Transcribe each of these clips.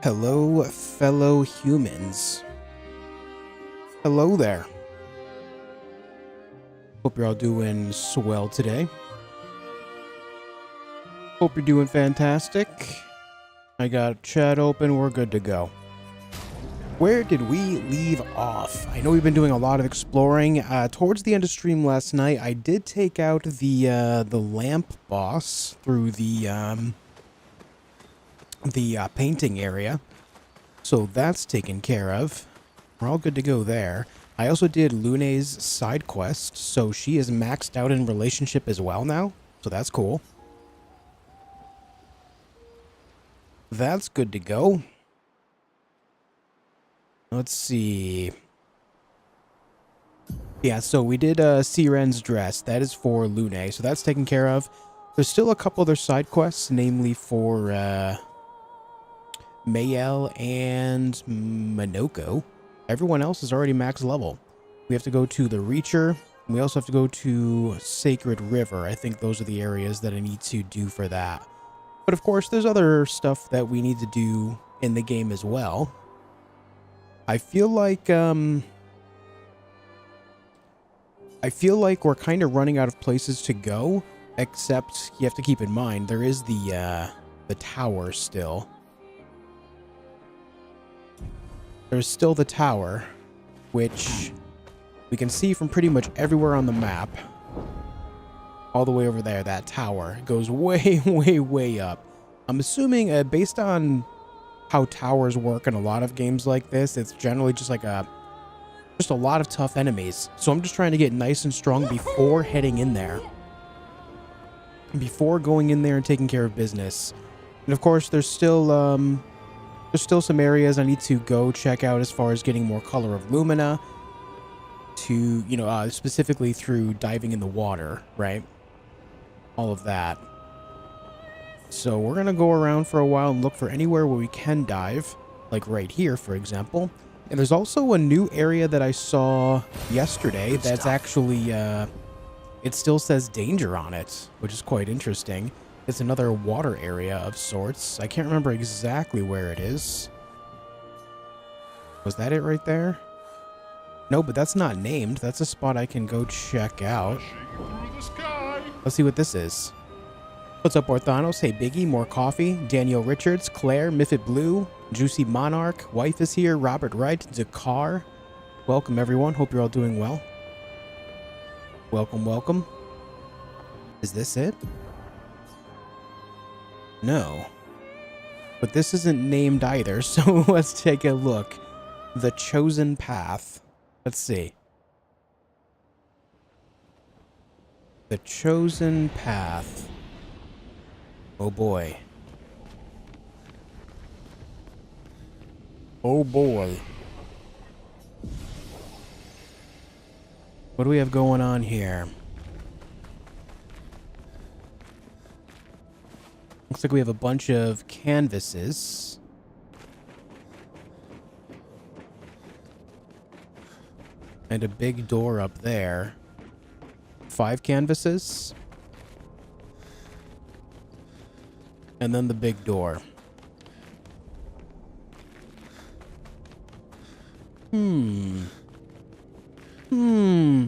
Hello, fellow humans. Hello there. Hope you're all doing swell today. Hope you're doing fantastic. I got chat open. We're good to go. Where did we leave off? I know we've been doing a lot of exploring. Towards the end of stream last night, I did take out the lamp boss through the painting area. So that's taken care of. We're all good to go there. I also did Lune's side quest, so she is maxed out in relationship as well now. So that's cool. That's good to go. Let's see. Yeah, so we did Siren's dress. That is for Lune, so that's taken care of. There's still a couple other side quests, namely for Mayel and Minoko. Everyone else is already max level. We have to go to the Reacher. And we also have to go to Sacred River. I think those are the areas that I need to do for that. But of course, there's other stuff that we need to do in the game as well. I feel like we're kind of running out of places to go, except you have to keep in mind there is the tower still. There's still the tower, which we can see from pretty much everywhere on the map. All the way over there, that tower goes way, way up. I'm assuming, based on how towers work in a lot of games like this, it's generally just like just a lot of tough enemies. So I'm just trying to get nice and strong before heading in there. Before going in there and taking care of business. And of course, there's still some areas I need to go check out as far as getting more color of Lumina to, you know, specifically through diving in the water, right? All of that. So we're going to go around for a while and look for anywhere where we can dive, like right here, for example. And there's also a new area that I saw yesterday that's actually, it still says danger on it, which is quite interesting. It's another water area of sorts. I can't remember exactly where it is. Was that it right there? No, but that's not named. That's a spot I can go check out. Let's see what this is. What's up, Orthanos? Hey, Biggie. More coffee. Daniel Richards. Claire. Miffit Blue. Juicy Monarch. Wife is here. Robert Wright. Dakar. Welcome, everyone. Hope you're all doing well. Welcome, welcome. Is this it? No. But this isn't named either, so let's take a look. The Chosen Path. Let's see. The Chosen Path. Oh boy. Oh boy. What do we have going on here? Looks like we have a bunch of canvases. And a big door up there. 5 canvases. And then the big door.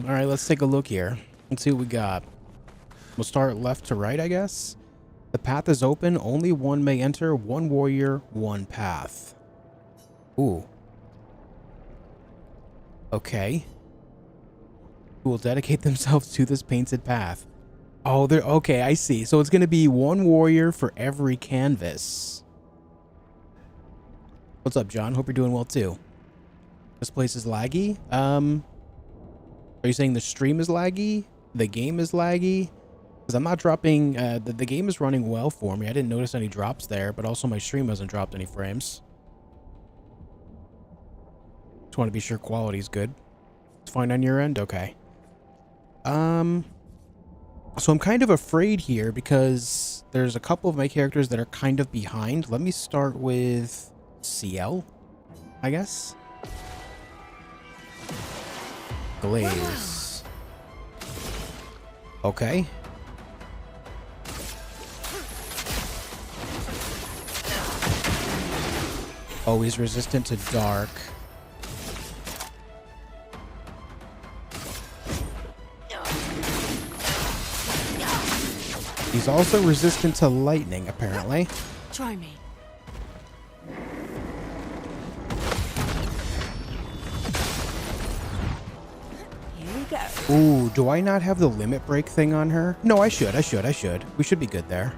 Alright, let's take a look here. Let's see what we got. We'll start left to right, I guess. The path is open. Only one may enter. One warrior, one path. Ooh. Okay. Who will dedicate themselves to this painted path. Oh, they're okay, I see. So it's going to be one warrior for every canvas. What's up, John? Hope you're doing well, too. This place is laggy. Are you saying the stream is laggy? The game is laggy? Because I'm not dropping... the game is running well for me. I didn't notice any drops there, but also my stream hasn't dropped any frames. Just want to be sure quality's good. It's fine on your end? Okay. So I'm kind of afraid here because there's a couple of my characters that are kind of behind. Let me start with CL, I guess. Glaze. Okay. Oh, he's resistant to dark. He's also resistant to lightning, apparently. Try me. Here we go. Ooh, do I not have the limit break thing on her? No, I should. We should be good there.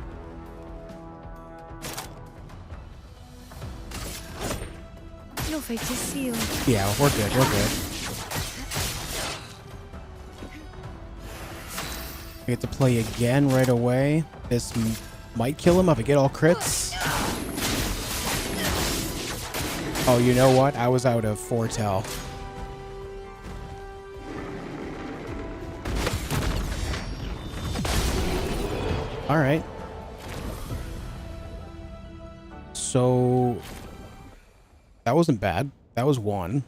Your fate is sealed. Yeah, we're good. I get to play again right away. This might kill him if I get all crits. Oh, you know what? I was out of foretell. All right. So that wasn't bad. That was one.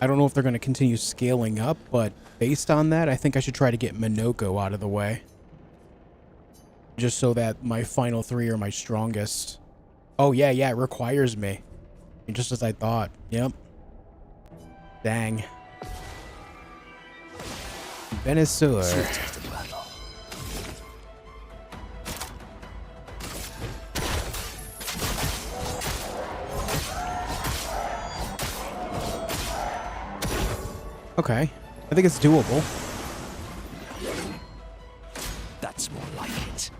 I don't know if they're going to continue scaling up, but based on that, I think I should try to get Minoko out of the way. Just so that my final three are my strongest. Oh, yeah, it requires me. Just as I thought. Yep. Dang. Venusaur. Okay. I think it's doable. That's more like it.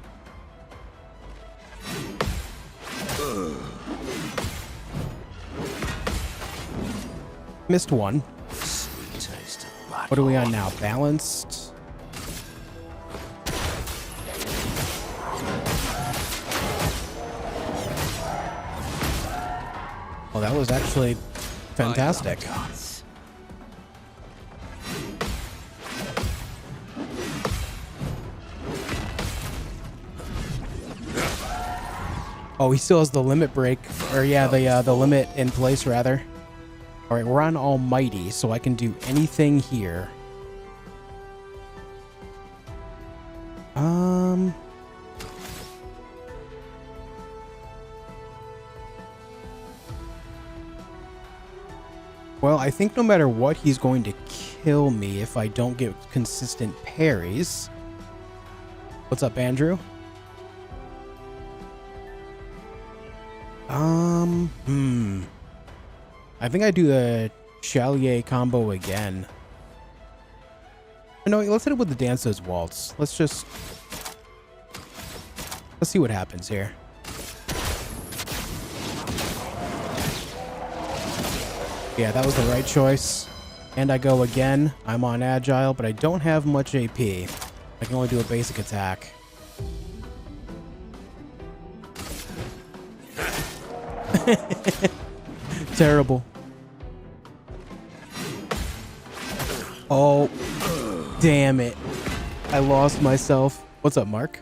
Missed one. Sweet taste of battle. What are we on now? Balanced? Well, that was actually fantastic. Oh, he still has the limit break, or yeah, the limit in place rather. All right, we're on Almighty, so I can do anything here. Well, I think no matter what, he's going to kill me if I don't get consistent parries. What's up, Andrew? I think I do the Chalier combo again. No, let's hit it with the Dancer's Waltz. Let's see what happens here. Yeah, that was the right choice. And I go again. I'm on Agile, but I don't have much AP. I can only do a basic attack. Terrible. Oh, damn it. I lost myself. What's up, Mark?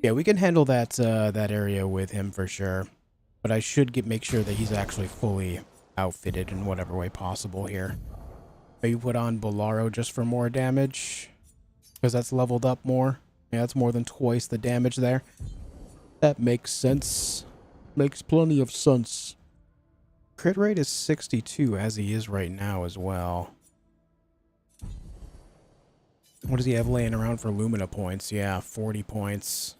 Yeah, we can handle that that area with him for sure. But I should make sure that he's actually fully outfitted in whatever way possible here. Maybe put on Bolaro just for more damage. Because that's leveled up more. Yeah, that's more than twice the damage there. That makes sense. Makes plenty of sense. Crit rate is 62 as he is right now as well. What does he have laying around for Lumina points? Yeah, 40 points.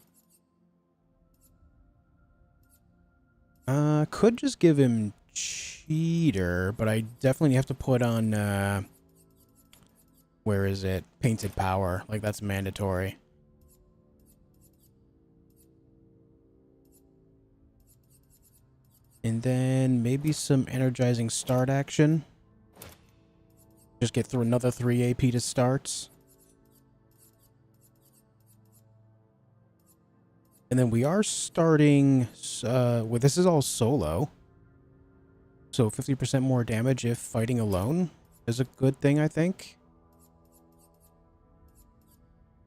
Could just give him Cheater, but I definitely have to put on, where is it? Painted Power. Like, that's mandatory. And then maybe some energizing start action. Just get through another 3 AP to start. And then we are starting with this is all solo. So 50% more damage if fighting alone is a good thing, I think.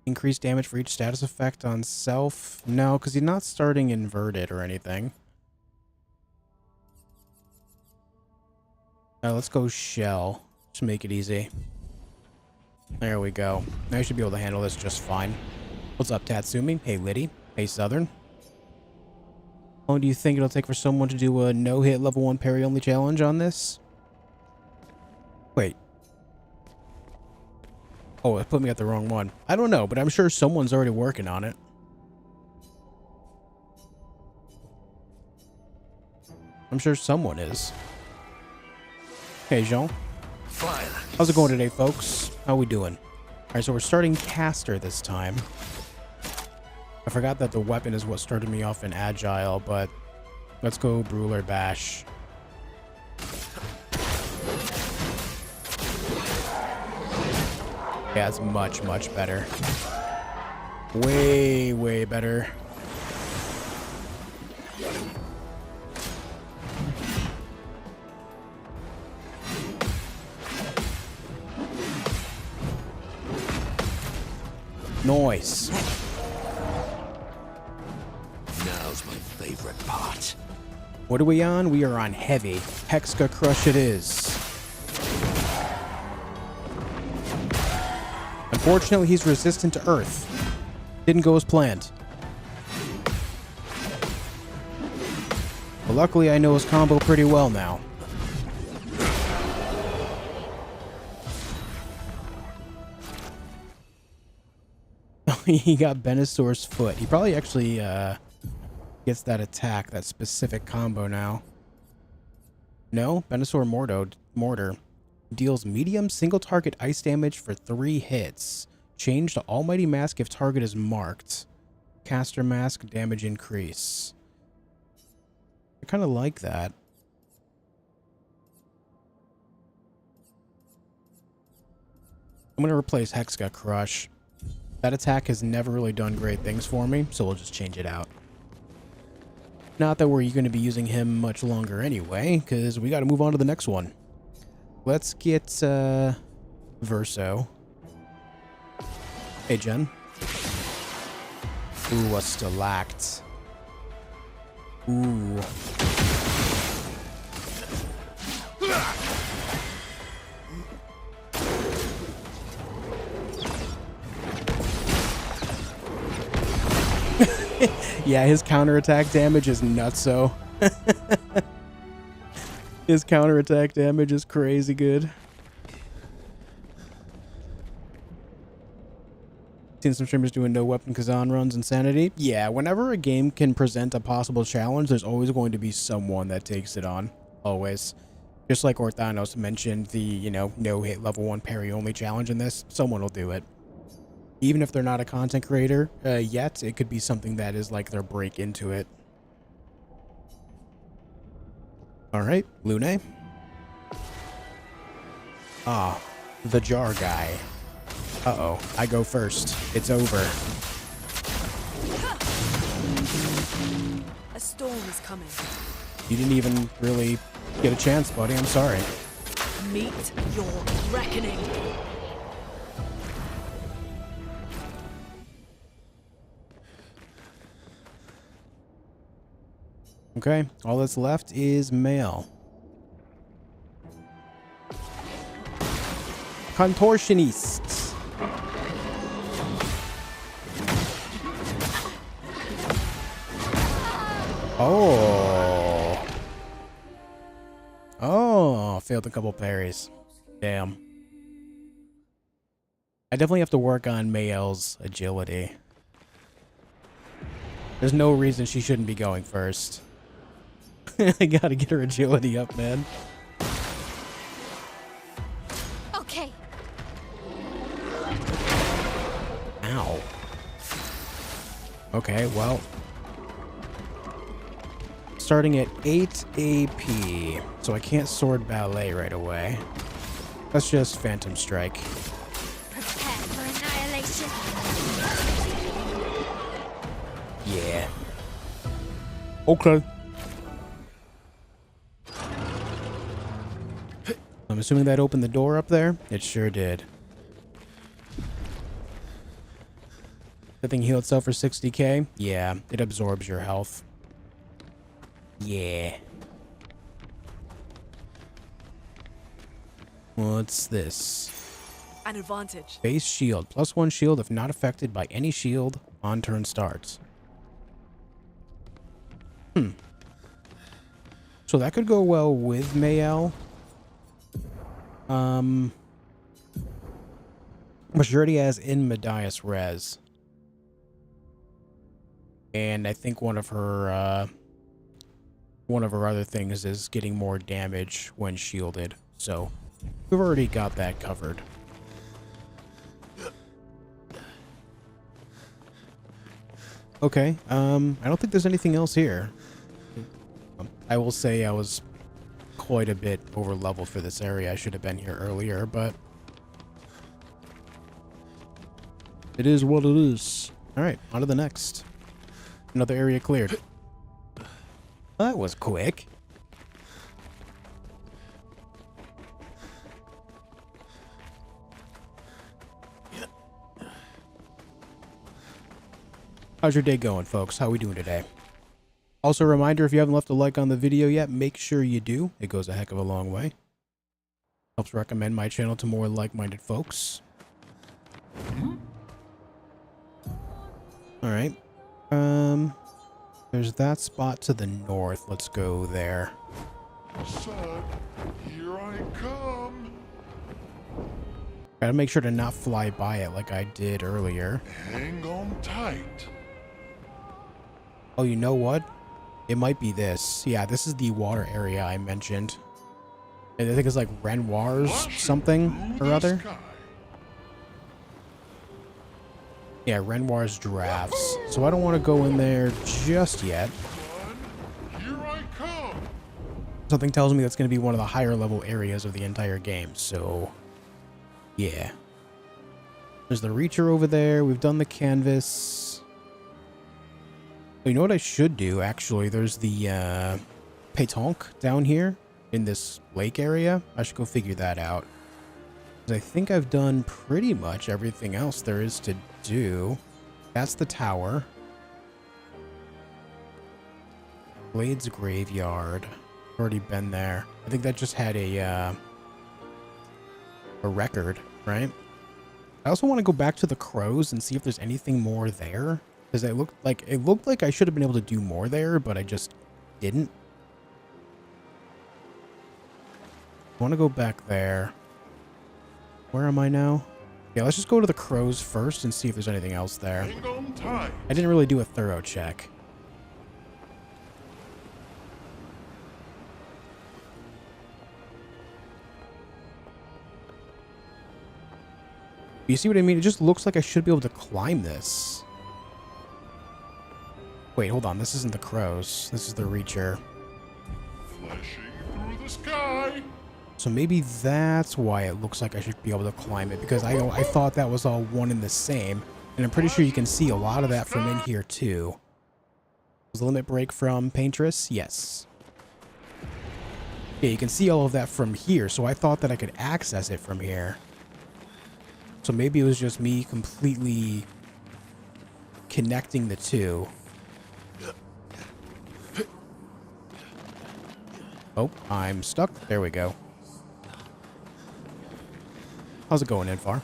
Increased damage for each status effect on self. No, because he's not starting inverted or anything. Let's go Shell. Just make it easy. There we go. I should be able to handle this just fine. What's up, Tatsumi? Hey, Liddy. Hey, Southern. How long do you think it'll take for someone to do a no-hit level 1 parry-only challenge on this? Wait. Oh, it put me at the wrong one. I don't know, but I'm sure someone's already working on it. I'm sure someone is. Hey, Jean. How's it going today, folks? How we doing? Alright, so we're starting caster this time. I forgot that the weapon is what started me off in agile, but let's go Brawler Bash. Yeah, it's much, much better. Way, way better. Nice. Now's my favorite part. What are we on? We are on heavy. Hexka Crush it is. Unfortunately, he's resistant to Earth. Didn't go as planned. But luckily, I know his combo pretty well now. He got Venusaur's foot. He probably actually gets that attack, that specific combo now. No, Venusaur Mortar deals medium single target ice damage for 3 hits. Change to Almighty Mask if target is marked. Caster Mask damage increase. I kind of like that. I'm going to replace Hexka Crush. That attack has never really done great things for me, so we'll just change it out. Not that we're going to be using him much longer anyway, because we got to move on to the next one. Let's get Verso. Hey, Jen. Ooh, a Stalact. Ooh. Yeah, his counterattack damage is nutso. His counterattack damage is crazy good. Seen some streamers doing no weapon Kazan runs. Insanity. Yeah, whenever a game can present a possible challenge, there's always going to be someone that takes it on. Always. Just like Orthanos mentioned the, you know, no-hit level 1 parry-only challenge in this, someone will do it. Even if they're not a content creator yet, it could be something that is like their break into it. Alright, Lune. Ah, the jar guy. Uh-oh, I go first. It's over. A storm is coming. You didn't even really get a chance, buddy. I'm sorry. Meet your reckoning. Okay, all that's left is male. Contortionists. Oh. Oh, failed a couple parries. Damn. I definitely have to work on Mayel's agility. There's no reason she shouldn't be going first. I gotta get her agility up, man. Okay. Ow. Okay, well. Starting at 8 AP, so I can't sword ballet right away. Let's just Phantom Strike. Prepare for annihilation. Yeah. Okay. I'm assuming that opened the door up there? It sure did. The thing heal itself for 60k? Yeah, it absorbs your health. Yeah. What's this? an advantage. Base shield. +1 shield if not affected by any shield on turn starts. So that could go well with Mayel. But she already has in Medias Res. And I think one of her other things is getting more damage when shielded. So we've already got that covered. Okay, I don't think there's anything else here. I will say I was quite a bit over leveled for this area. I should have been here earlier, but it is what it is. All right, on to the next. Another area cleared. That was quick. How's your day going, folks? How we doing today? Also, a reminder, if you haven't left a like on the video yet, make sure you do. It goes a heck of a long way. Helps recommend my channel to more like-minded folks. All right. There's that spot to the north. Let's go there. Son, here I come. Gotta make sure to not fly by it like I did earlier. Hang on tight. Oh, you know what? It might be this. Yeah, this is the water area I mentioned. And I think it's like Renoir's something or other. Yeah, Renoir's drafts. So I don't want to go in there just yet. Son, here I come. Something tells me that's going to be one of the higher level areas of the entire game. So, yeah. There's the Reacher over there. We've done the canvas. You know what I should do, actually? There's the Ponk down here in this lake area. I should go figure that out. 'Cause I think I've done pretty much everything else there is to do. That's the tower. Blade's Graveyard. Already been there. I think that just had a record, right? I also want to go back to the crows and see if there's anything more there. Because it looked like I should have been able to do more there, but I just didn't. I want to go back there. Where am I now? Yeah, let's just go to the crows first and see if there's anything else there. Hang on tight. I didn't really do a thorough check. You see what I mean? It just looks like I should be able to climb this. Wait, hold on. This isn't the crows. This is the Reacher. Flashing through the sky. So maybe that's why it looks like I should be able to climb it, because I thought that was all one and the same. And I'm pretty sure you can see a lot of that from in here too. Was the limit break from Paintress? Yes. Yeah, you can see all of that from here, so I thought that I could access it from here. So maybe it was just me completely connecting the two. Oh, I'm stuck. There we go. How's it going, Infar?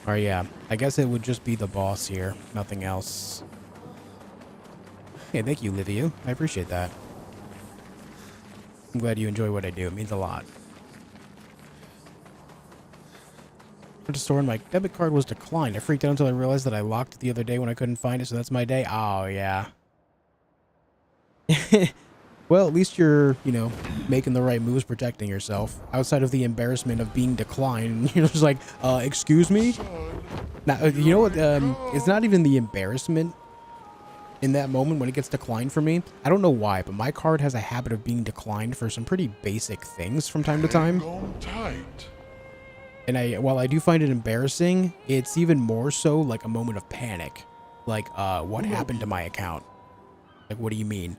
Or yeah, I guess it would just be the boss here. Nothing else. Hey, thank you, Livia. I appreciate that. I'm glad you enjoy what I do. It means a lot. To store, and my debit card was declined. I freaked out until I realized that I locked it the other day when I couldn't find it, so that's my day. Oh, yeah. Well, at least you're, you know, making the right moves, protecting yourself. Outside of the embarrassment of being declined. You're just like, excuse me? Now, you know what? It's not even the embarrassment in that moment when it gets declined for me. I don't know why, but my card has a habit of being declined for some pretty basic things from time to time. Hang on tight. And while I do find it embarrassing, it's even more so like a moment of panic. Like, what happened to my account? Like, what do you mean?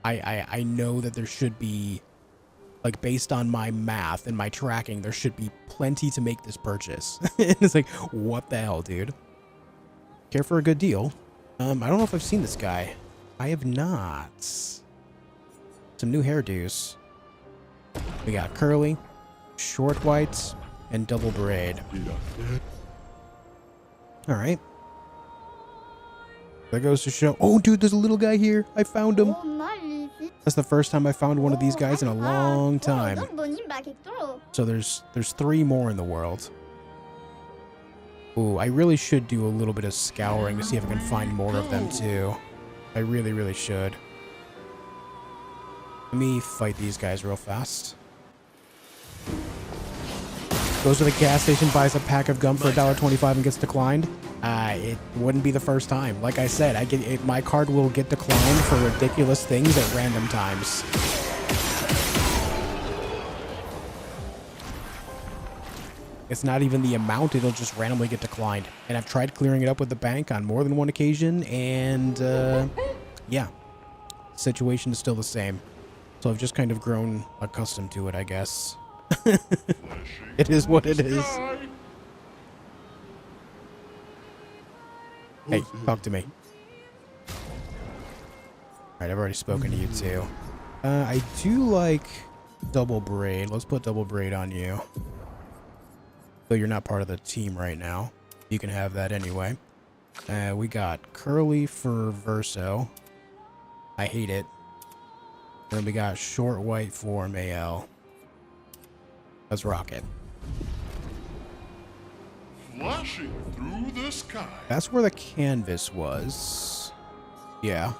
I know that there should be, like, based on my math and my tracking, there should be plenty to make this purchase. And it's like, what the hell, dude? Care for a good deal? I don't know if I've seen this guy. I have not. Some new hairdos. We got curly, short whites, and double braid. Alright. That goes to show. Oh, dude, there's a little guy here. I found him. That's the first time I found one of these guys in a long time. So there's 3 more in the world. Ooh, I really should do a little bit of scouring to see if I can find more of them too. I really, really should. Let me fight these guys real fast. Goes to the gas station, buys a pack of gum for $1.25 and gets declined. It wouldn't be the first time. Like I said, my card will get declined for ridiculous things at random times. It's not even the amount, it'll just randomly get declined. And I've tried clearing it up with the bank on more than one occasion, and yeah, situation is still the same. So I've just kind of grown accustomed to it, I guess. It is what it is. Hey, talk to me. Alright, I've already spoken to you too. I do like double braid. Let's put double braid on you. Though you're not part of the team right now. You can have that anyway. We got curly for Verso. I hate it. And then we got short white for Mayel. Let's rock it. Flashing through the sky. That's where the canvas was. Yeah.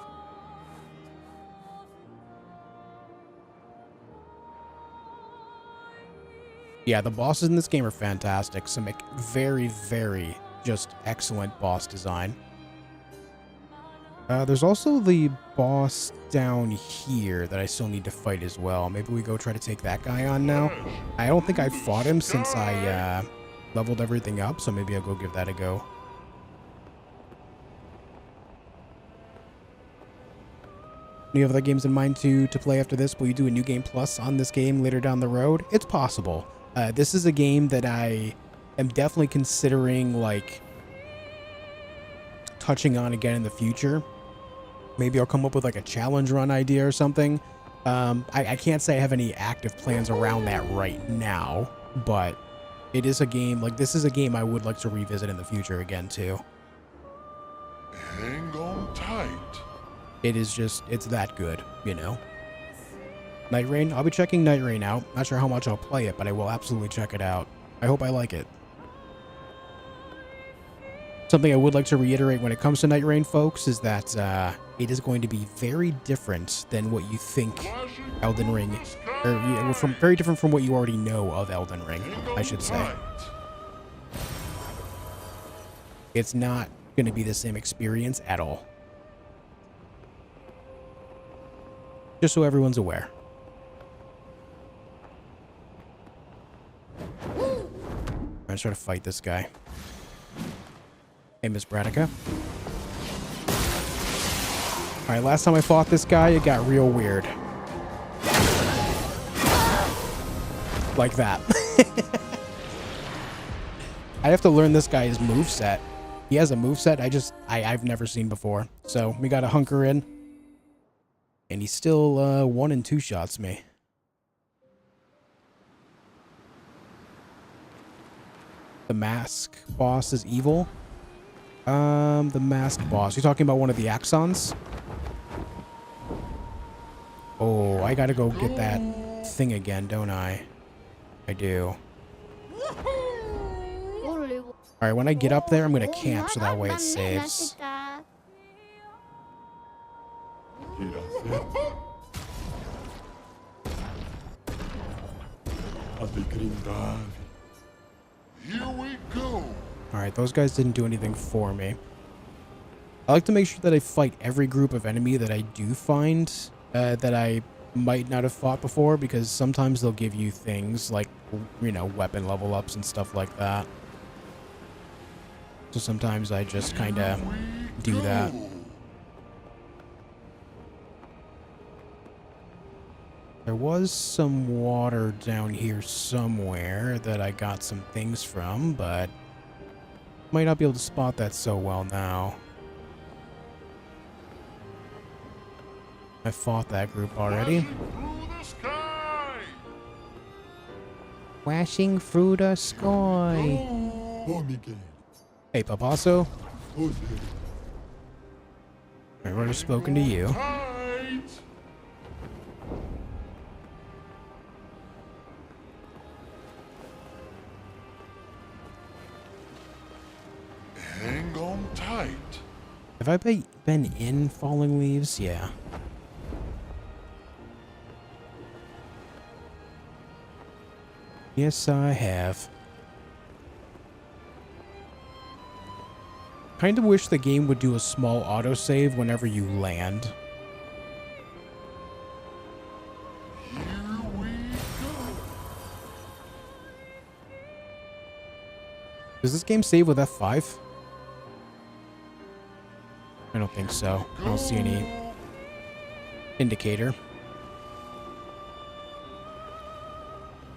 Yeah, the bosses in this game are fantastic. Some very, very just excellent boss design. There's also the boss down here that I still need to fight as well. Maybe we go try to take that guy on now. I don't think I've fought him since I leveled everything up, so maybe I'll go give that a go. Any other games in mind to play after this? Will you do a New Game Plus on this game later down the road? It's possible. This is a game that I am definitely considering, like, touching on again in the future. Maybe I'll come up with like a challenge run idea or something. I can't say I have any active plans around that right now, but it is a game, like, this is a game I would like to revisit in the future again too. Hang on tight. It is just, it's that good, you know. Night Rain, I'll be checking Night Rain out. Not sure how much I'll play it, but I will absolutely check it out. I hope I like it. Something I would like to reiterate when it comes to Night Rain, folks, is that it is going to be very different than what you think Elden Ring, or very different from what you already know of Elden Ring, I should say. It's not going to be the same experience at all. Just so everyone's aware. I'm trying to fight this guy. Hey, Miss Bradica. Alright, last time I fought this guy, it got real weird. Like that. I have to learn this guy's moveset. He has a moveset I've never seen before. So, we gotta hunker in. And he still 1 and 2 shots me. The mask boss is evil. The mask boss. You're talking about one of the Axons? Oh, I gotta go get that thing again, don't I? I do. Alright, when I get up there, I'm gonna camp so that way it saves. Here we go. Alright, those guys didn't do anything for me. I like to make sure that I fight every group of enemy that I do find that I might not have fought before, because sometimes they'll give you things like, you know, weapon level ups and stuff like that. So sometimes I just kind of do that. There was some water down here somewhere that I got some things from, but might not be able to spot that so well now. I fought that group already. Through the sky. Flashing through the sky. Hey, Papasso. I've already spoken to you. Tight. Hang on tight. Have I been in Falling Leaves? Yeah. Yes, I have. Kind of wish the game would do a small autosave whenever you land. Here we go. Does this game save with F5? I don't think so. I don't see any indicator.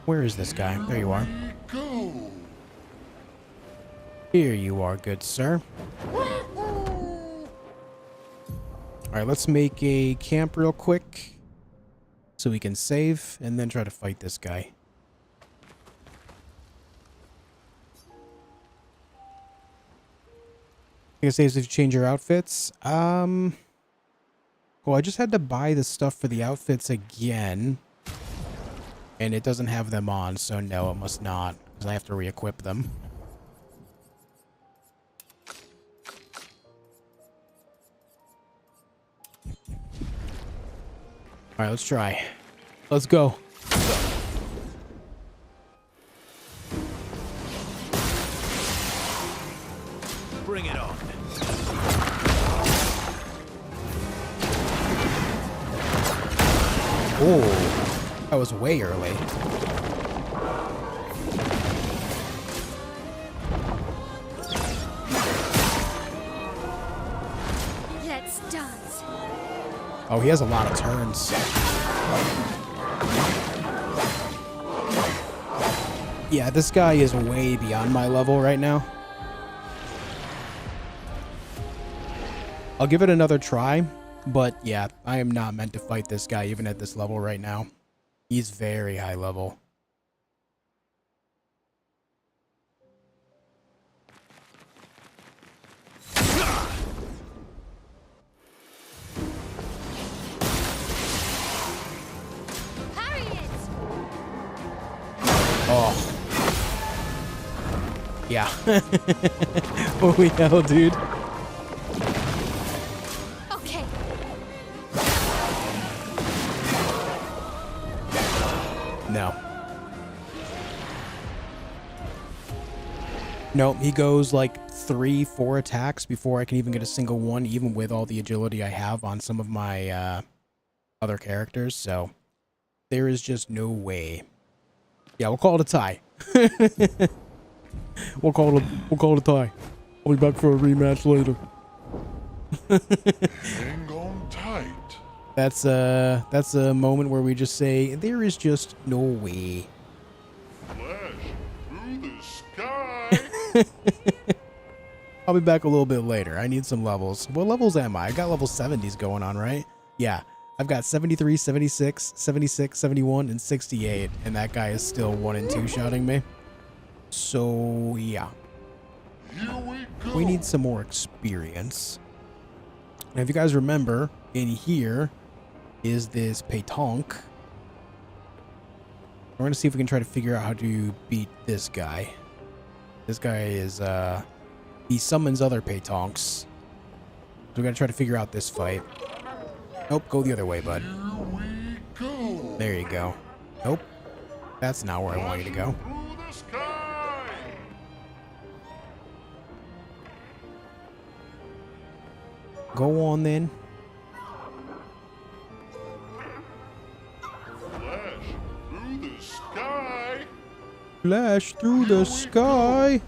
Where is this guy? There you are. Go. Here you are, good sir. Alright, let's make a camp real quick so we can save and then try to fight this guy. I think it saves if you change your outfits. Well, I just had to buy the stuff for the outfits again. And it doesn't have them on, so no, it must not. Because I have to re-equip them. Alright, let's try. Let's go. Bring it on. Oh, that was way early. Let's dance. Oh, he has a lot of turns. Yeah, this guy is way beyond my level right now. I'll give it another try, but yeah, I am not meant to fight this guy even at this level right now. He's very high level. Parry it. Oh. Yeah. Holy hell, dude. Okay. No. Nope, he goes like 3-4 attacks before I can even get a single one, even with all the agility I have on some of my other characters, so there is just no way. Yeah, we'll call it a tie. We'll call it a tie. I'll be back for a rematch later. Hang on tight. That's a moment where we just say there is just no way. Flash through the sky. I'll be back a little bit later. I need some levels. What levels am I? I got level 70s going on, right? Yeah. I've got 73, 76, 76, 71, and 68. And that guy is still 1 and 2 shouting me. So, yeah. Here we go. We need some more experience. Now, if you guys remember, in here is this Ponk. We're going to see if we can try to figure out how to beat this guy. This guy is, he summons other Ponks. So we got to try to figure out this fight. Nope, go the other way, bud. Here we go. There you go. Nope. That's not where I want you to go. Through the sky. Go on then. Flash through the sky. Flash through the sky.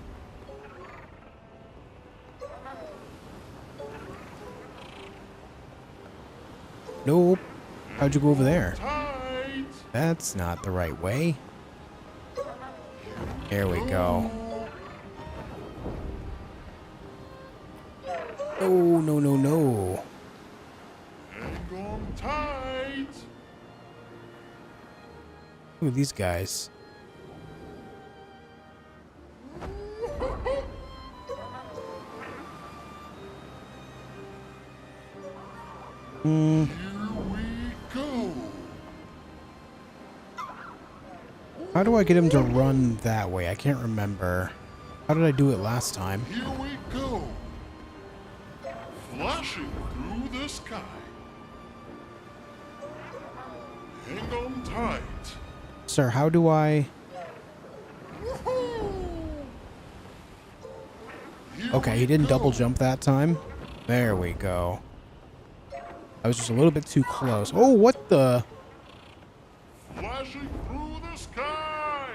Nope. How'd you go over there? Tight. That's not the right way. There we go. Oh, no, no, no. Hang on tight. Look at these guys. Here we go. How do I get him to run that way? I can't remember. How did I do it last time? Here we go. Flashing through the sky. Hang on tight. Sir, how do I... Okay, he didn't double jump that time. There we go. I was just a little bit too close. Oh, what the... Flashing through the sky.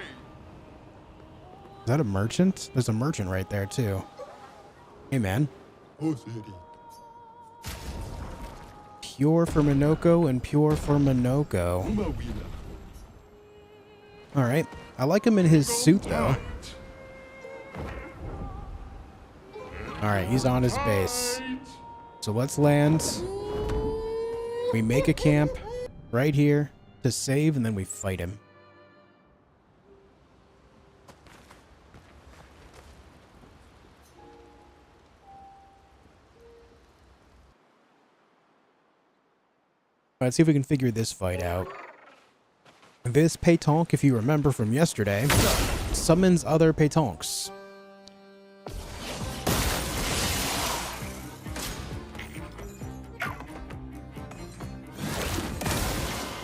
Is that a merchant? There's a merchant right there, too. Hey, man. Pure for Minoko and pure for Minoko. Alright. I like him in his suit, though. Alright, he's on his base. So let's land. We make a camp right here to save, and then we fight him. Let's see if we can figure this fight out. This Paintress, if you remember from yesterday, summons other Paintress.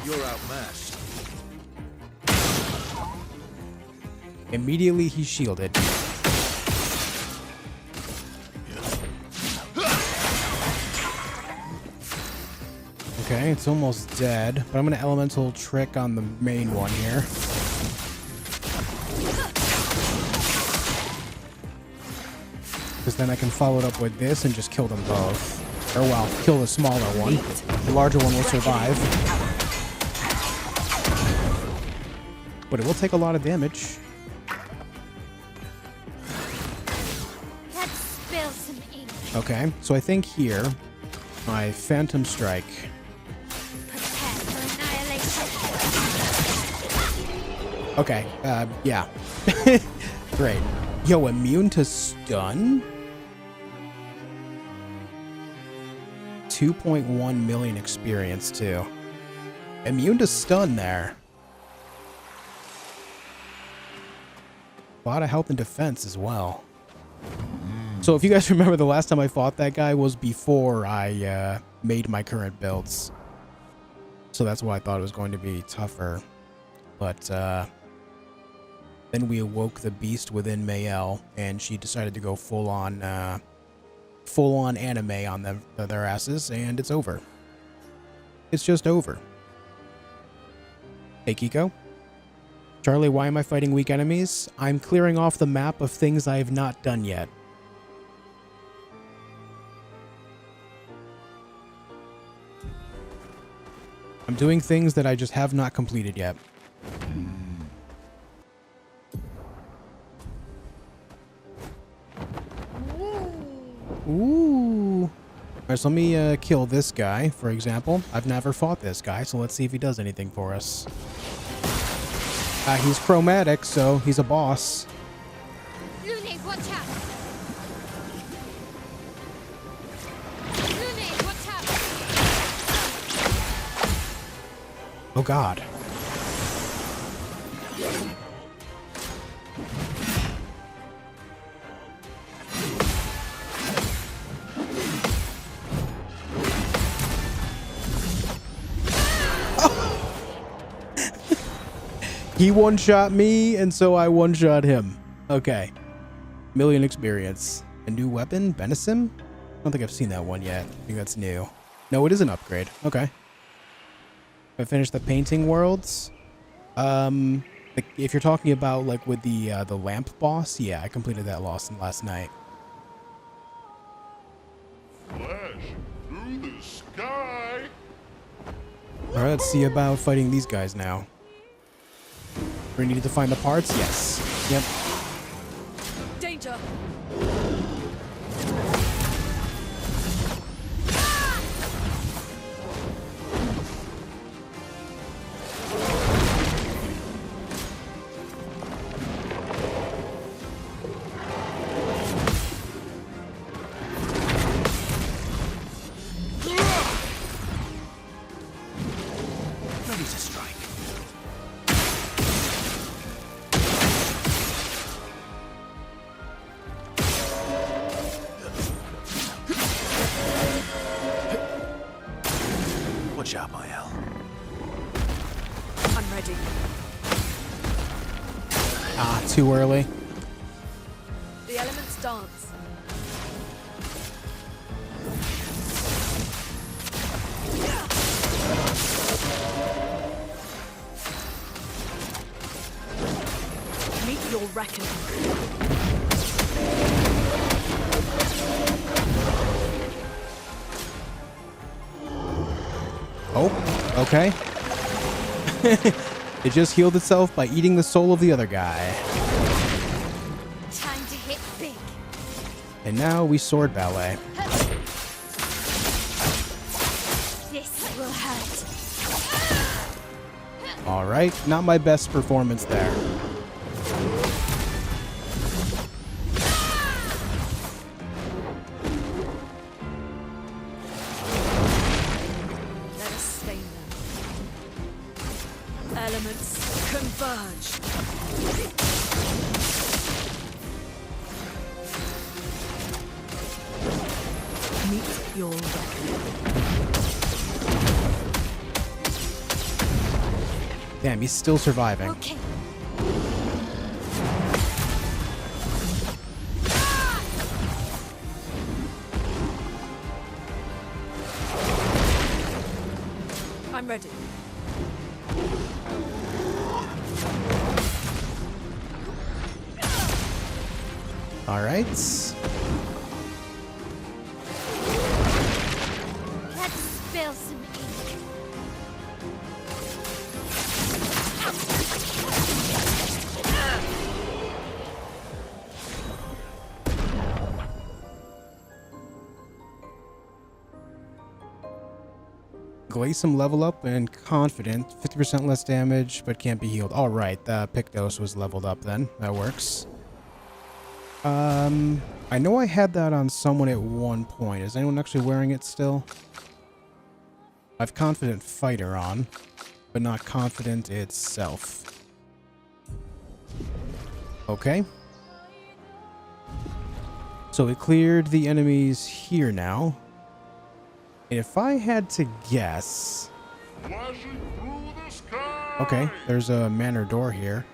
You're outmatched. Immediately he's shielded. Okay, it's almost dead, but I'm gonna elemental trick on the main one here. Because then I can follow it up with this and just kill them both. Or well, kill the smaller one. The larger one will survive. But it will take a lot of damage. Let's spill some ink. Okay, so I think here, my Phantom Strike. Prepare for annihilation. Okay, yeah. Great. Yo, immune to stun? 2.1 million experience, too. Immune to stun there. A lot of health and defense as well. So if you guys remember, the last time I fought that guy was before I made my current builds. So that's why I thought it was going to be tougher. But then we awoke the beast within Mayel, and she decided to go full on anime on their asses, and it's over. It's just over. Hey, Kiko. Charlie, why am I fighting weak enemies? I'm clearing off the map of things I have not done yet. I'm doing things that I just have not completed yet. Ooh. Alright, so let me kill this guy, for example. I've never fought this guy, so let's see if he does anything for us. He's chromatic, so he's a boss. Lune, watch out. Lune, watch out. Oh god. He one-shot me, and so I one-shot him. Okay. Million experience. A new weapon? Benison? I don't think I've seen that one yet. I think that's new. No, it is an upgrade. Okay. I finished the painting worlds. If you're talking about like with the lamp boss, yeah, I completed that last night. Flash through the sky. All right, let's see about fighting these guys now. We needed to find the parts. Yes. Yep. Danger. Ready to strike. Watch out, my L. I'm ready. Ah, too early. The elements dance. Meet your reckoning. Oh, okay. It just healed itself by eating the soul of the other guy. Time to hit big. And now we sword ballet. This will hurt. All right, not my best performance there. Let us stain them. Elements converge. Meet your reckoning. Damn, he's still surviving. Okay. I'm ready. All right. Let's spill some ink. Glacium level up and confident. 50% less damage, but can't be healed. All right, the Pictos was leveled up then. That works. I know I had that on someone at one point. Is anyone actually wearing it still? I have confident fighter on, but not confident itself. Okay. So it cleared the enemies here now. And if I had to guess... Flashing through the sky. Okay, there's a manor door here.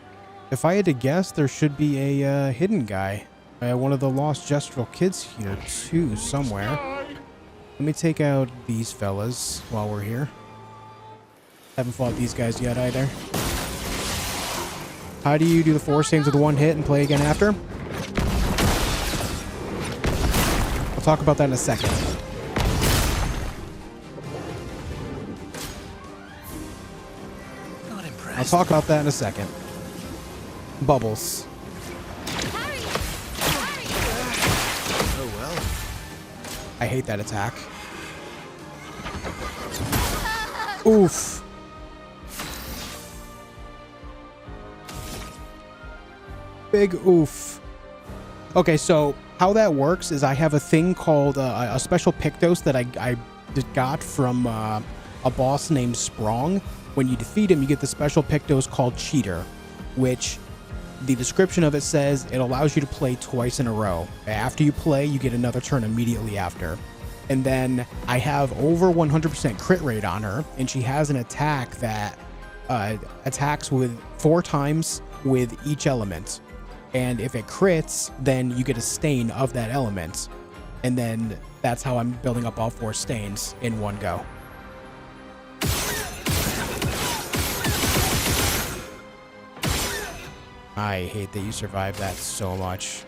If I had to guess, there should be a hidden guy. One of the lost gestural kids here, too, somewhere. Let me take out these fellas while we're here. Haven't fought these guys yet, either. How do you do the 4 saves with 1 hit and play again after? I'll talk about that in a second. Not impressed. I'll talk about that in a second. Bubbles. Parry! Oh well. I hate that attack. Oof. Big oof. Okay, so how that works is I have a thing called a special Pictos that I got from a boss named Sprong. When you defeat him, you get the special Pictos called Cheater, which the description of it says it allows you to play twice in a row. After you play, you get another turn immediately after. And then I have over 100% crit rate on her, and she has an attack that attacks with 4 times with each element. And if it crits, then you get a stain of that element. And then that's how I'm building up all 4 stains in one go. I hate that you survived that so much.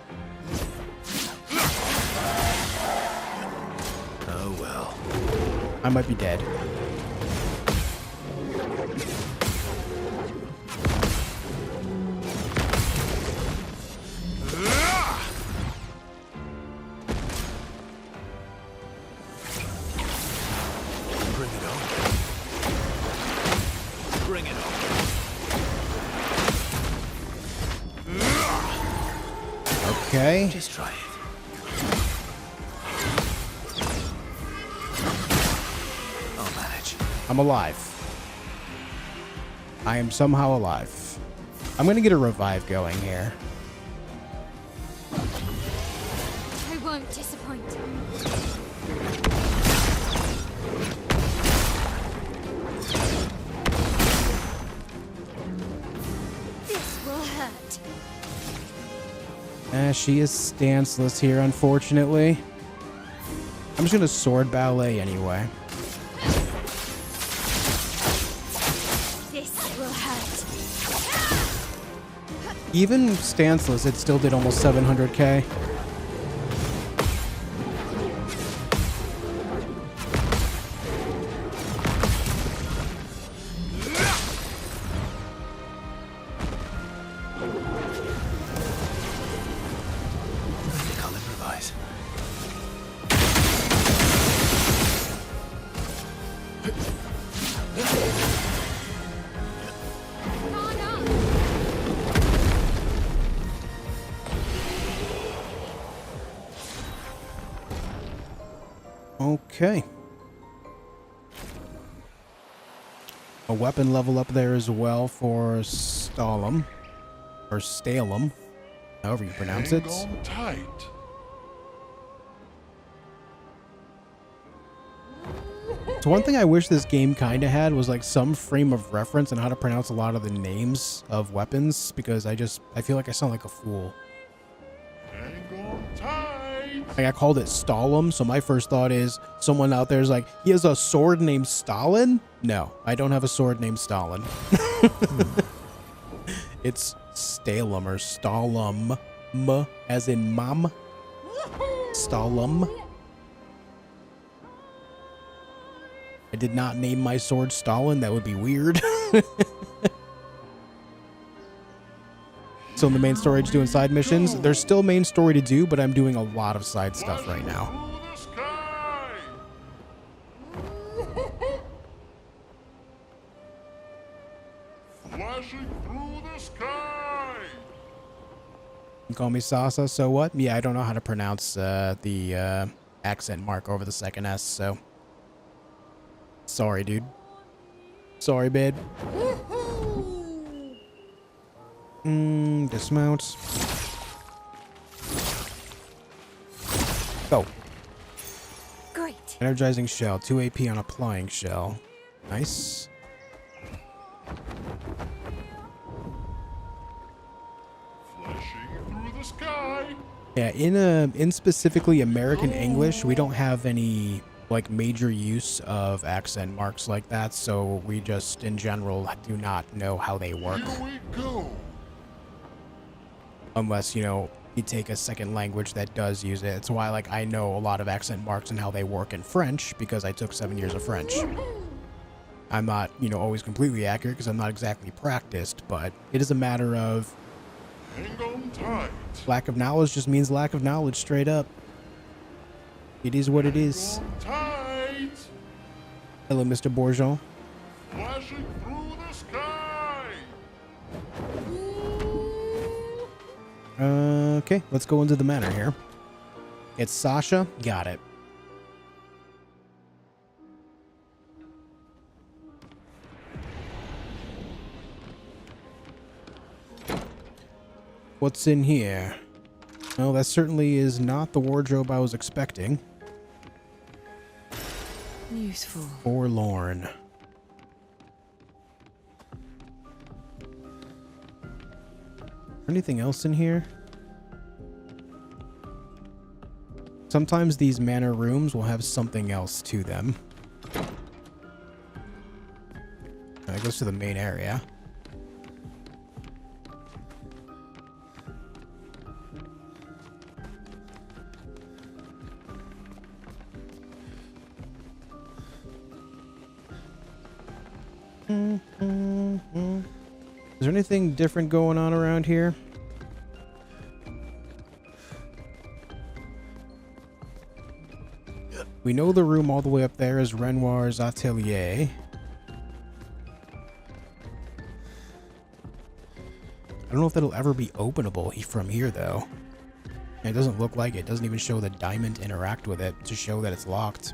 Oh well. I might be dead. Bring it on. Bring it on. Okay. Just try it. I'll manage. I'm alive. I am somehow alive. I'm gonna get a revive going here. I won't disappoint. This will hurt. She is stanceless here, unfortunately. I'm just gonna sword ballet anyway. This will hurt. Even stanceless, it still did almost 700k. I'll improvise. Okay. A weapon level up there as well for Stalem. Or Stalem. However you pronounce it. Hang on tight. So one thing I wish this game kind of had was like some frame of reference on how to pronounce a lot of the names of weapons, because I feel like I sound like a fool. Hang on tight. Like I called it Stalem, so my first thought is someone out there is like, he has a sword named Stalin? No, I don't have a sword named Stalin. It's Stalem or Stalem, as in mom. Stalem. I did not name my sword Stalin. That would be weird. Still in the main story, just doing side missions. There's still main story to do, but I'm doing a lot of side stuff right now. Through the sky. Flashing through the sky. You call me Sasa, so what? Yeah, I don't know how to pronounce the accent mark over the second S, so. Sorry, dude. Sorry, babe. Dismount. Go. Great. Energizing shell. 2 AP on applying shell. Nice. Flashing through the sky. Yeah, in specifically American English, we don't have any like major use of accent marks like that, so we just in general do not know how they work. Here we go. Unless, you know, you take a second language that does use it. It's why, like, I know a lot of accent marks and how they work in French, because I took 7 years of French. I'm not, you know, always completely accurate because I'm not exactly practiced, but it is a matter of Hang on tight. lack of knowledge just means lack of knowledge, straight up. It is what it is. Hang on tight. Hello, Mr. Bourgeon. Flashing through the sky. Okay, let's go into the manor here. It's Sasha. Got it. What's in here? Well, that certainly is not the wardrobe I was expecting. Useful. Forlorn. Anything else in here? Sometimes these manor rooms will have something else to them. It goes to the main area. Is there anything different going on around here? We know the room all the way up there is Renoir's atelier. I don't know if that'll ever be openable from here, though. It doesn't look like it. It doesn't even show the diamond interact with it to show that it's locked.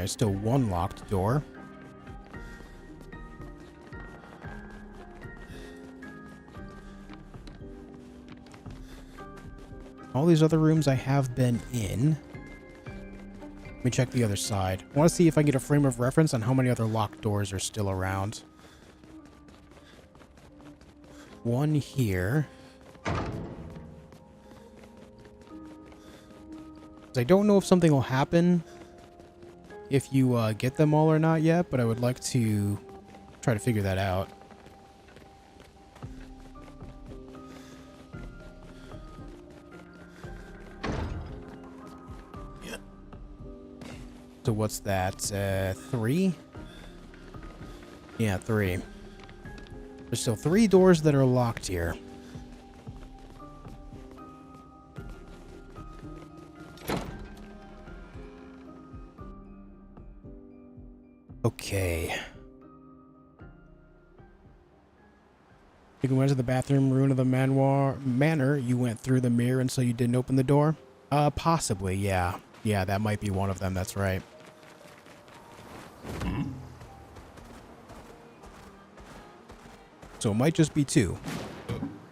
Alright, still one locked door. All these other rooms I have been in. Let me check the other side. I want to see if I can get a frame of reference on how many other locked doors are still around. One here. I don't know if something will happen if you get them all or not yet, but I would like to try to figure that out. So what's that? 3? Yeah, 3. There's still 3 doors that are locked here. Okay. You went to the bathroom room of the Manor. You went through the mirror and so you didn't open the door? Possibly, yeah. Yeah, that might be one of them, that's right. So it might just be 2.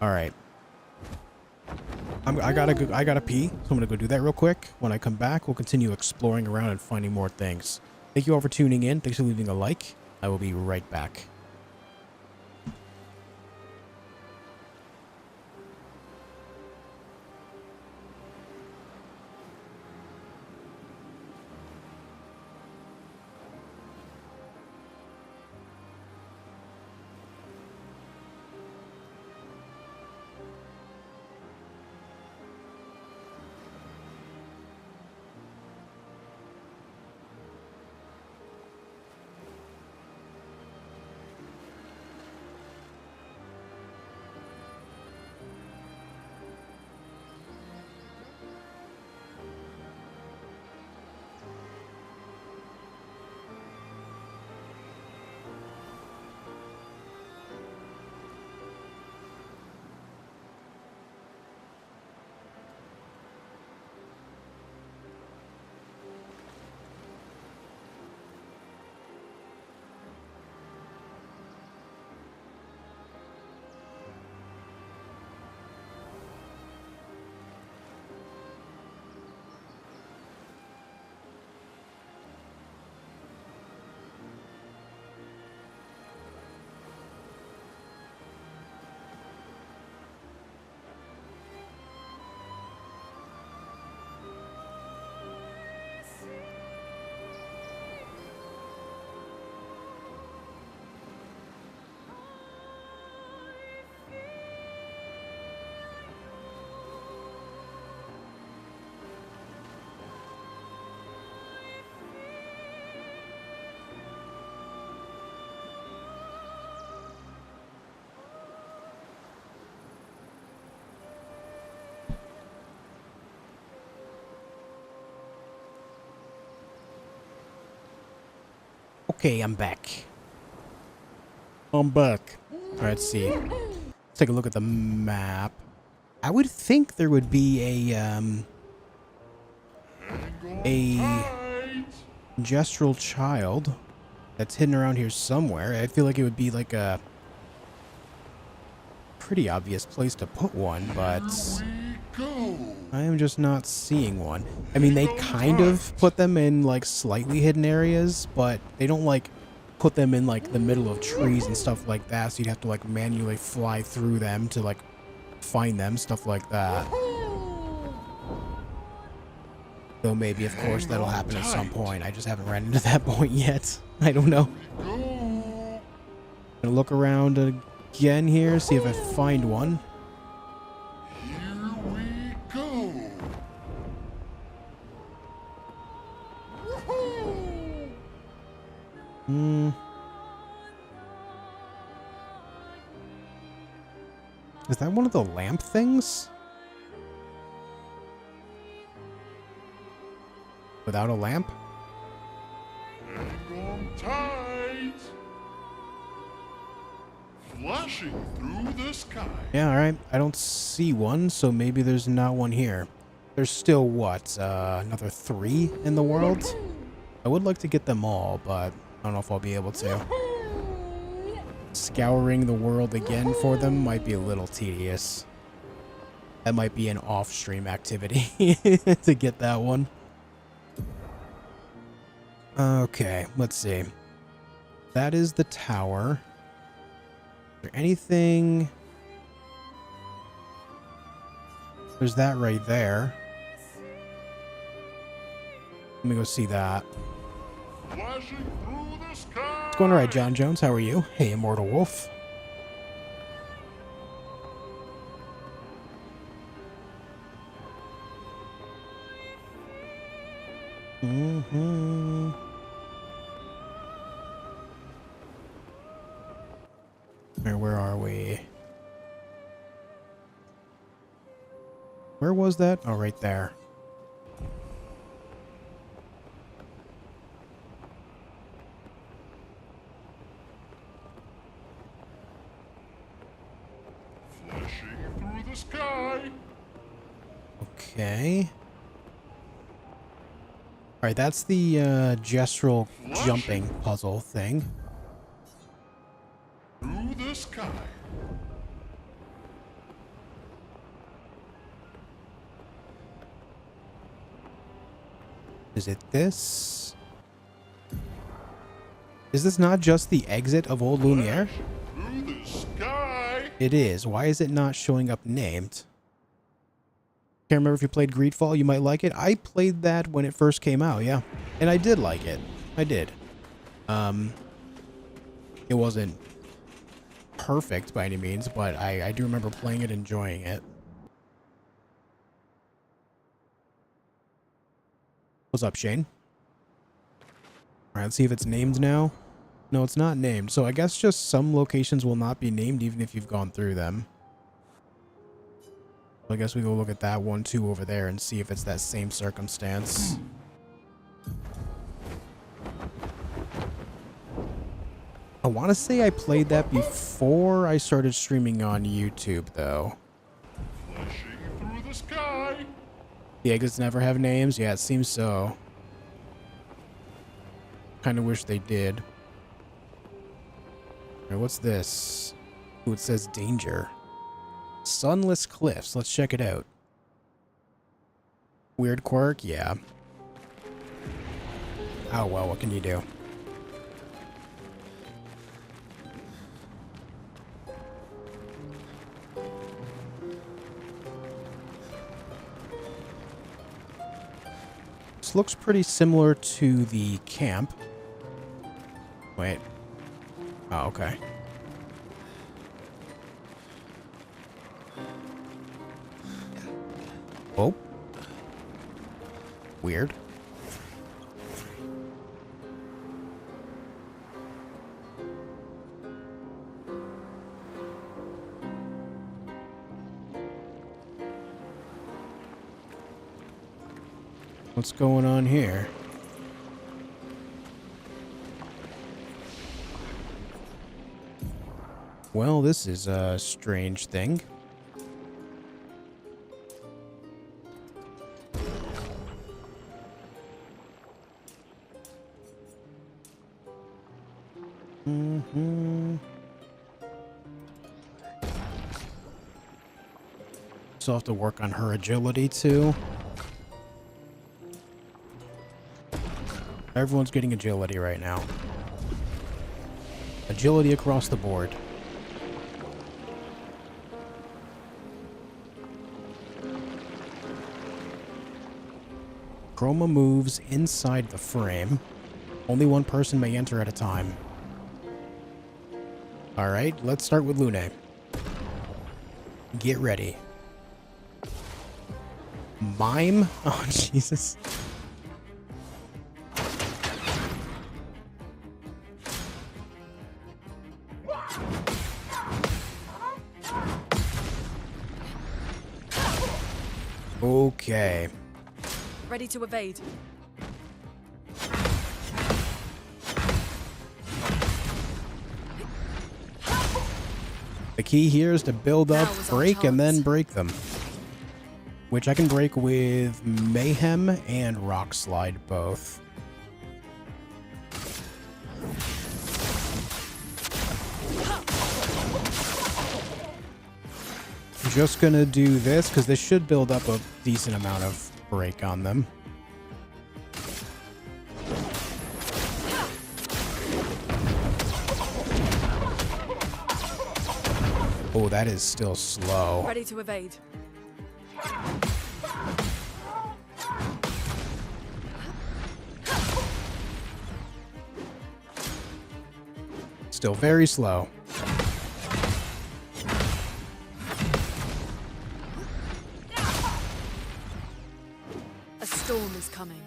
Alright. I gotta pee, so I'm gonna go do that real quick. When I come back, we'll continue exploring around and finding more things. Thank you all for tuning in. Thanks for leaving a like. I will be right back. Okay, I'm back. I'm back. Alright, let's see. Let's take a look at the map. I would think there would be a gestural child that's hidden around here somewhere. I feel like it would be like a pretty obvious place to put one, but I am just not seeing one. I mean, they kind of put them in like slightly hidden areas, but they don't like put them in like the middle of trees and stuff like that, so you'd have to like manually fly through them to like find them, stuff like that. Though maybe, of course, that'll happen at some point. I just haven't ran into that point yet. I don't know. Gonna look around again here, see if I find one. Here we go. Is that one of the lamp things? Without a lamp? Hang on tight. Flashing through the sky. Yeah, alright. I don't see one, so maybe there's not one here. There's still, what, another 3 in the world? I would like to get them all, but I don't know if I'll be able to. Scouring the world again for them might be a little tedious. That might be an off-stream activity to get that one. Okay, let's see. That is the tower. Is there anything? There's that right there. Let me go see that. Flashing through the sky. It's going all right, John Jones. How are you? Hey, Immortal Wolf. Mm-hmm. Where are we? Where was that? Oh, right there. Flashing through the sky. Okay. Alright, that's the gestural jumping puzzle thing. Through the sky. Is it this? Is this not just the exit of Old Lumiere? Through the sky. It is. Why is it not showing up named? Can't remember if you played Greedfall. You might like it. I played that when it first came out, yeah. And I did like it. I did. It wasn't perfect by any means, but I do remember playing it, enjoying it. What's up, Shane? Alright, let's see if it's named now. No, it's not named. So I guess just some locations will not be named even if you've gone through them. I guess we go look at that one too over there and see if it's that same circumstance. I want to say I played that before I started streaming on YouTube, though. Flashing through the sky. The exits never have names? Yeah, it seems so. Kind of wish they did. Alright, what's this? Ooh, it says danger. Sunless cliffs. Let's check it out. Weird quirk? Yeah. Oh, well, what can you do? This looks pretty similar to the camp. Wait. Oh, okay. Oh. Weird. What's going on here? Well, this is a strange thing. So I'll have to work on her agility too. Everyone's getting agility right now. Agility across the board. Chroma moves inside the frame. Only one person may enter at a time. Alright, let's start with Lune. Get ready. Mime? Oh, Jesus. Okay. Ready to evade. The key here is to build up, Now is our break, and then chance. break them. Which I can break with Mayhem and Rock Slide both. Just gonna do this because this should build up a decent amount of break on them. Oh, that is still slow. Ready to evade. Still very slow. A storm is coming.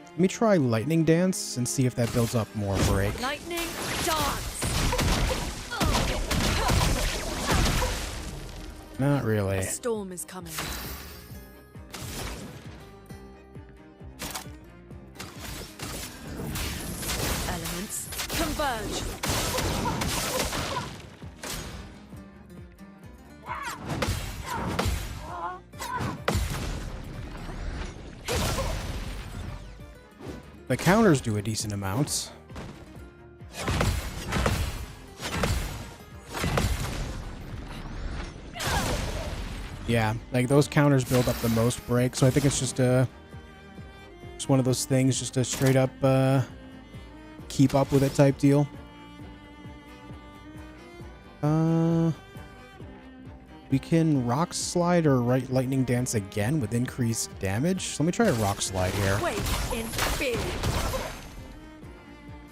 Let me try Lightning Dance and see if that builds up more break. Lightning dance. Not A really. storm is coming. Elements converge. The counters do a decent amount. Yeah, like those counters build up the most break, so I think it's just one of those things, just a straight up keep up with it type deal. We can rock slide or lightning dance again with increased damage. So let me try a rock slide here. Wait in fear.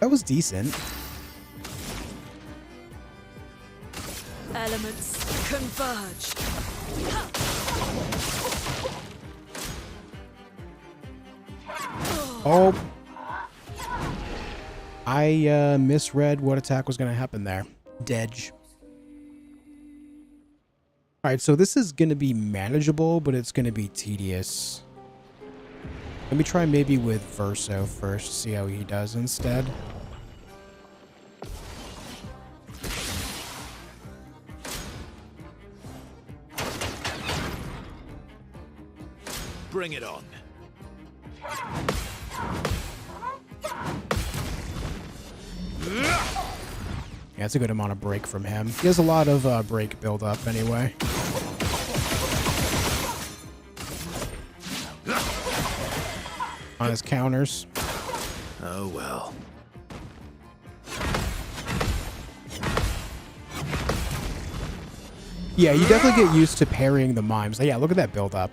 That was decent. Elements converge. Oh. I misread what attack was going to happen there. Dedge. Alright, so this is going to be manageable, but it's going to be tedious. Let me try maybe with Verso first, see how he does instead. Bring it on. Yeah, it's a good amount of break from him. He has a lot of break build up anyway. On his counters. Oh well. Yeah, you definitely get used to parrying the mimes. Yeah, look at that build up.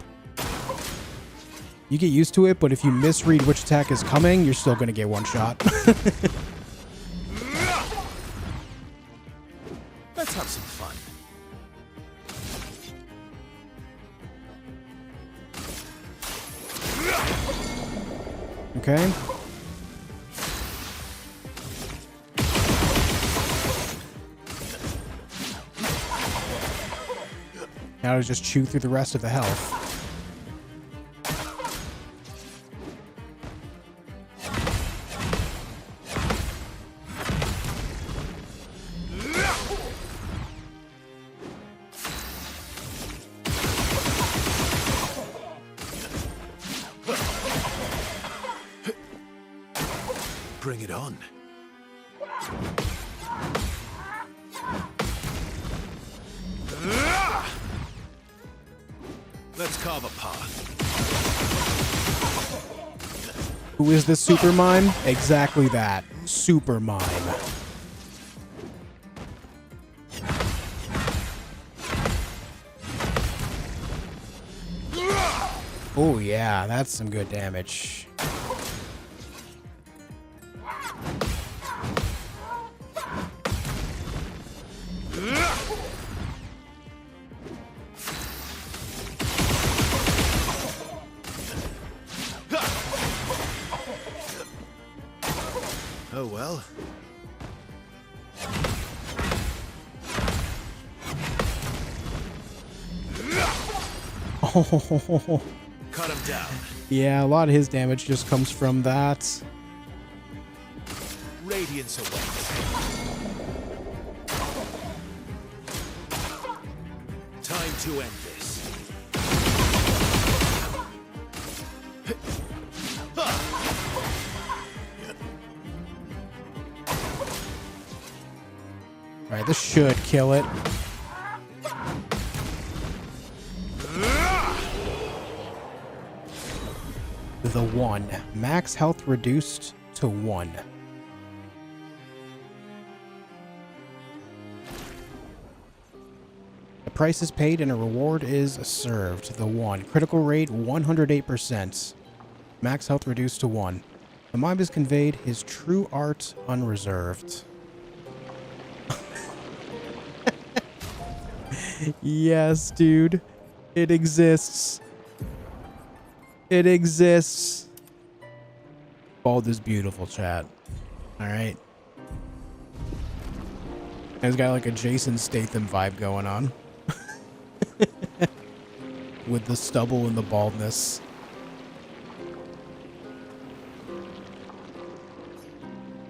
You get used to it, but if you misread which attack is coming, you're still going to get one shot. Let's have some fun. Okay. Now to just chew through the rest of the health. Bring it on. Let's carve a path. Who is this Super Mime? Exactly that. Super Mime. Oh yeah, that's some good damage. Oh well. Oh, Cut him down. yeah, a lot of his damage just comes from that. Radiance awaits. Time to end this. Alright, this should kill it. The 1. Max health reduced to 1. The price is paid and a reward is served. The 1. Critical rate 108%. Max health reduced to 1. The Mime is conveyed his true art unreserved. Yes, dude. It exists. It exists. Bald is beautiful, chat. Alright. It's got like a Jason Statham vibe going on. With the stubble and the baldness.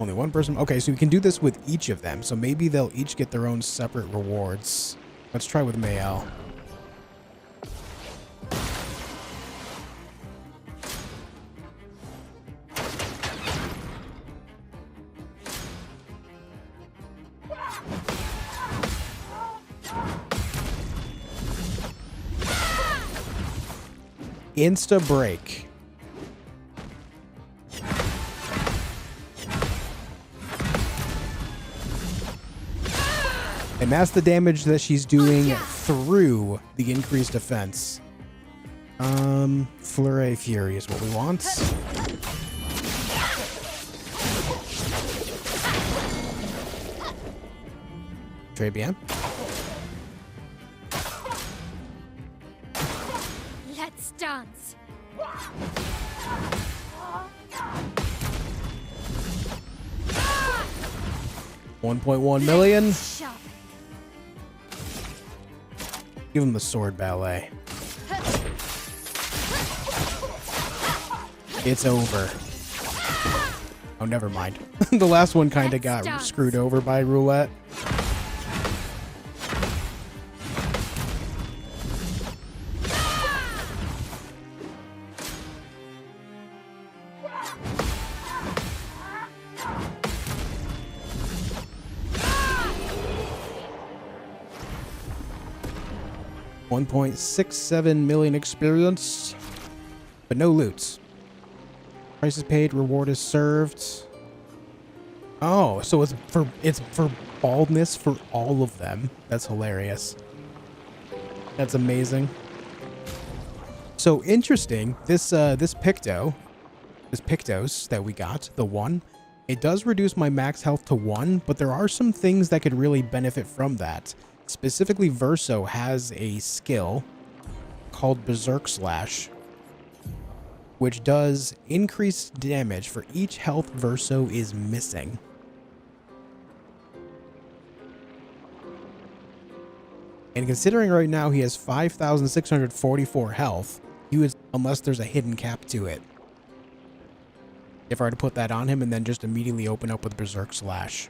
Only one person. Okay, so we can do this with each of them. So maybe they'll each get their own separate rewards. Let's try with Mayel. Insta break. And that's the damage that she's doing through the increased defense. Flurry Fury is what we want. Très bien. Let's dance. 1.1 million. Sharp. Give him the sword ballet. It's over. Oh, never mind. The last one kind of got screwed over by roulette. $1.67 million experience, but no loots. Price is paid, reward is served. Oh, so it's for baldness for all of them. That's hilarious. That's amazing. So interesting. This Pictos that we got, the 1, it does reduce my max health to 1, but there are some things that could really benefit from that. Specifically, Verso has a skill called Berserk Slash, which does increased damage for each health Verso is missing. And considering right now he has 5,644 health, he was, unless there's a hidden cap to it. If I were to put that on him and then just immediately open up with Berserk Slash.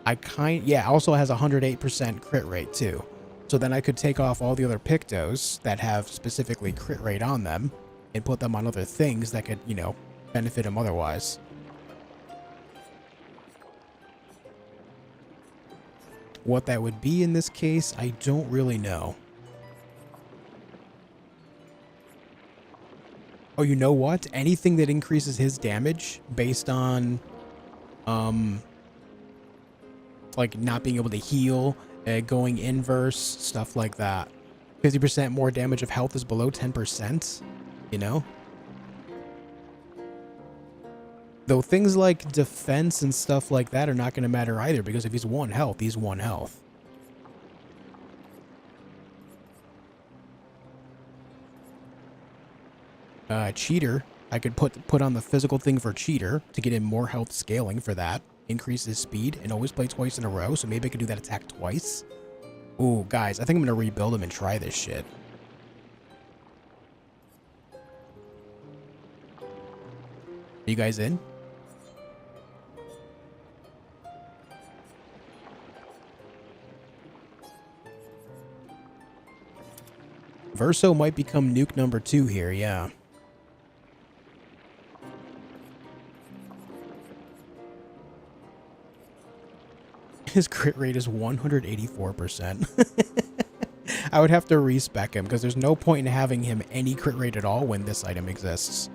Also has 108% crit rate too. So then I could take off all the other Pictos that have specifically crit rate on them and put them on other things that could, benefit him otherwise. What that would be in this case, I don't really know. Oh, you know what? Anything that increases his damage based on, like not being able to heal, going inverse, stuff like that. 50% more damage if health is below 10%, Though things like defense and stuff like that are not going to matter either, because if he's 1 health, he's 1 health. Cheater. I could put on the physical thing for Cheater to get him more health scaling for that. Increase his speed and always play twice in a row, so maybe I could do that attack twice. Ooh, guys, I think I'm going to rebuild him and try this shit. Are you guys in? Verso might become nuke number 2 here, yeah. his crit rate is 184%. I would have to respec him because there's no point in having him any crit rate at all when this item exists.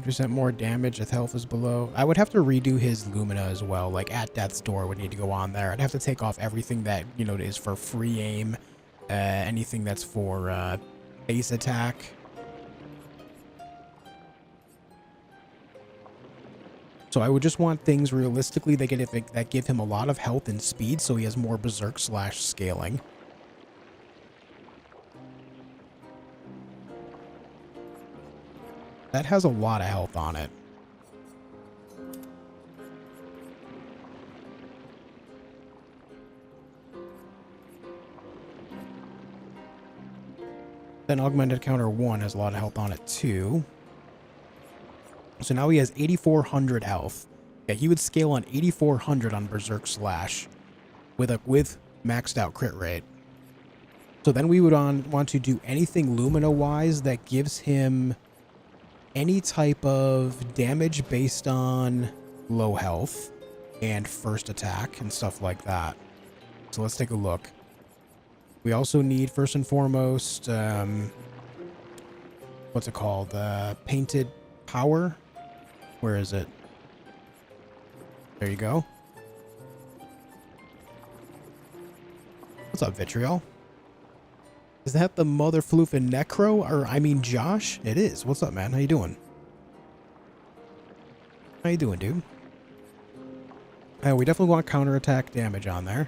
Percent more damage if health is below. I would have to redo his Lumina as well. Like at death's door would need to go on there. I'd have to take off everything that, you know, is for free aim, anything that's for base attack. So I would just want things realistically that give him a lot of health and speed, so he has more berserk / scaling. That has a lot of health on it. Then augmented counter 1 has a lot of health on it too. So now he has 8,400 health. Yeah, he would scale on 8,400 on berserk slash with maxed out crit rate. So then we would want to do anything Lumina wise that gives him any type of damage based on low health and first attack and stuff like that. So let's take a look. We also need, first and foremost, what's it called? Painted power. Where is it? There you go. What's up, Vitriol? Is that the mother floofing Necro? Or, I mean, Josh? It is. What's up, man? How you doing? How you doing, dude? We definitely want counterattack damage on there.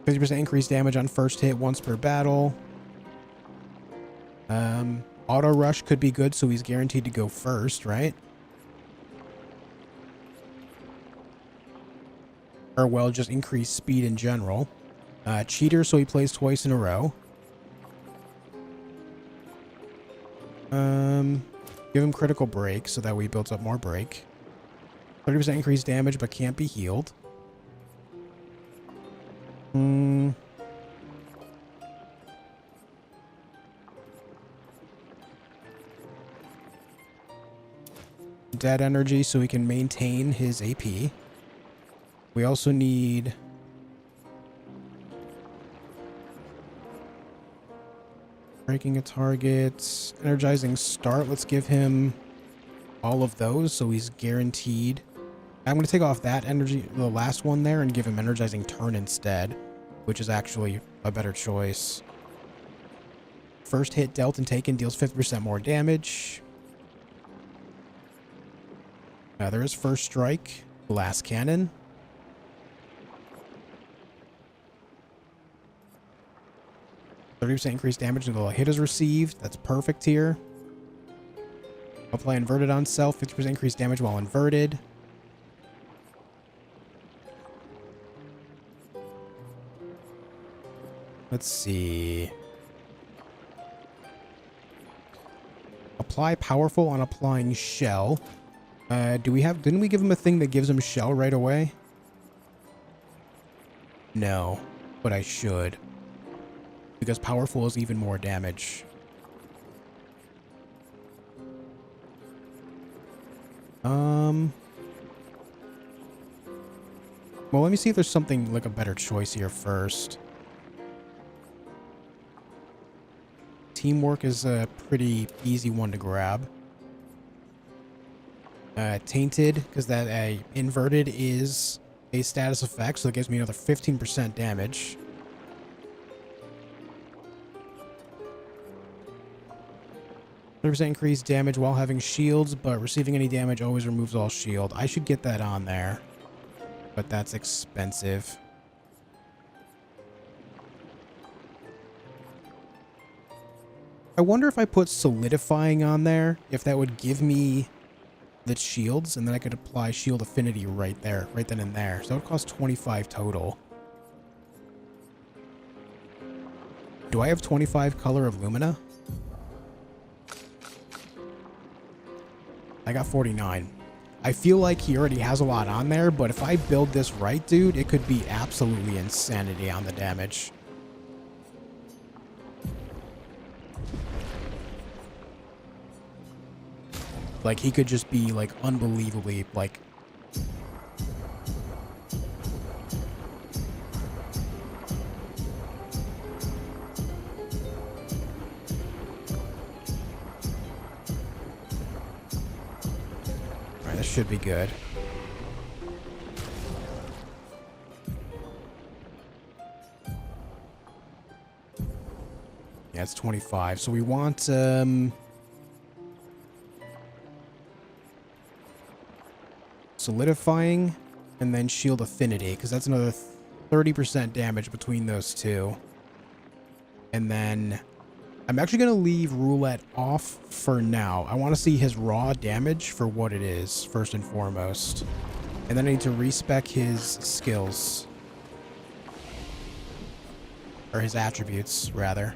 50% increased damage on first hit once per battle. Auto rush could be good, so he's guaranteed to go first, right? Or, well, just increase speed in general. Cheater, so he plays twice in a row. Give him critical break, so that way he builds up more break. 30% increased damage, but can't be healed. Dead energy, so he can maintain his AP. We also need breaking a target, energizing start. Let's give him all of those, so he's guaranteed. I'm going to take off that energy, the last one there, and give him energizing turn instead, which is actually a better choice. First hit dealt and taken deals 50% more damage. There is first strike, glass cannon. %30 increased damage until a hit is received. That's perfect here. Apply inverted on self. 50% increased damage while inverted. Let's see. Apply powerful on applying shell. Didn't we give him a thing that gives him shell right away? No, but I should. Because powerful is even more damage. Well, let me see if there's something like a better choice here first. Teamwork is a pretty easy one to grab. Tainted, because that inverted is a status effect, so it gives me another 15% damage. %30 increased damage while having shields, but receiving any damage always removes all shield. I should get that on there, but that's expensive. I wonder if I put solidifying on there, if that would give me the shields, and then I could apply shield affinity right there, right then and there. So it would cost 25 total. Do I have 25 color of Lumina? I got 49. I feel like he already has a lot on there, but if I build this right, dude, it could be absolutely insanity on the damage. Like, he could just be, like, unbelievably, like... Alright, this should be good. Yeah, it's 25. So we want, solidifying and then shield affinity, because that's another 30% damage between those two. And then I'm actually going to leave roulette off for now. I want to see his raw damage for what it is, first and foremost. And then I need to respec his skills. Or his attributes, rather.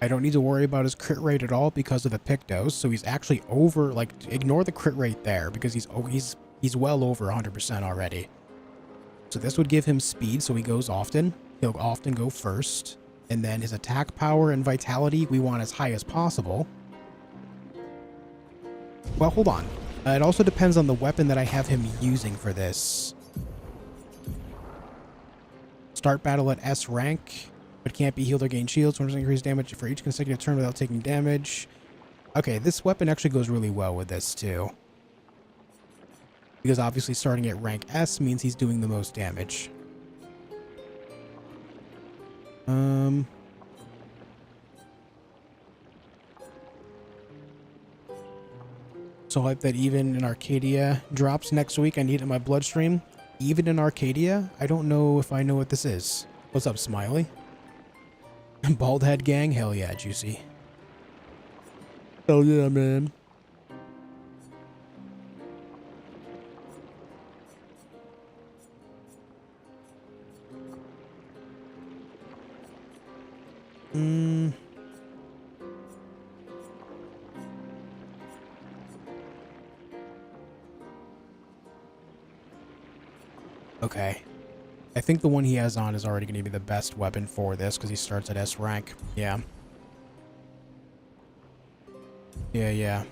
I don't need to worry about his crit rate at all because of the Pictos, so he's actually over, like, ignore the crit rate there because he's well over 100% already. So this would give him speed, so he goes often. He'll often go first. And then his attack power and vitality we want as high as possible. Well, hold on. It also depends on the weapon that I have him using for this. Start battle at S rank. But can't be healed or gain shields. 100% increased damage for each consecutive turn without taking damage. Okay, this weapon actually goes really well with this too. Because obviously starting at rank S means he's doing the most damage. So I hope that even in Arcadia drops next week. I need it in my bloodstream. Even in Arcadia? I don't know if I know what this is. What's up, Smiley? Bald head gang? Hell yeah, Juicy. Hell yeah, man. Okay. I think the one he has on is already going to be the best weapon for this because he starts at S rank. Yeah. Yeah.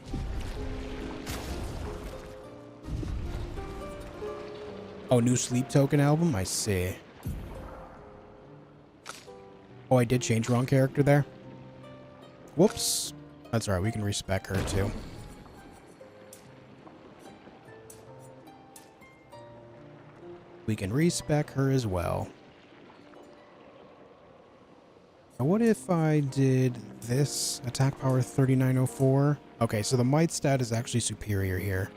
Oh, new Sleep Token album? I see. Oh, I did change wrong character there. Whoops. That's alright, we can respec her too. We can respec her as well. Now what if I did this? Attack power 3904. Okay, so the might stat is actually superior here.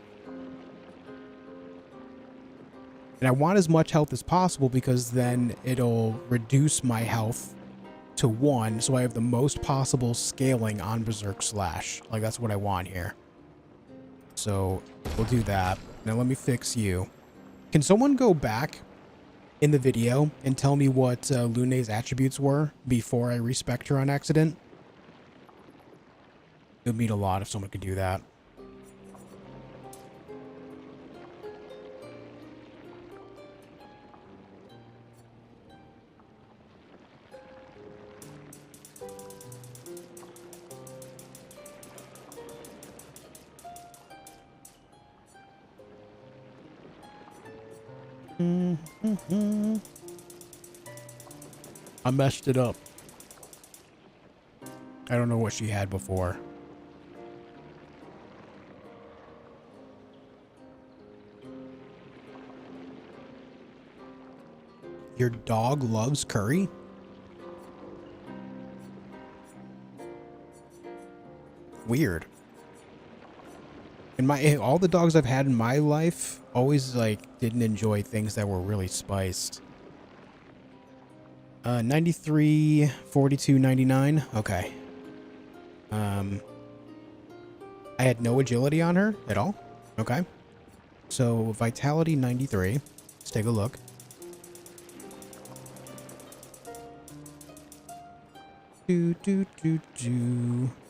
And I want as much health as possible because then it'll reduce my health to 1, so I have the most possible scaling on Berserk Slash. Like, that's what I want here. So, we'll do that. Now let me fix you. Can someone go back in the video and tell me what Lune's attributes were before I respec her on accident? It would mean a lot if someone could do that. I messed it up. I don't know what she had before. Your dog loves curry? Weird. In my all the dogs I've had in my life always like didn't enjoy things that were really spiced. 93, 42, 99. Okay. I had no agility on her at all. Okay. So vitality 93. Let's take a look.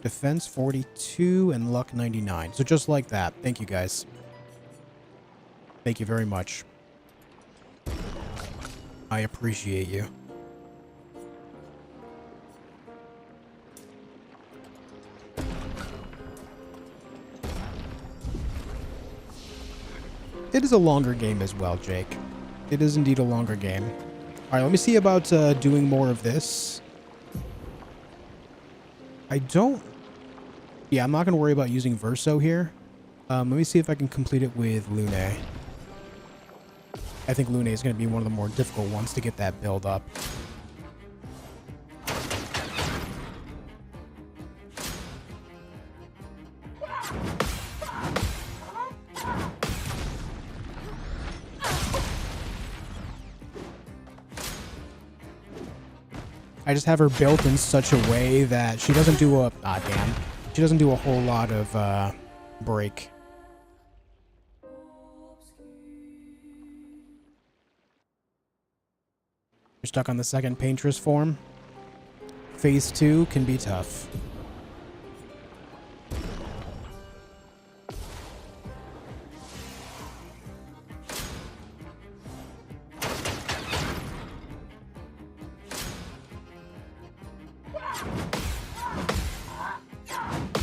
Defense 42 and luck 99. So just like that. Thank you guys. Thank you very much. I appreciate you. It is a longer game as well, Jake. It is indeed a longer game. All right, let me see about doing more of this. Yeah, I'm not going to worry about using Verso here. Let me see if I can complete it with Lune. I think Lune is going to be one of the more difficult ones to get that build up. I just have her built in such a way that she doesn't do a... Ah, damn. She doesn't do a whole lot of break. You're stuck on the second Paintress form. Phase 2 can be tough.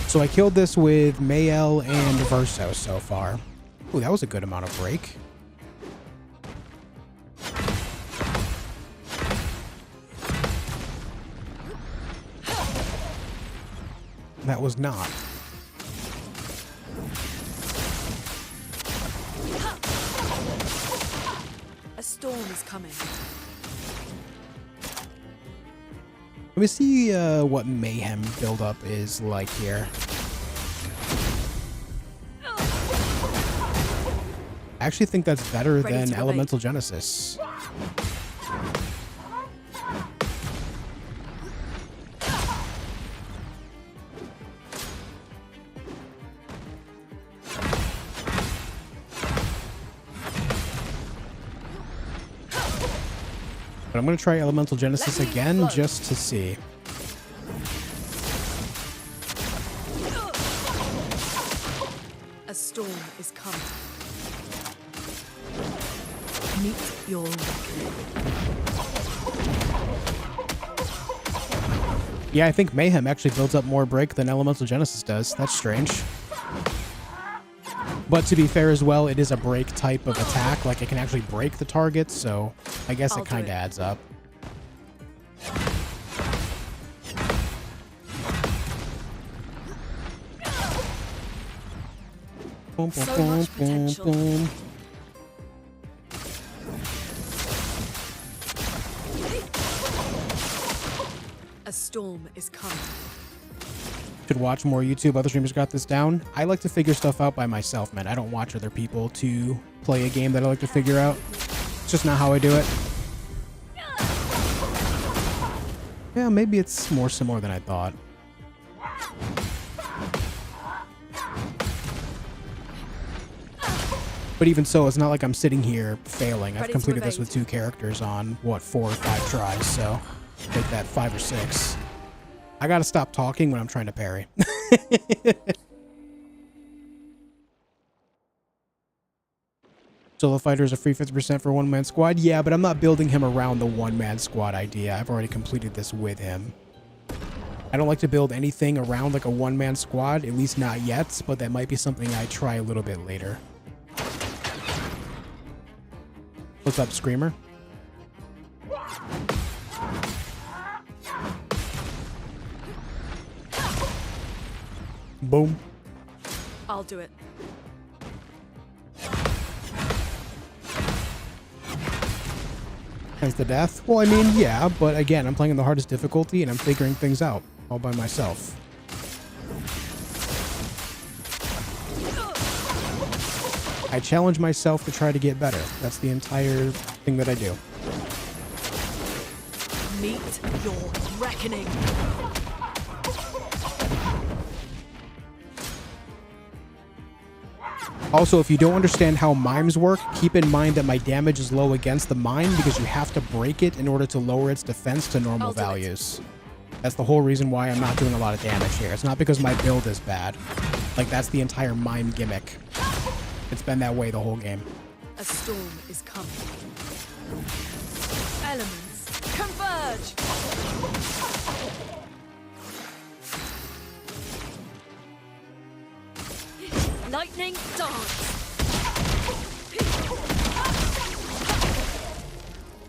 So I killed this with Mael and Verso so far. Ooh, that was a good amount of break. That was not. A storm is coming. Let me see what Mayhem buildup is like here. I actually think that's better than Elemental Genesis. But I'm going to try Elemental Genesis again just to see. A storm is coming. Meet your reckoning. Yeah, I think Mayhem actually builds up more break than Elemental Genesis does. That's strange. But to be fair as well, it is a break type of attack. Like, it can actually break the target, so I guess it kind of adds up. Boom, boom, So boom, much boom, potential. boom. A storm is coming. Should watch more YouTube. Other streamers got this down. I like to figure stuff out by myself, man. I don't watch other people to play a game that I like to figure out. It's just not how I do it. Yeah, maybe it's more similar than I thought. But even so, it's not like I'm sitting here failing. I've Ready to completed this evade. with 2 characters on, what, 4 or 5 tries, so take that 5 or 6. I gotta stop talking when I'm trying to parry. Solo fighter is a free 50% for a one-man squad. Yeah, but I'm not building him around the one-man squad idea. I've already completed this with him. I don't like to build anything around like a one-man squad, at least not yet, but that might be something I try a little bit later. What's up, Screamer? Boom. I'll do it. As the death? Well, I mean, yeah, but again, I'm playing on the hardest difficulty and I'm figuring things out all by myself. I challenge myself to try to get better. That's the entire thing that I do. Meet your reckoning. Also, if you don't understand how mimes work, keep in mind that my damage is low against the mime because you have to break it in order to lower its defense to normal values. That's the whole reason why I'm not doing a lot of damage here. It's not because my build is bad. Like, that's the entire mime gimmick. It's been that way the whole game. A storm is coming. Elements converge. Lightning dance.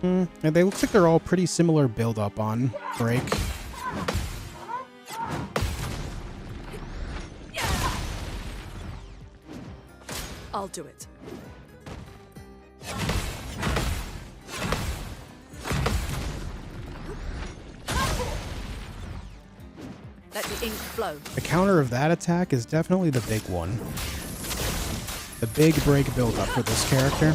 And they looks like they're all pretty similar build up on break. I'll do it. Let the ink flow. The counter of that attack is definitely the big one. The big break build up for this character.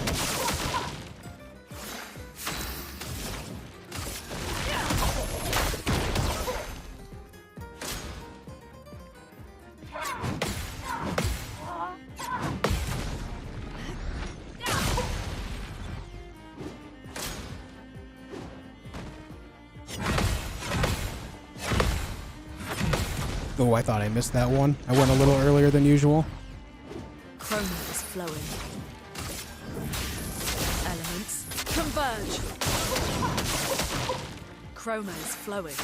Oh, I thought I missed that one. I went a little earlier than usual. Chroma is flowing. Elements converge. Chroma is flowing.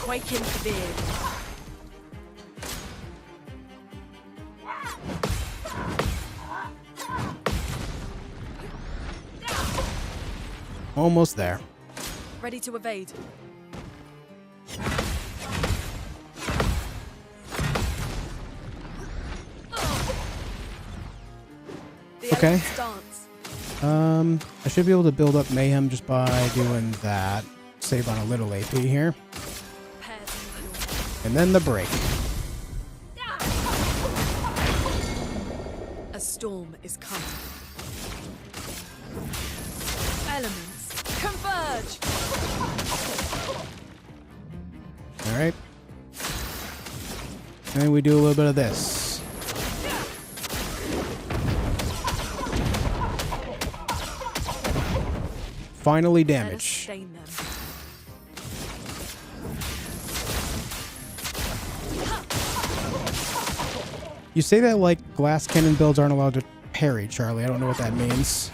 Quaking fear. Almost there. Ready to evade. Okay. Stance. I should be able to build up mayhem just by doing that. Save on a little AP here. And then the break. A storm is coming. Elements converge. All right. And we do a little bit of this. Finally Let us damage. stain them. You say that like glass cannon builds aren't allowed to parry, Charlie. I don't know what that means.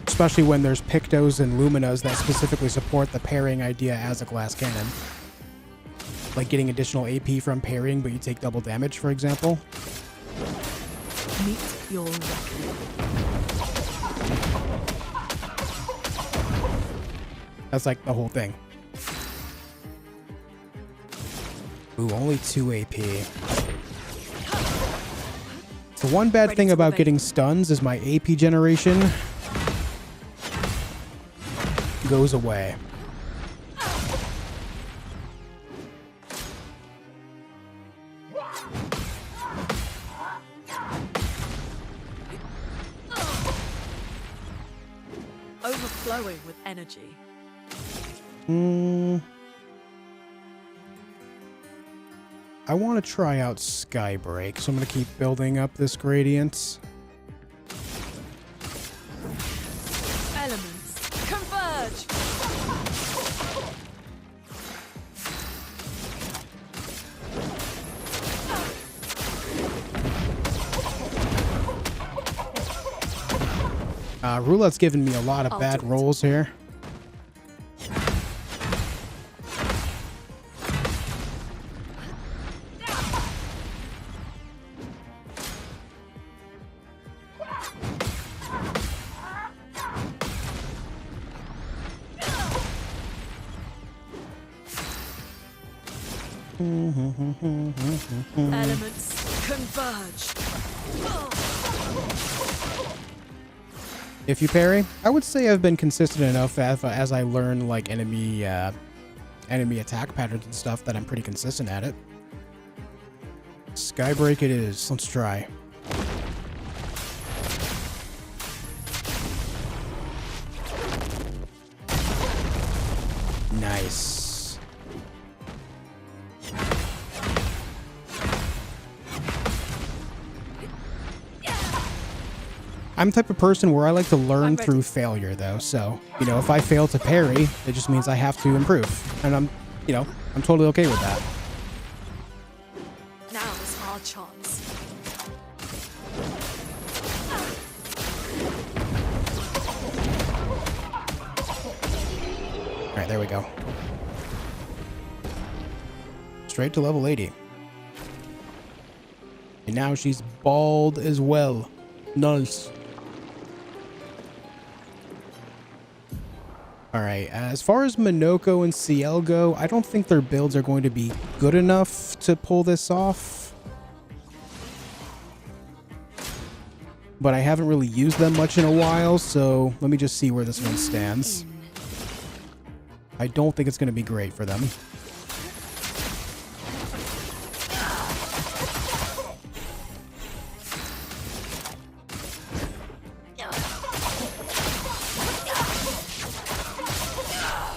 Especially when there's Pictos and Luminas that specifically support the parrying idea as a glass cannon. Like getting additional AP from parrying, but you take double damage, for example. Meet your reckoning. That's like the whole thing. Ooh, only 2 AP. The one bad thing about getting stuns is my AP generation goes away. Overflowing with energy. I want to try out Skybreak, so I'm going to keep building up this gradient. Elements converge. Roulette's giving me a lot of bad rolls here. Elements converge. If you parry, I would say I've been consistent enough as I learn like enemy enemy attack patterns and stuff that I'm pretty consistent at it. Skybreak it is. Let's try. Nice. I'm the type of person where I like to learn through failure, though. So, you know, if I fail to parry, it just means I have to improve. And I'm totally okay with that. Now is our chance. All right, there we go. Straight to level 80. And now she's bald as well. Nice. Alright, as far as Minoko and CL go, I don't think their builds are going to be good enough to pull this off. But I haven't really used them much in a while, so let me just see where this one stands. I don't think it's going to be great for them.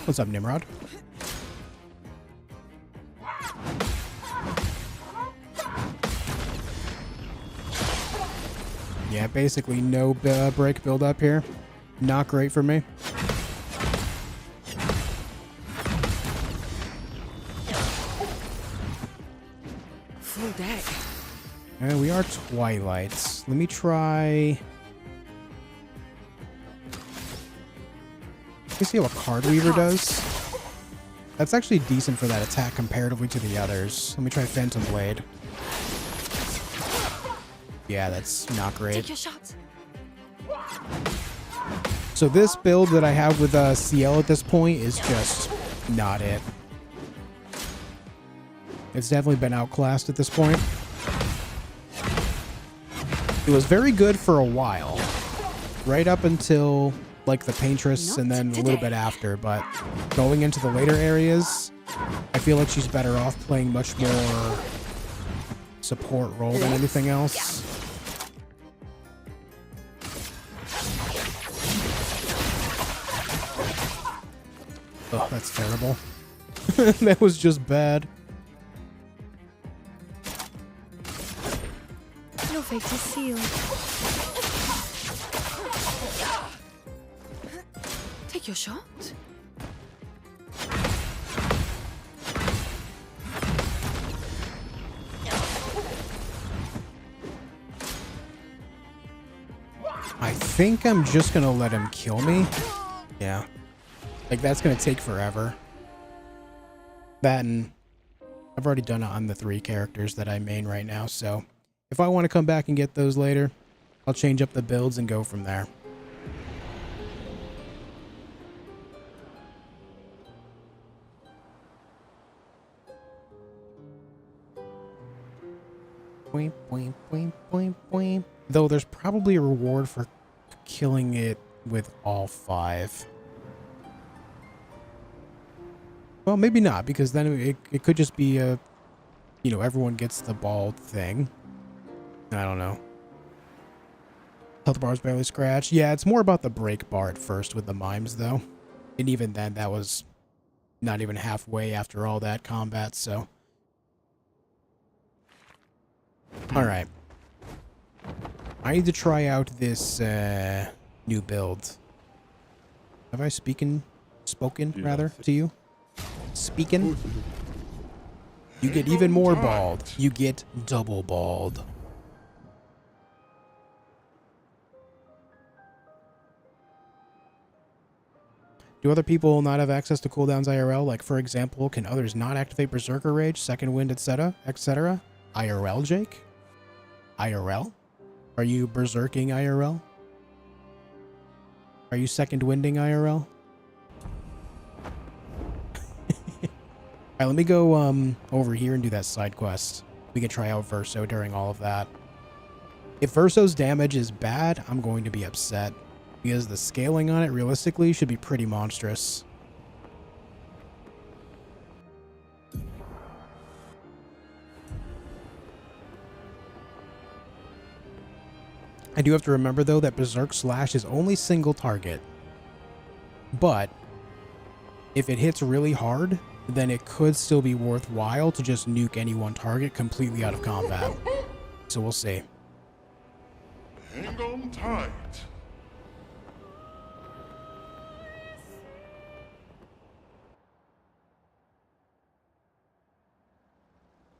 What's up, Nimrod? Yeah, basically no break build up here. Not great for me. Full deck. And we are Twilights. Let me try... You see what Card Weaver does? That's actually decent for that attack comparatively to the others. Let me try Phantom Blade. Yeah, that's not great. Take your shot. So this build that I have with CL at this point is just not it. It's definitely been outclassed at this point. It was very good for a while. Right up until... like the Paintress and then a little bit after, but going into the later areas, I feel like she's better off playing much more support role than anything else. Oh, that's terrible. That was just bad. Your fate is sealed. Take your shot. I think I'm just gonna let him kill me. Yeah. Like, that's gonna take forever. That and I've already done it on the 3 characters that I main right now, so if I want to come back and get those later, I'll change up the builds and go from there. Boing, boing, boing, boing, boing. Though there's probably a reward for killing it with all 5. Well, maybe not, because then it could just be a, you know, everyone gets the bald thing. I don't know. Health bar's barely scratched. Yeah, it's more about the break bar at first with the mimes, though. And even then, that was not even halfway after all that combat, so... Alright. I need to try out this new build. Have I spoken rather to you? Speaking? You get even more bald. You get double bald. Do other people not have access to cooldowns IRL? Like, for example, can others not activate Berserker Rage, Second Wind, etc., etc.? IRL, Jake? IRL? Are you berserking IRL? Are you second winding IRL? Alright, let me go over here and do that side quest. We can try out Verso during all of that. If Verso's damage is bad, I'm going to be upset. Because the scaling on it, realistically, should be pretty monstrous. I do have to remember, though, that Berserk Slash is only single target. But if it hits really hard, then it could still be worthwhile to just nuke any one target completely out of combat. So we'll see. Hang on tight.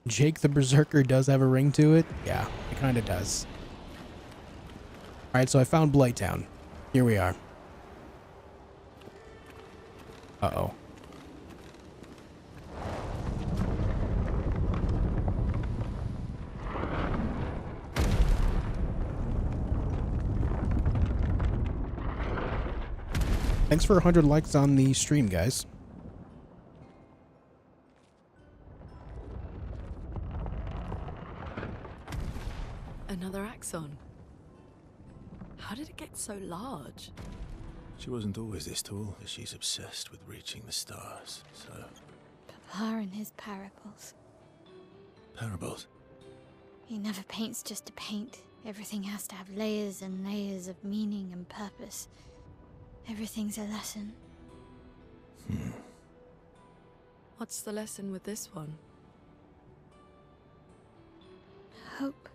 Jake the Berserker does have a ring to it. Yeah, it kind of does. Alright, so I found Blight Town. Here we are. Uh-oh. Thanks for 100 likes on the stream, guys. Another axon. How did it get so large? She wasn't always this tall, as she's obsessed with reaching the stars, so... Papa and his parables. Parables? He never paints just to paint. Everything has to have layers and layers of meaning and purpose. Everything's a lesson. What's the lesson with this one? Hope.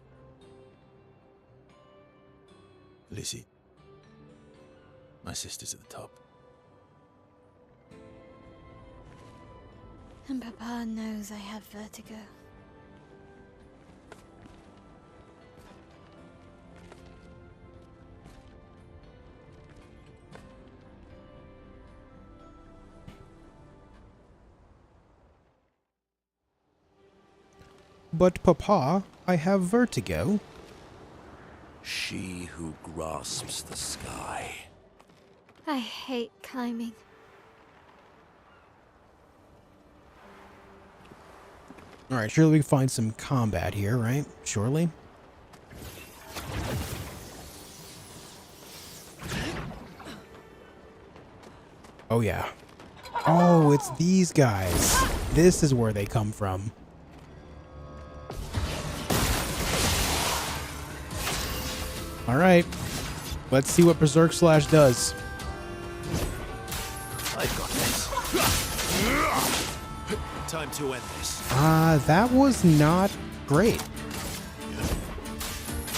Lizzie. My sister's at the top. And Papa knows I have vertigo. But Papa, I have vertigo. She who grasps the sky. I hate climbing. Alright, surely we can find some combat here, right? Surely. Oh yeah. Oh, it's these guys. This is where they come from. Alright. Let's see what Berserk Slash does. I've got this. Time to end this. That was not great.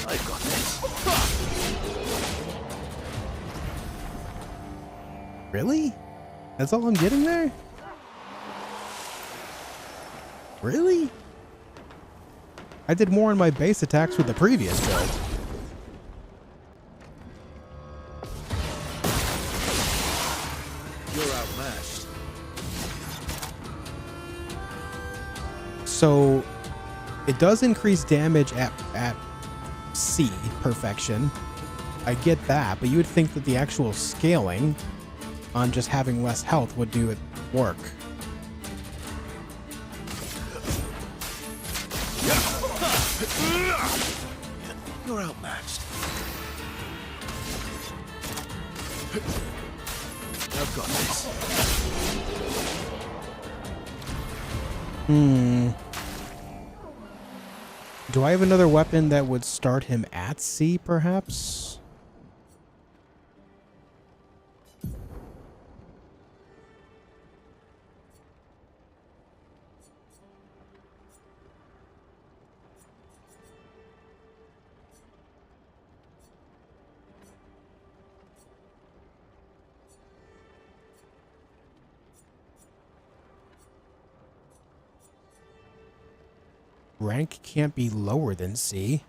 I've got this. Really? That's all I'm getting there? Really? I did more on my base attacks with the previous build. You're outmatched. So it does increase damage at C perfection. I get that, but you would think that the actual scaling on just having less health would do it work. You're outmatched. I've got this. Do I have another weapon that would start him at C, perhaps? Rank can't be lower than C.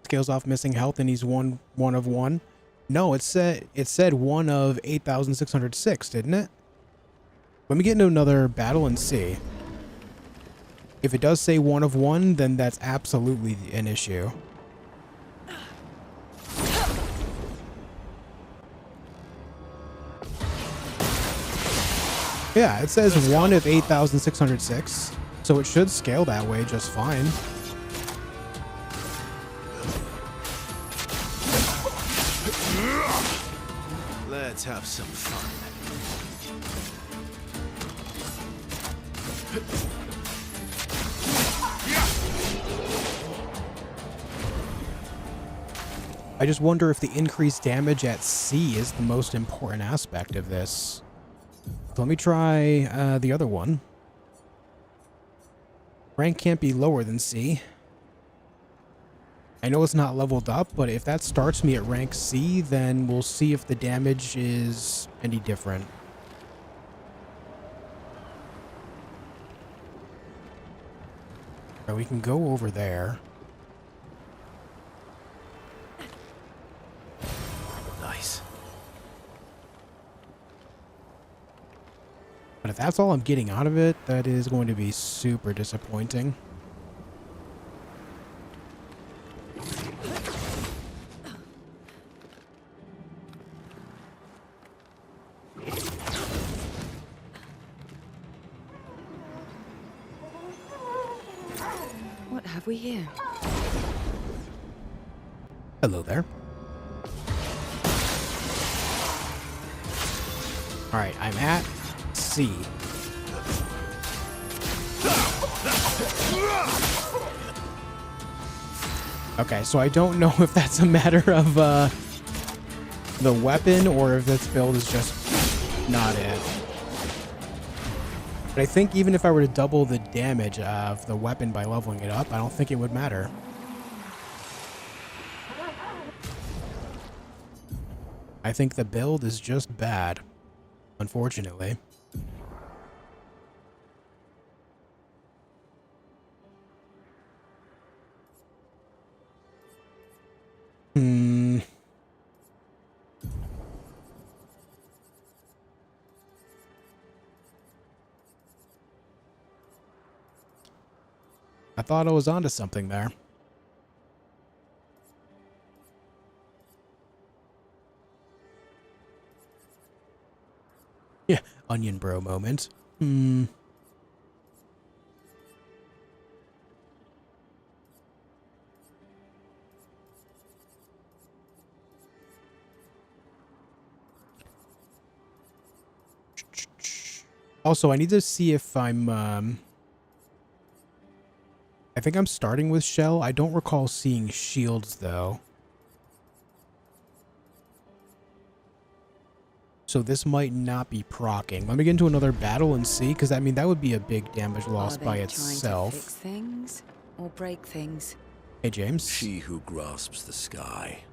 Scales off missing health and he's one of one. No, it said one of 8,606, didn't it? Let me get into another battle and see. If it does say one of one, then that's absolutely an issue. Yeah, it says 1 of 8,606, so it should scale that way just fine. Let's have some fun. I just wonder if the increased damage at C is the most important aspect of this. So let me try the other one. Rank can't be lower than C. I know it's not leveled up, but if that starts me at rank C, then we'll see if the damage is any different. Alright, we can go over there. Nice. But if that's all I'm getting out of it, that is going to be super disappointing. What have we here? Hello there. Alright, I'm at C. Okay, so I don't know if that's a matter of the weapon or if this build is just not it. But I think even if I were to double the damage of the weapon by leveling it up, I don't think it would matter. I think the build is just bad, unfortunately. I thought I was onto something there. Yeah, onion bro moment. Also, I need to see if I'm, I think I'm starting with Shell. I don't recall seeing shields, though. So this might not be proccing. Let me get into another battle and see, because I mean, that would be a big damage loss by itself. Trying to fix things or break things? Hey, James. She who grasps the sky.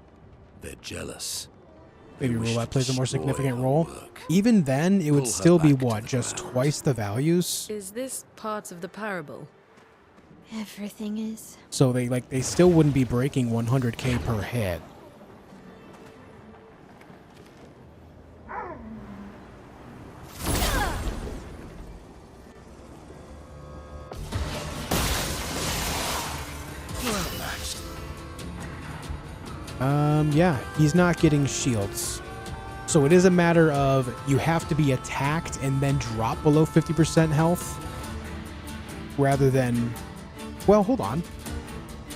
They're jealous. Maybe roulette plays a more significant our role. work. Even then, it would Pull her still be, back to what, the just ground. twice the values? Is this part of the parable? Everything is. So they still wouldn't be breaking 100k per hit. Yeah, he's not getting shields. So it is a matter of you have to be attacked and then drop below 50% health. Rather than... Well, hold on.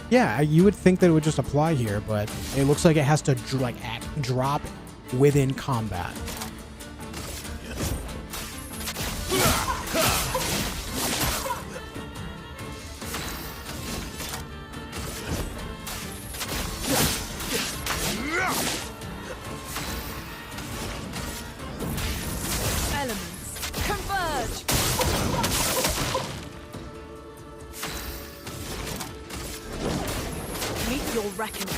Yeah, you would think that it would just apply here, but it looks like it has to drop within combat. Elements, converge! Meet your reckoning.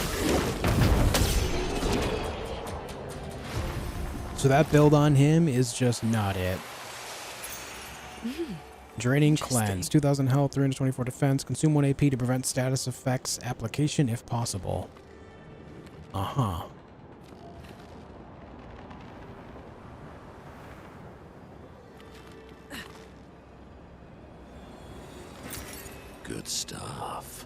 So that build on him is just not it. Draining Cleanse. 2000 health, 324 defense. Consume 1 AP to prevent status effects application if possible. Uh-huh. Good stuff.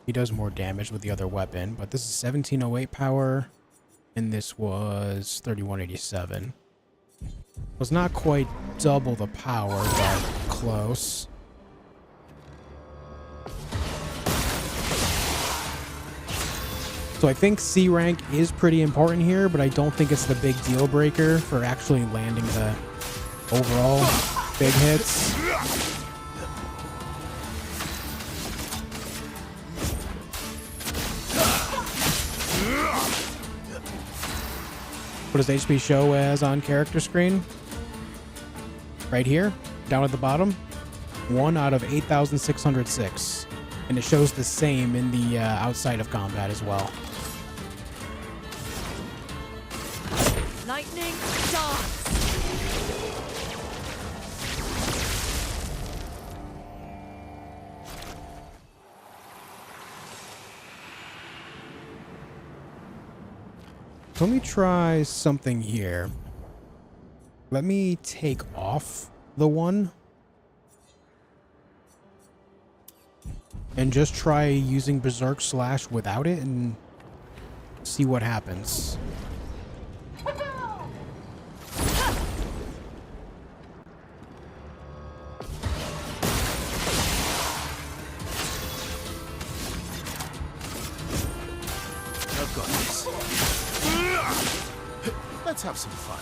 He does more damage with the other weapon, but this is 1708 power, and this was 3187. Was not quite double the power, but close. So I think C rank is pretty important here, but I don't think it's the big deal breaker for actually landing the overall big hits. What does HP show as on character screen? Right here, down at the bottom, 1 out of 8,606. And it shows the same in the outside of combat as well. Lightning dance. Let me try something here. Let me take off the 1 and just try using Berserk Slash without it and see what happens. I've got this. Let's have some fun.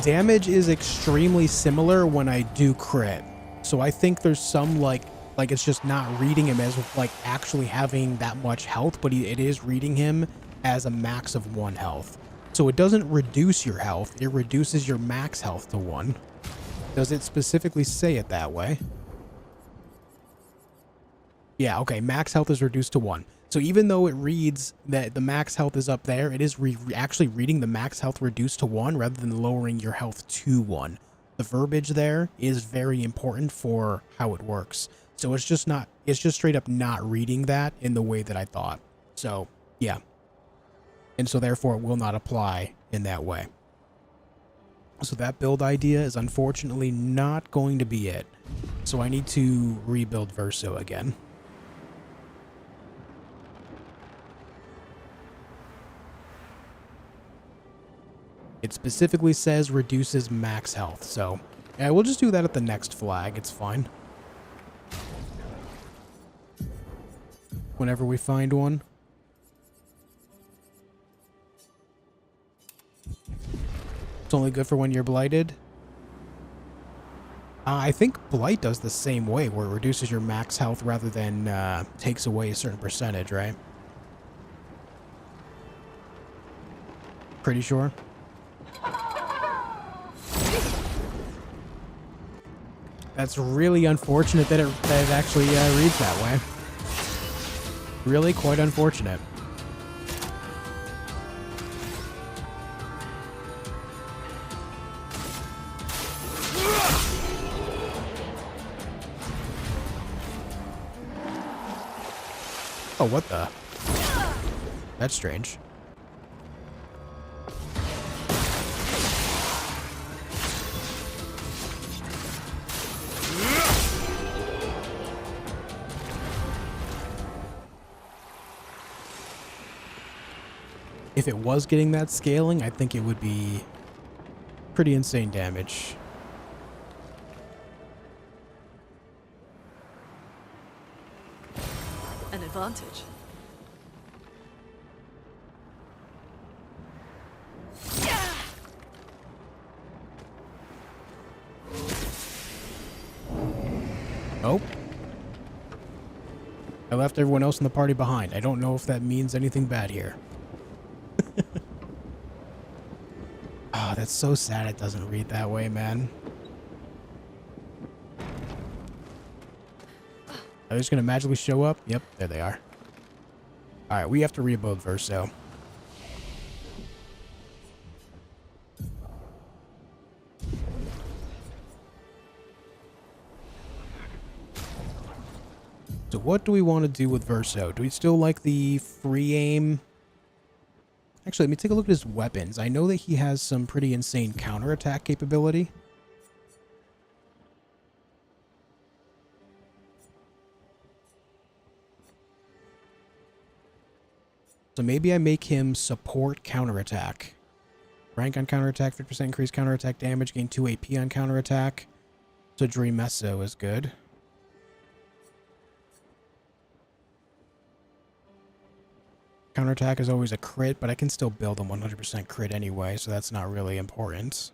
Damage is extremely similar when I do crit. So I think there's some like it's just not reading him as like actually having that much health, but it is reading him as a max of 1 health. So it doesn't reduce your health, it reduces your max health to 1. Does it specifically say it that way? Yeah, okay, max health is reduced to 1. So even though it reads that the max health is up there, it is actually reading the max health reduced to 1 rather than lowering your health to 1. The verbiage there is very important for how it works. So it's just straight up not reading that in the way that I thought. So, yeah. And so therefore it will not apply in that way. So that build idea is unfortunately not going to be it. So I need to rebuild Verso again. It specifically says reduces max health, so yeah, we'll just do that at the next flag. It's fine. Whenever we find one. It's only good for when you're blighted. I think Blight does the same way, where it reduces your max health rather than takes away a certain percentage, right? Pretty sure. That's really unfortunate that it actually reads that way. Really quite unfortunate. Oh, what the? That's strange. If it was getting that scaling, I think it would be pretty insane damage. An advantage. Oh. I left everyone else in the party behind. I don't know if that means anything bad here. Oh, that's so sad it doesn't read that way, man. Are they just gonna magically show up? Yep, there they are. Alright, we have to rebuild Verso. So what do we want to do with Verso? Do we still like the free aim? Actually, let me take a look at his weapons. I know that he has some pretty insane counterattack capability. So maybe I make him support counterattack. Rank on counterattack, 50% increase counterattack damage, gain 2 AP on counterattack. So Dream Meso is good. Counterattack is always a crit, but I can still build a 100% crit anyway, so that's not really important.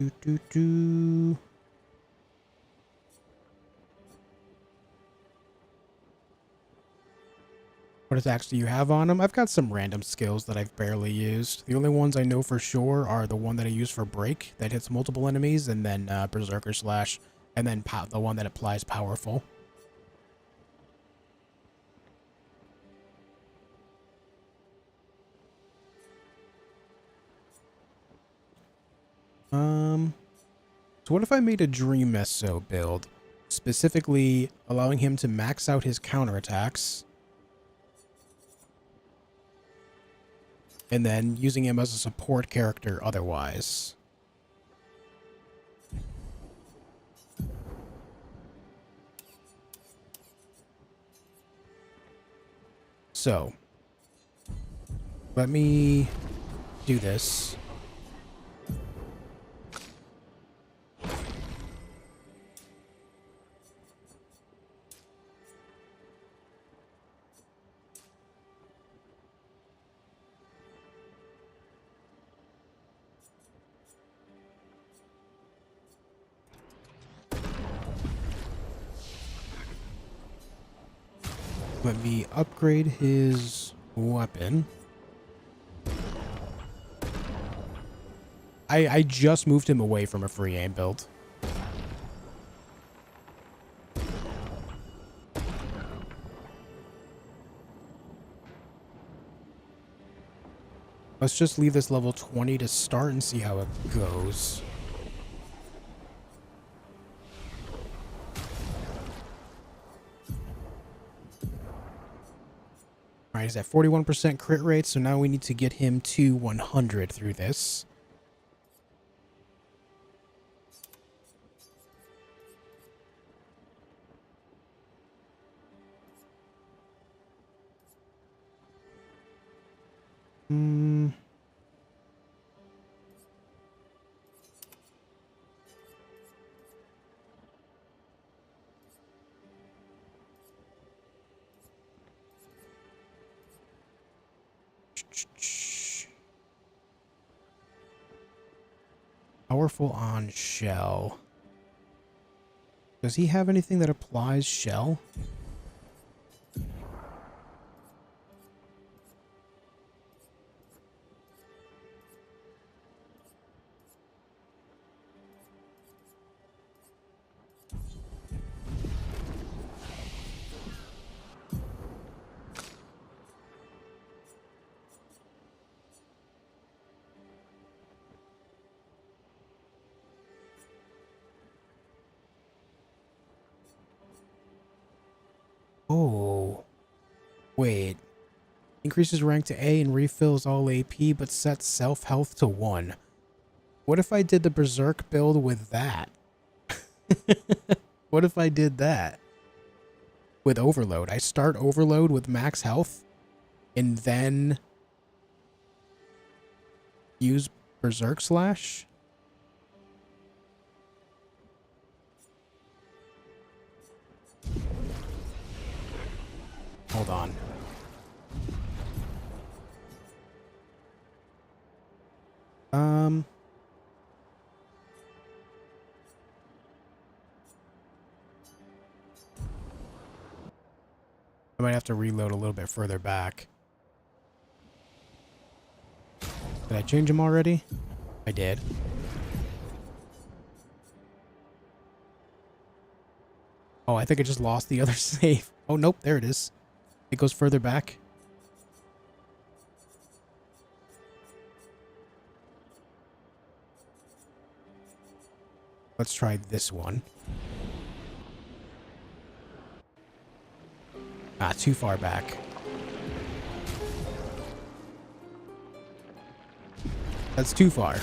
Do, do, do. What attacks do you have on him? I've got some random skills that I've barely used. The only ones I know for sure are the one that I use for break that hits multiple enemies, and then Berserker Slash, and then the one that applies powerful. So what if I made a Dream Meso build, specifically allowing him to max out his counterattacks, and then using him as a support character otherwise? So, let me do this. Let me upgrade his weapon. I just moved him away from a free aim build. Let's just leave this level 20 to start and see how it goes. Alright, he's at 41% crit rate, so now we need to get him to 100 through this. Powerful on shell. Does he have anything that applies shell? Oh, wait. Increases rank to A and refills all AP, but sets self-health to 1. What if I did the Berserk build with that? What if I did that? With Overload. I start Overload with max health, and then use Berserk Slash? Hold on. I might have to reload a little bit further back. Did I change him already? I did. Oh, I think I just lost the other save. Oh, nope, there it is. It goes further back. Let's try this one. Ah, too far back. That's too far.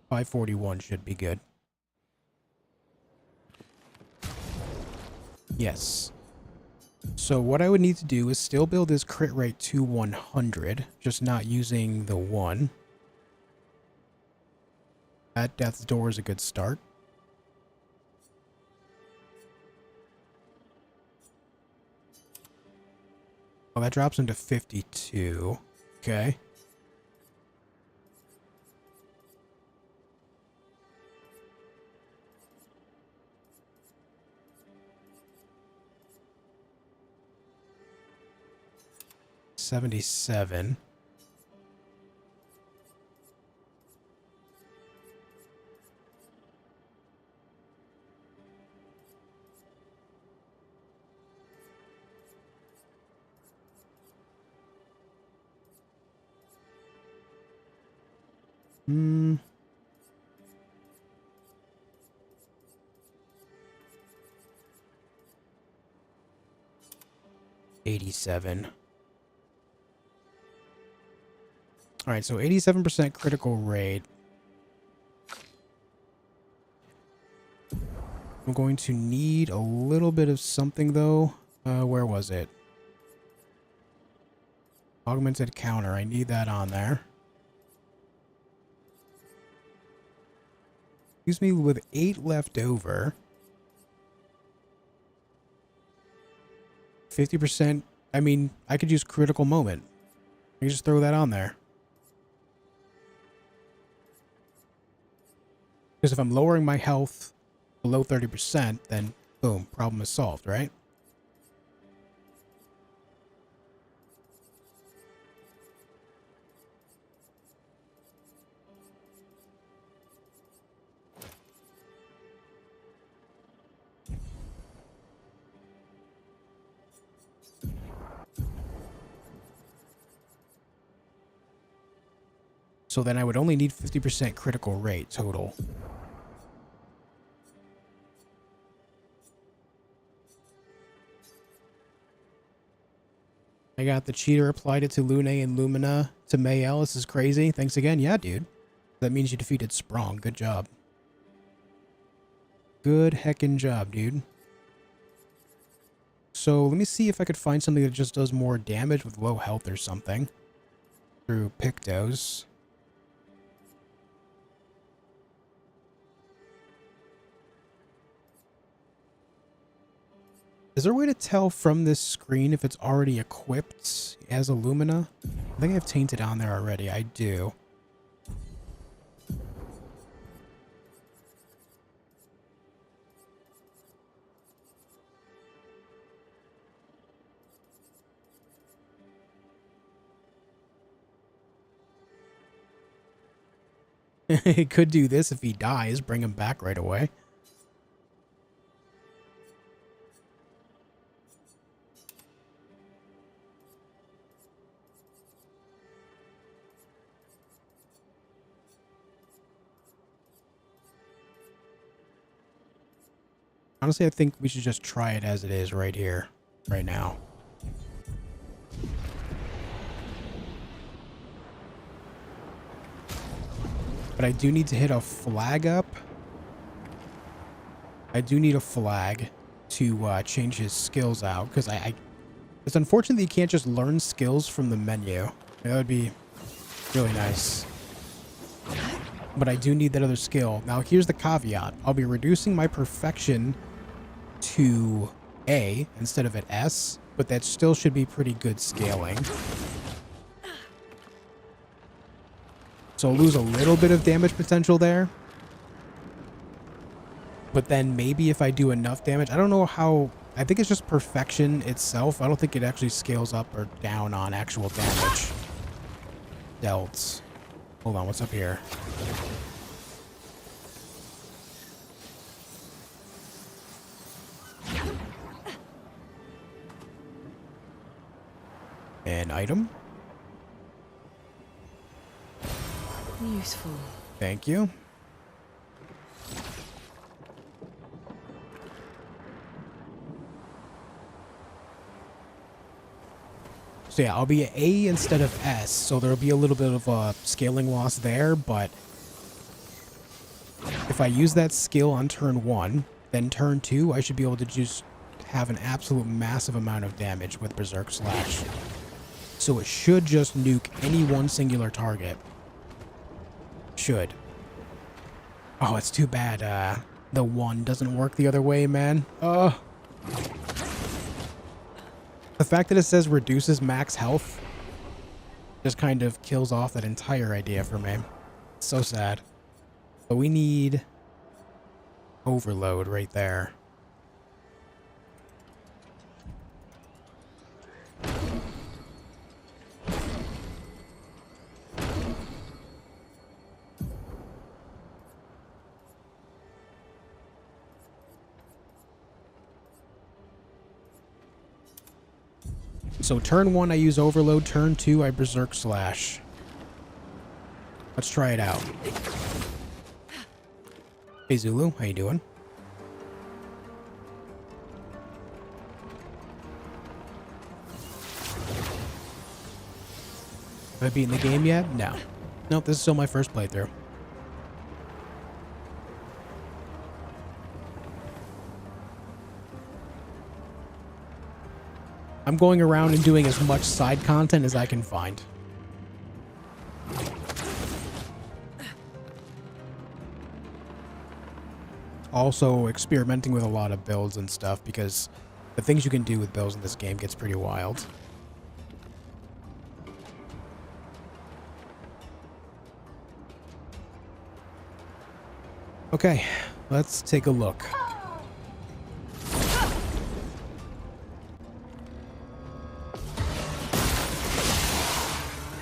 541 should be good. Yes. So what I would need to do is still build this crit rate to 100, just not using the 1. At Death's Door is a good start. Well, that drops him to 52. Okay. $77. Hmm. $87. All right, so 87% critical rate. I'm going to need a little bit of something, though. Where was it? Augmented counter. I need that on there. Leaves me with 8 left over. 50%. I mean, I could use critical moment. I can just throw that on there. Because if I'm lowering my health below 30%, then boom, problem is solved, right? So then I would only need 50% critical rate total. I got the cheater applied it to Lune and Lumina to Mayel. This is crazy. Thanks again. Yeah, dude. That means you defeated Sprong. Good job. Good heckin' job, dude. So let me see if I could find something that just does more damage with low health or something. Through Pictos. Is there a way to tell from this screen if it's already equipped as a Lumina? I think I have Tainted on there already. I do. It could do this if he dies. Bring him back right away. Honestly, I think we should just try it as it is right here, right now. But I do need to hit a flag up. I do need a flag to change his skills out, because it's unfortunate that you can't just learn skills from the menu. That would be really nice. But I do need that other skill. Now, here's the caveat. I'll be reducing my perfection to A instead of at S, but that still should be pretty good scaling. So I'll lose a little bit of damage potential there. But then maybe if I do enough damage, I don't know how, I think it's just perfection itself. I don't think it actually scales up or down on actual damage dealt. Hold on, what's up here? An item. Useful. Thank you. So yeah, I'll be at A instead of S, so there'll be a little bit of a scaling loss there, but if I use that skill on turn 1, then turn 2, I should be able to just have an absolute massive amount of damage with Berserk Slash. So it should just nuke any one singular target. Should. Oh, it's too bad the 1 doesn't work the other way, man. The fact that it says reduces max health just kind of kills off that entire idea for me. It's so sad. But we need overload right there. So turn 1 I use overload, turn 2 I berserk slash. Let's try it out. Hey Zulu, how you doing? Have I beaten the game yet? No. Nope, this is still my first playthrough. I'm going around and doing as much side content as I can find. Also experimenting with a lot of builds and stuff because the things you can do with builds in this game gets pretty wild. Okay, let's take a look.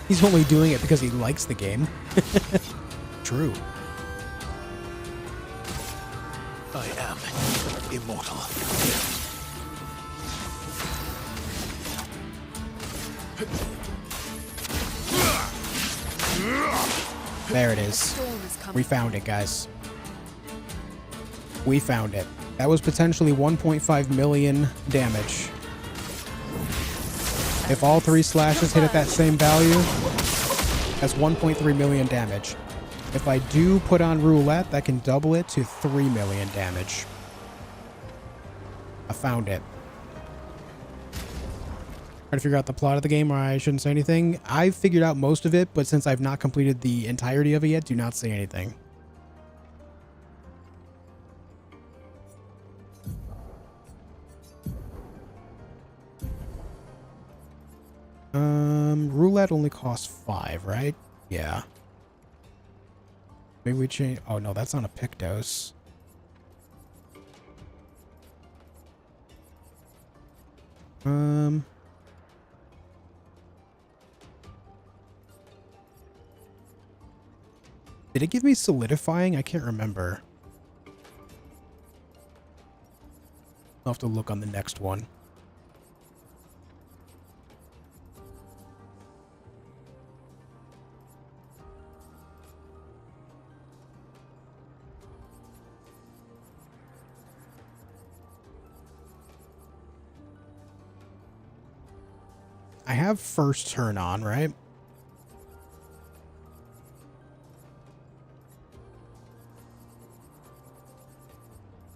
He's only doing it because he likes the game. True. I am immortal. There it is. We found it, guys. We found it. That was potentially 1.5 million damage. If all 3 slashes hit at that same value, that's 1.3 million damage. If I do put on roulette, that can double it to 3 million damage. I found it. Trying to figure out the plot of the game, or I shouldn't say anything. I've figured out most of it, but since I've not completed the entirety of it yet, do not say anything. Roulette only costs 5, right? Yeah. Maybe we change. Oh no, that's on a Pictos. Did it give me solidifying? I can't remember. I'll have to look on the next one. I have first turn on, right?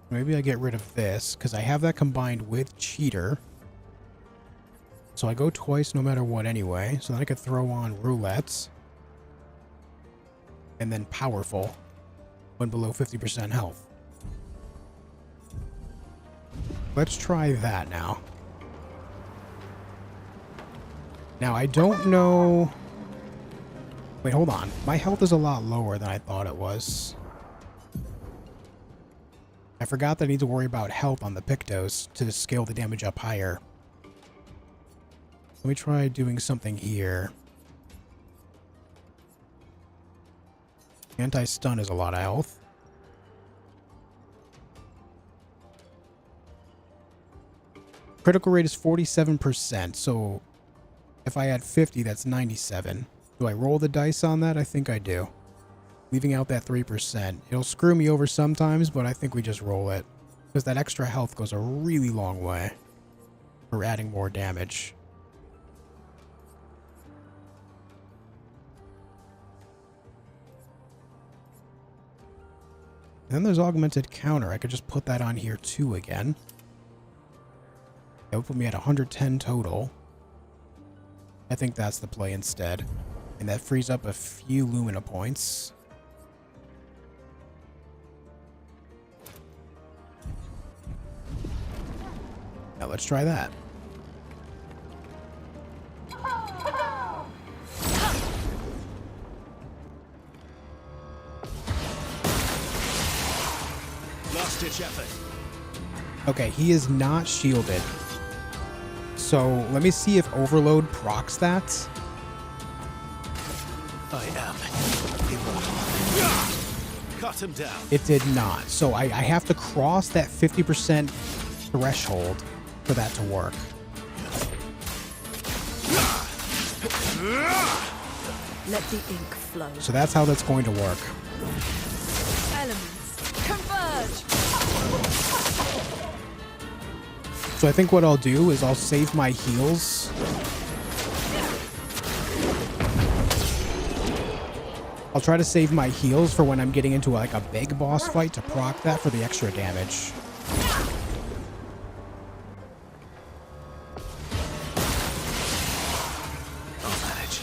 Maybe I get rid of this, because I have that combined with Cheater. So I go twice no matter what anyway, so then I could throw on Roulettes. And then Powerful, when below 50% health. Let's try that now. Now, I don't know... Wait, hold on. My health is a lot lower than I thought it was. I forgot that I need to worry about health on the Pictos to scale the damage up higher. Let me try doing something here. Anti-stun is a lot of health. Critical rate is 47%, so... If I add 50, that's 97. Do I roll the dice on that? I think I do. Leaving out that 3%. It'll screw me over sometimes, but I think we just roll it. Because that extra health goes a really long way for adding more damage. And then there's augmented counter. I could just put that on here too again. That would put me at 110 total. I think that's the play instead. And that frees up a few Lumina points. Now let's try that. Last-ditch effort. Okay, he is not shielded. So let me see if Overload procs that. I am immortal. Cut him down. It did not. So I have to cross that 50% threshold for that to work. Let the ink flow. So that's how that's going to work. Elements converge. So I think what I'll do is I'll save my heals. I'll try to save my heals for when I'm getting into like a big boss fight to proc that for the extra damage. I'll manage.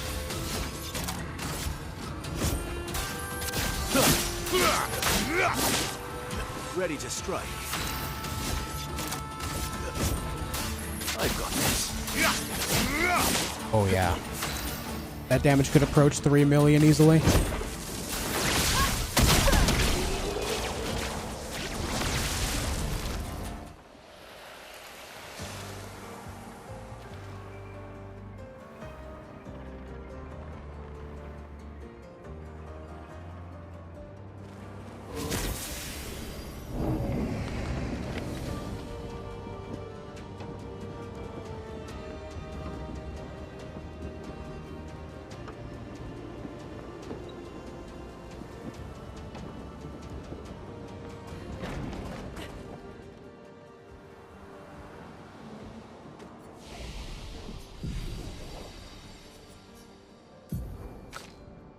Ready to strike. I've got this. Oh yeah. That damage could approach 3 million easily.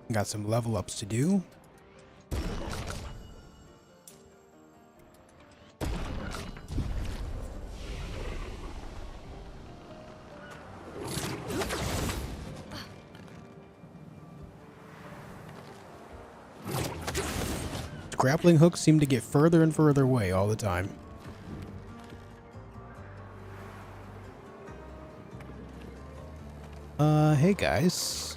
Got some level ups to do. Grappling hooks seem to get further and further away all the time. Hey guys.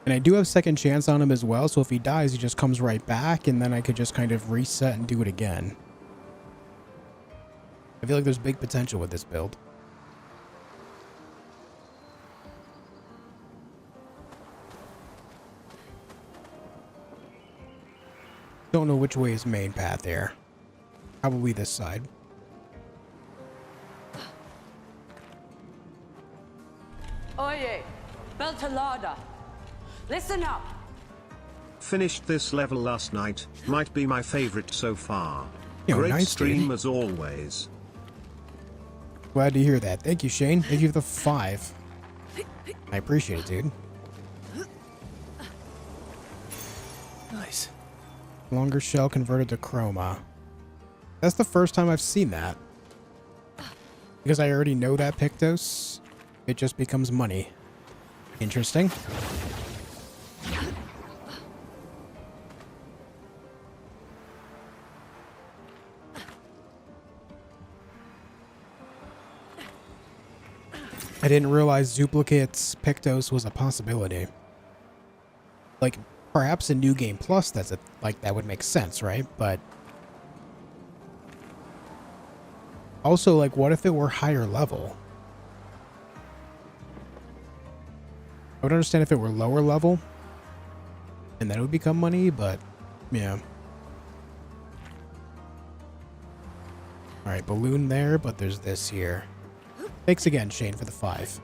And I do have second chance on him as well, so if he dies, he just comes right back, and then I could just kind of reset and do it again. I feel like there's big potential with this build. Don't know which way is main path here. Probably this side. Oye, Beltalada. Listen up. Finished this level last night. Might be my favorite so far. Yo, Great nice, stream dude. as always. Glad to hear that. Thank you, Shane. Thank you for the 5. I appreciate it, dude. Nice. Longer shell converted to chroma. That's the first time I've seen that. Because I already know that Pictos, it just becomes money. Interesting. I didn't realize duplicates Pictos was a possibility. Like, perhaps in New Game Plus, that's a, like, that would make sense, right? But also, like, what if it were higher level? would understand if it were lower level, and then it would become money, but yeah. Alright, balloon there, but there's this here. Thanks again, Shane, for the 5.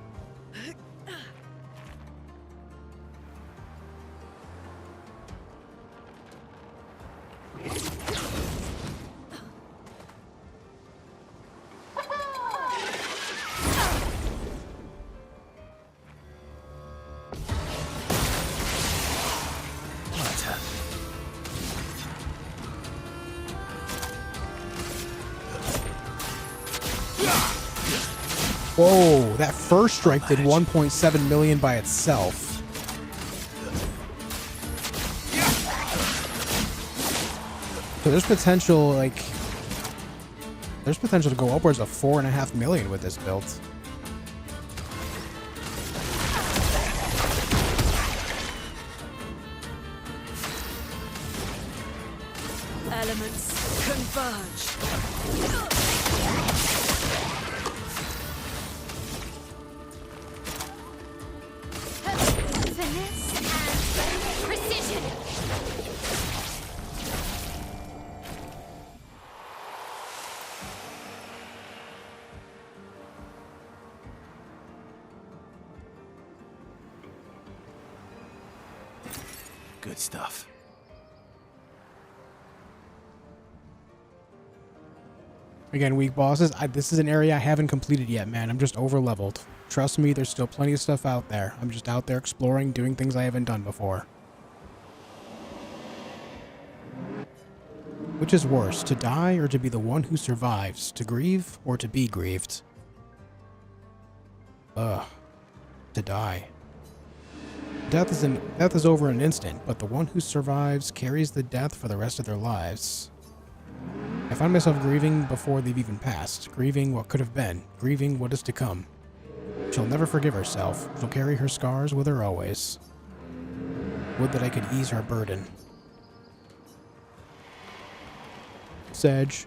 Whoa, that first strike did 1.7 million by itself. So there's potential, like, there's potential to go upwards of 4.5 million with this build. Elements converge. Finesse and precision. Good stuff. Again, weak bosses. This is an area I haven't completed yet, man. I'm just over leveled. Trust me, there's still plenty of stuff out there. I'm just out there exploring, doing things I haven't done before. Which is worse, to die or to be the one who survives? To grieve or to be grieved? Ugh. To die. Death is over in an instant, but the one who survives carries the death for the rest of their lives. I find myself grieving before they've even passed, grieving what could have been, grieving what is to come. She'll never forgive herself. She'll carry her scars with her always. Would that I could ease her burden. Sedge.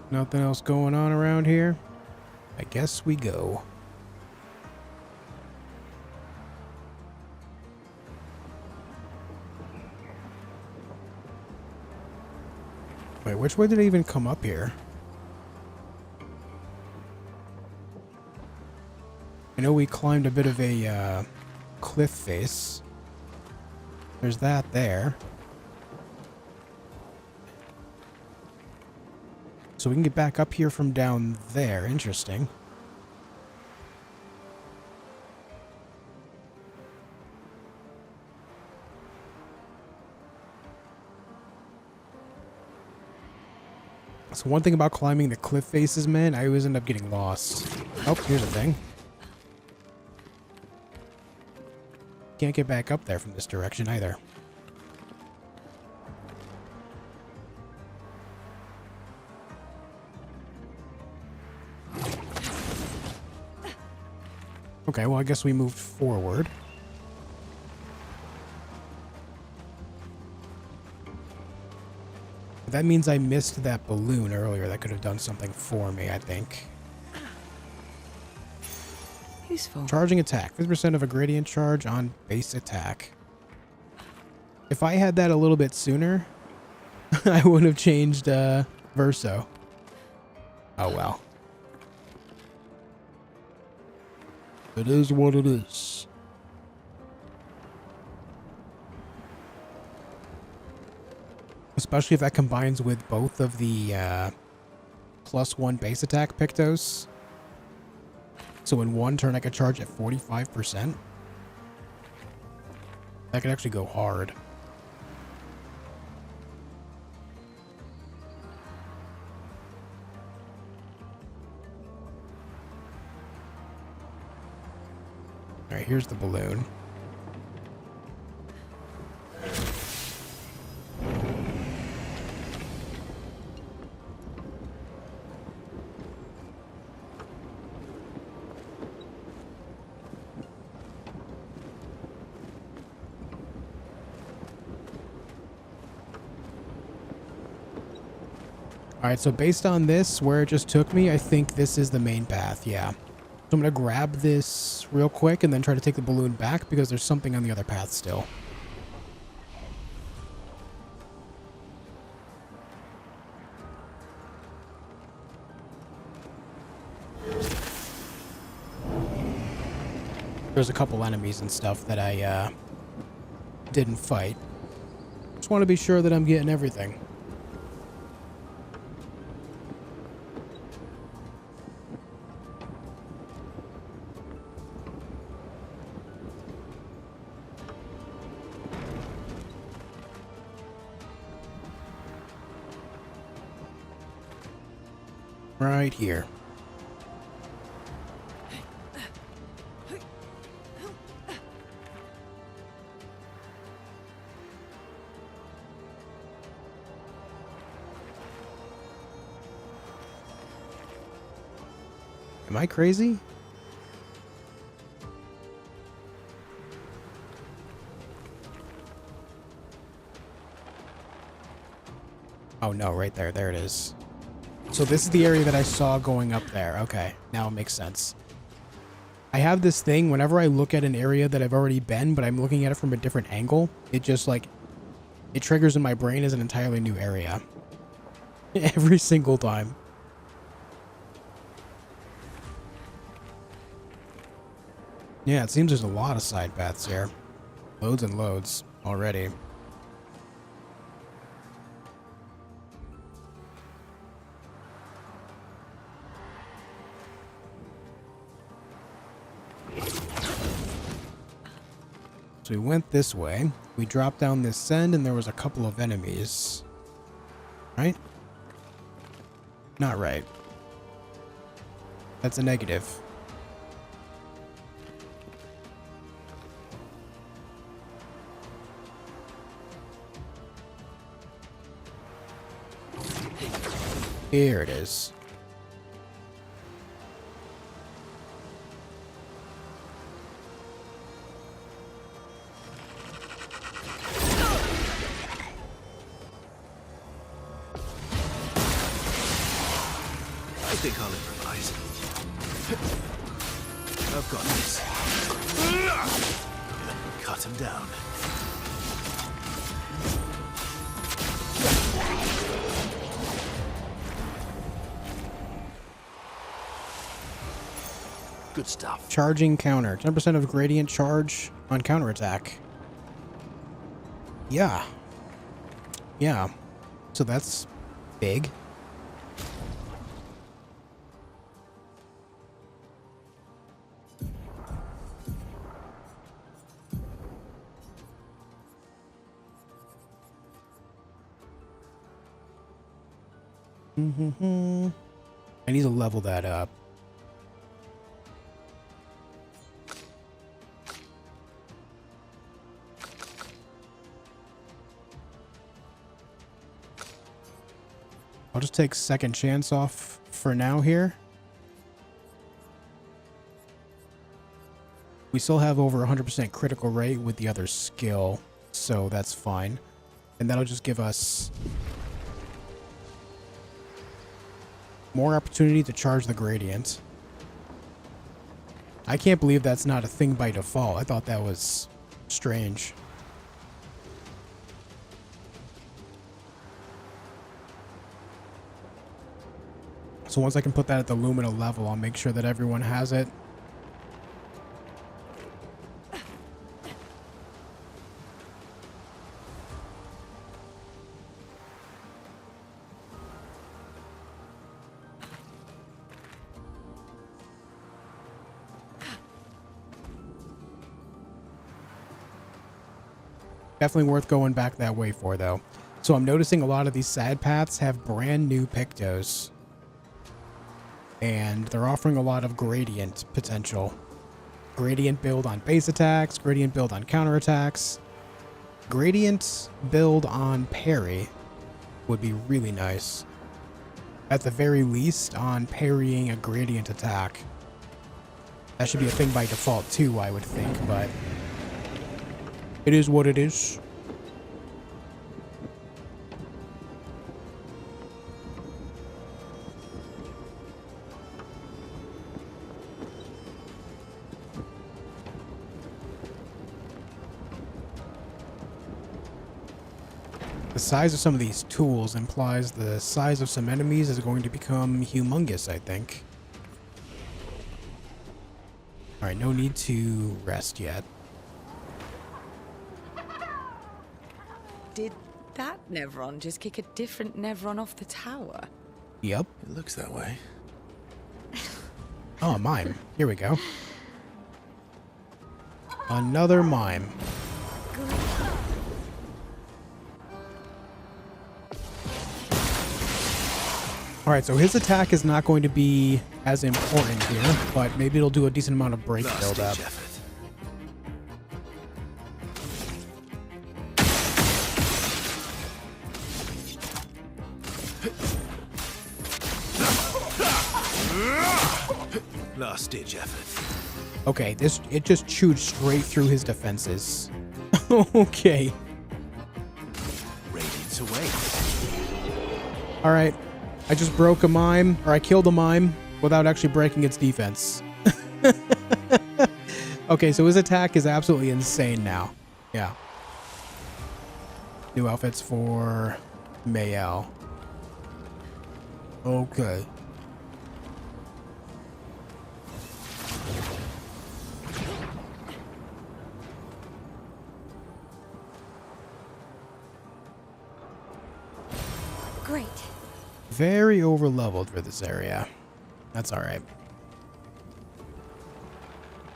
Nothing else going on around here? I guess we go. Wait, which way did I even come up here? I know we climbed a bit of a cliff face. There's that there. So we can get back up here from down there. Interesting. So one thing about climbing the cliff faces, man, I always end up getting lost. Oh, here's a thing. Can't get back up there from this direction either. Okay, well, I guess we moved forward. That means I missed that balloon earlier. That could have done something for me, I think. Useful. Charging attack. 50% of a gradient charge on base attack. If I had that a little bit sooner, I would have changed Verso. Oh well. It is what it is. Especially if that combines with both of the +1 base attack Pictos. So in one turn I could charge at 45%. That could actually go hard. Alright, here's the balloon. Alright, so based on this, where it just took me, I think this is the main path, yeah. So I'm going to grab this real quick and then try to take the balloon back because there's something on the other path still. There's a couple enemies and stuff that I didn't fight. Just want to be sure that I'm getting everything. Right here. Am I crazy? Oh no, right there. There it is. So this is the area that I saw going up there. Okay, now it makes sense. I have this thing, whenever I look at an area that I've already been, but I'm looking at it from a different angle, it just like, it triggers in my brain as an entirely new area. Every single time. Yeah, it seems there's a lot of side paths here. Loads and loads already. So we went this way. We dropped down this send and there was a couple of enemies. Right? Not right. That's a negative. Here it is. I think I'll improvise. I've got this. Cut him down. Good stuff. Charging counter. 10% of gradient charge on counterattack. Yeah. Yeah. So that's big. I need to level that up. I'll just take second chance off for now here. We still have over 100% critical rate with the other skill, so that's fine. And that'll just give us more opportunity to charge the gradient. I can't believe that's not a thing by default. I thought that was strange. So once I can put that at the Lumina level, I'll make sure that everyone has it. Definitely worth going back that way for, though. So I'm noticing a lot of these side paths have brand new pictos. And they're offering a lot of gradient potential. Gradient build on base attacks, gradient build on counterattacks. Gradient build on parry would be really nice. At the very least, on parrying a gradient attack. That should be a thing by default too, I would think, but it is what it is. The size of some of these tools implies the size of some enemies is going to become humongous, I think. Alright, no need to rest yet. Did that Nevron just kick a different Nevron off the tower? Yep. It looks that way. Oh, Mime. Here we go. Another Mime. Alright, so his attack is not going to be as important here, but maybe it'll do a decent amount of break build up. Last ditch effort. Okay, it just chewed straight through his defenses. Okay. Radiance awaits. Alright. I just broke a Mime, or I killed a Mime without actually breaking its defense. Okay, so his attack is absolutely insane now. Yeah. New outfits for Mayel. Okay. Great. Very over-leveled for this area. That's alright.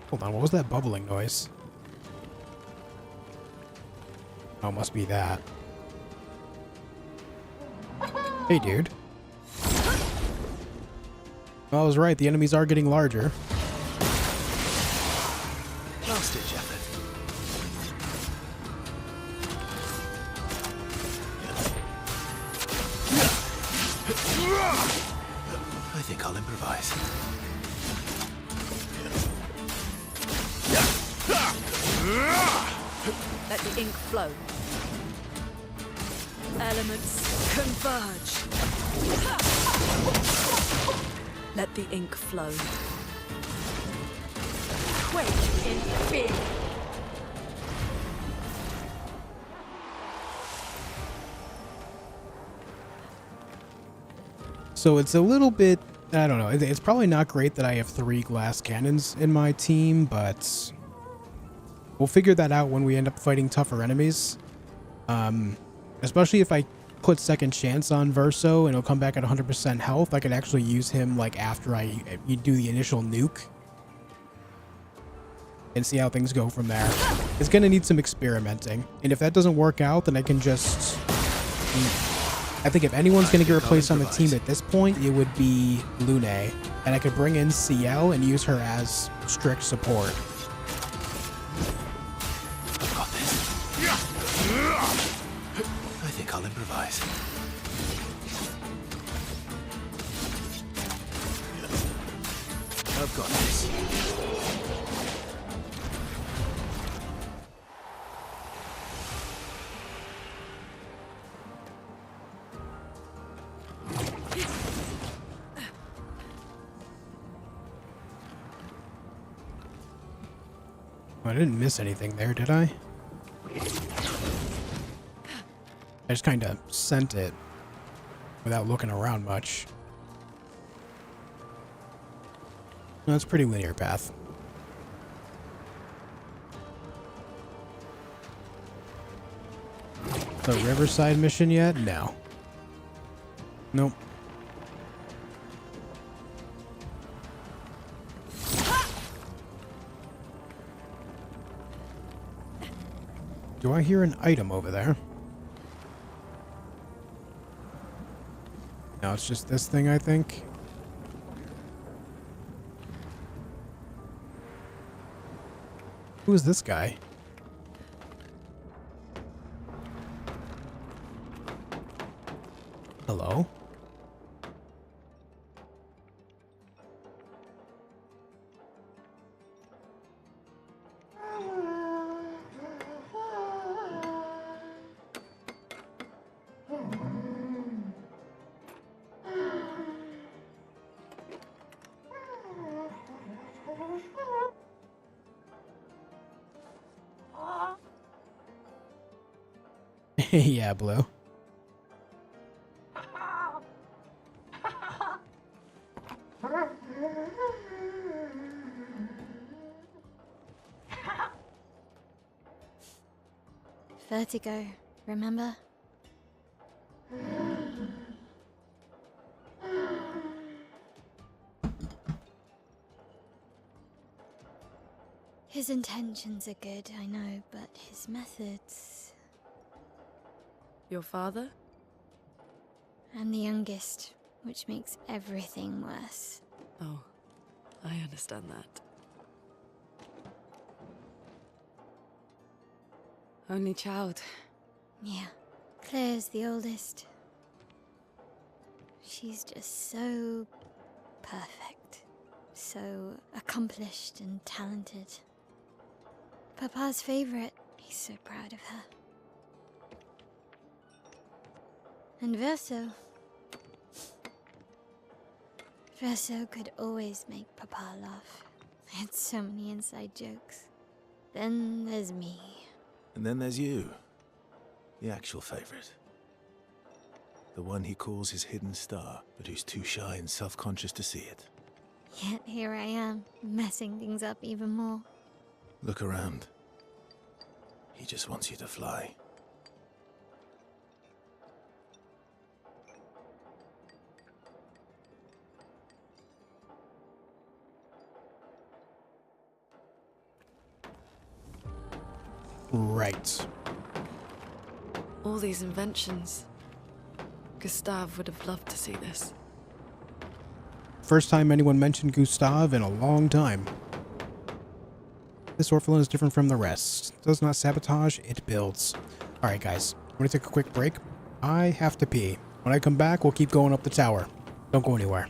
Hold on, what was that bubbling noise? Oh, must be that. Hey, dude. Well, I was right, the enemies are getting larger. Last ditch effort. I think I'll improvise. Let the ink flow. Elements converge. Let the ink flow. Quake in fear. So it's a little bit, I don't know, it's probably not great that I have 3 glass cannons in my team, but we'll figure that out when we end up fighting tougher enemies. Especially if I put second chance on Verso and he'll come back at 100% health, I could actually use him like after you do the initial nuke and see how things go from there. It's gonna need some experimenting, and if that doesn't work out, then I can just... I think if anyone's going to get replaced on the team at this point, it would be Lune. And I could bring in CL and use her as strict support. I've got this. I think I'll improvise. I've got this. I didn't miss anything there, did I? I just kind of sent it without looking around much. That's a pretty linear path. The Riverside mission yet? No. Nope. Do I hear an item over there? No, it's just this thing, I think. Who is this guy? Hello? Yeah, Blue. Vertigo, remember? His intentions are good, I know, but his methods... Your father? I'm the youngest, which makes everything worse. Oh, I understand that. Only child. Yeah, Claire's the oldest. She's just so perfect. So accomplished and talented. Papa's favorite. He's so proud of her. And Verso. Verso could always make Papa laugh. I had so many inside jokes. Then there's me. And then there's you. The actual favorite. The one he calls his hidden star, but who's too shy and self-conscious to see it. Yet here I am, messing things up even more. Look around. He just wants you to fly. Right. All these inventions. Gustave would have loved to see this. First time anyone mentioned Gustave in a long time. This orphan is different from the rest. Does not sabotage, it builds. Alright guys, I'm gonna take a quick break. I have to pee. When I come back, we'll keep going up the tower. Don't go anywhere.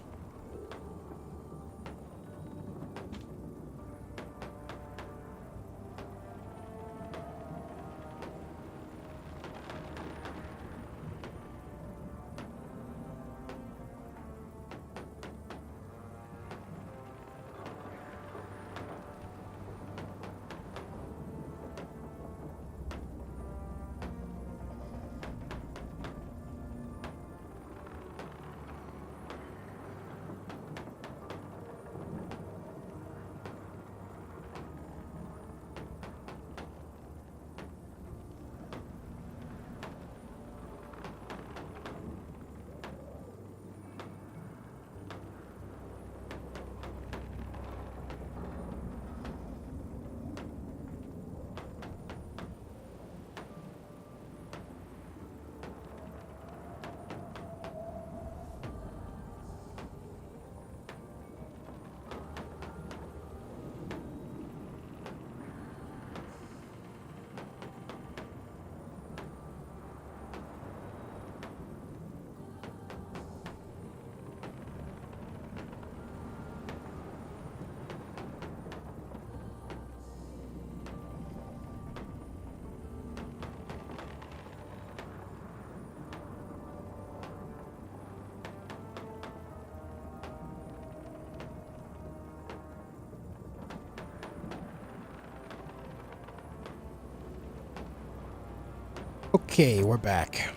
Okay, we're back.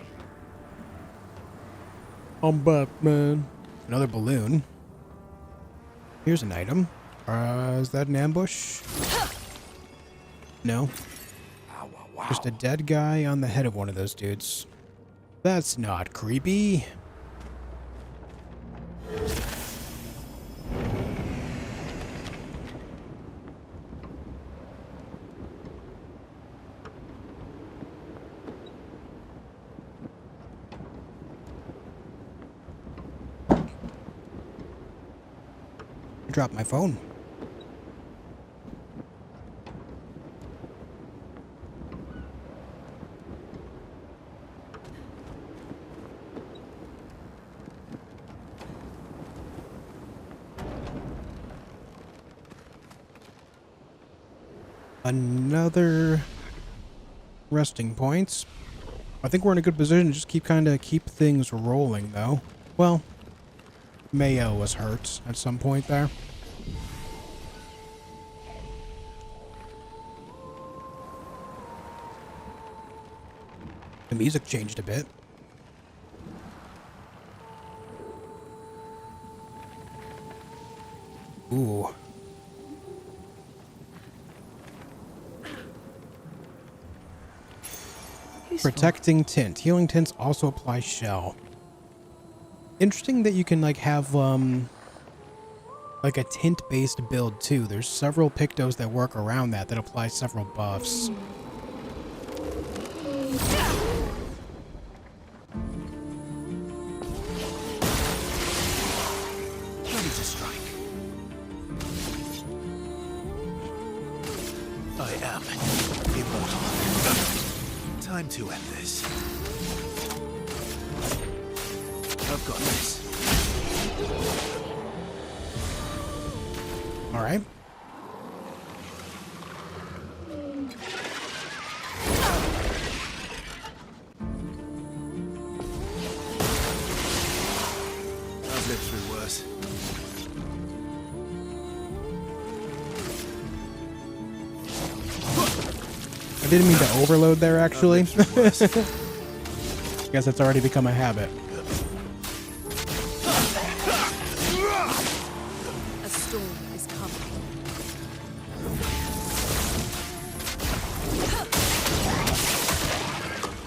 I'm back, man. Another balloon. Here's an item. Is that an ambush? No. Just a dead guy on the head of one of those dudes. That's not creepy. I dropped my phone. Another resting points. I think we're in a good position to just keep things rolling though. Well, Mayo was hurt at some point there. The music changed a bit. Ooh. useful. Protecting tint. Healing tints also apply shell. Interesting that you can like have like a tint based build too. There's several Pictos that work around that apply several buffs. Ready to strike. I am immortal. Time to end this. I've got this. All right. I've lived through worse. I didn't mean to overload there, actually. I've lived through worse. Guess it's already become a habit. A storm is coming.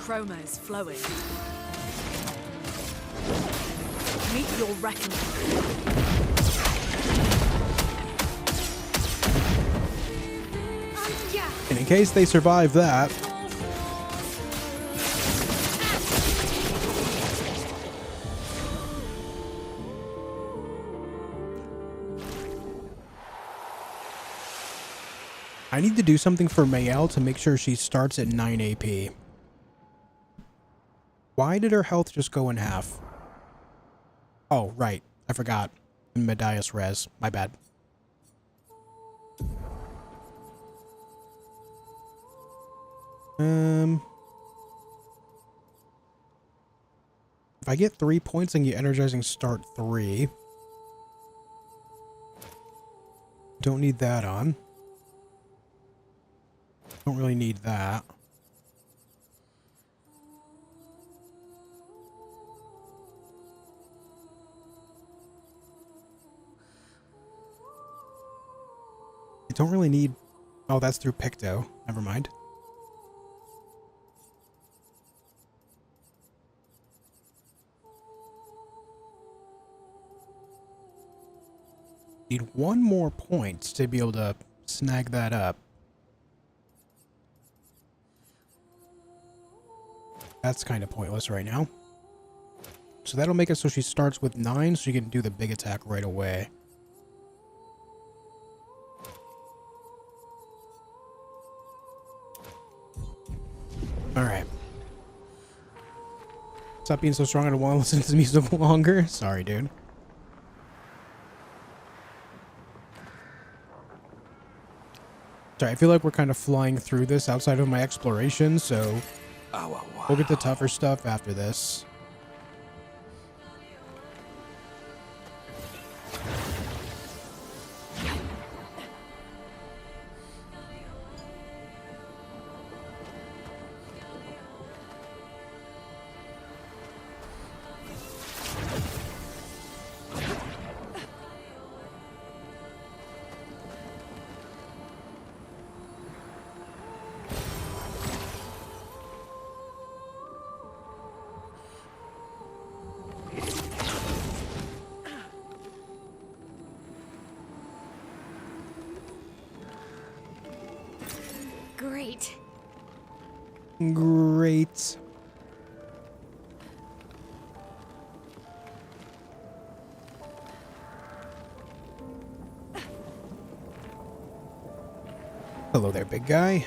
Chroma is flowing. Meet your reckoning. And in case they survive that, I need to do something for Mayel to make sure she starts at 9 AP. Why did her health just go in half? Oh, right. I forgot. Medias res. My bad. If I get 3 points and get energizing start 3. Don't need that on. Don't really need that. I don't really need... Oh, that's through Picto. Never mind. Need 1 more point to be able to snag that up. That's kind of pointless right now. So that'll make it so she starts with 9 so she can do the big attack right away. Alright. Stop being so strong, I don't want to listen to the music longer. Sorry, dude. Sorry, I feel like we're kind of flying through this outside of my exploration, so we'll get the tougher stuff after this. Great. Great. Hello there, big guy.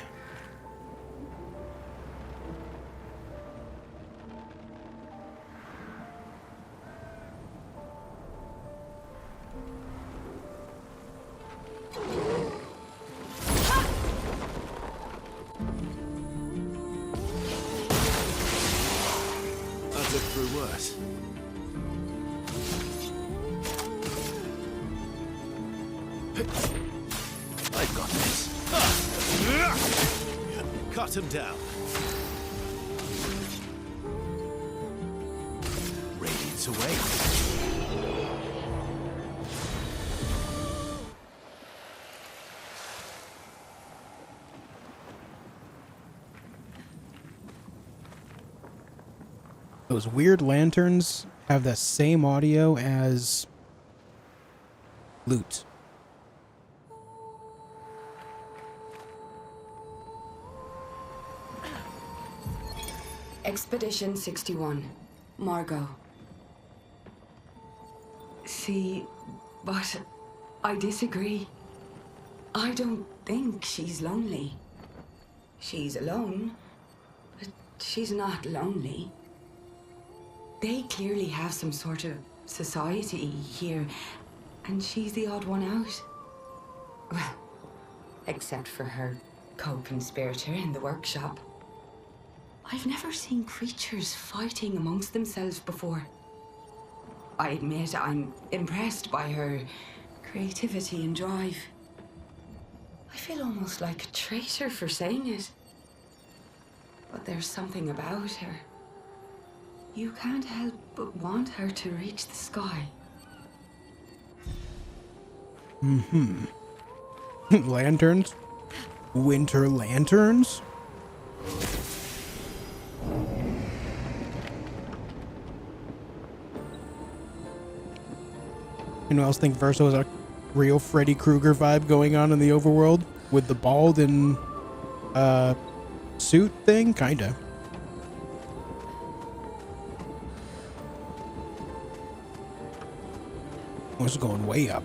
I've lived through worse. I've got this. Cut him down. Radiance away. Those weird lanterns have the same audio as lute. Expedition 61. Margot. See, but I disagree. I don't think she's lonely. She's alone, but she's not lonely. They clearly have some sort of society here, and she's the odd one out. Well, except for her co-conspirator in the workshop. I've never seen creatures fighting amongst themselves before. I admit I'm impressed by her creativity and drive. I feel almost like a traitor for saying it. But there's something about her. You can't help but want her to reach the sky. Lanterns? Winter lanterns? Anyone else think Verso has a real Freddy Krueger vibe going on in the overworld? With the bald and suit thing? Kinda. Oh, it's going way up.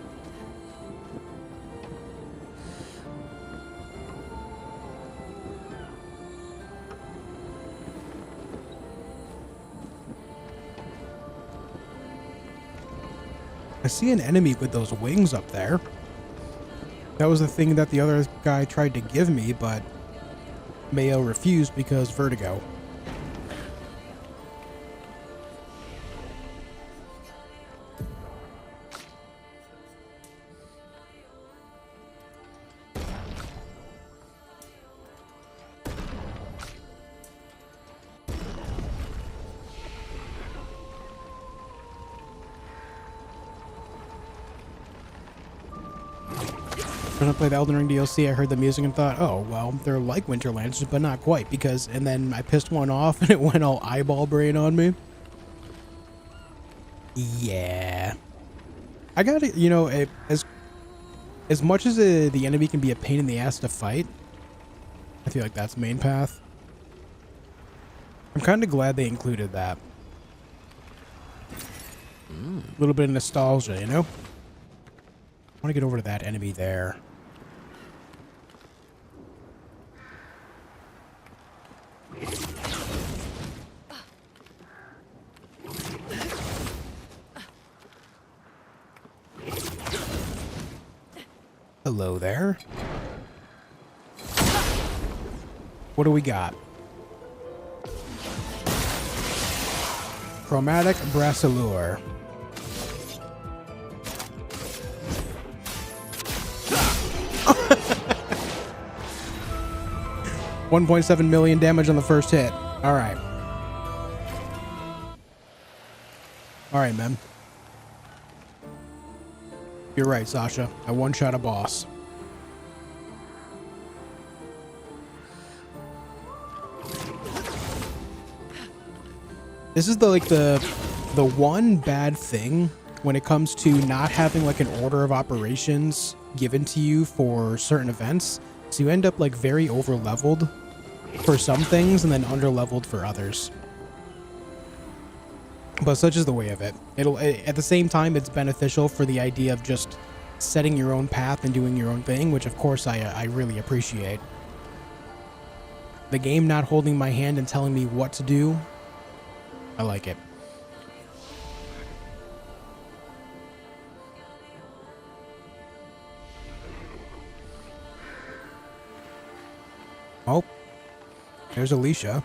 I see an enemy with those wings up there. That was the thing that the other guy tried to give me, but Mayo refused because vertigo. When I played the Elden Ring DLC, I heard the music and thought, oh, well, they're like Winter Lanterns, but not quite, because, and then I pissed one off and it went all eyeball brain on me. Yeah. I got it, you know, as much as the enemy can be a pain in the ass to fight, I feel like that's main path. I'm kind of glad they included that. A little bit of nostalgia, you know? I want to get over to that enemy there. Hello there. What do we got? Chromatic Brassallure. $1.7 million damage on the first hit. All right. All right, man. You're right, Sasha. I one-shot a boss. This is the one bad thing when it comes to not having like an order of operations given to you for certain events. So you end up like very over-leveled for some things and then under-leveled for others. But such is the way of it. At the same time, it's beneficial for the idea of just setting your own path and doing your own thing, which of course I really appreciate. The game not holding my hand and telling me what to do, I like it. Oh, there's Alicia.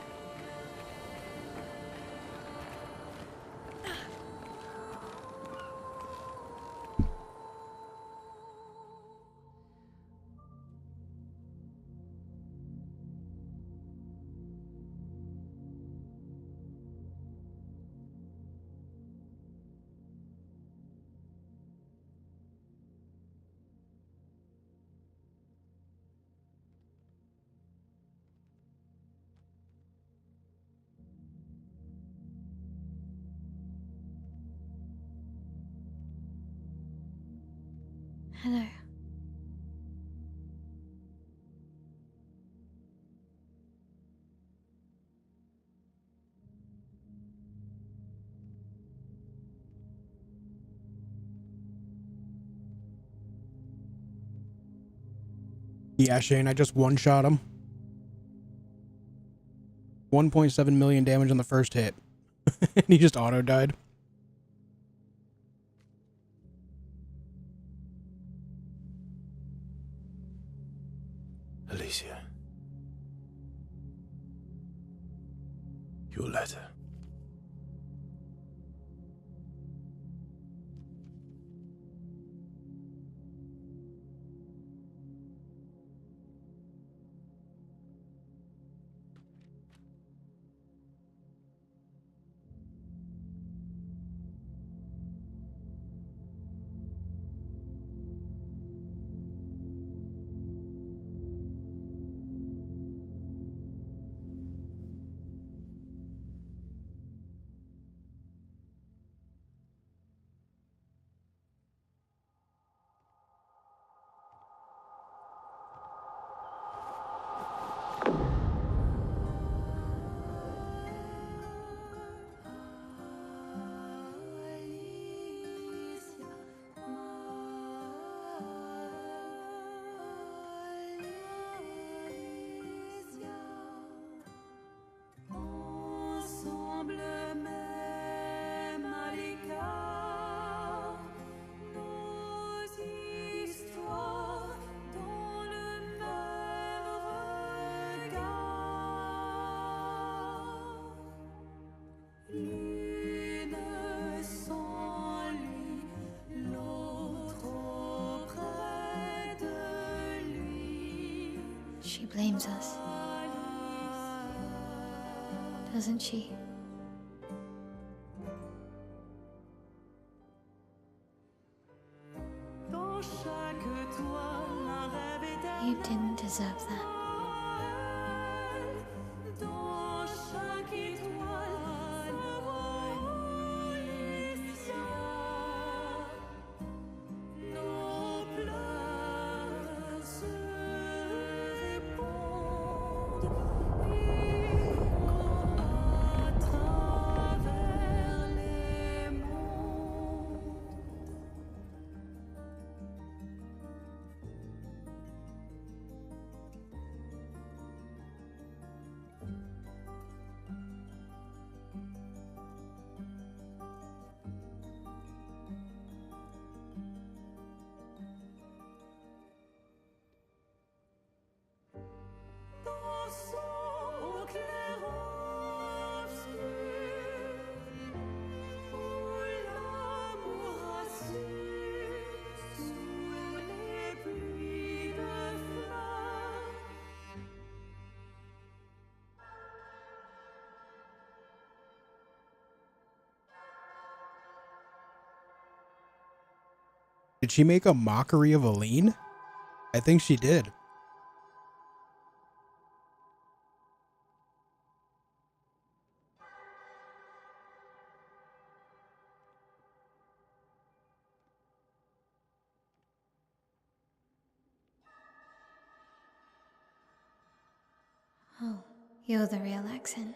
Hello. Yeah, Shane, I just one-shot him. 1.7 million damage on the first hit. And he just auto-died. Alicia. Your letter. She blames us. Doesn't she? You didn't deserve that. Did she make a mockery of Aline? I think she did. Oh, you're the real accent.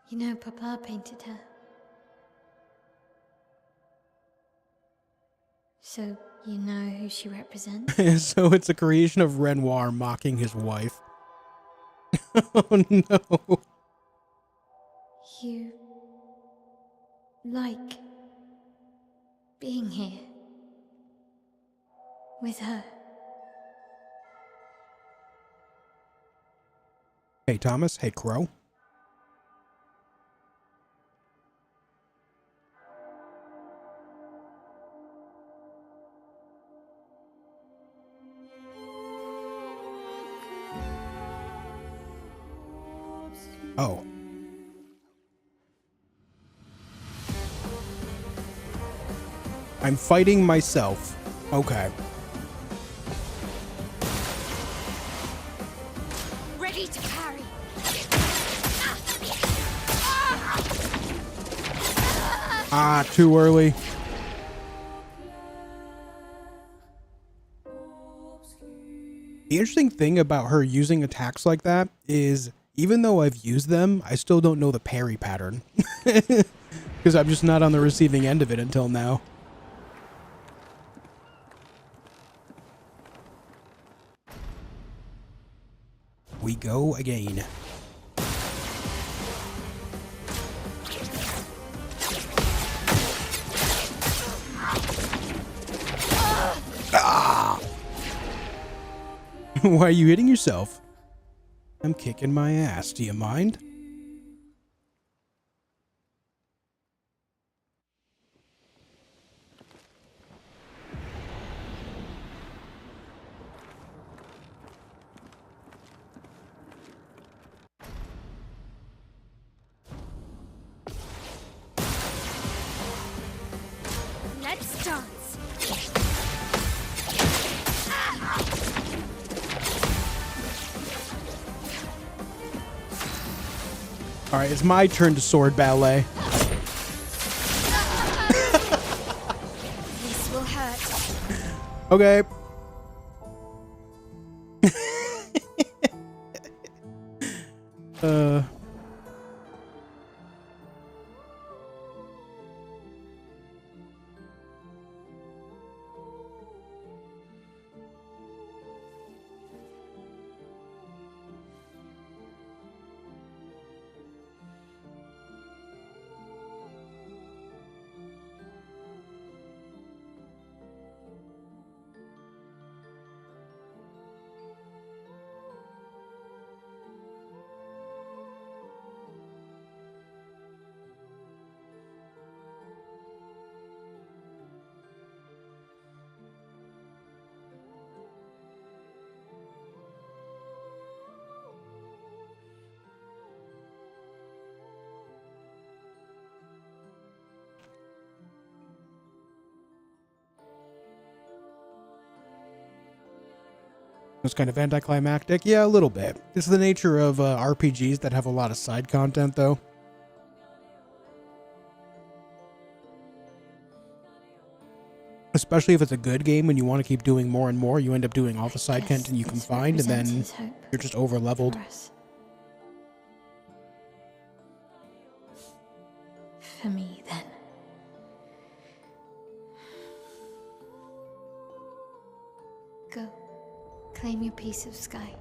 You know, Papa painted her. So, you know who she represents? So it's a creation of Renoir mocking his wife. Oh no. You like being here with her. Hey Thomas, hey Crow. Oh. I'm fighting myself. Okay. Ready to parry. Ah, too early. The interesting thing about her using attacks like that is, even though I've used them, I still don't know the parry pattern. Because I'm just not on the receiving end of it until now. We go again. Ah! Why are you hitting yourself? I'm kicking my ass. Do you mind? Let's dance. All right, it's my turn to sword ballet. This will hurt. Okay. uh. It's kind of anticlimactic. Yeah, a little bit. It's the nature of RPGs that have a lot of side content, though. Especially if it's a good game and you want to keep doing more and more, you end up doing all the side content you can find, and then you're just over leveled. For me, then. Go. Claim your piece of sky.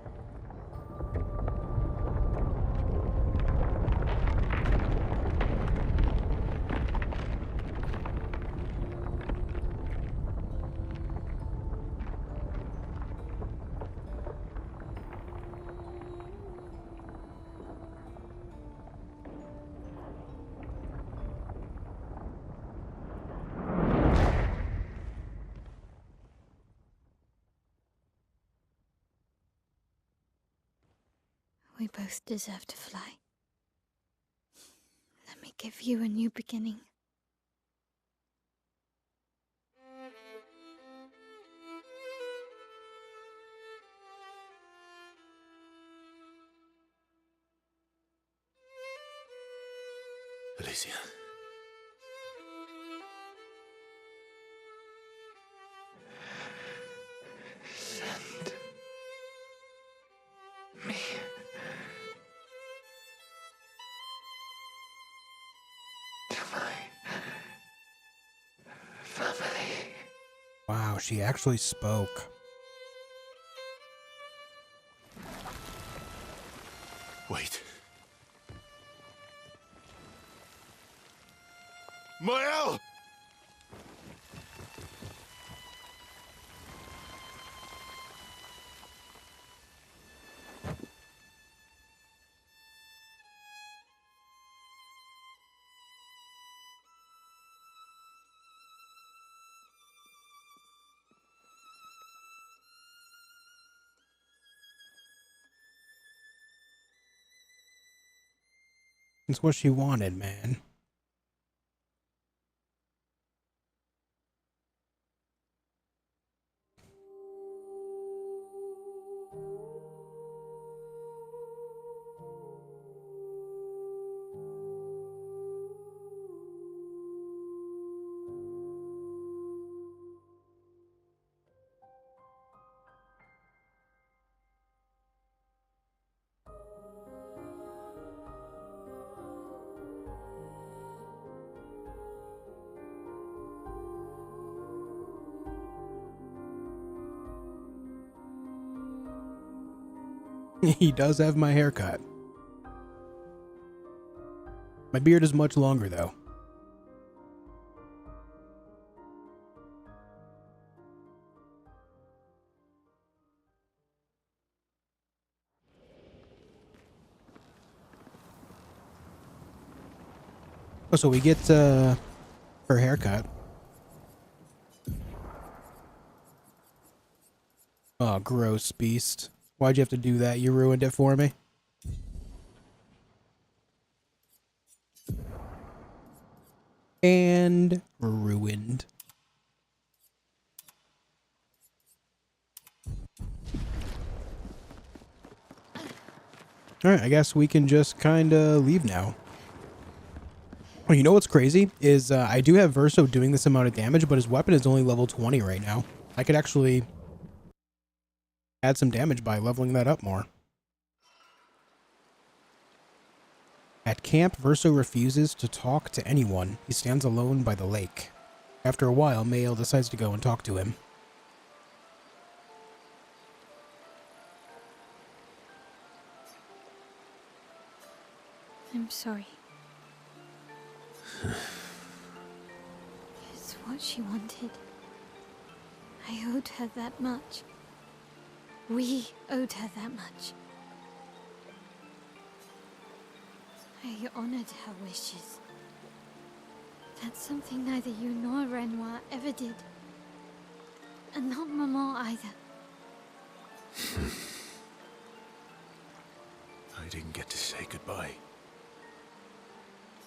We both deserve to fly. Let me give you a new beginning. Alicia. Send me to my family. Wow, she actually spoke. Wait. Mael! It's what she wanted, man. He does have my haircut. My beard is much longer, though. Oh, so we get her haircut. Oh, gross beast. Why'd you have to do that? You ruined it for me. And ruined. Alright, I guess we can just kind of leave now. Oh, you know what's crazy? Is I do have Verso doing this amount of damage, but his weapon is only level 20 right now. I could actually add some damage by leveling that up more. At camp, Verso refuses to talk to anyone. He stands alone by the lake. After a while, Mael decides to go and talk to him. I'm sorry. It's what she wanted. I owed her that much. We owed her that much. I honored her wishes. That's something neither you nor Renoir ever did. And not Maman either. I didn't get to say goodbye.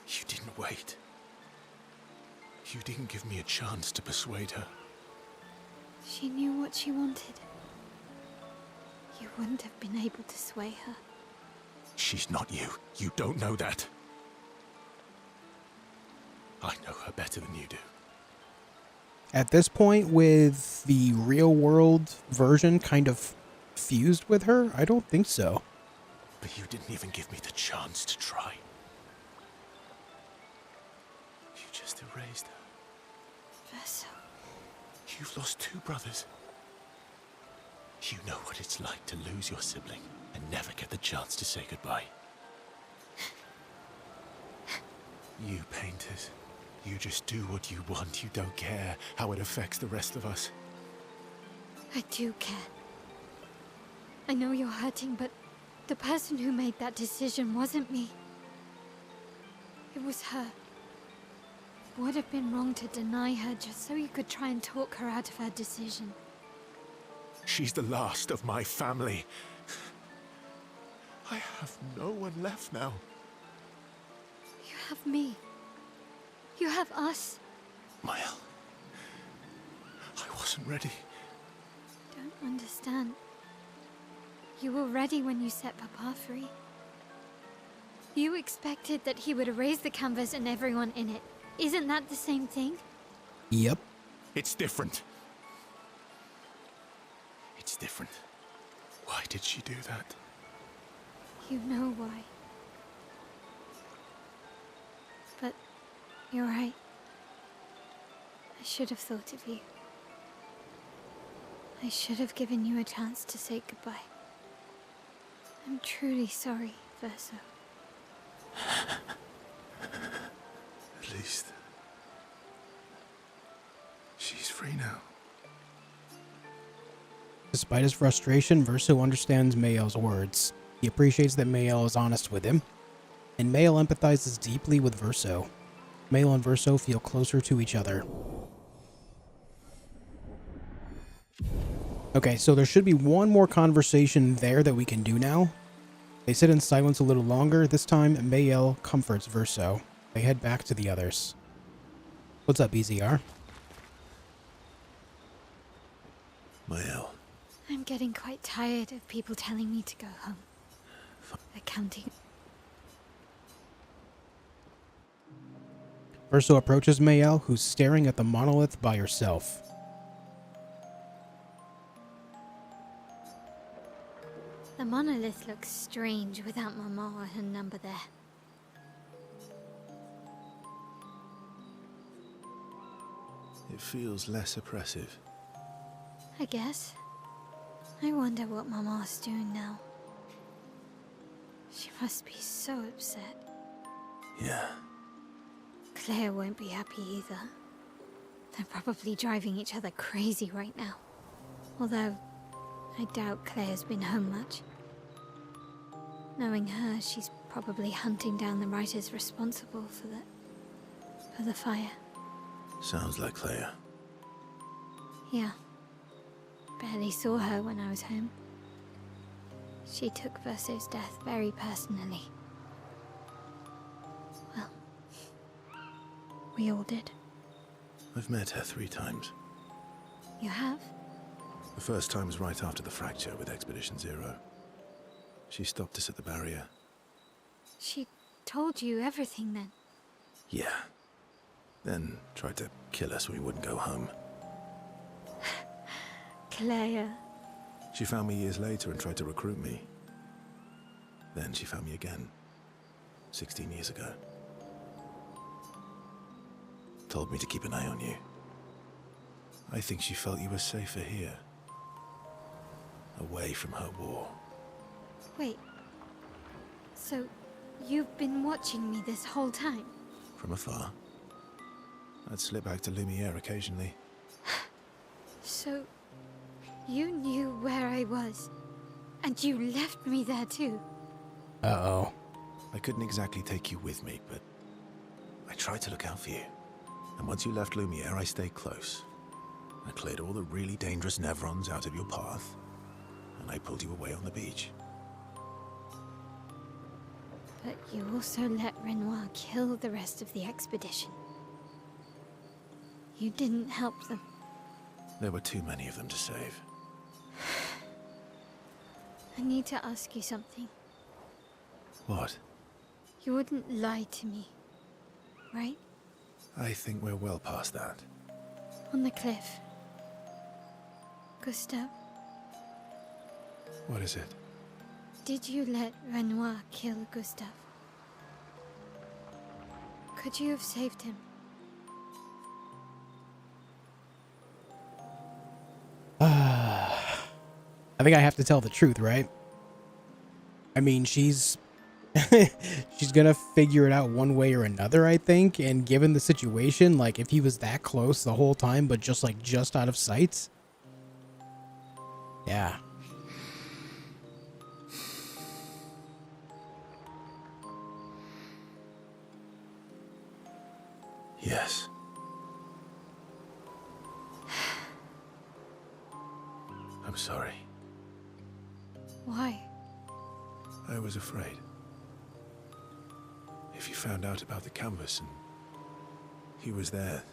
You didn't wait. You didn't give me a chance to persuade her. She knew what she wanted. You wouldn't have been able to sway her. She's not you. You don't know that. I know her better than you do. At this point, with the real world version kind of fused with her, I don't think so. But you didn't even give me the chance to try. You just erased her. Verso. You've lost 2 brothers. You know what it's like to lose your sibling and never get the chance to say goodbye. You painters, you just do what you want. You don't care how it affects the rest of us. I do care. I know you're hurting, but the person who made that decision wasn't me. It was her. It would have been wrong to deny her just so you could try and talk her out of her decision. She's the last of my family. I have no one left now. You have me. You have us. Mile, I wasn't ready. Don't understand. You were ready when you set Papa free. You expected that he would erase the canvas and everyone in it. Isn't that the same thing? Yep. It's different. It's different. Why did she do that? You know why. But you're right. I should have thought of you. I should have given you a chance to say goodbye. I'm truly sorry, Verso. At least she's free now. Despite his frustration, Verso understands Mael's words. He appreciates that Mael is honest with him, and Mael empathizes deeply with Verso. Mael and Verso feel closer to each other. Okay, so there should be one more conversation there that we can do now. They sit in silence a little longer. This time, Mael comforts Verso. They head back to the others. What's up, BZR? Mael. I'm getting quite tired of people telling me to go home. Accounting. Verso approaches Mael, who's staring at the monolith by herself. The monolith looks strange without Mama or her number there. It feels less oppressive. I guess. I wonder what Mama's doing now. She must be so upset. Yeah. Claire won't be happy either. They're probably driving each other crazy right now. Although, I doubt Claire's been home much. Knowing her, she's probably hunting down the writers responsible for the fire. Sounds like Claire. Yeah. Barely saw her when I was home. She took Verso's death very personally. Well, we all did. I've met her 3 times. You have? The first time was right after the fracture with Expedition Zero. She stopped us at the barrier. She told you everything then? Yeah. Then tried to kill us when we wouldn't go home. Claire. She found me years later and tried to recruit me. Then she found me again, 16 years ago. Told me to keep an eye on you. I think she felt you were safer here. Away from her war. Wait. So, you've been watching me this whole time? From afar. I'd slip back to Lumiere occasionally. So, you knew where I was, and you left me there too? Uh-oh. I couldn't exactly take you with me, but I tried to look out for you. And once you left Lumiere, I stayed close. I cleared all the really dangerous Nevrons out of your path, and I pulled you away on the beach. But you also let Renoir kill the rest of the expedition. You didn't help them. There were too many of them to save. I need to ask you something. What? You wouldn't lie to me, right? I think we're well past that. On the cliff. Gustav, What is it? did you let Renoir kill Gustav? Could you have saved him? I think I have to tell the truth, right? I mean, she's she's gonna figure it out one way or another, I think. And given the situation, like if he was that close the whole time, but just out of sight, yeah. Yes. I'm sorry. Why? I was afraid. If you found out about the canvas and he was there,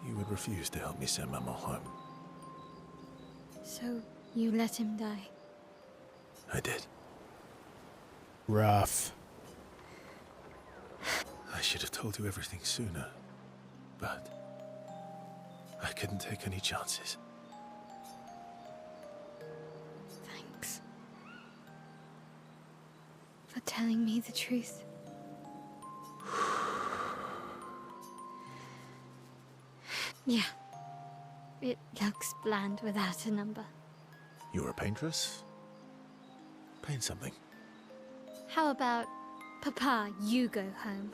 you would refuse to help me send Maman home. So, you let him die? I did. Rough. I should have told you everything sooner, but I couldn't take any chances. Thanks. For telling me the truth. Yeah. It looks bland without a number. You're a paintress? Paint something. How about, Papa, you go home?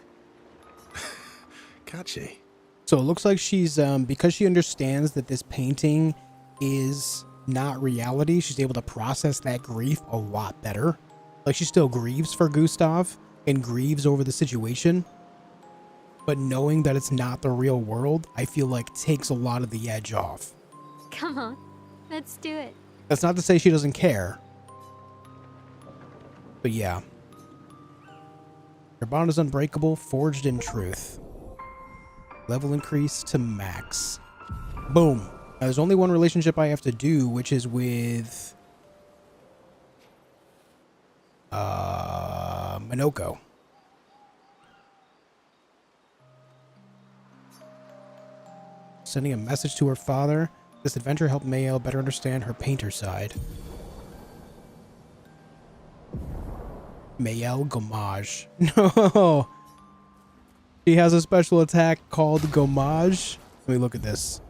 Catchy. So it looks like she's because she understands that this painting is not reality, she's able to process that grief a lot better. Like, she still grieves for Gustav and grieves over the situation, but knowing that it's not the real world, I feel like takes a lot of the edge off. Come on, let's do it. That's not to say she doesn't care, but yeah. Your bond is unbreakable, forged in truth. Level increase to max. Boom. Now, there's only one relationship I have to do, which is with Minoko. Sending a message to her father. This adventure helped Mael better understand her painter side. Mael Gommage. No. She has a special attack called Gommage. Let me look at this.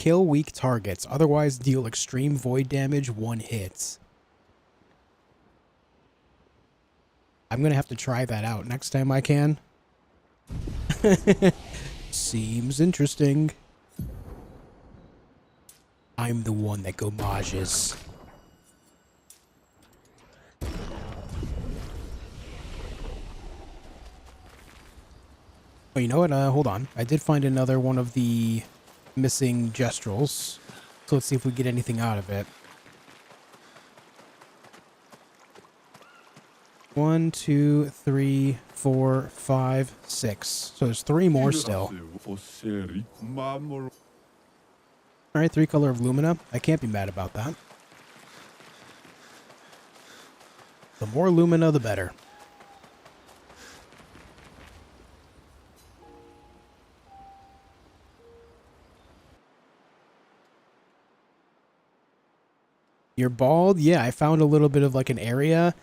kill weak targets, otherwise deal extreme void damage 1 hit. I'm gonna have to try that out next time I can. Seems interesting. I'm the one that gomages. Oh, you know what? Hold on. I did find another one of the missing gestrels. So let's see if we get anything out of it. 1, 2, 3, 4, 5, 6. So there's 3 more still. Alright, 3 color of Lumina. I can't be mad about that. The more Lumina, the better. You're bald? Yeah, I found a little bit of like an area.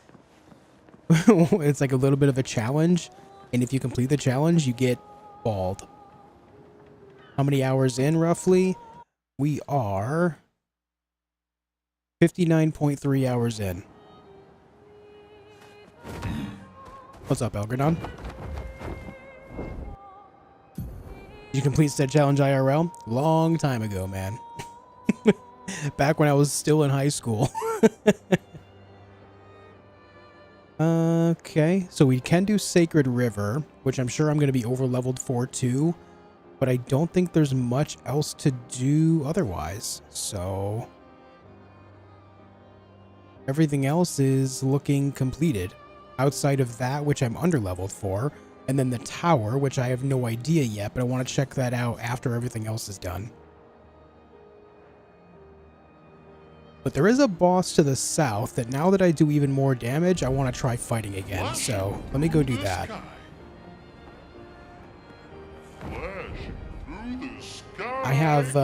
It's like a little bit of a challenge. And if you complete the challenge, you get bald. How many hours in, roughly? We are 59.3 hours in. What's up, Elgradon? Did you complete said challenge IRL? Long time ago, man. Back when I was still in high school. Okay, so we can do Sacred River, which I'm sure I'm going to be over-leveled for too. But I don't think there's much else to do otherwise. So everything else is looking completed. Outside of that, which I'm under-leveled for. And then the tower, which I have no idea yet, but I want to check that out after everything else is done. But there is a boss to the south that now that I do even more damage, I want to try fighting again. So let me go do that. I have,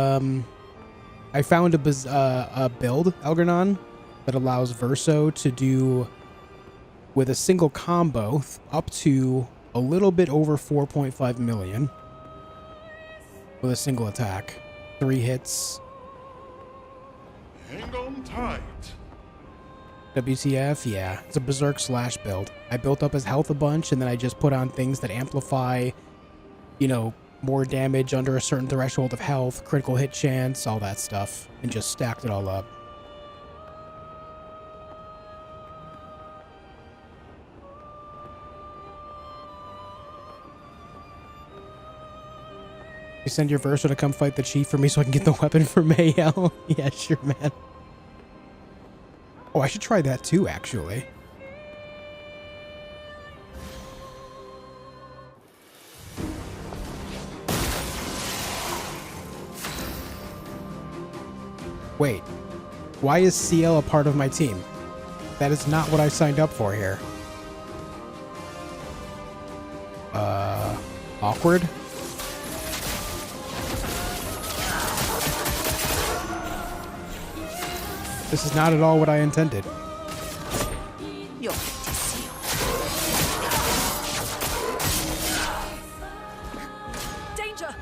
I found a build, Elgranon, that allows Verso to do, with a single combo, up to a little bit over 4.5 million with a single attack. 3 hits. Hang on tight. WTF? Yeah, it's a Berserk slash build. I built up his health a bunch, and then I just put on things that amplify, you know, more damage under a certain threshold of health, critical hit chance, all that stuff, and just stacked it all up. You send your Verso to come fight the chief for me so I can get the weapon for Mayel? Yeah, sure, man. Oh, I should try that too, actually. Wait. Why is CL a part of my team? That is not what I signed up for here. Awkward? This is not at all what I intended. Danger!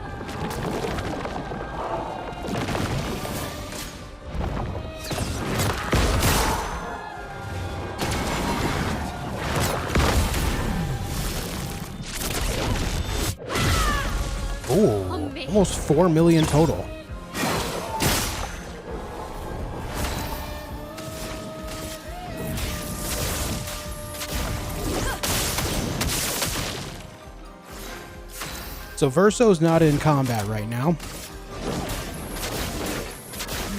Ooh, almost 4 million total. So Verso's not in combat right now.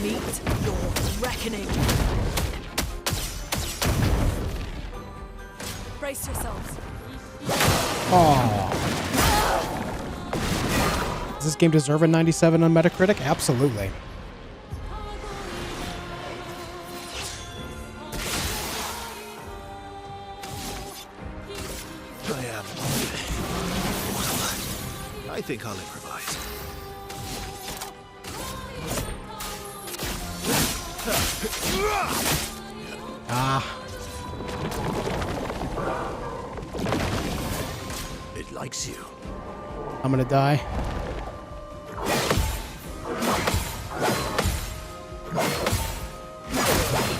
Meet your reckoning. Brace yourselves. Oh. Does this game deserve a 97 on Metacritic? Absolutely. I think I'll improvise. Ah. It likes you. I'm gonna die.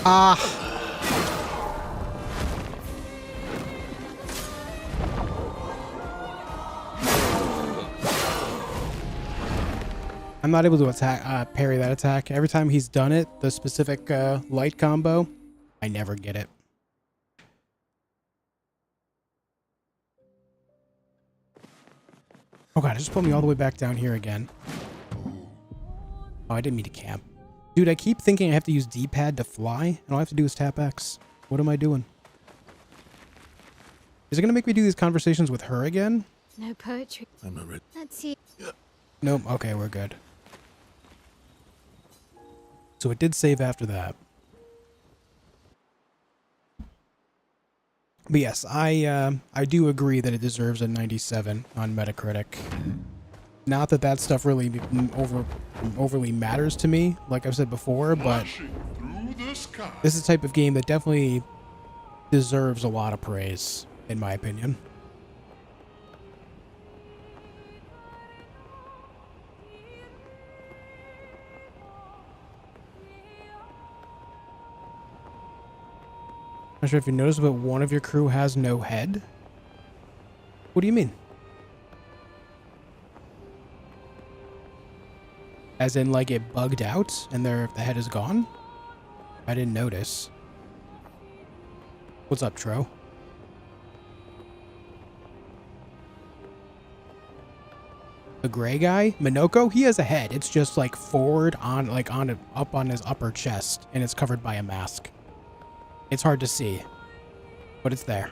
Ah! I'm not able to attack, parry that attack. Every time he's done it, the specific light combo, I never get it. Oh god, it just put me all the way back down here again. Oh, I didn't mean to camp. Dude, I keep thinking I have to use D-pad to fly, and all I have to do is tap X. What am I doing? Is it gonna make me do these conversations with her again? No poetry. I'm not ready. Let's see. Nope. Okay, we're good. So it did save after that. But yes, I do agree that it deserves a 97 on Metacritic. Not that that stuff really overly matters to me, like I've said before, but this is the type of game that definitely deserves a lot of praise, in my opinion. Not sure if you noticed, but one of your crew has no head. What do you mean? As in, like, it bugged out and the head is gone? I didn't notice. What's up, Tro? The gray guy, Minoko, he has a head. It's just like forward on, like up on his upper chest, and it's covered by a mask. It's hard to see, but it's there.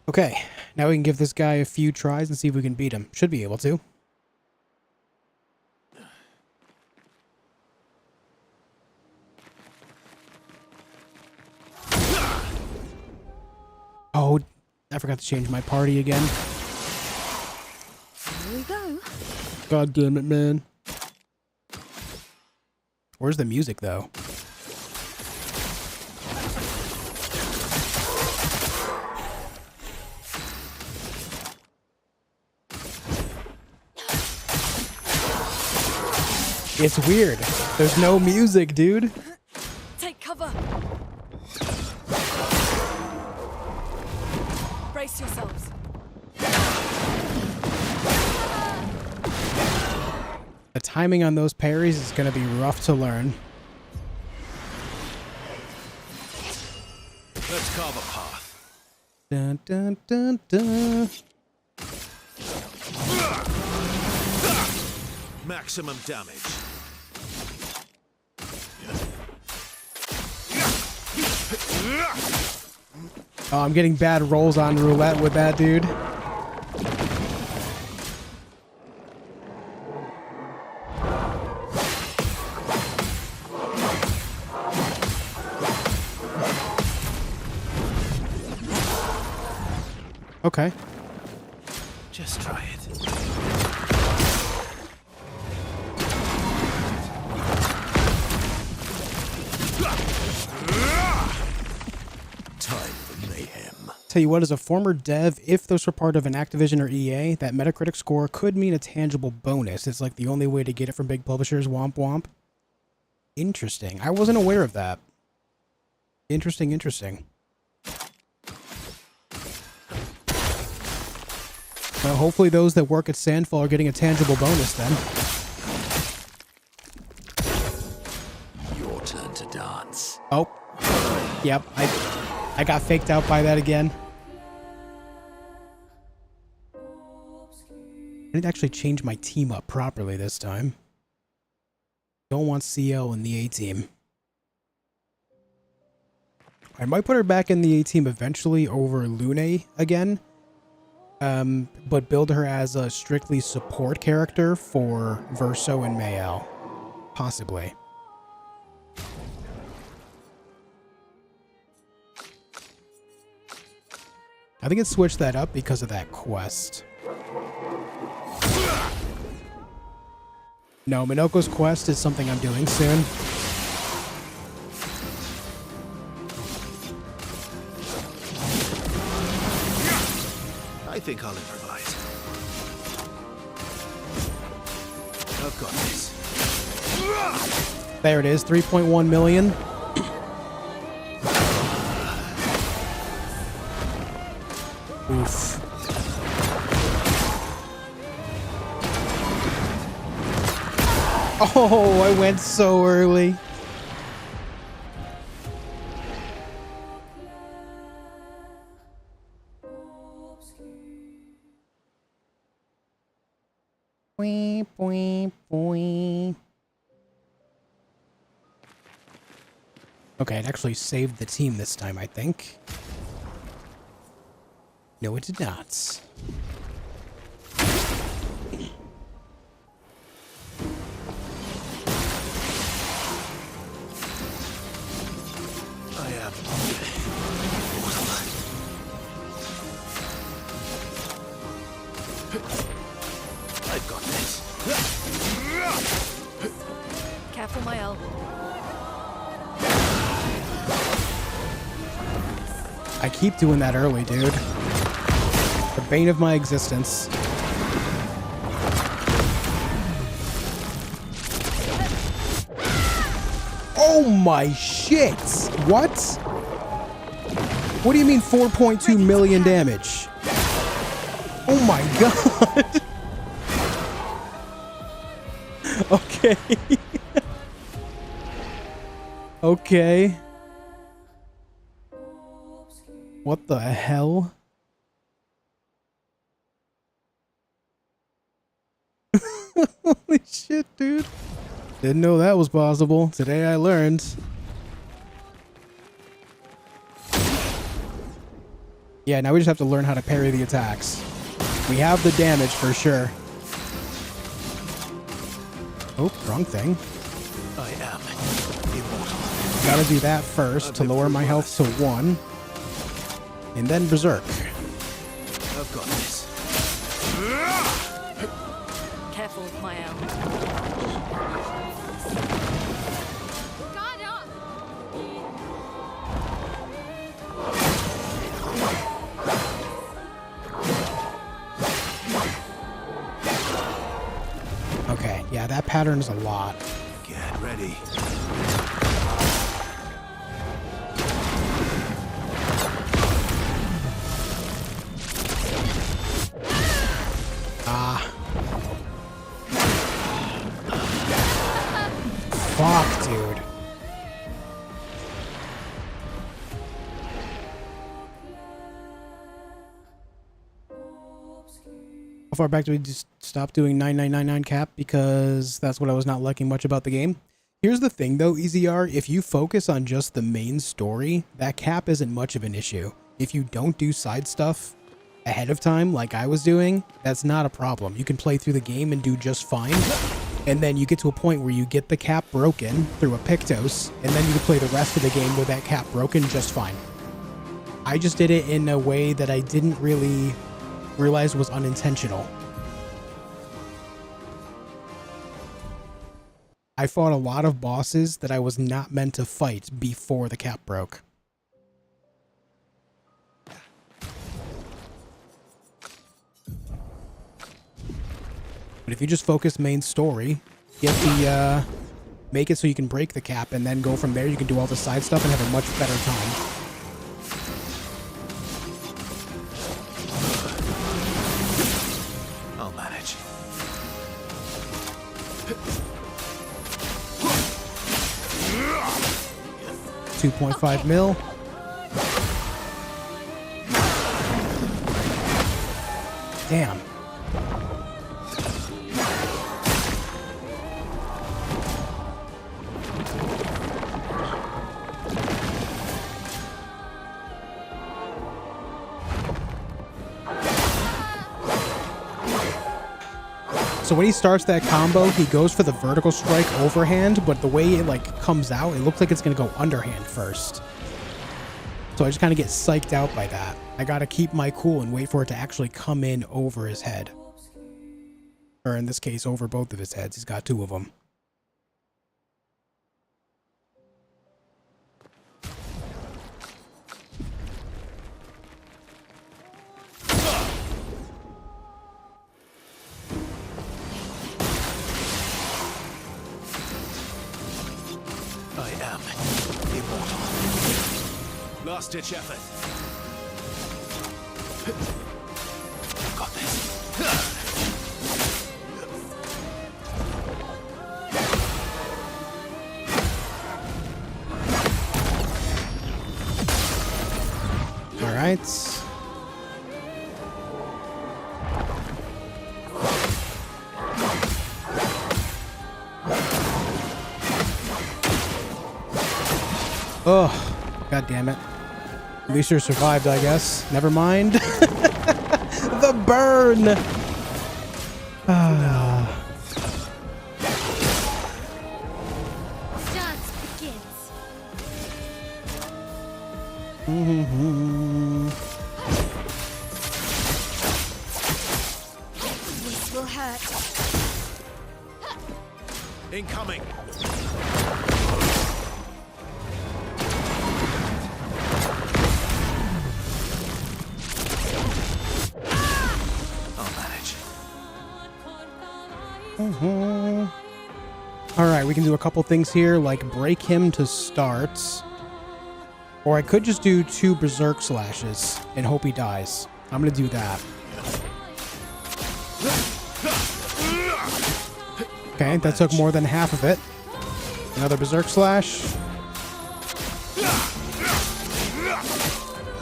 Okay, now we can give this guy a few tries and see if we can beat him. Should be able to. Oh, I forgot to change my party again. Here we go. God damn it, man. Where's the music, though? It's weird. There's no music, dude. Take cover. Brace yourselves. The timing on those parries is going to be rough to learn. Let's carve a path. Dun, dun, dun, dun. Maximum damage. Oh, I'm getting bad rolls on roulette with that, dude. Okay. Just try it. Time for mayhem. Tell you what, as a former dev, if those were part of an Activision or EA, that Metacritic score could mean a tangible bonus. It's like the only way to get it from big publishers. Womp womp. Interesting. I wasn't aware of that. Interesting, interesting. Well, hopefully those that work at Sandfall are getting a tangible bonus then. Your turn to dance. Oh. Yep, I got faked out by that again. I need to actually change my team up properly this time. Don't want CL in the A team. I might put her back in the A team eventually over Lune again. But build her as a strictly support character for Verso and Mayel. Possibly. I think it switched that up because of that quest. No, Minoko's quest is something I'm doing soon. I think I'll improvise. I've got this. There it is, 3.1 million. Oof. Oh, I went so early. Boing, boing, boing. Okay, it actually saved the team this time, I think. No, it did not. I am. I've got this. Careful, my elf. I keep doing that early, dude. The bane of my existence. Oh my shit! What? What do you mean 4.2 million damage? Oh my god! Okay. Okay. What the hell? Holy shit, dude. Didn't know that was possible. Today I learned. Yeah, now we just have to learn how to parry the attacks. We have the damage for sure. Oh, wrong thing. I am immortal. Gotta do that first to lower my health to 1. And then Berserk. I've got this. Careful, my elf. God up! Okay, yeah, that pattern's a lot. Get ready. Fuck, dude. How far back do we just stop doing 9999 cap? Because that's what I was not liking much about the game. Here's the thing though, EZR, if you focus on just the main story, that cap isn't much of an issue. If you don't do side stuff ahead of time like I was doing, that's not a problem. You can play through the game and do just fine. And then you get to a point where you get the cap broken through a Pictos, and then you can play the rest of the game with that cap broken just fine. I just did it in a way that I didn't really realize was unintentional. I fought a lot of bosses that I was not meant to fight before the cap broke. But if you just focus main story, get the, make it so you can break the cap, and then go from there, you can do all the side stuff and have a much better time. I'll manage. 2.5 mil. Damn. So when he starts that combo, he goes for the vertical strike overhand, but the way it like comes out, it looks like it's gonna go underhand first. So I just kind of get psyched out by that. I gotta keep my cool and wait for it to actually come in over his head. Or in this case, over both of his heads. He's got two of them. I am immortal. Last-ditch effort. Got this. All right. Oh, god damn it. Alicia survived, I guess. Never mind. The burn! Dance begins. This will hurt. Incoming. Alright, we can do a couple things here, like break him to start. Or I could just do 2 berserk slashes and hope he dies. I'm gonna do that. Okay, that took more than half of it. Another berserk slash.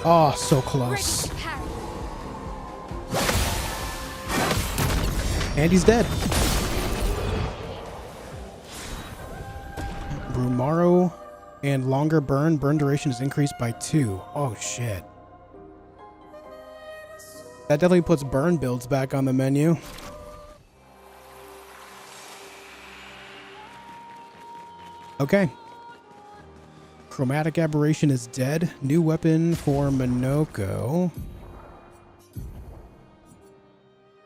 Oh, so close. And he's dead. Brumaro and longer burn. Burn duration is increased by 2. Oh, shit. That definitely puts burn builds back on the menu. Okay. Chromatic Aberration is dead. New weapon for Minoko.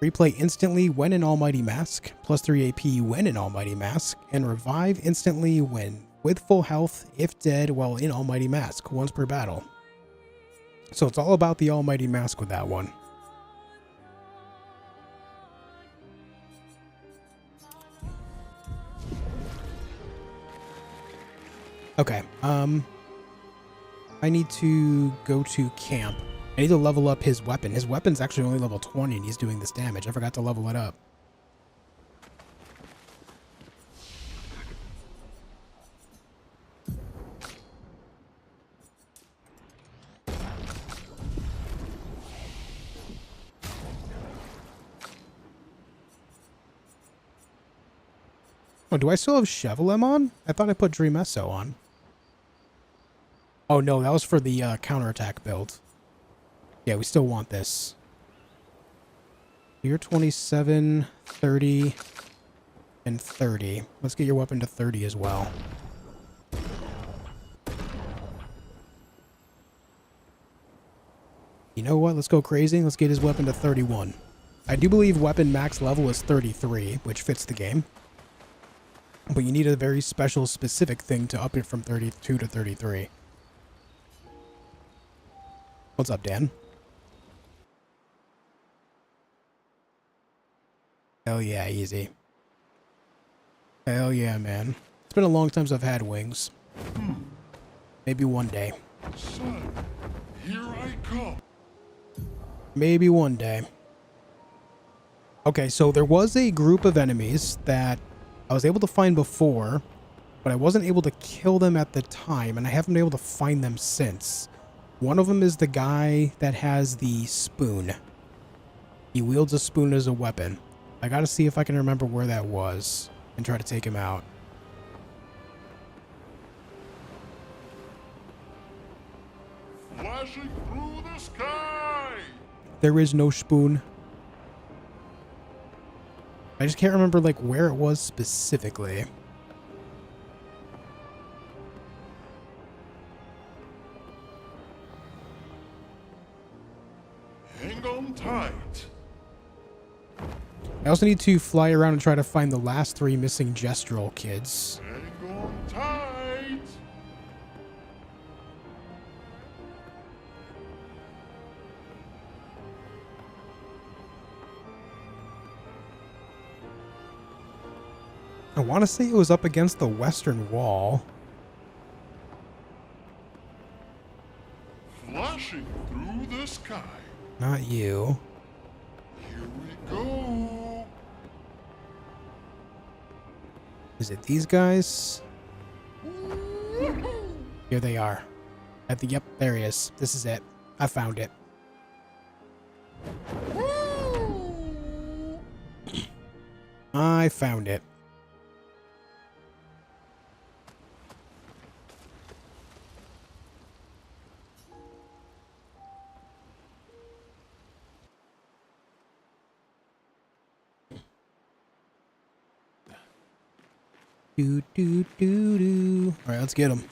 Replay instantly when in Almighty Mask, plus 3 AP when in Almighty Mask, and revive instantly when with full health if dead while in Almighty Mask, once per battle. So it's all about the Almighty Mask with that one. Okay, I need to go to camp. I need to level up his weapon. His weapon's actually only level 20 and he's doing this damage. I forgot to level it up. Oh, do I still have Chevelem on? I thought I put Dream Esso on. Oh no, that was for the counterattack build. Yeah, we still want this. You're 27, 30, and 30. Let's get your weapon to 30 as well. You know what? Let's go crazy. Let's get his weapon to 31. I do believe weapon max level is 33, which fits the game. But you need a very special, specific thing to up it from 32 to 33. What's up, Dan? Hell yeah, easy. Hell yeah, man. It's been a long time since I've had wings. Maybe one day. Son, here I come. Maybe one day. Okay, so there was a group of enemies that I was able to find before, but I wasn't able to kill them at the time, and I haven't been able to find them since. One of them is the guy that has the spoon. He wields a spoon as a weapon. I gotta see if I can remember where that was and try to take him out. Flashing through the sky. There is no spoon. I just can't remember like where it was specifically. Hang on tight. I also need to fly around and try to find the last 3 missing Gestural kids. Hang on tight. I want to say it was up against the western wall. Flashing through the sky. Not you. Here we go. Is it these guys? Here they are. Yep, there he is. This is it. I found it. I found it. Do do do do. All right, let's get him.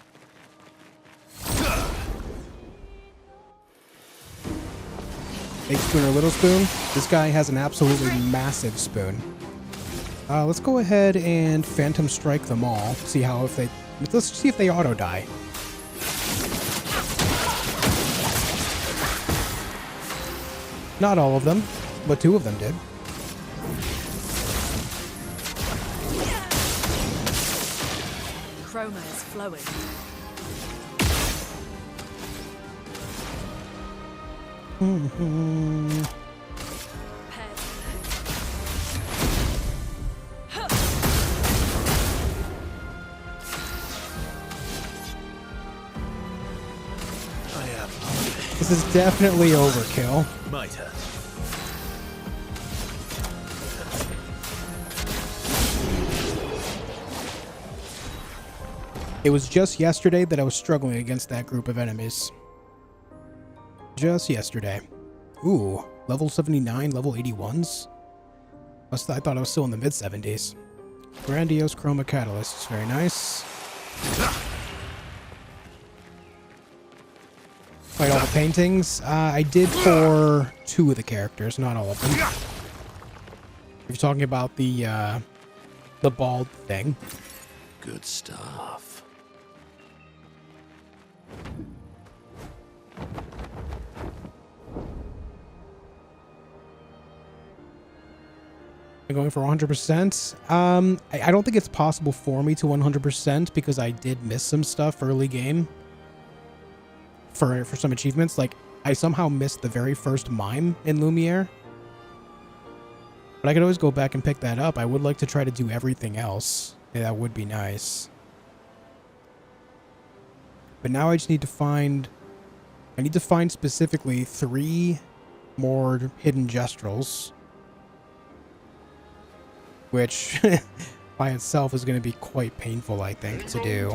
Big spoon or little spoon? This guy has an absolutely massive spoon. Let's go ahead and Phantom Strike them all. See how if they. Let's see if they auto die. Not all of them, but 2 of them did. Chroma is flowing. This is definitely overkill. My turn. It was just yesterday that I was struggling against that group of enemies. Just yesterday. Ooh, level 79, level 81s? I thought I was still in the mid-70s. Grandiose Chroma Catalyst. Very nice. Fight all the paintings. I did for 2 of the characters, not all of them. If you're talking about the bald thing. Good stuff. I'm going for 100%. I don't think it's possible for me to 100% because I did miss some stuff early game. For some achievements, like I somehow missed the very first Mime in Lumiere. But I could always go back and pick that up. I would like to try to do everything else. Yeah, that would be nice. But now I just need to find... I need to find specifically 3 more hidden Gestrals. Which, by itself, is going to be quite painful, I think, to do.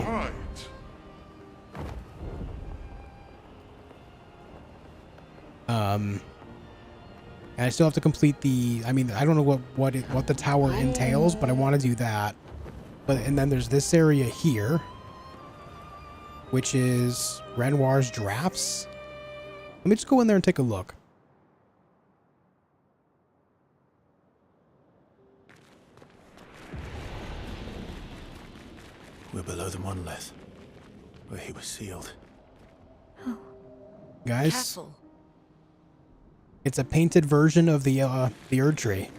And I still have to complete the... I mean, I don't know what the tower entails, but I want to do that. And then there's this area here, which is Renoir's Drafts. Let me just go in there and take a look. We're below the monolith, where he was sealed. Oh. Guys, Careful. It's a painted version of the Erd Tree.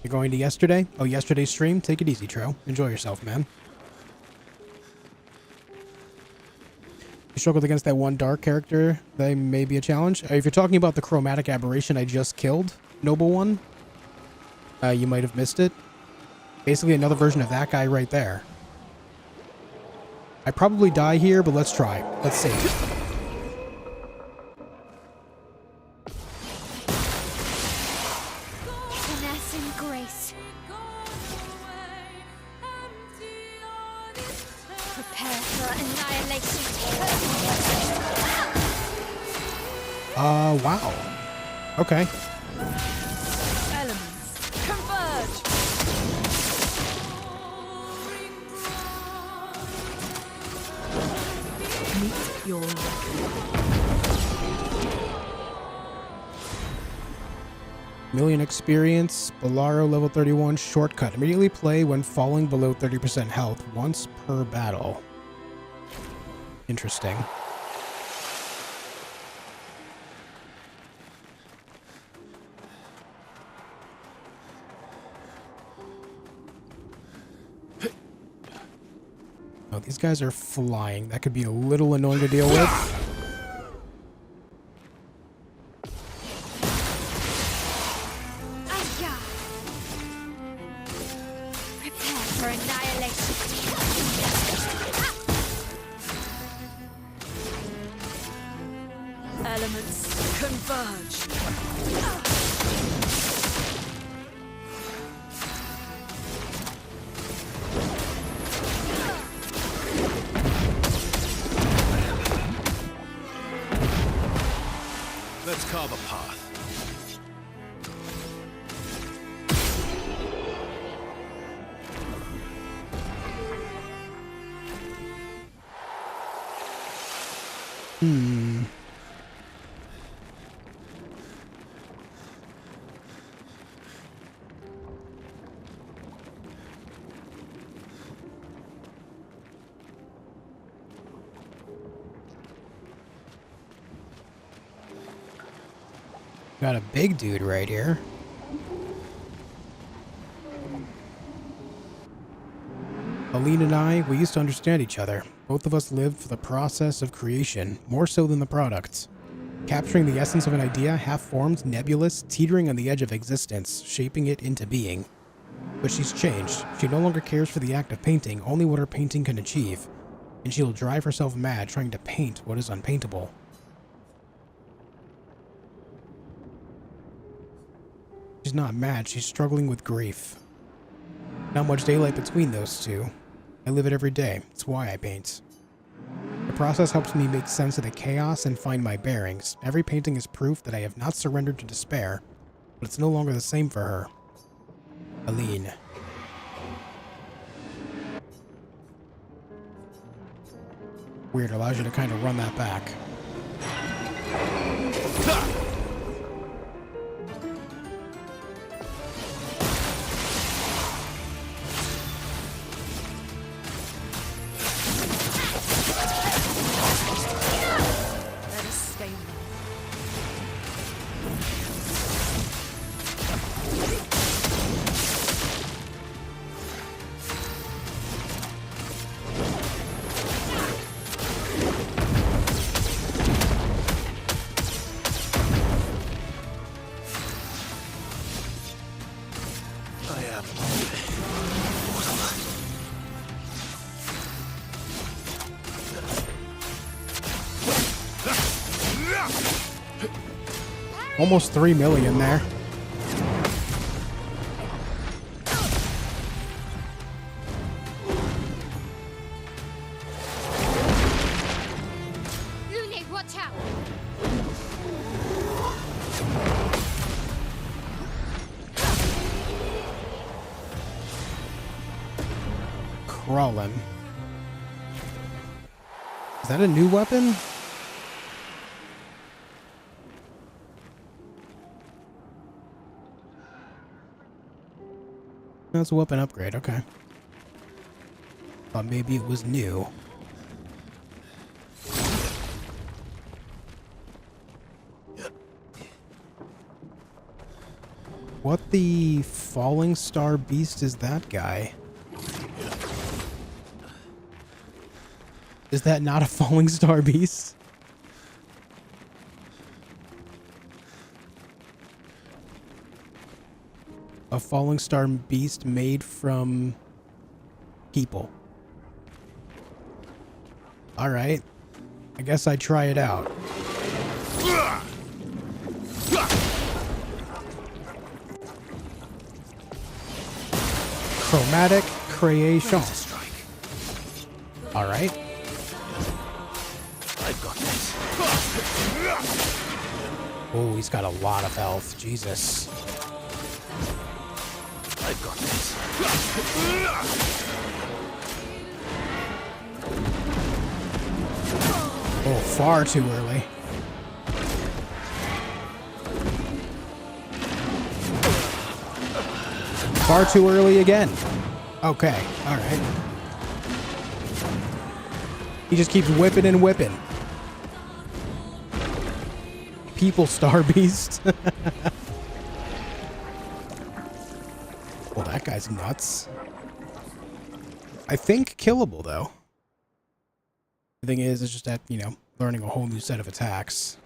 You're going to yesterday? Oh, yesterday's stream? Take it easy, Tro. Enjoy yourself, man. You struggled against that one dark character. That may be a challenge. If you're talking about the chromatic aberration I just killed, Noble One, you might have missed it. Basically another version of that guy right there. I probably die here, but let's try. Let's see. Finesse and grace. Prepare for annihilation. Wow. Okay. Elements converge. Meet your reckoning. Million experience, Bolaro level 31 shortcut. Immediately play when falling below 30% health once per battle. Interesting. Oh, these guys are flying. That could be a little annoying to deal with. Elements converge. Let's carve a path. Got a big dude right here. Aline and I, we used to understand each other. Both of us lived for the process of creation, more so than the product. Capturing the essence of an idea, half-formed, nebulous, teetering on the edge of existence, shaping it into being. But she's changed. She no longer cares for the act of painting, only what her painting can achieve. And she'll drive herself mad trying to paint what is unpaintable. She's not mad, she's struggling with grief. Not much daylight between those two. I live it every day, it's why I paint. The process helps me make sense of the chaos and find my bearings. Every painting is proof that I have not surrendered to despair, but it's no longer the same for her. Aline. Weird, allows you to kind of run that back. Almost 3 million there. Lune, watch out! Crawling. Is that a new weapon? That's a weapon upgrade, okay. Thought maybe it was new. What the falling star beast is that guy? Is that not a falling star beast? A falling star beast made from people. Alright. I guess I'd try it out. Chromatic creation. Alright. I've got this. Oh, he's got a lot of health. Jesus. I've got this. Oh, far too early. Far too early again. Okay, alright. He just keeps whipping and whipping. People Star Beast. Well, that guy's nuts. I think killable, though. The thing is, it's just that, you know, learning a whole new set of attacks.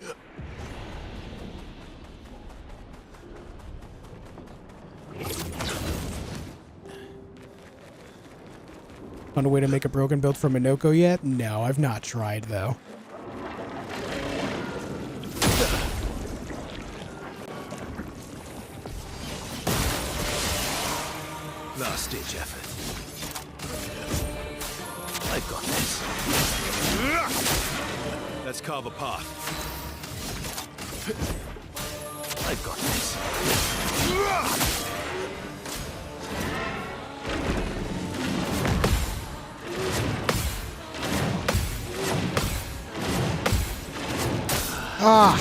Found a way to make a broken build for Minoko yet? No, I've not tried, though. Last ditch effort. I've got this. Let's carve a path. I've got this. Ah!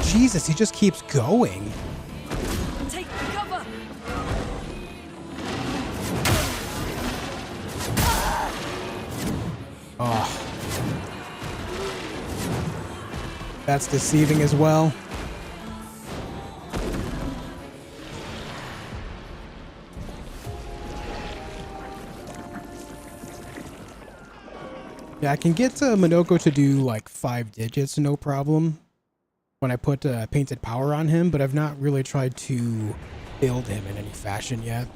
Jesus, he just keeps going. Take cover. Oh. That's deceiving as well. Yeah, I can get Minoko to do like 5 digits, no problem, when I put painted power on him, but I've not really tried to build him in any fashion yet.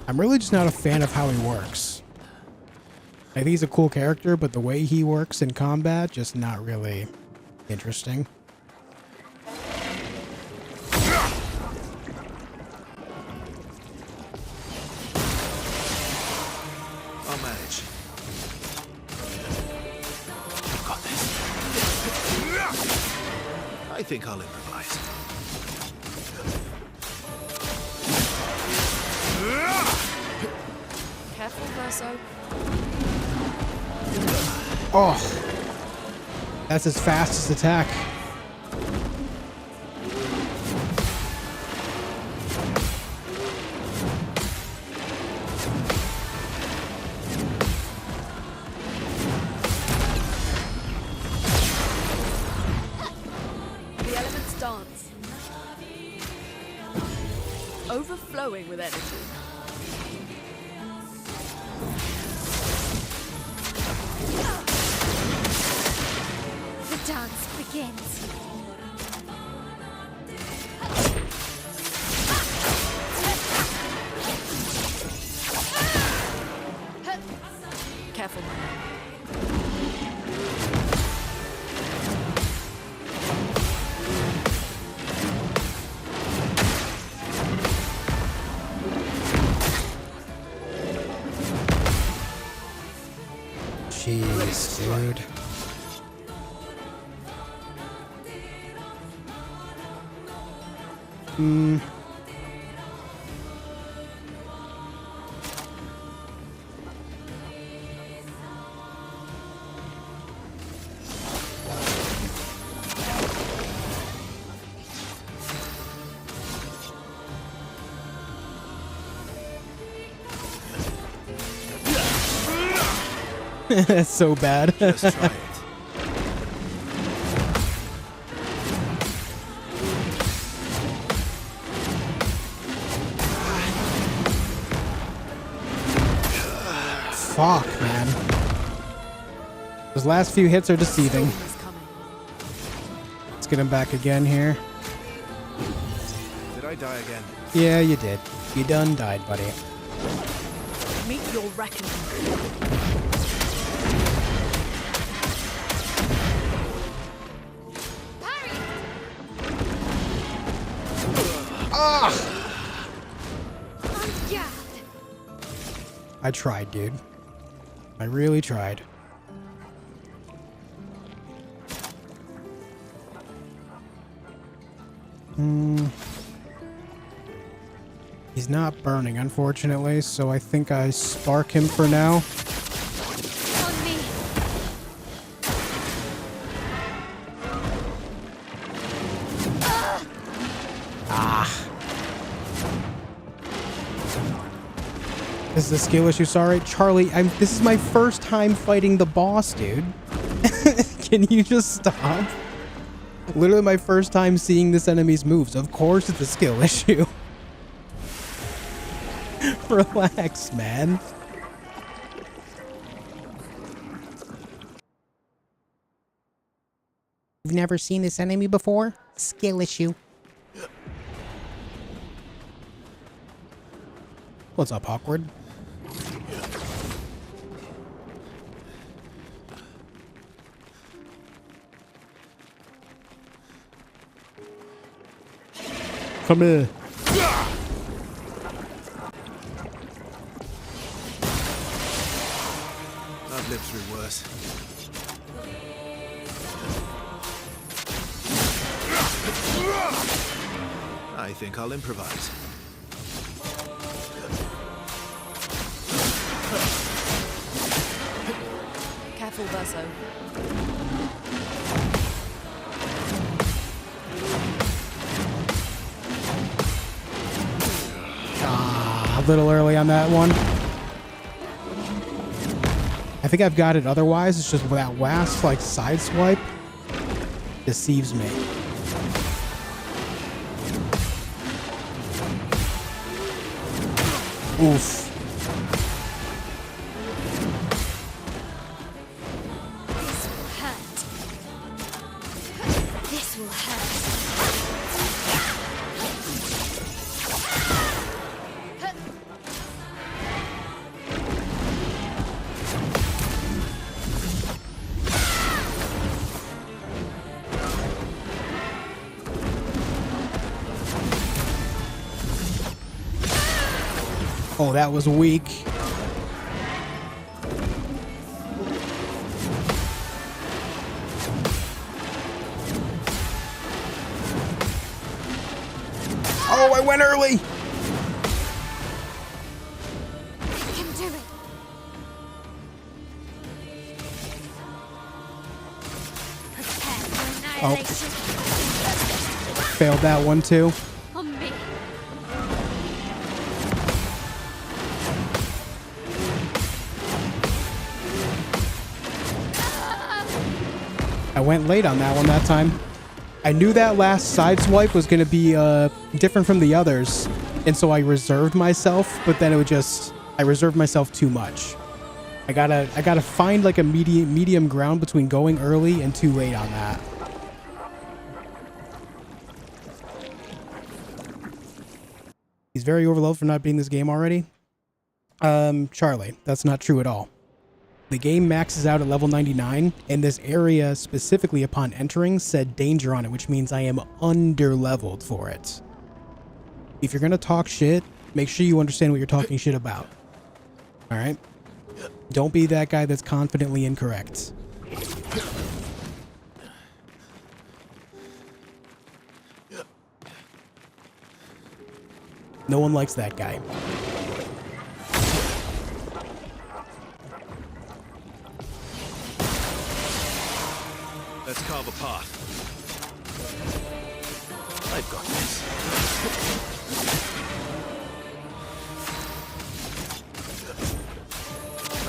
I'm really just not a fan of how he works. I think he's a cool character, but the way he works in combat, just not really interesting. I'll manage. I've got this. I think I'll improvise. Careful, Verso. Oh, that's his fastest attack. The elements dance. Overflowing with energy. The dance begins. Careful, Mime. Jeez, dude. That's so bad. Just try it. Fuck, man. Those last few hits are deceiving. Let's get him back again here. Did I die again? Yeah, you did. You done died, buddy. Meet your reckoning. I tried, dude. I really tried. He's not burning, unfortunately, so I think I spark him for now. On me. This is a skill issue, sorry. Charlie, this is my first time fighting the boss, dude. Can you just stop? Literally my first time seeing this enemy's moves. Of course it's a skill issue. Relax, man. You've never seen this enemy before? Skill issue. What's up, awkward? Come here. I've lived through worse. I think I'll improvise. Careful, Verso. A little early on that one. I think I've got it otherwise. It's just that last like side swipe deceives me. Oof. This will hurt. Oh, that was weak. Oh, I went early. I can do it. Prepare for annihilation. Failed that one too. On me. I went late on that one that time. I knew that last side swipe was going to be different from the others, and so I reserved myself, but then it would just, I reserved myself too much. I gotta find like a medium ground between going early and too late on that. He's very overloaded for not beating this game already. Charlie, that's not true at all. The game maxes out at level 99, and this area specifically upon entering said danger on it, which means I am under-leveled for it. If you're gonna talk shit, make sure you understand what you're talking shit about. Alright? Don't be that guy that's confidently incorrect. No one likes that guy. Let's carve a path. I've got this.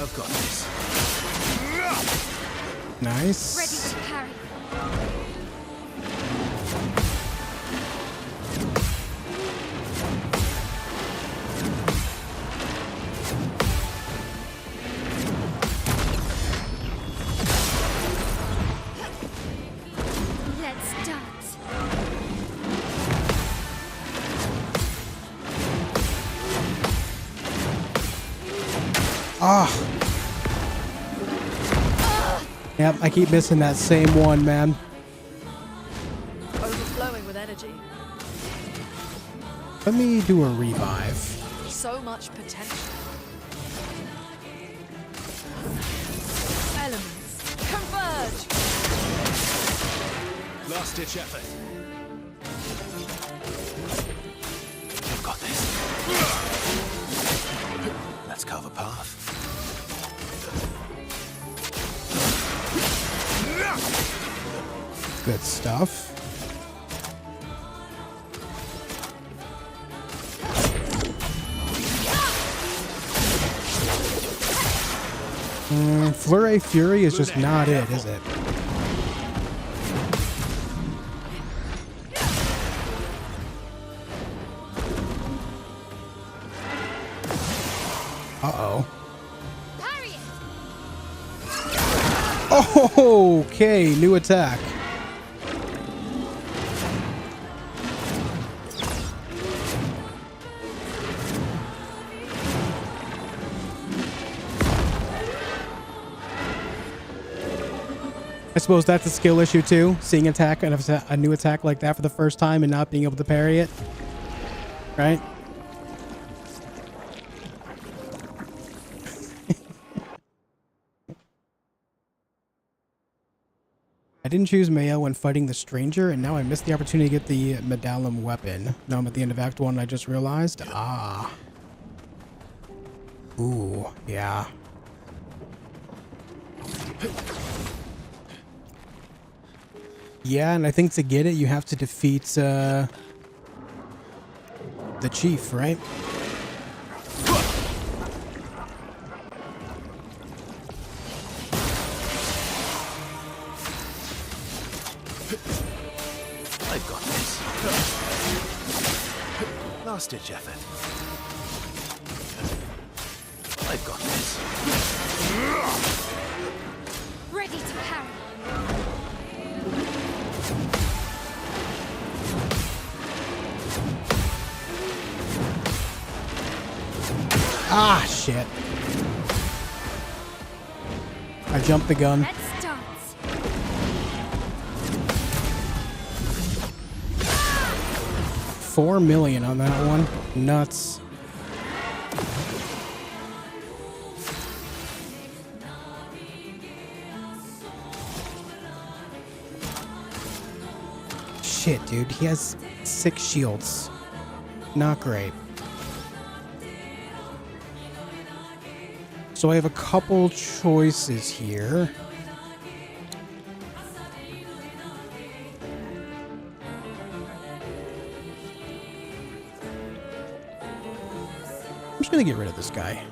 I've got this. Nice. Ready to carry. Let's dance. Ah. Yep, I keep missing that same one, man. Overflowing with energy. Let me do a revive. So much potential. Elements converge. Last ditch effort. I've got this. Let's carve a path. Good stuff. Flurry Fury is just not it, is it? Uh-oh. Oh, okay, new attack. I suppose that's a skill issue too, seeing a new attack like that for the first time and not being able to parry it. Right? I didn't choose Mayo when fighting the stranger, and now I missed the opportunity to get the medallion weapon. Now I'm at the end of Act 1 and I just realized. Ah. Ooh, yeah. Yeah, and I think to get it, you have to defeat the chief, right? I've got this. Last-ditch effort. I've got this. Ready to parry. Ah, shit. I jumped the gun. Let's dance. 4 million on that one. Nuts. Shit, dude. He has 6 shields. Not great. So I have a couple choices here. I'm just gonna get rid of this guy.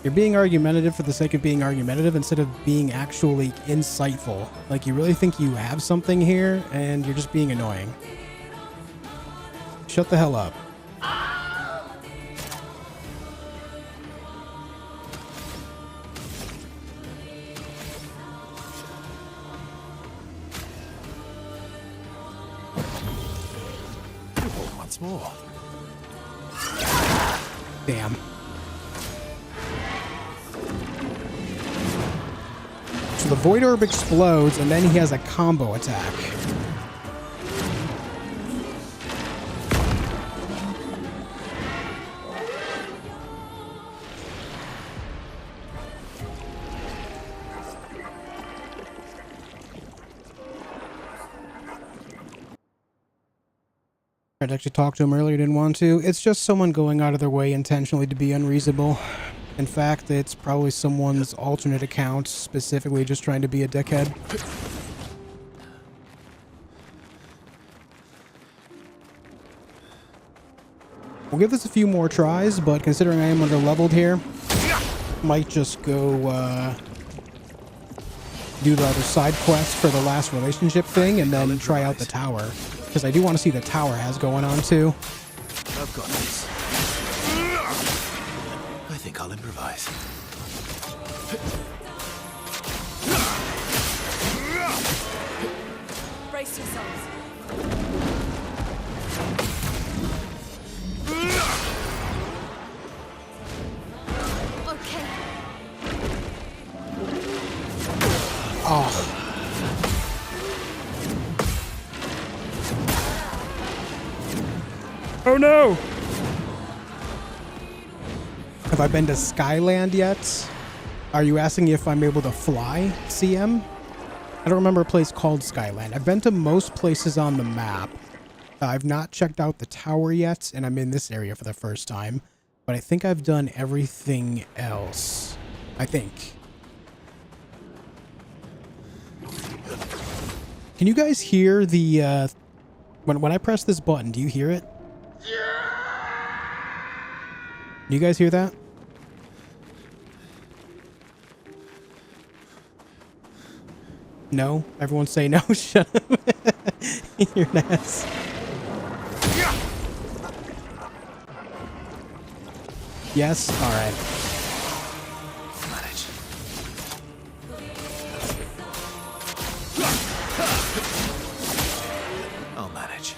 You're being argumentative for the sake of being argumentative instead of being actually insightful. Like, you really think you have something here, and you're just being annoying. Shut the hell up. Once more. Damn. So the Void Orb explodes, and then he has a combo attack. I'd actually talked to him earlier, didn't want to. It's just someone going out of their way intentionally to be unreasonable. In fact, it's probably someone's alternate account, specifically just trying to be a dickhead. We'll give this a few more tries, but considering I am under-leveled here, might just go do the other side quest for the last relationship thing and then try out the tower. Because I do want to see the tower has going on too. I've got this. I think I'll improvise. Brace yourselves. Okay. Oh. Oh no! Have I been to Skyland yet? Are you asking if I'm able to fly, CM? I don't remember a place called Skyland. I've been to most places on the map. I've not checked out the tower yet, and I'm in this area for the first time. But I think I've done everything else. I think. Can you guys hear the, when I press this button, do you hear it? Do you guys hear that? No? Everyone say no? Shut up. You're an ass. Yes? Alright. Manage. I'll manage.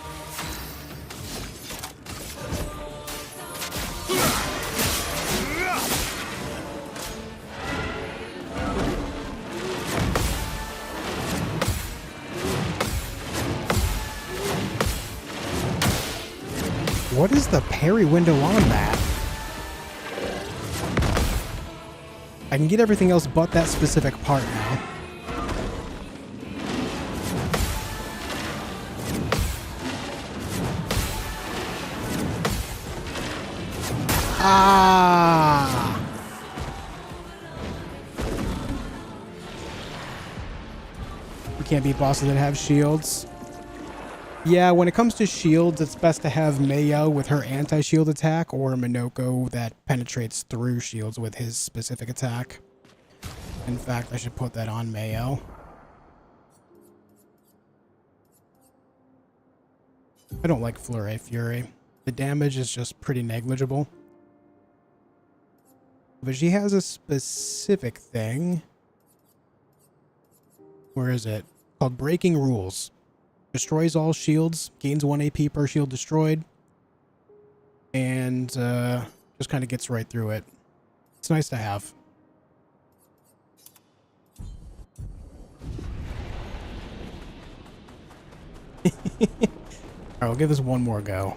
What is the parry window on that? I can get everything else but that specific part now. Ah! We can't beat bosses that have shields. Yeah, when it comes to shields, it's best to have Mayo with her anti-shield attack or Minoko that penetrates through shields with his specific attack. In fact, I should put that on Mayo. I don't like Flurry Fury. The damage is just pretty negligible. But she has a specific thing. Where is it? Called Breaking Rules. Destroys all shields, gains 1 AP per shield destroyed, and just kind of gets right through it. It's nice to have. Alright, we'll give this one more go.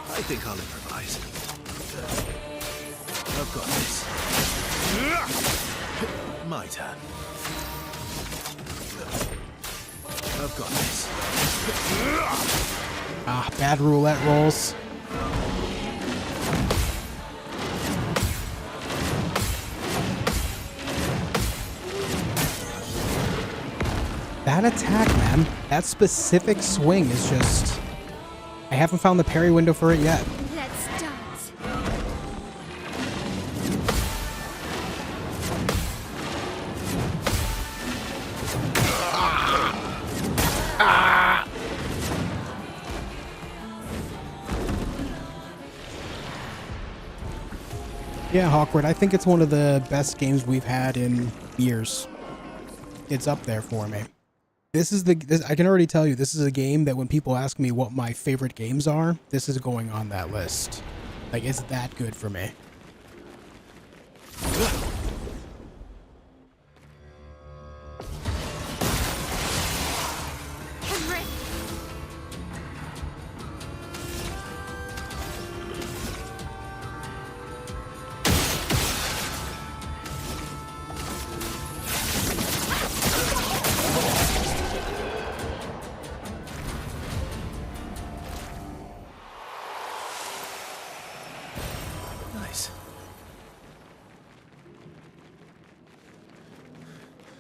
I think I'll improvise. I've got this. My turn. I've got this. Ah, bad roulette rolls. That attack, man. That specific swing is just... I haven't found the parry window for it yet. Let's dance. Yeah, Hawkward, I think it's one of the best games we've had in years. It's up there for me. I can already tell you, this is a game that when people ask me what my favorite games are, this is going on that list. Like, it's that good for me.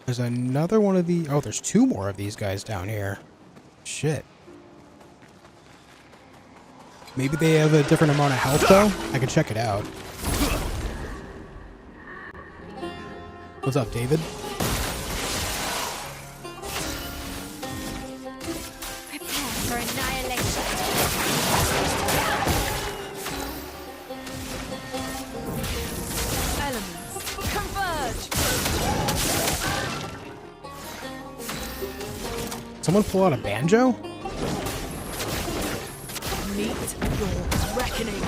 There's another one of the... Oh, there's two more of these guys down here. Shit. Maybe they have a different amount of health, though? I can check it out. What's up, David? Prepare for annihilation. Elements, converge! Someone pull out a banjo? Meet your reckoning.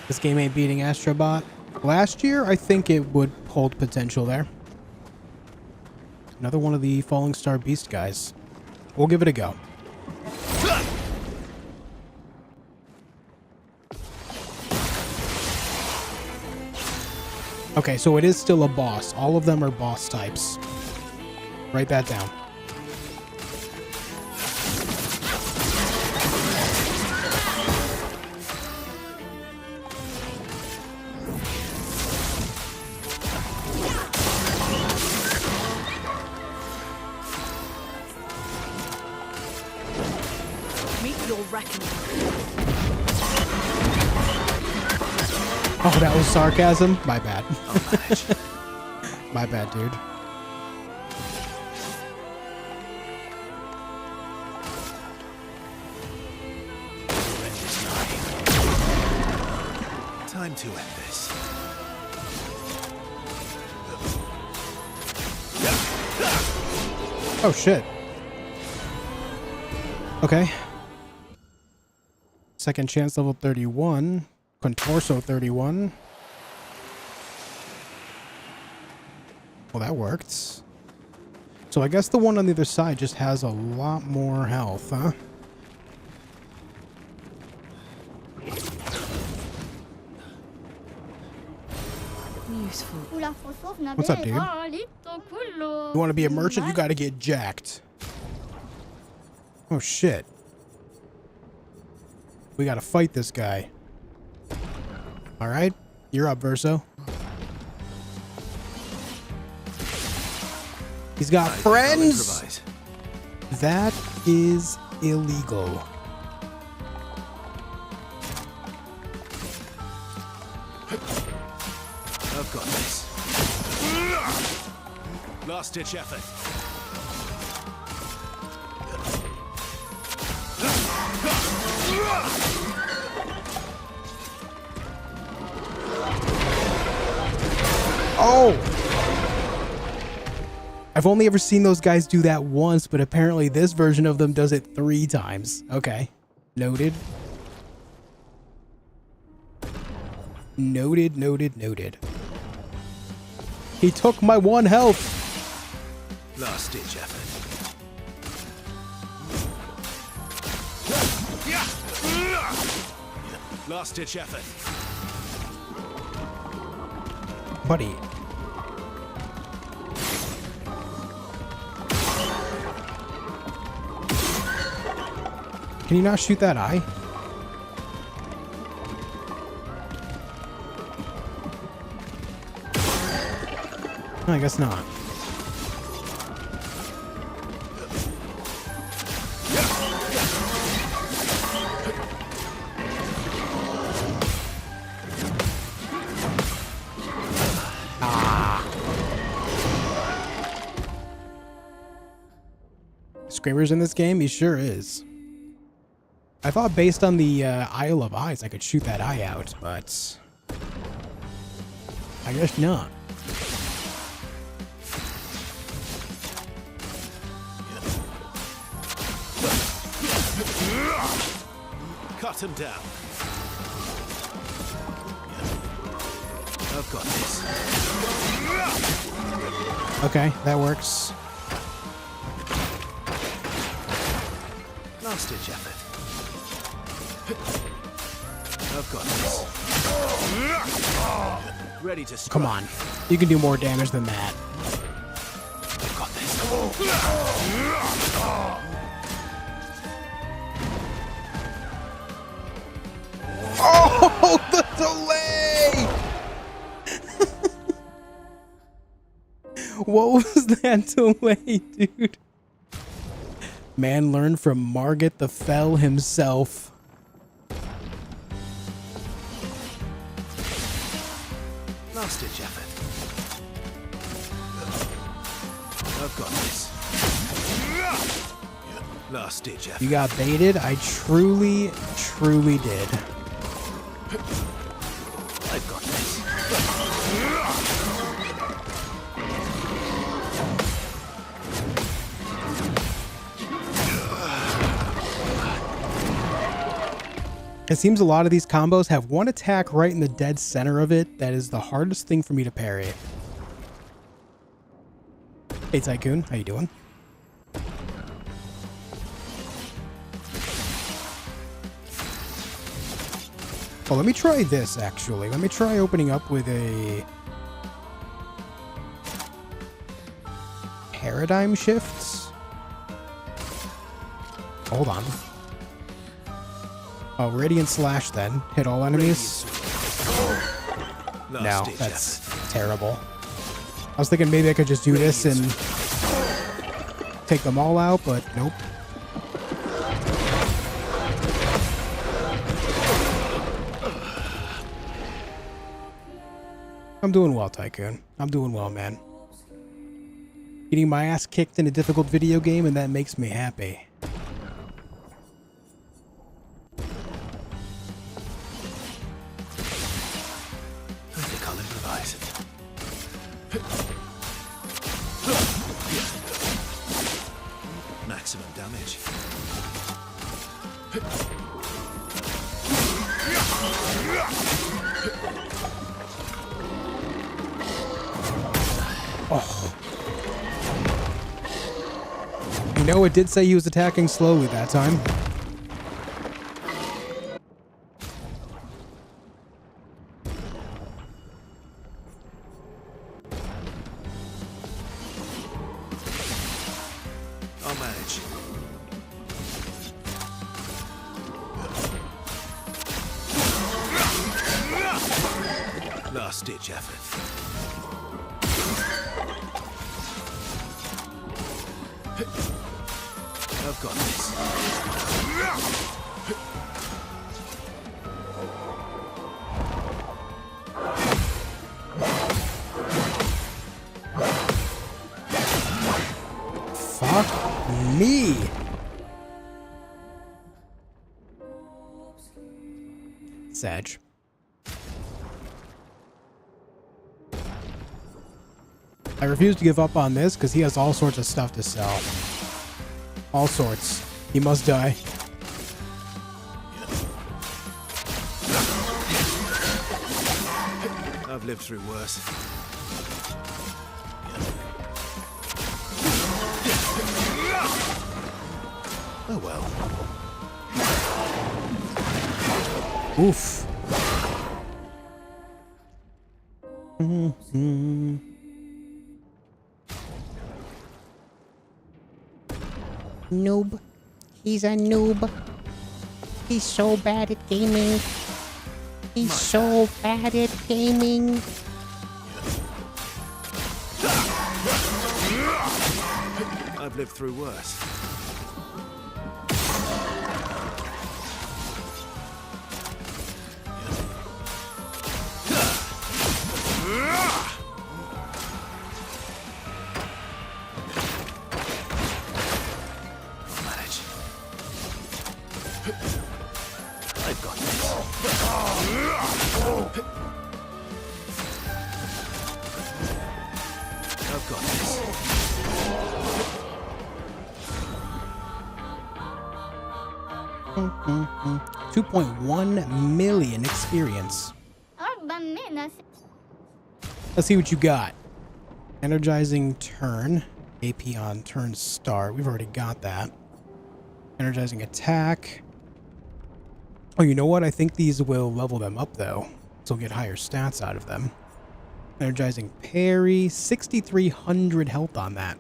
This game ain't beating Astrobot. Last year, I think it would hold potential there. Another one of the Falling Star Beast guys. We'll give it a go. Okay, so it is still a boss. All of them are boss types. Write that down. Oh, that was sarcasm? My bad. My bad, dude. Time to end this. Oh, shit. Okay. Second chance level 31. Contorso 31. Well, that worked. So I guess the one on the other side just has a lot more health, huh? Useful. What's up, dude? You want to be a merchant? You got to get jacked. Oh, shit. We got to fight this guy. All right. You're up, Verso. He's got friends. That is illegal. I've got this. Last-ditch effort. Oh! I've only ever seen those guys do that once, but apparently this version of them does it 3 times. Okay. Noted. Noted, noted, noted. He took my 1 health. Last-ditch effort. Last-ditch effort. Buddy. Can you not shoot that eye? I guess not. Screamer's in this game? He sure is. I thought based on the Isle of Eyes I could shoot that eye out, but I guess not. Cut him down. I've got this. Okay, that works. Last-ditch effort. I've got this. Ready to strike. Come on. You can do more damage than that. I've got this. Oh, the delay! What was that delay, dude? Man learned from Margit the Fell himself. Last-ditch effort. I've got this. Last-ditch effort. You got baited? I truly, truly did. I've got this. It seems a lot of these combos have one attack right in the dead center of it that is the hardest thing for me to parry. Hey Tycoon, how you doing? Oh, let me try this actually. Let me try opening up with a paradigm shift. Hold on. Oh, Radiant Slash then. Hit all enemies. No, that's terrible. I was thinking maybe I could just do this and take them all out, but nope. I'm doing well, Tycoon. I'm doing well, man. Getting my ass kicked in a difficult video game, and that makes me happy. I think I'll improvise. Maximum damage. Oh. You know, it did say he was attacking slowly that time. I'll manage. Last-ditch effort. I've got this. Fuck me. Sag. I refuse to give up on this because he has all sorts of stuff to sell. All sorts. He must die. I've lived through worse. Oh well. Oof. Mm-hmm. Noob. He's a noob. He's so bad at gaming. He's so bad at gaming. I've lived through worse. I've got this. I've got this. 2.1 million experience. Let's see what you got. Energizing turn. AP on turn start. We've already got that. Energizing attack. Oh, you know what? I think these will level them up, though. So we'll get higher stats out of them. Energizing parry. 6,300 health on that.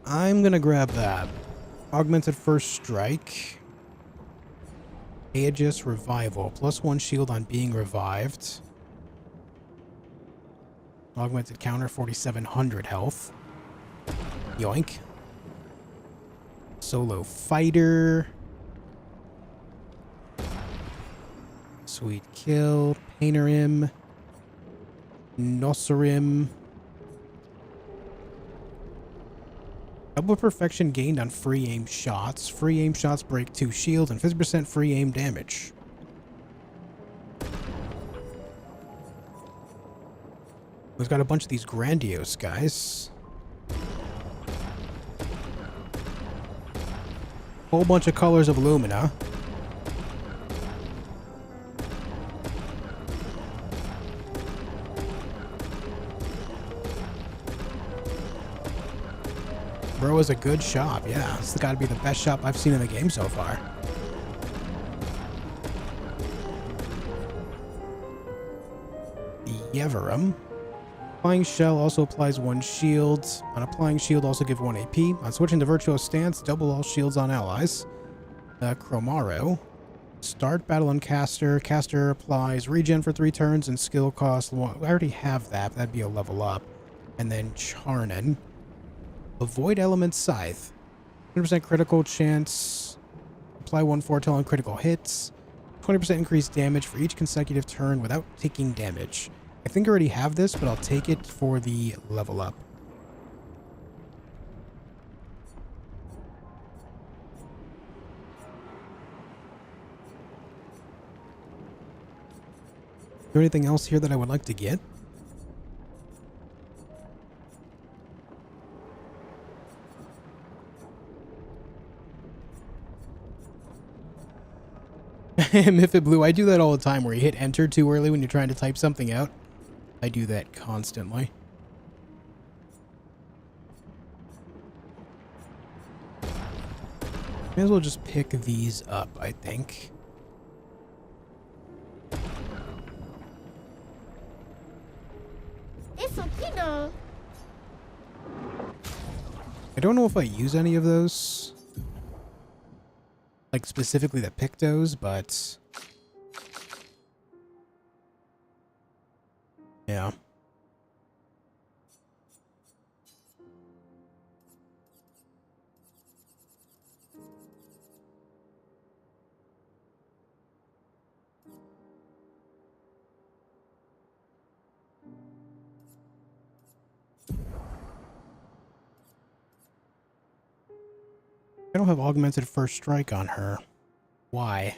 I'm gonna grab that. Augmented first strike. Aegis revival. +1 shield on being revived. Augmented counter. 4,700 health. Yoink. Solo fighter. Sweet kill. Painterim. Nosserim. Double perfection gained on free aim shots. Free aim shots break 2 shields and 50% free aim damage. We've got a bunch of these grandiose guys. Whole bunch of colors of Lumina. Bro is a good shop, yeah. This has got to be the best shop I've seen in the game so far. Yeverum. Applying Shell also applies 1 shield. On applying shield, also give 1 AP. On switching to Virtuous Stance, double all shields on allies. Chromaro. Start battle on Caster. Caster applies regen for 3 turns and skill cost 1. I already have that, but that'd be a level up. And then Charnan. Avoid Element Scythe. 100% critical chance. Apply 1 foretell on critical hits. 20% increased damage for each consecutive turn without taking damage. I think I already have this, but I'll take it for the level up. Is there anything else here that I would like to get? Mifid Blue, I do that all the time where you hit enter too early when you're trying to type something out. I do that constantly. May as well just pick these up, I think. I don't know if I use any of those. Like specifically the Pictos, but yeah. I don't have augmented first strike on her. Why?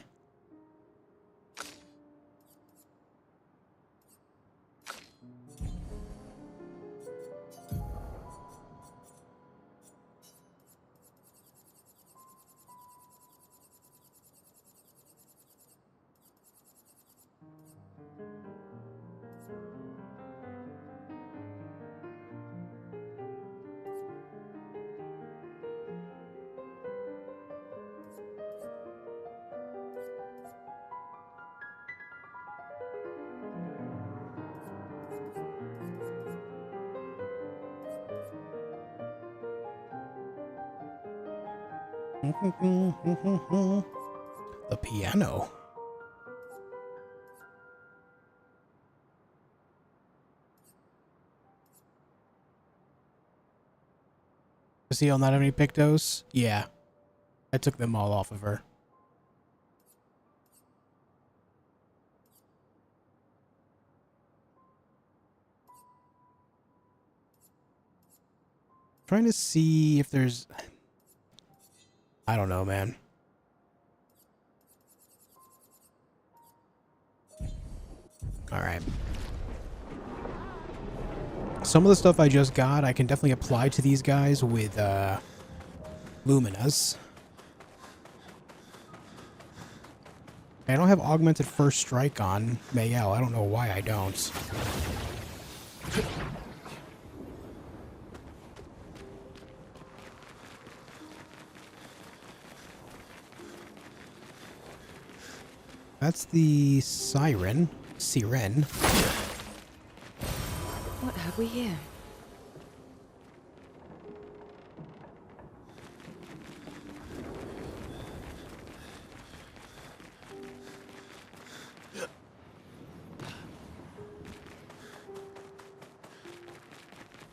The piano. Does he not have any Pictos? Yeah. I took them all off of her. Trying to see if there's... I don't know, man. Alright. Some of the stuff I just got, I can definitely apply to these guys with, Luminas. I don't have augmented first strike on Mayel. I don't know why I don't. That's the Siren. What have we here?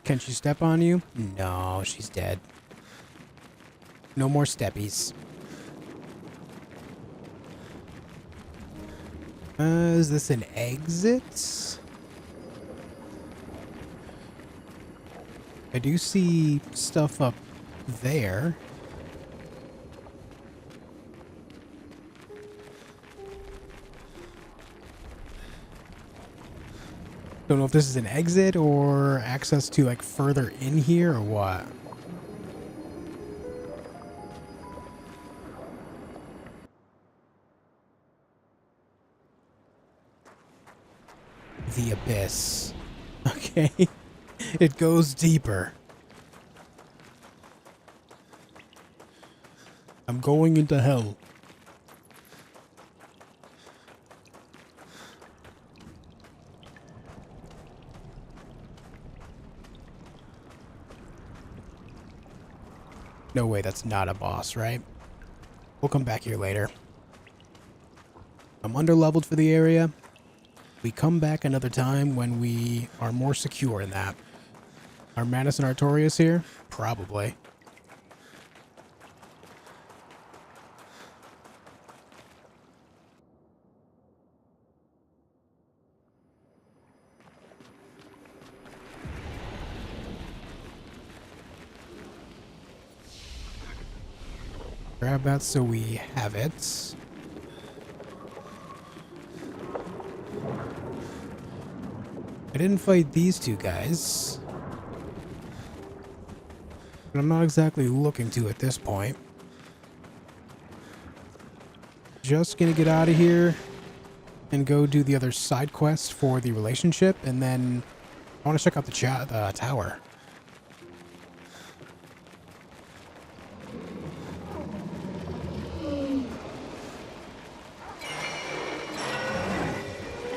Can she step on you? No, she's dead. No more steppies. Is this an exit? I do see stuff up there. Don't know if this is an exit or access to like further in here or what. The abyss. Okay. It goes deeper. I'm going into hell. No way, that's not a boss, right? We'll come back here later. I'm underleveled for the area. We come back another time when we are more secure in that. Are Manus and Artorias here? Probably. Grab that so we have it. I didn't fight these two guys. But I'm not exactly looking to at this point. Just gonna get out of here and go do the other side quest for the relationship, and then I want to check out the tower.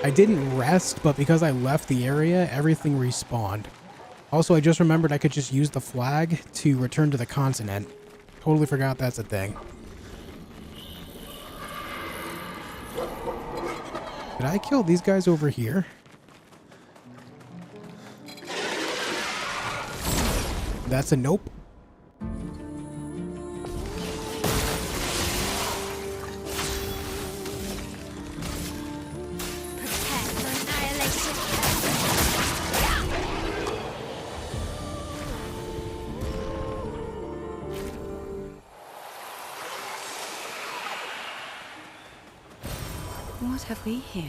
I didn't rest, but because I left the area, everything respawned. Also, I just remembered I could just use the flag to return to the continent. Totally forgot that's a thing. Did I kill these guys over here? That's a nope. What have we here?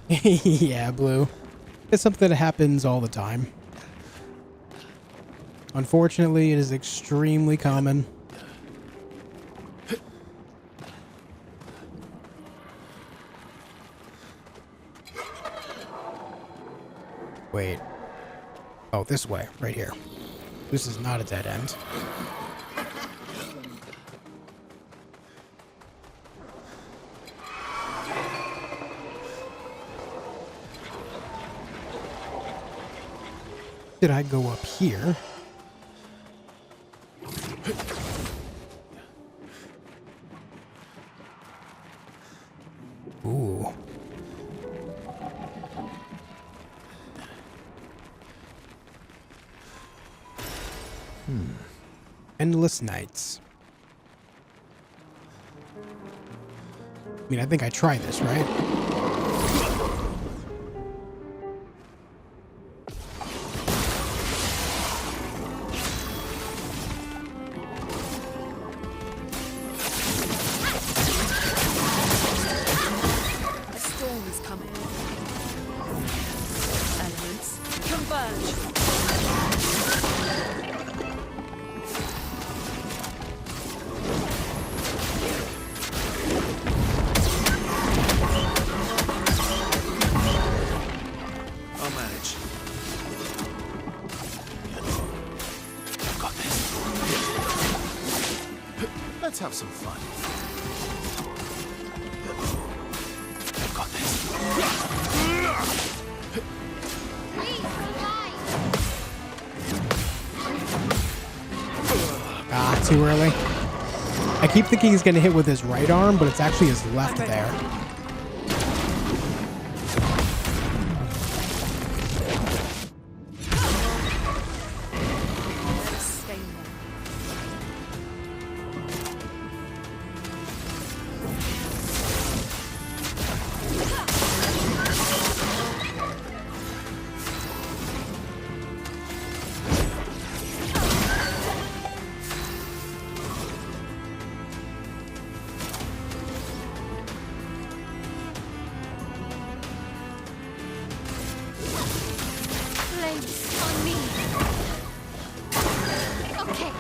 Yeah, Blue. It's something that happens all the time. Unfortunately, it is extremely common. Wait. Oh, this way, right here. This is not a dead end. Did I go up here? Ooh. Endless nights. I mean, I think I tried this, right? A storm is coming. Elements converge. Let's have some fun. I've got this. Ah, too early. I keep thinking he's going to hit with his right arm, but it's actually his left there. On me. Okay.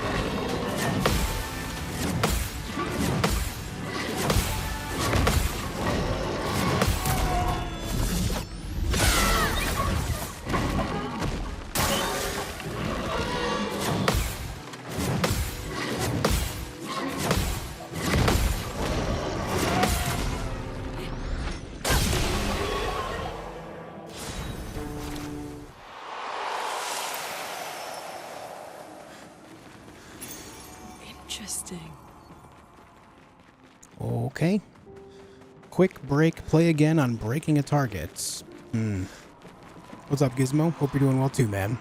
Interesting. Okay. Quick break. Play again on breaking a target. What's up, Gizmo? Hope you're doing well too, man.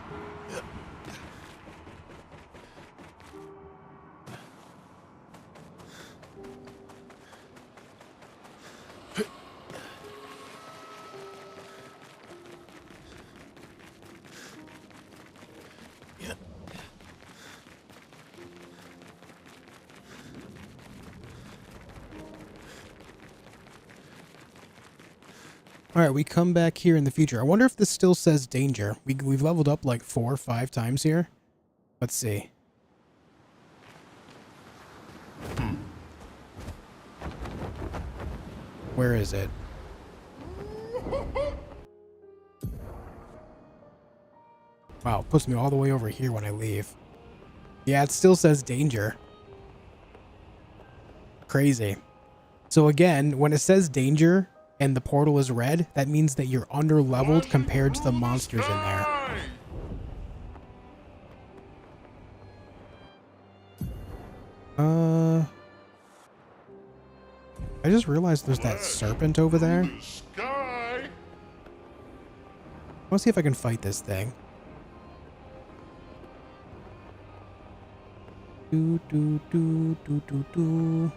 All right, we come back here in the future. I wonder if this still says danger. We've leveled up like 4 or 5 times here. Let's see. Where is it? Wow, it puts me all the way over here when I leave. Yeah, it still says danger. Crazy. So again, when it says danger and the portal is red, that means that you're under leveled compared to the monsters in there. I just realized there's that serpent over there. I want to see if I can fight this thing. Do do do do do do.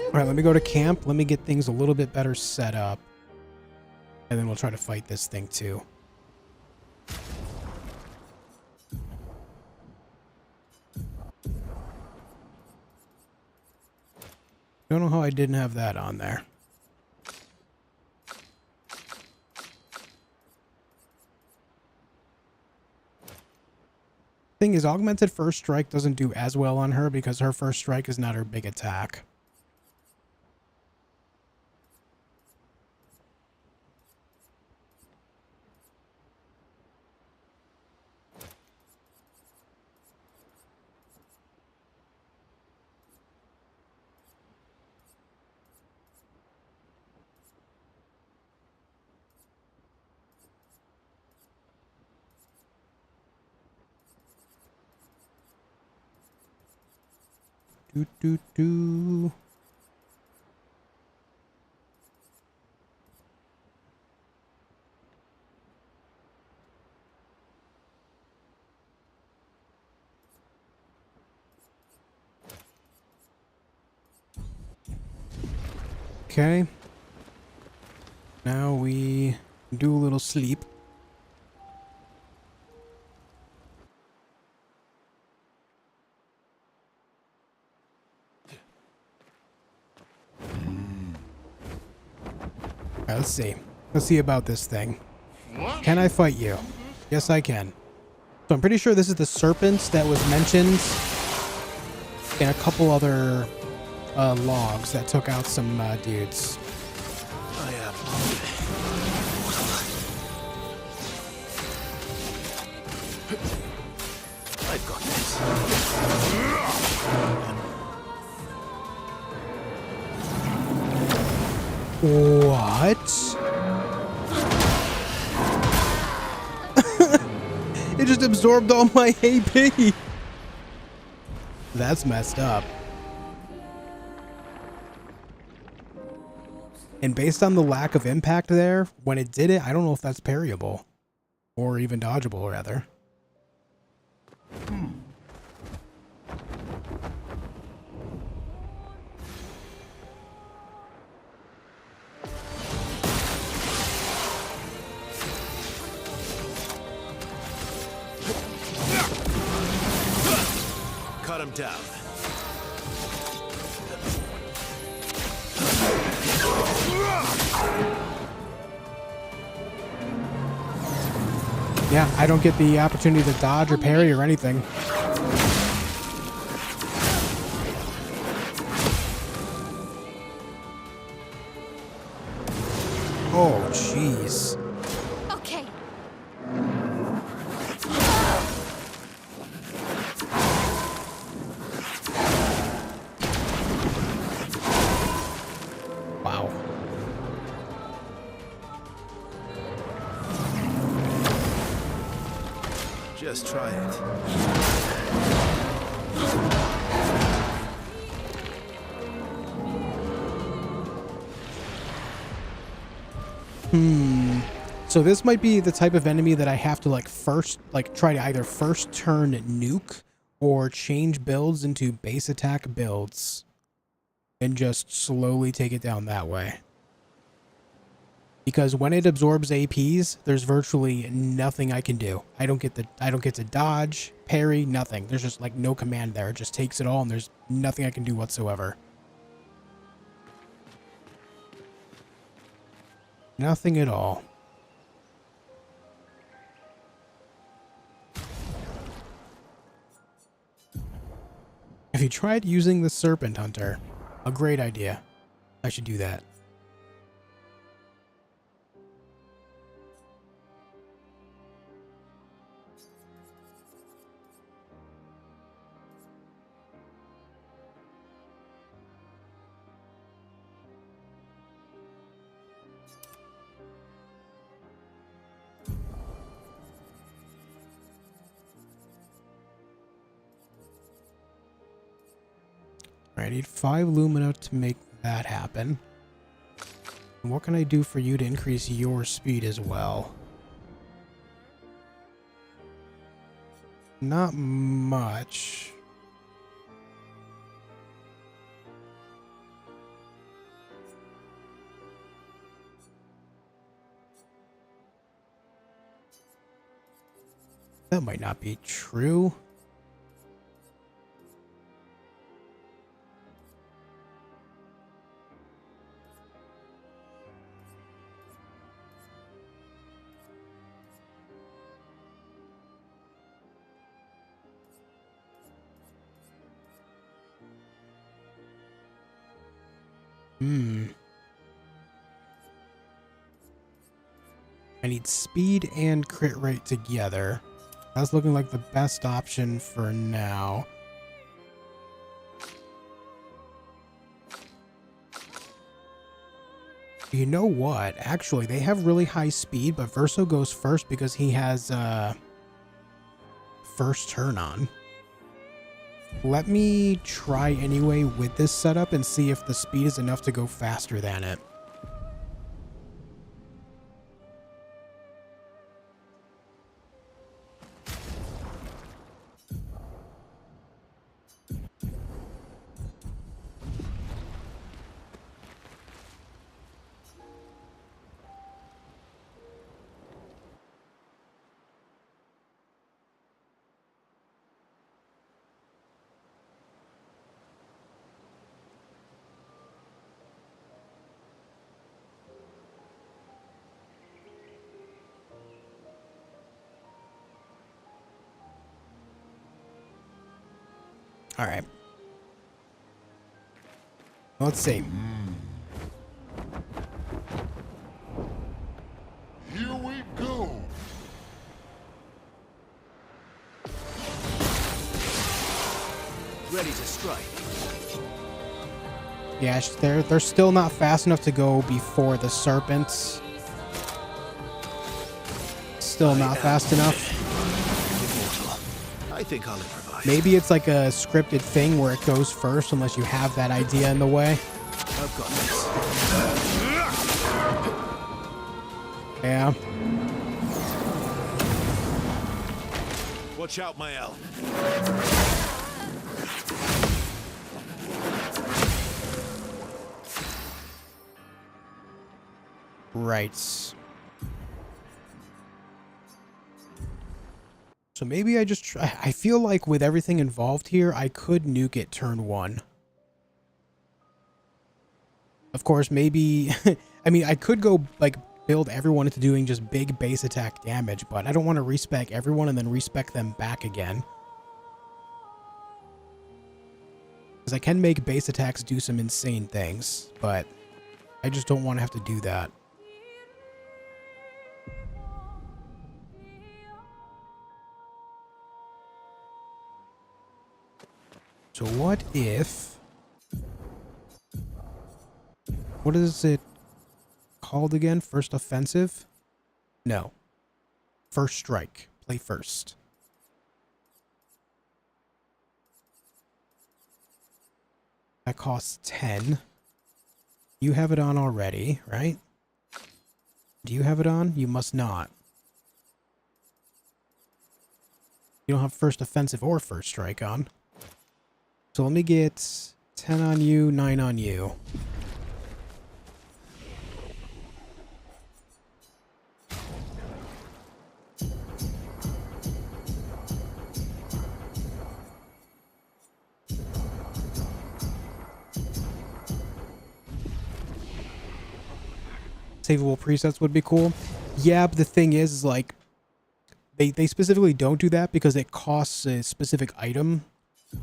All right, let me go to camp. Let me get things a little bit better set up. And then we'll try to fight this thing too. Don't know how I didn't have that on there. Thing is, augmented first strike doesn't do as well on her because her first strike is not her big attack. Do do do. Okay. Now we do a little sleep. Let's see. Let's see about this thing. Can I fight you? Yes, I can. So I'm pretty sure this is the serpent that was mentioned in a couple other logs that took out some dudes. I am. I've got this. What? It just absorbed all my AP. That's messed up. And based on the lack of impact there, when it did it, I don't know if that's parryable. Or even dodgeable, rather. Cut him down. Yeah, I don't get the opportunity to dodge or parry or anything. Oh, jeez. Okay. Wow. Just try it. So this might be the type of enemy that I have to try to either first turn nuke or change builds into base attack builds and just slowly take it down that way. Because when it absorbs APs, there's virtually nothing I can do. I don't get to dodge, parry, nothing. There's just like no command there. It just takes it all and there's nothing I can do whatsoever. Nothing at all. Have you tried using the Serpent Hunter? A great idea. I should do that. I need 5 Lumina to make that happen. And what can I do for you to increase your speed as well? Not much. That might not be true. I need speed and crit rate together. That's looking like the best option for now. You know what? Actually, they have really high speed, but Verso goes first because he has first turn on. Let me try anyway with this setup and see if the speed is enough to go faster than it. All right. Let's see. Here we go. Ready to strike. Yeah, they're still not fast enough to go before the serpents. Still not fast enough. I think I'll improvise. Maybe it's like a scripted thing where it goes first unless you have that idea in the way. I've got this. Yeah. Watch out, my elf. Right. So maybe I just try. I feel like with everything involved here, I could nuke it turn 1. Of course, maybe... I mean, I could go, like, build everyone into doing just big base attack damage, but I don't want to respec everyone and then respec them back again. Because I can make base attacks do some insane things, but I just don't want to have to do that. So what if... What is it called again? First offensive? No. First strike. Play first. That costs 10. You have it on already, right? Do you have it on? You must not. You don't have first offensive or first strike on. So let me get 10 on you, 9 on you. savable presets would be cool. Yeah, but the thing is like, they specifically don't do that because it costs a specific item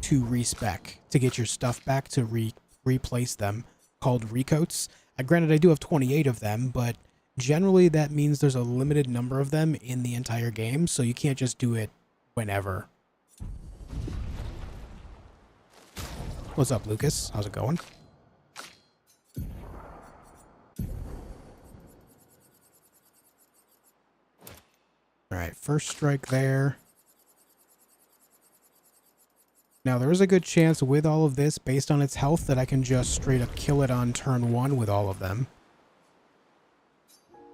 to respec, to get your stuff back, to replace them, called recoats. Granted, I do have 28 of them, but generally that means there's a limited number of them in the entire game, so you can't just do it whenever. What's up, Lucas? How's it going? Alright, first strike there. Now, there is a good chance with all of this, based on its health, that I can just straight up kill it on turn 1 with all of them.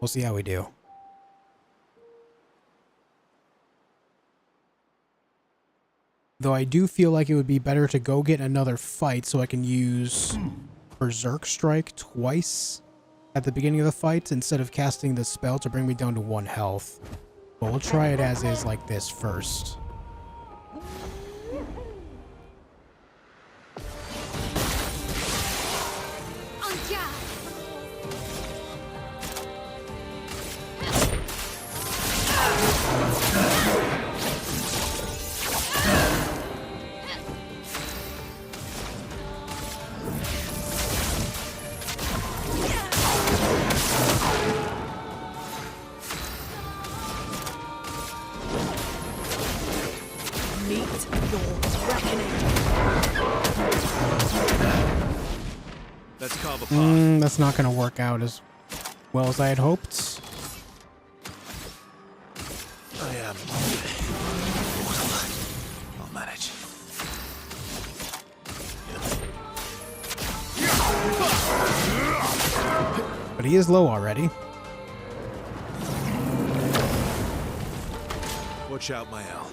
We'll see how we do. Though I do feel like it would be better to go get another fight so I can use Berserk Strike twice at the beginning of the fight instead of casting the spell to bring me down to 1 health. But we'll try it as is like this first. That's not going to work out as well as I had hoped. I am. I'll manage. But he is low already. Watch out, my Al.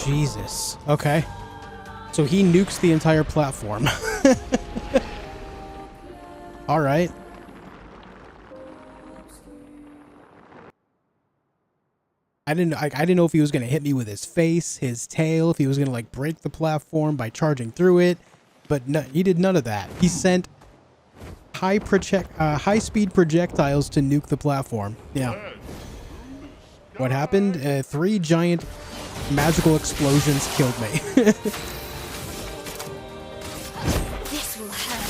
Jesus. Okay. So he nukes the entire platform. All right. I didn't know if he was going to hit me with his face, his tail, if he was going to like break the platform by charging through it, but no, he did none of that. He sent high-speed projectiles to nuke the platform. Yeah. What happened? 3 giant magical explosions killed me. This will hurt.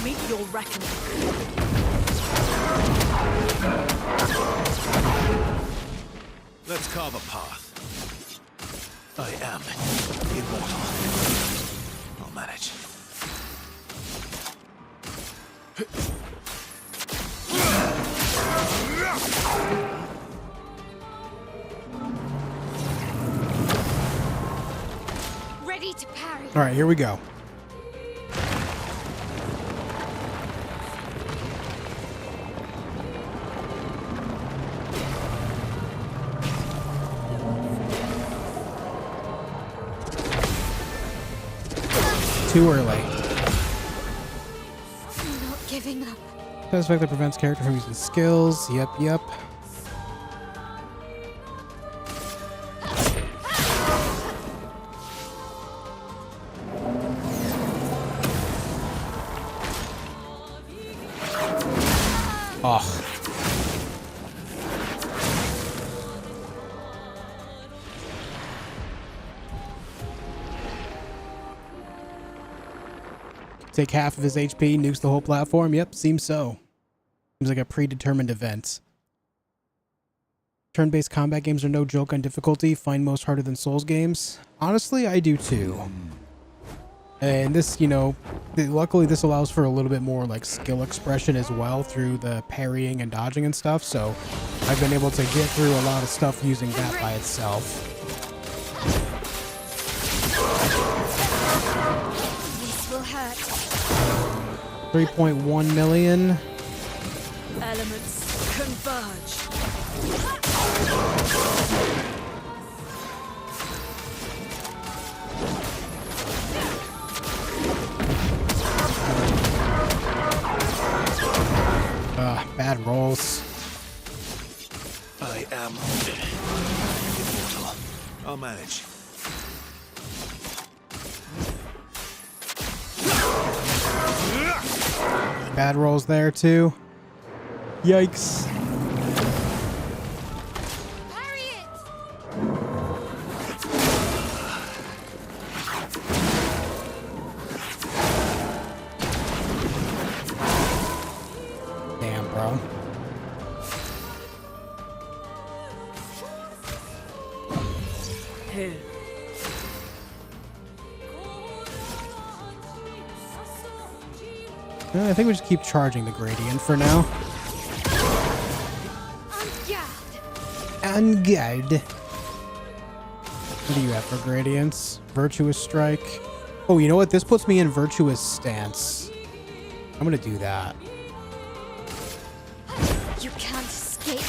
Meet your reckoning. Let's carve a path. I am immortal. I'll manage. Ready to parry. All right, here we go. Too early. I'm not giving up. Status effect that prevents character from using skills. Yep. Oh. Take half of his HP, nukes the whole platform. Yep, seems so. Seems like a predetermined event. Turn-based combat games are no joke on difficulty. Find most harder than Souls games. Honestly, I do too. And this, you know, luckily this allows for a little bit more like skill expression as well through the parrying and dodging and stuff. So I've been able to get through a lot of stuff using that by itself. This will hurt. 3.1 million. Elements converge. Bad rolls. I am immortal. I'll manage. Bad rolls there too. Yikes. Parry it! Damn, bro. Here. I think we just keep charging the gradient for now. On guard. What do you have for gradients? Virtuous strike. Oh, you know what? This puts me in virtuous stance. I'm gonna do that. You can't escape.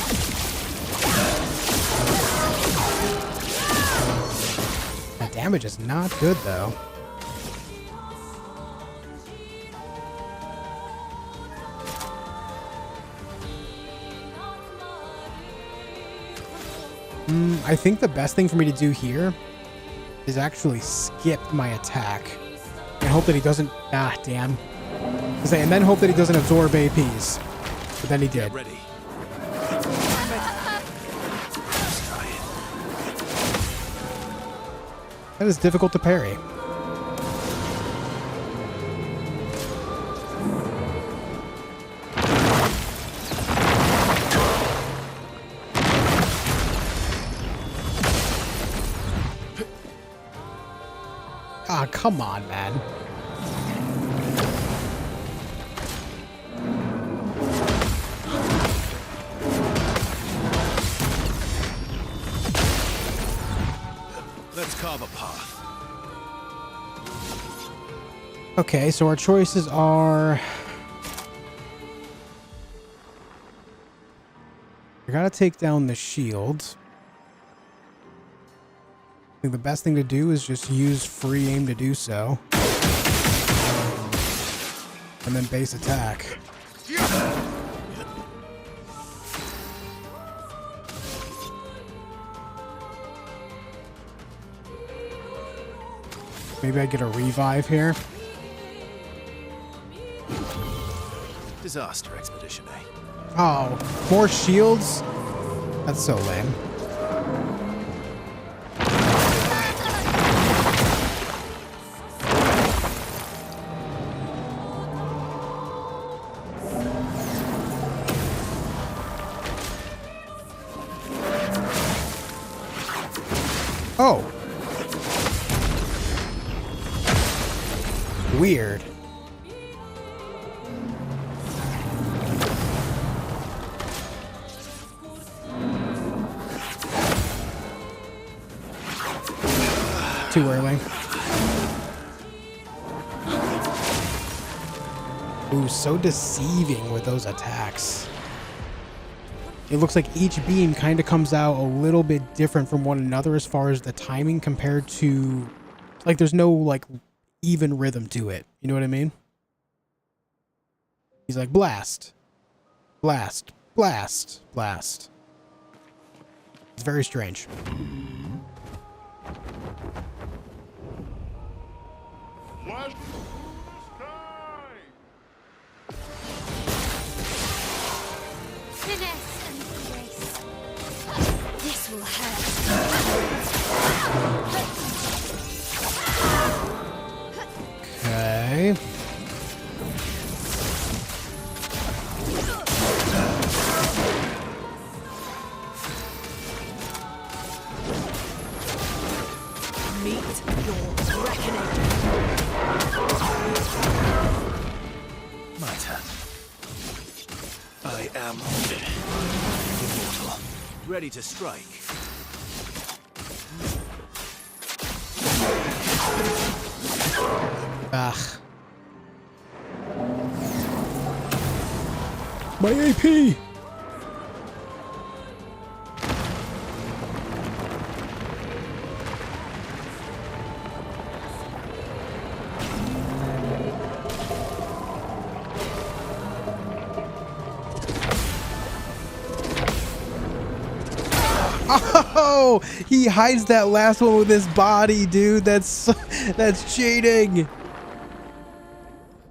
That damage is not good though. I think the best thing for me to do here is actually skip my attack and hope that he doesn't. Ah, damn. And then hope that he doesn't absorb APs. But then he did. Ready. That is difficult to parry. Ah, come on, man. Let's carve a path. Okay, so our choices are... I gotta take down the shield. I think the best thing to do is just use free aim to do so. And then base attack. Maybe I get a revive here. Disaster expedition, eh? Oh, more shields? That's so lame. Oh. Weird. Too early. Ooh, so deceiving with those attacks. It looks like each beam kind of comes out a little bit different from one another as far as the timing compared to... Like, there's no, like, even rhythm to it. You know what I mean? He's like, blast. Blast. Blast. Blast. It's very strange. Finesse and grace. This will hurt. Okay. Meet your reckoning. My turn. I am immortal. Ready to strike. Ugh. My AP! Oh, he hides that last one with his body, dude. That's cheating.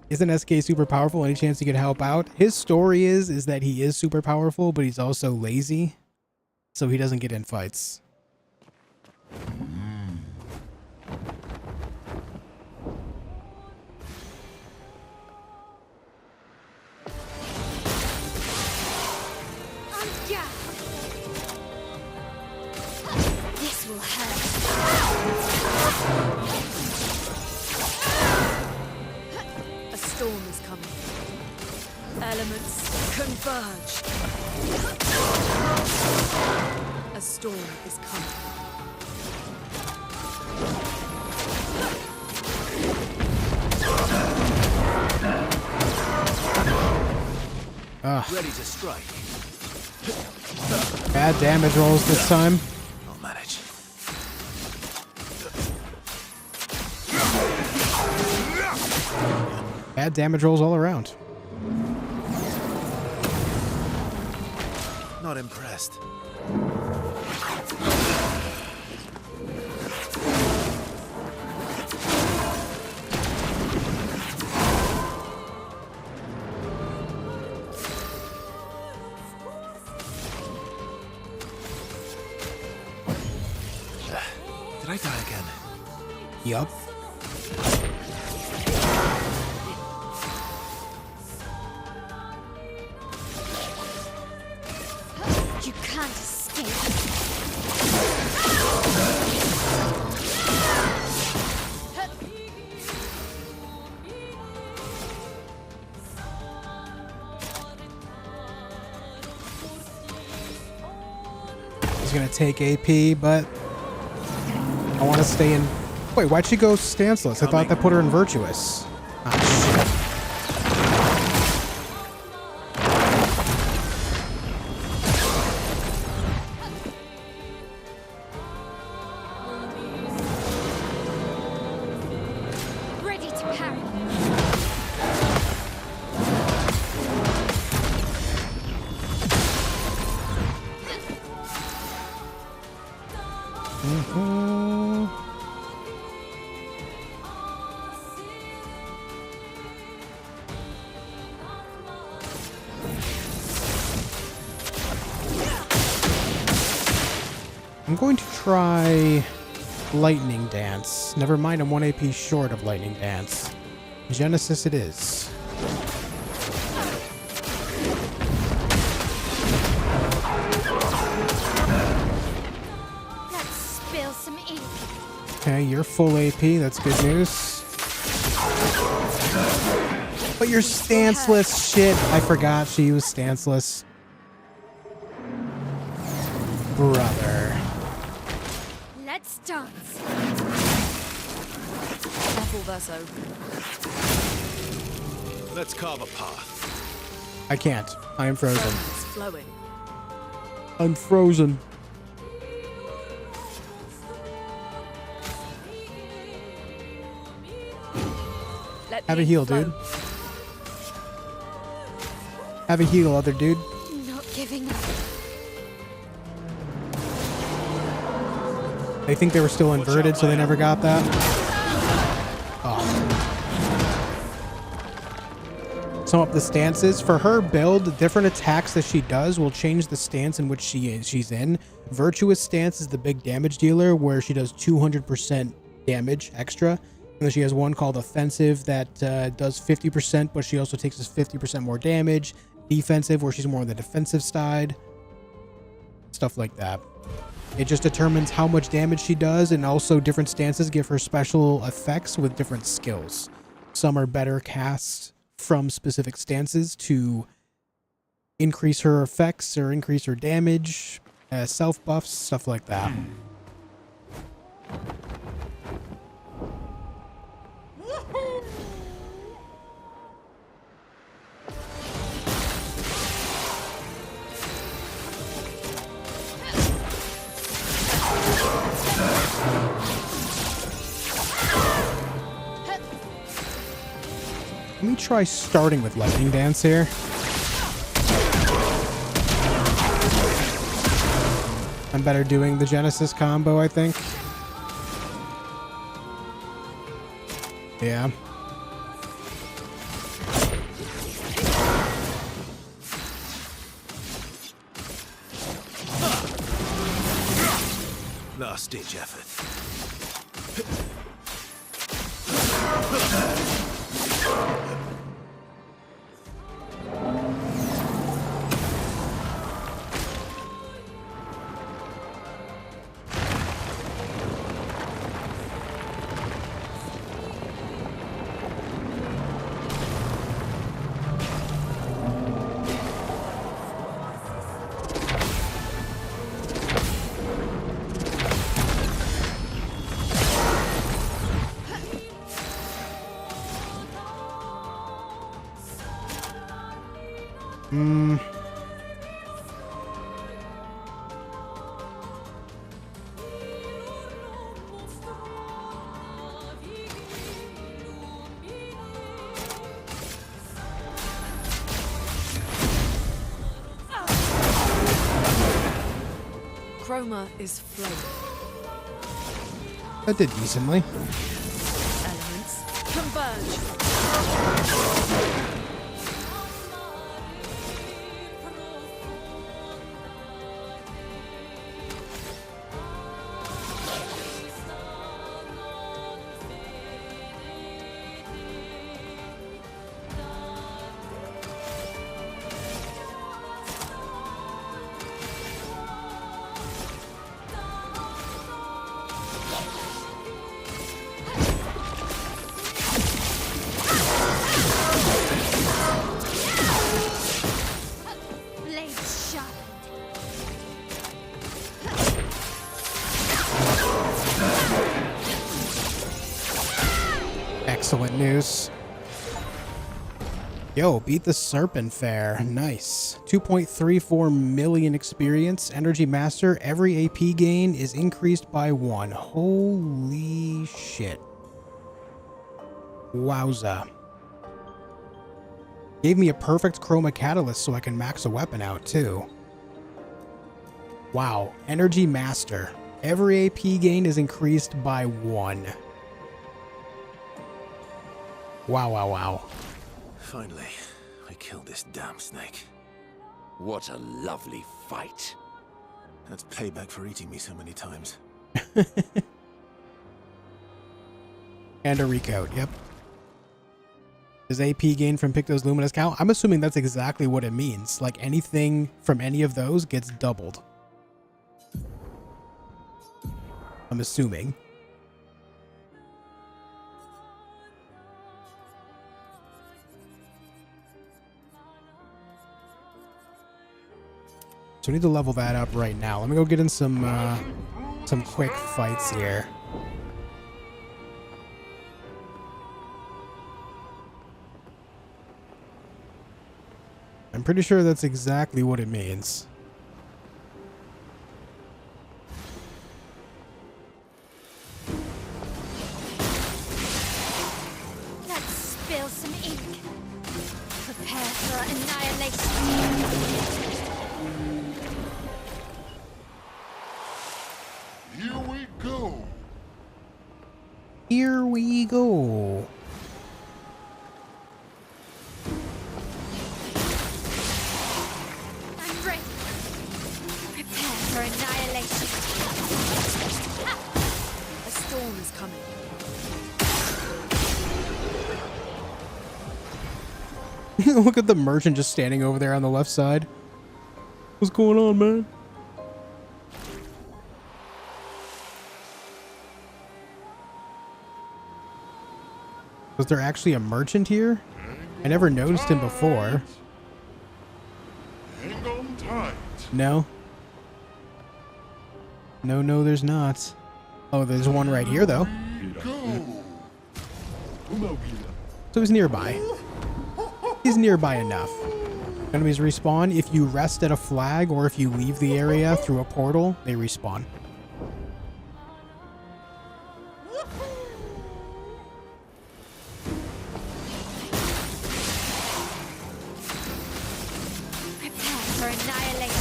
Isn't SK super powerful? Any chance he could help out? His story is that he is super powerful, but he's also lazy, so he doesn't get in fights. This will hurt. A storm is coming. Elements converge. A storm is coming. Ready to strike. Bad damage rolls this time. I'll manage. Bad damage rolls all around. Not impressed. Did I die again? Yup. You can't escape. He's gonna take AP, but I want to stay in. Wait, why'd she go stanceless? I thought that put her in virtuous. Ah, shit. Ready to parry. I'm going to try Lightning Dance. Never mind, I'm 1 AP short of Lightning Dance. Genesis it is. Let's spill some ink. Okay, you're full AP. That's good news. But you're stanceless. Shit, I forgot she was stanceless. Brother. Let's dance. Careful, Verso. Let's carve a path. I can't. I am frozen. It's flowing. I'm frozen. Let Have the a heal, flow. dude. Have a heal, other dude. Not giving up. They think they were still inverted, so they never got that. Oh. Sum up the stances. For her build, the different attacks that she does will change the stance in which she's in. Virtuous stance is the big damage dealer, where she does 200% damage extra. And then she has one called offensive that does 50%, but she also takes us 50% more damage. Defensive, where she's more on the defensive side. Stuff like that. It just determines how much damage she does, and also different stances give her special effects with different skills. Some are better cast from specific stances to increase her effects or increase her damage, self buffs, stuff like that. try starting with Lightning Dance here. I'm better doing the Genesis combo, I think. Yeah. Last ditch effort. Chroma is flowing. That did decently. Elements converge. Blades sharpened. Excellent news. Yo, beat the Serpent Fair. Nice. 2.34 million experience. Energy Master. Every AP gain is increased by 1. Holy shit. Wowza. Gave me a perfect Chroma Catalyst so I can max a weapon out too. Wow. Energy Master. Every AP gain is increased by 1. Wow, wow, wow. Finally, I killed this damn snake. What a lovely fight. That's payback for eating me so many times. And a recode, yep. Does AP gain from Picto's Luminous count? I'm assuming that's exactly what it means. Like anything from any of those gets doubled. I'm assuming. So we need to level that up right now. Let me go get in some quick fights here. I'm pretty sure that's exactly what it means. Let's spill some ink. Prepare for annihilation. Here we go. Here we go. I'm ready. Prepare for annihilation. A storm is coming. Look at the merchant just standing over there on the left side. What's going on, man? Was there actually a merchant here? I never noticed him before. Hang on tight. No. No, there's not. Oh, there's one right here, though. Go. So he's nearby. He's nearby enough. Enemies respawn. If you rest at a flag or if you leave the area through a portal, they respawn. for annihilation.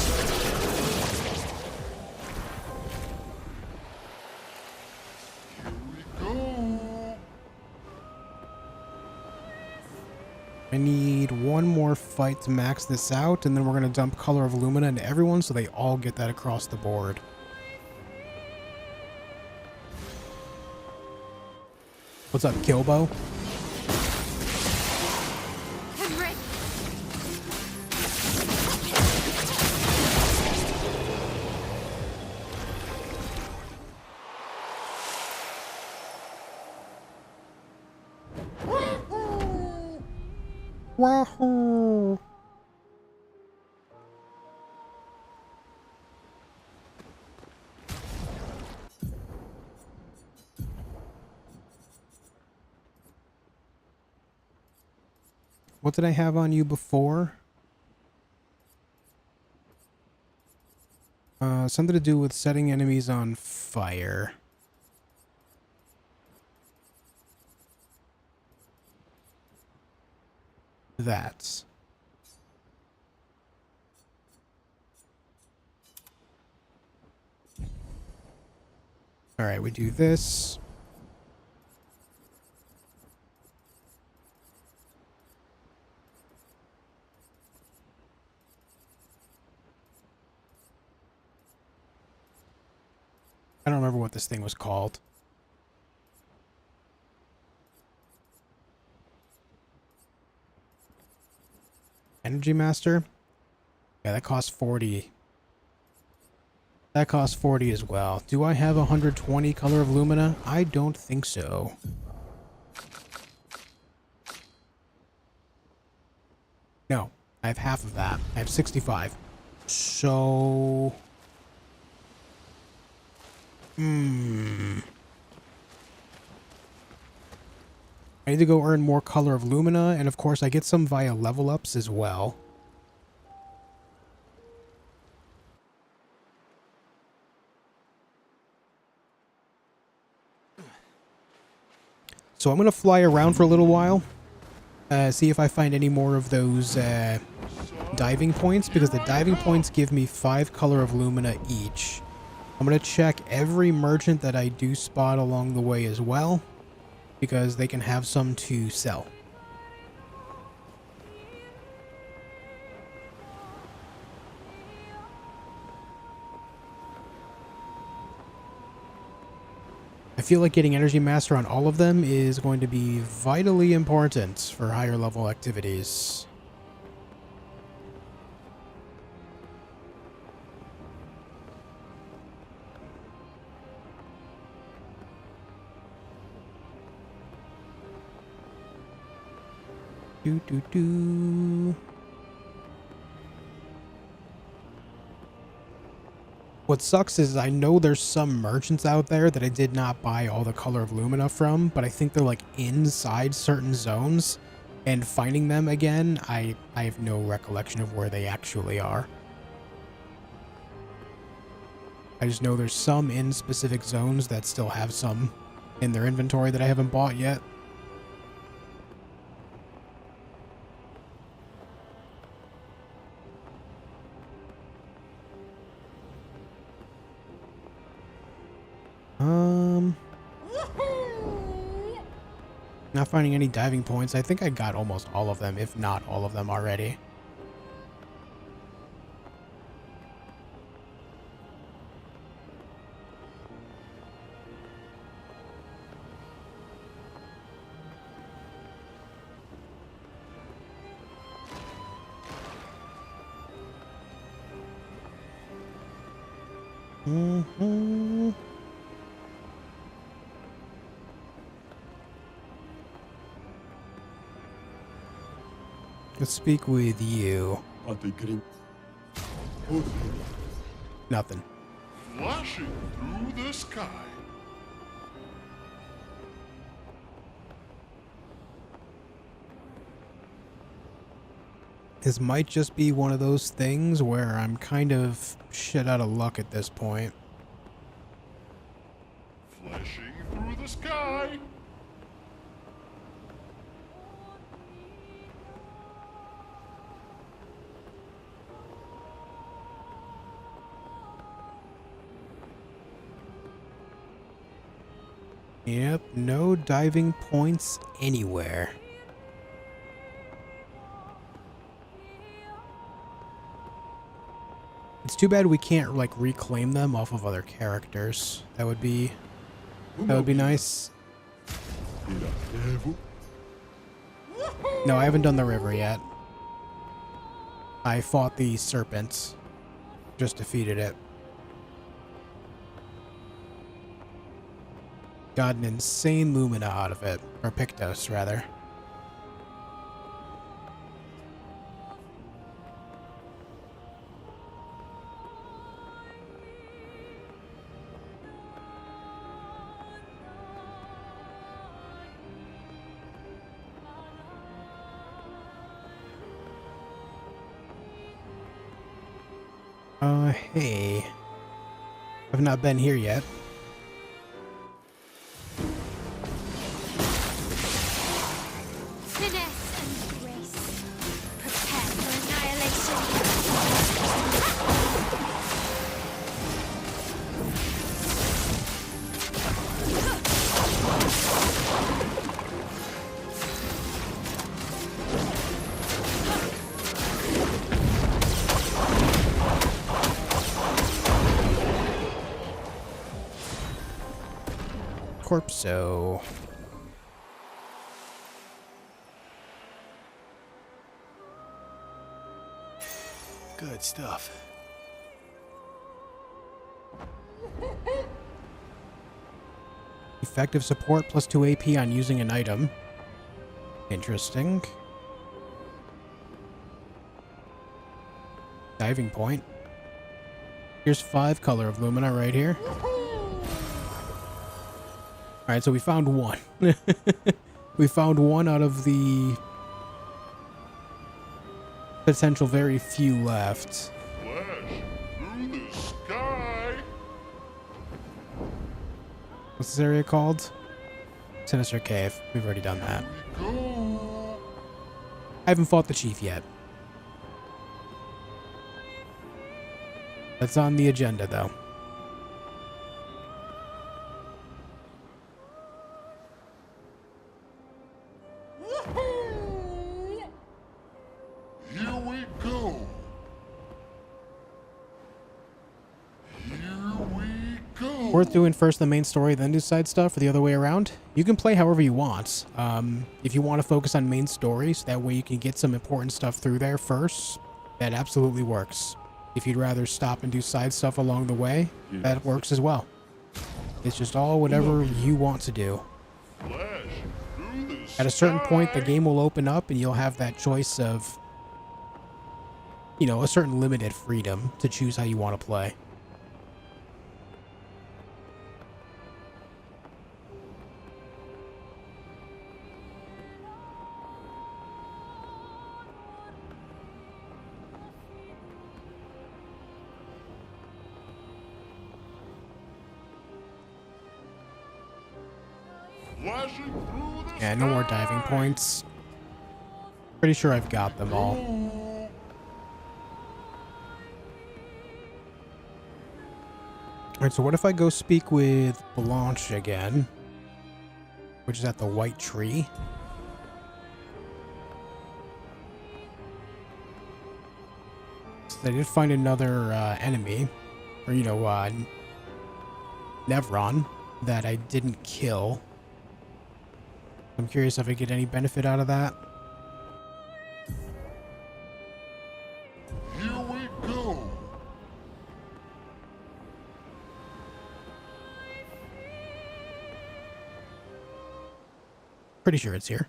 Go. I need one more fight to max this out, and then we're going to dump Color of Lumina into everyone so they all get that across the board. What's up, Kilbo? I'm ready. Wahoo! What did I have on you before? Something to do with setting enemies on fire. That's. All right, we do this. I don't remember what this thing was called. Energy Master? Yeah, that costs 40. That costs 40 as well. Do I have 120 Color of Lumina? I don't think so. No, I have half of that. I have 65. So... I need to go earn more Color of Lumina, and of course I get some via level ups as well. So I'm going to fly around for a little while, see if I find any more of those diving points, because the diving points give me 5 Color of Lumina each. I'm going to check every merchant that I do spot along the way as well, because they can have some to sell. I feel like getting Energy Master on all of them is going to be vitally important for higher level activities. Do do do. What sucks is I know there's some merchants out there that I did not buy all the Color of Lumina from, but I think they're like inside certain zones, and finding them again, I have no recollection of where they actually are. I just know there's some in specific zones that still have some in their inventory that I haven't bought yet. Not finding any diving points. I think I got almost all of them, if not all of them already. Let's speak with you. Nothing. Flashing through the sky. This might just be one of those things where I'm kind of shit out of luck at this point. Flashing through the sky. Yep, no diving points anywhere. It's too bad we can't, like, reclaim them off of other characters. That would be nice. No, I haven't done the river yet. I fought the serpent. Just defeated it. Got an insane Lumina out of it. Or Pictos, rather. Hey. I've not been here yet. Finesse and grace. Prepare for annihilation. Corpso. Good stuff. Effective support plus 2 AP on using an item. Interesting. Diving point. Here's 5 color of Lumina right here. Alright, so we found one. We found one out of the potential very few left. Flash through the sky. What's this area called? Sinister Cave. We've already done that. Go. I haven't fought the chief yet. That's on the agenda, though. Here we go. Here we go. Worth doing first the main story, then do side stuff, or the other way around? You can play however you want. If you want to focus on main stories, that way you can get some important stuff through there first, that absolutely works. If you'd rather stop and do side stuff along the way, that works as well. It's just all whatever you want to do. Flash through the At a certain point, the sky. game will open up and you'll have that choice of, you know, a certain limited freedom to choose how you want to play. Flashing through the Yeah, no more diving sky. points. Pretty sure I've got them all. Alright, so what if I go speak with Blanche again? Which is at the White Tree. So I did find another enemy. Or, you know, Nevron that I didn't kill. I'm curious if I get any benefit out of that. Here we go. Pretty sure it's here.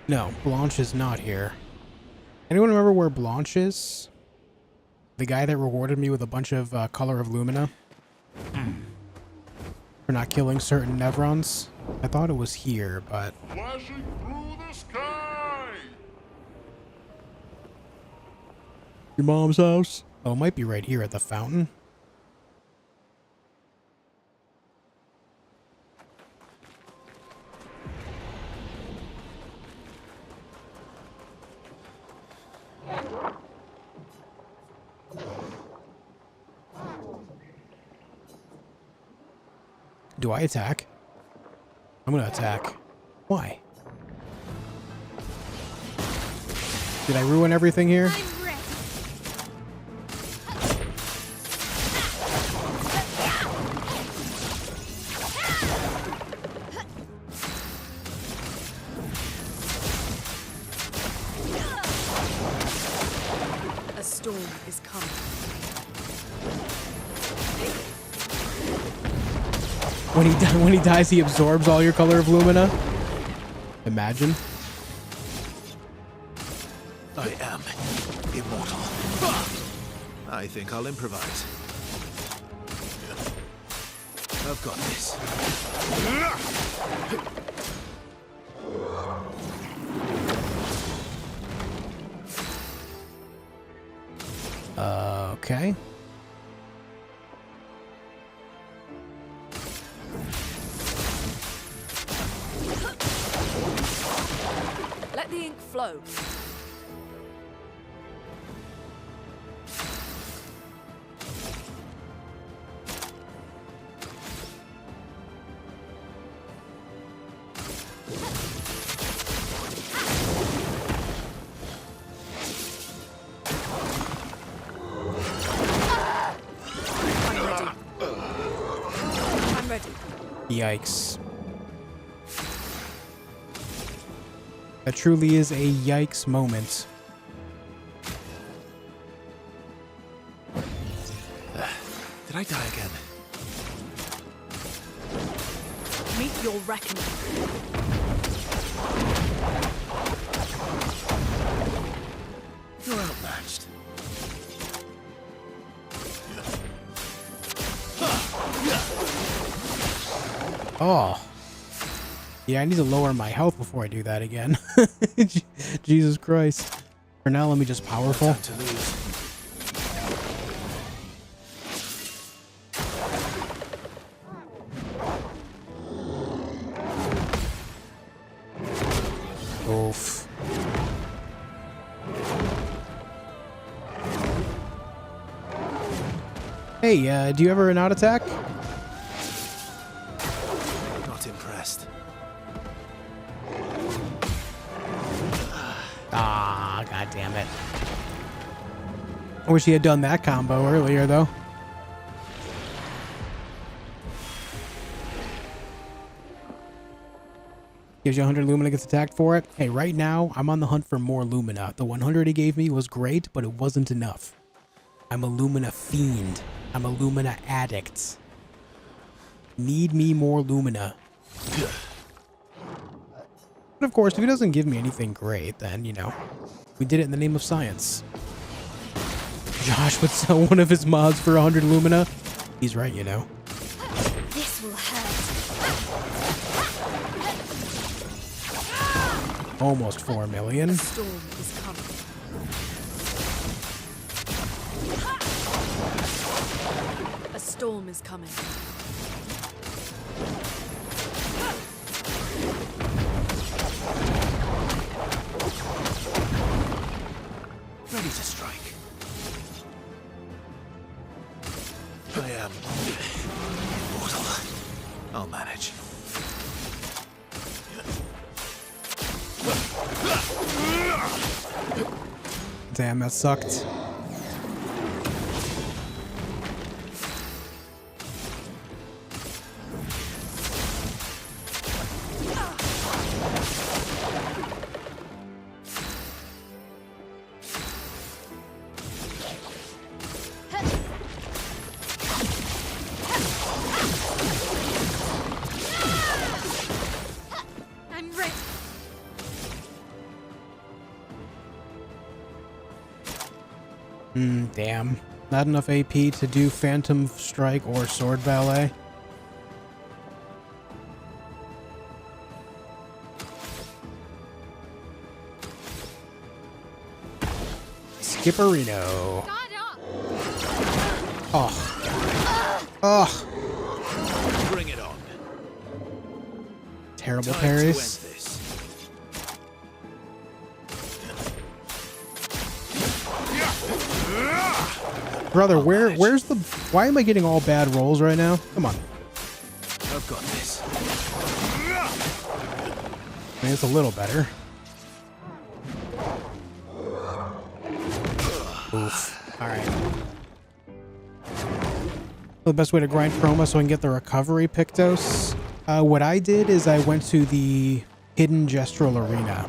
No, Blanche is not here. Anyone remember where Blanche is? The guy that rewarded me with a bunch of color of Lumina? For not killing certain Nevrons? I thought it was here, but... Flashing through the sky. Your mom's house? Oh, it might be right here at the fountain. Do I attack? I'm gonna attack. Why? Did I ruin everything here? A storm is coming. When he dies, he absorbs all your color of Lumina. Imagine. I am immortal. I think I'll improvise. I've got this. Okay. Let the ink flow. Yikes. That truly is a yikes moment. Did I die again? Meet your reckoning. You're outmatched. Oh. Yeah, I need to lower my health before I do that again. Jesus Christ. For now, let me just powerful. To lose. Oof. Hey, do you ever not attack? Not impressed. Ah, god damn it. I wish he had done that combo earlier, though. Gives you 100 Lumina, gets attacked for it. Hey, right now, I'm on the hunt for more Lumina. The 100 he gave me was great, but it wasn't enough. I'm a Lumina fiend. I'm a Lumina addict. Need me more Lumina. But of course, if he doesn't give me anything great, then, you know, we did it in the name of science. Josh would sell one of his mods for 100 Lumina. He's right, you know. This will hurt. Almost 4 million. A storm is coming. A storm is coming. Ready to strike. I am immortal. I'll manage. Damn, that sucked. I'm ready. Damn. Not enough AP to do Phantom Strike or Sword Ballet. Skipperino. Oh. Oh. Bring it on. Terrible Time parries. to end this. Brother, where's the... Why am I getting all bad rolls right now? Come on. I've got this. I mean, it's a little better. Oof. Alright. The best way to grind chroma so I can get the recovery Pictos. What I did is I went to the hidden gestural arena.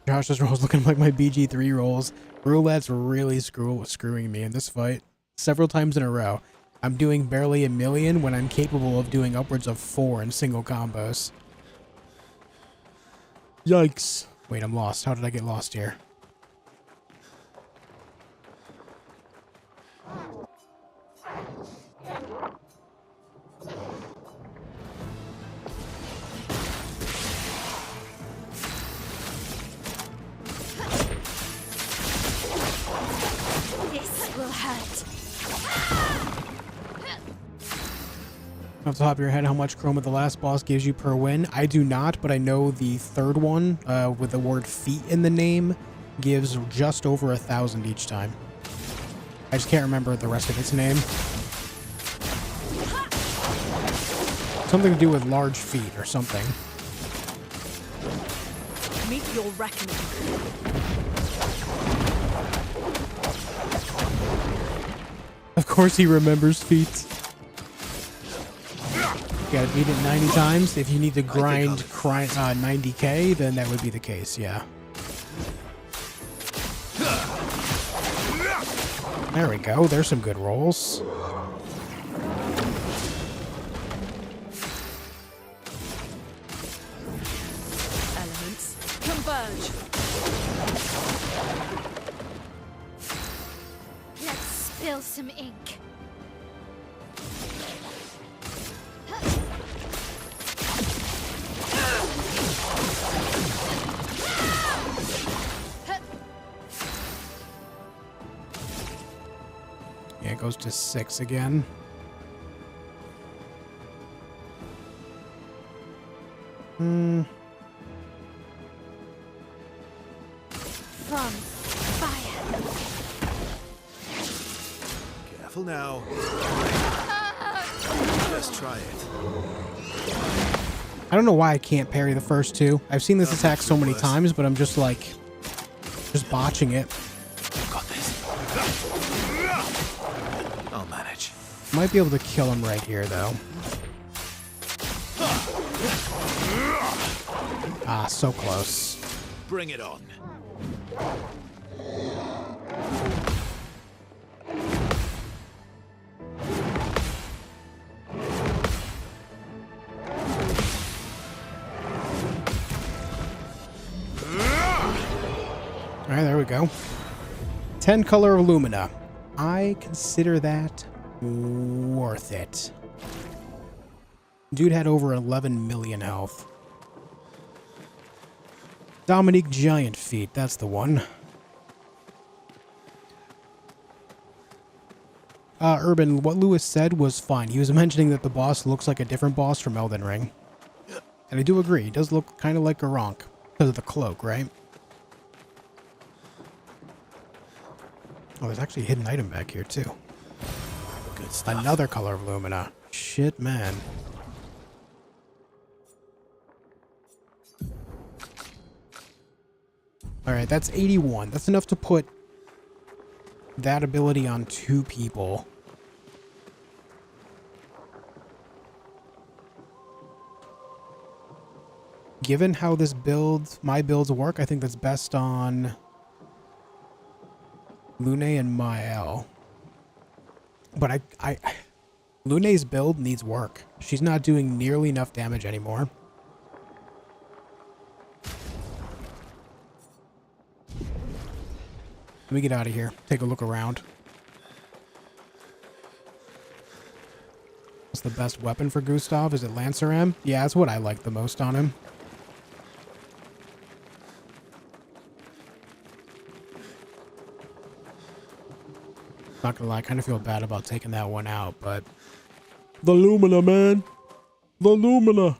Josh's rolls looking like my BG3 rolls. Roulette's really screwing me in this fight. Several times in a row. I'm doing barely a million when I'm capable of doing upwards of 4 in single combos. Yikes. Wait, I'm lost. How did I get lost here? This will hurt. Off the top of your head, how much chroma the last boss gives you per win? I do not, but I know the third one, with the word feet in the name, gives just over 1,000 each time. I just can't remember the rest of its name. Something to do with large feet or something. Meet your reckoning. Of course he remembers feet. You gotta beat it 90 times. If you need to grind 90k, then that would be the case, yeah. There we go. There's some good rolls. Elements converge. Let's spill some ink. Yeah, it goes to 6 again. From fire. Careful now. Let's try it. I don't know why I can't parry the first two. I've seen this attack so many times, but I'm just like, just botching it. I've got this. I'll manage. Might be able to kill him right here, though. Ah, so close. Bring it on. Alright, there we go. 10 color Illumina. I consider that worth it. Dude had over 11 million health. Dominique Giant Feet, that's the one. Urban, what Lewis said was fine. He was mentioning that the boss looks like a different boss from Elden Ring. And I do agree, he does look kind of like Garank. Because of the cloak, right? Oh, there's actually a hidden item back here, too. Good stuff. Another color of Lumina. Shit, man. Alright, that's 81. That's enough to put that ability on 2 people. Given how this build, my builds work, I think that's best on Lune and Mael. But Lune's build needs work. She's not doing nearly enough damage anymore. Let me get out of here. Take a look around. What's the best weapon for Gustav? Is it Lancer M? Yeah, that's what I like the most on him. Not gonna lie, I kind of feel bad about taking that one out, but... The Lumina, man! The Lumina!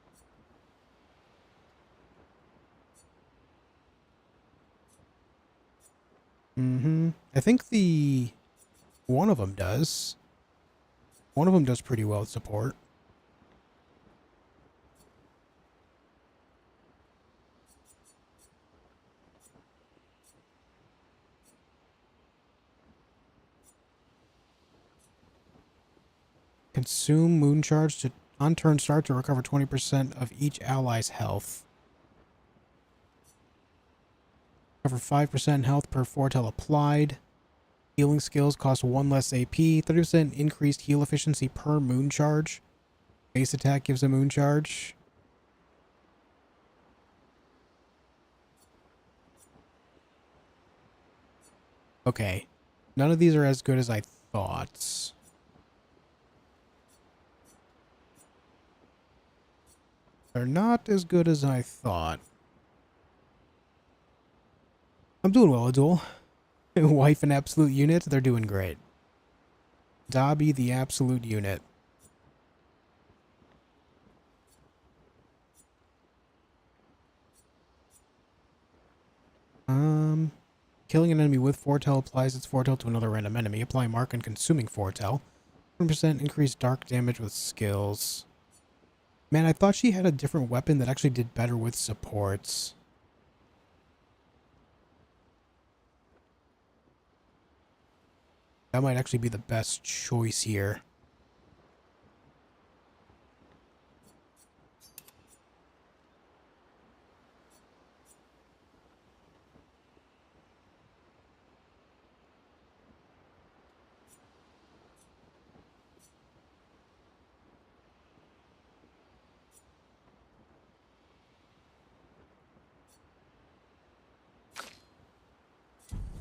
I think one of them does. One of them does pretty well with support. Consume moon charge to on turn start to recover 20% of each ally's health. Recover 5% health per foretell applied. Healing skills cost 1 less AP. 30% increased heal efficiency per moon charge. Base attack gives a moon charge. Okay. None of these are as good as I thought. They're not as good as I thought. I'm doing well, Adul. Wife and absolute unit, they're doing great. Dobby, the absolute unit. Killing an enemy with foretell applies its foretell to another random enemy. Apply mark and consuming foretell. 1% increased dark damage with skills. Man, I thought she had a different weapon that actually did better with supports. That might actually be the best choice here.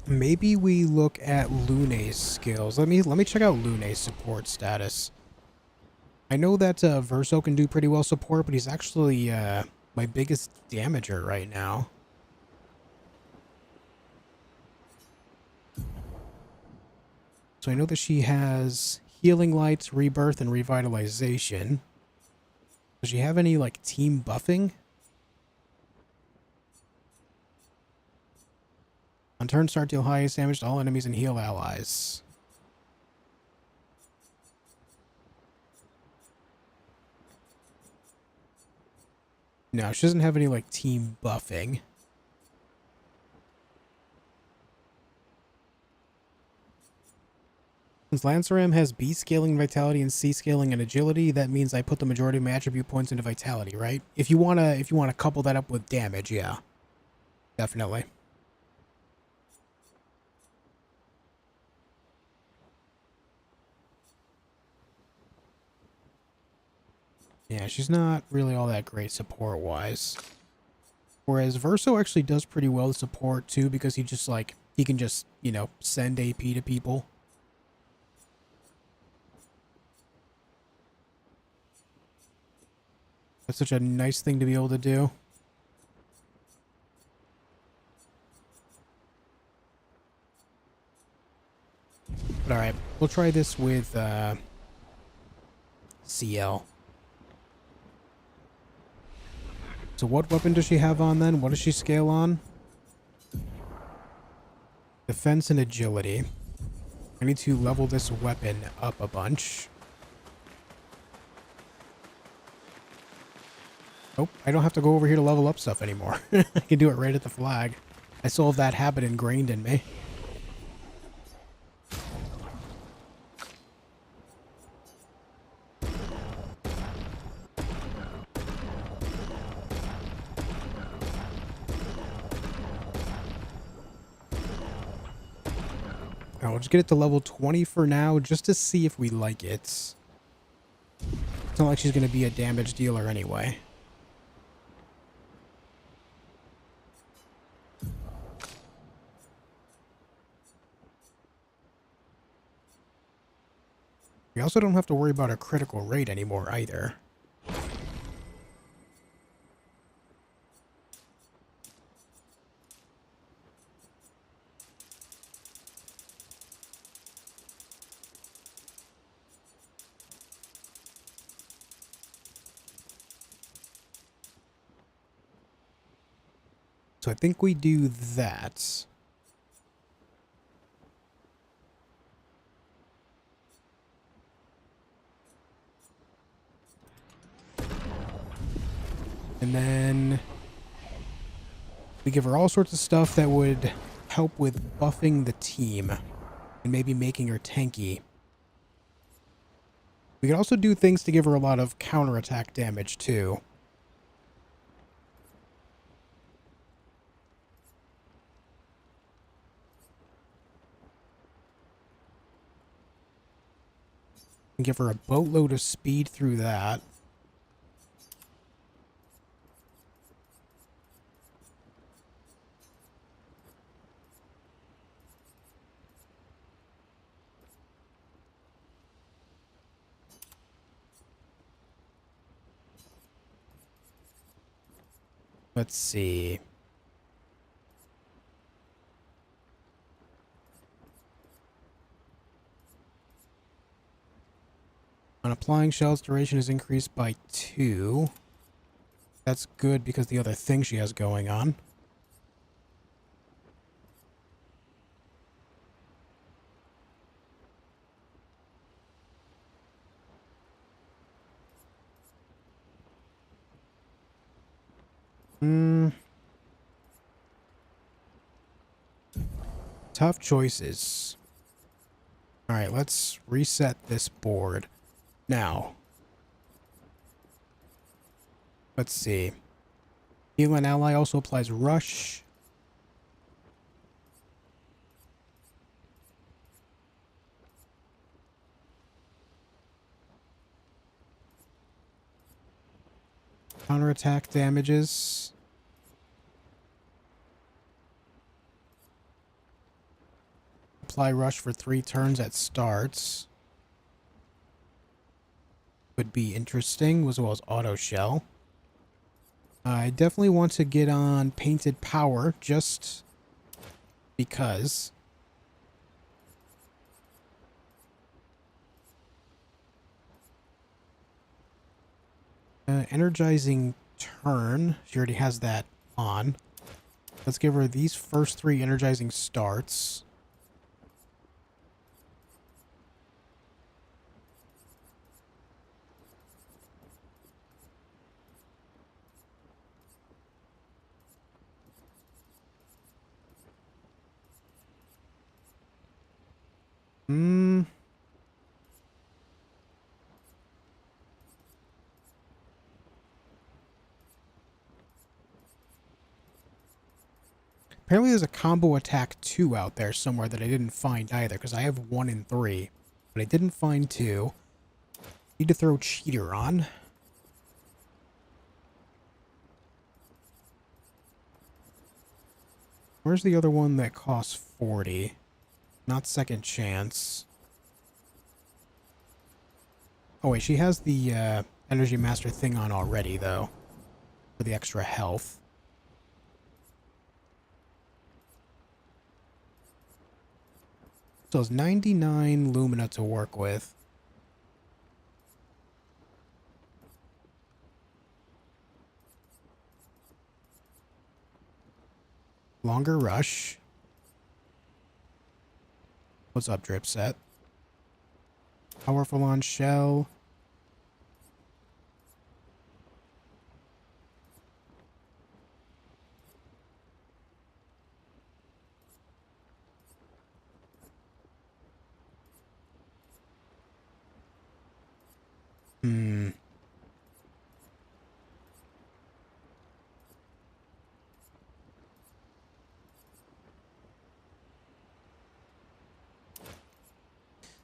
Maybe we look at Lune's skills. Let me check out Lune's support status. I know that Verso can do pretty well support, but he's actually my biggest damager right now. So I know that she has Healing Lights, Rebirth, and Revitalization. Does she have any, like, team buffing? On turn start, deal highest damage to all enemies and heal allies. No, she doesn't have any, like, team buffing. Since Lanceram has B scaling vitality and C scaling and agility, that means I put the majority of my attribute points into vitality, right? If you wanna couple that up with damage, yeah. Definitely. Yeah, she's not really all that great support-wise. Whereas Verso actually does pretty well with support, too, because he can just, you know, send AP to people. That's such a nice thing to be able to do. But alright, we'll try this with, CL. So what weapon does she have on then? What does she scale on? Defense and agility. I need to level this weapon up a bunch. Oh, I don't have to go over here to level up stuff anymore. I can do it right at the flag. I still have that habit ingrained in me. I'll just get it to level 20 for now, just to see if we like it. It's not like she's going to be a damage dealer anyway. We also don't have to worry about a critical rate anymore either. So I think we do that. And then we give her all sorts of stuff that would help with buffing the team and maybe making her tanky. We could also do things to give her a lot of counterattack damage too. And give her a boatload of speed through that. Let's see. On applying shells, duration is increased by 2. That's good because the other thing she has going on. Tough choices. Alright, let's reset this board. Now, let's see. Heal an ally also applies rush. Counterattack damages. Apply rush for 3 turns at starts. Would be interesting, as well as auto shell. I definitely want to get on painted power just because. Energizing turn. She already has that on. Let's give her these first 3 energizing starts. Apparently there's a combo attack 2 out there somewhere that I didn't find either, because I have 1 and 3, but I didn't find 2. Need to throw Cheater on. Where's the other one that costs 40? Not second chance. Oh wait, she has the Energy Master thing on already, though, for the extra health. So it's 99 Lumina to work with. Longer rush. What's up, Drip Set? Powerful on shell.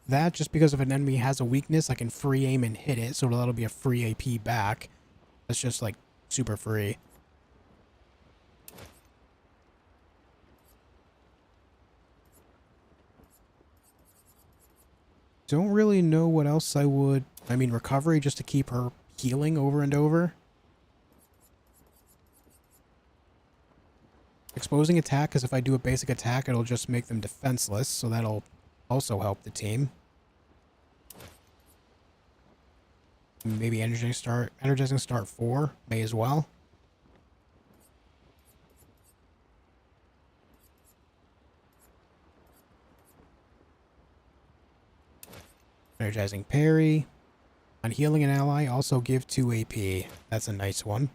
That, just because if an enemy has a weakness, I can free aim and hit it, so that'll be a free AP back. That's just, like, super free. Don't really know what else I would... I mean, recovery, just to keep her healing over and over. Exposing attack, because if I do a basic attack, it'll just make them defenseless, so that'll also help the team. Maybe energizing start 4 may as well. Energizing parry. On healing an ally, also give 2 AP. That's a nice one.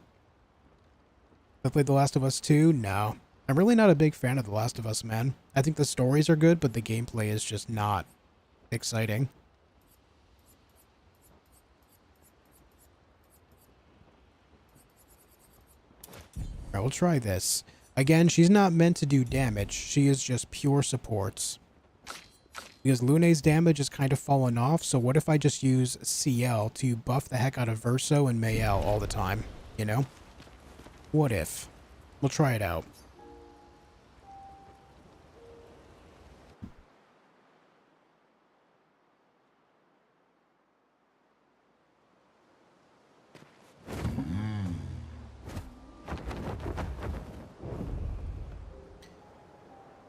I played The Last of Us 2? No. I'm really not a big fan of The Last of Us, man. I think the stories are good, but the gameplay is just not exciting. Alright, we'll try this. Again, she's not meant to do damage. She is just pure supports. Because Lune's damage is kind of fallen off, so what if I just use CL to buff the heck out of Verso and Mayel all the time? You know? What if? We'll try it out.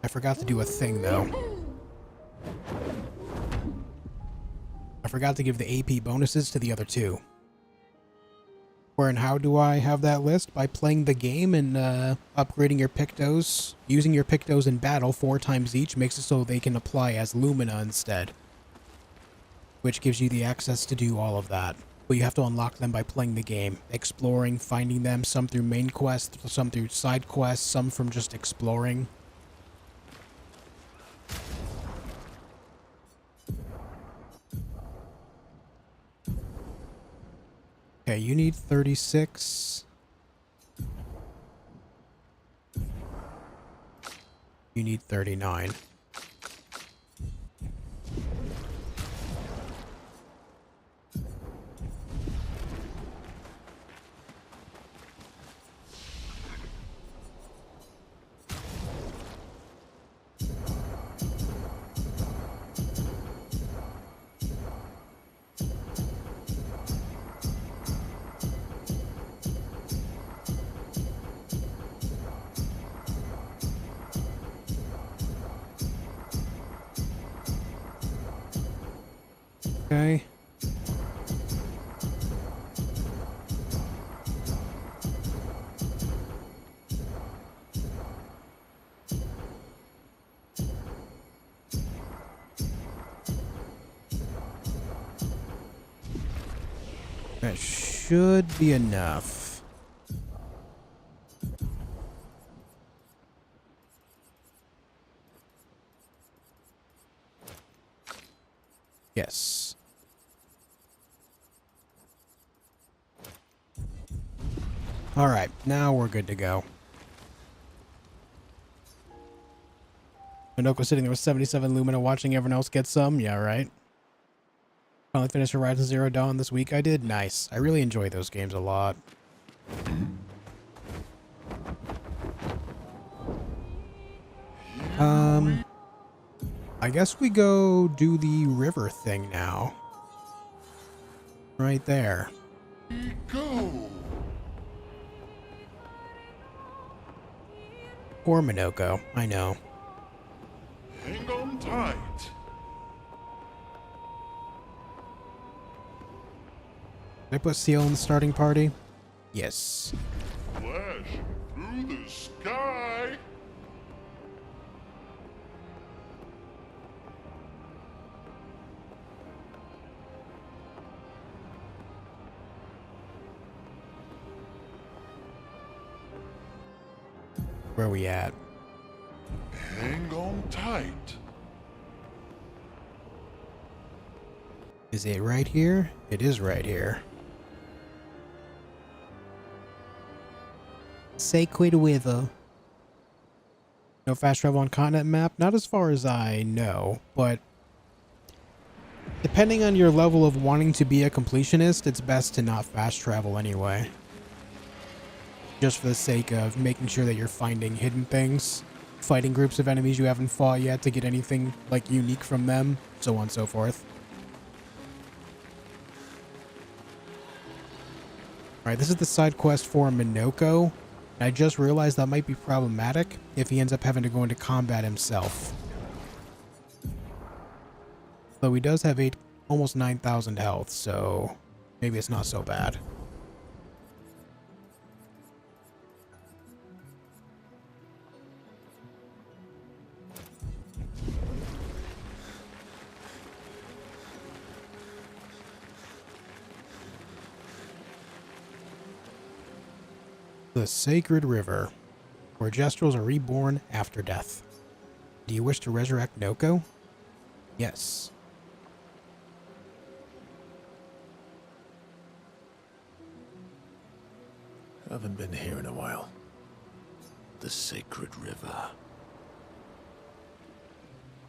I forgot to do a thing, though. I forgot to give the AP bonuses to the other two. Where and how do I have that list? By playing the game and upgrading your Pictos. Using your Pictos in battle 4 times each makes it so they can apply as Lumina instead. Which gives you the access to do all of that. But you have to unlock them by playing the game. Exploring, finding them, some through main quests, some through side quests, some from just exploring. Okay, you need 36. You need 39. Okay. That should be enough. Yes. Alright, now we're good to go. Minoko sitting there with 77 Lumina watching everyone else get some. Yeah, right. Finally finished Horizon Zero Dawn this week. I did. Nice. I really enjoy those games a lot. I guess we go do the river thing now. Right there. Go! Poor Minoko. I know. Hang on tight. Did I put Seal in the starting party? Yes. Flash through the sky. Where are we at? Hang on tight. Is it right here? It is right here. Sacred River. No fast travel on continent map? Not as far as I know, but depending on your level of wanting to be a completionist, it's best to not fast travel anyway. Just for the sake of making sure that you're finding hidden things, fighting groups of enemies you haven't fought yet to get anything like unique from them, so on and so forth. Alright, this is the side quest for Minoko. I just realized that might be problematic if he ends up having to go into combat himself. Though he does have almost 9,000 health, so maybe it's not so bad. The Sacred River, where Gestrels are reborn after death. Do you wish to resurrect Noko? Yes. Haven't been here in a while. The Sacred River.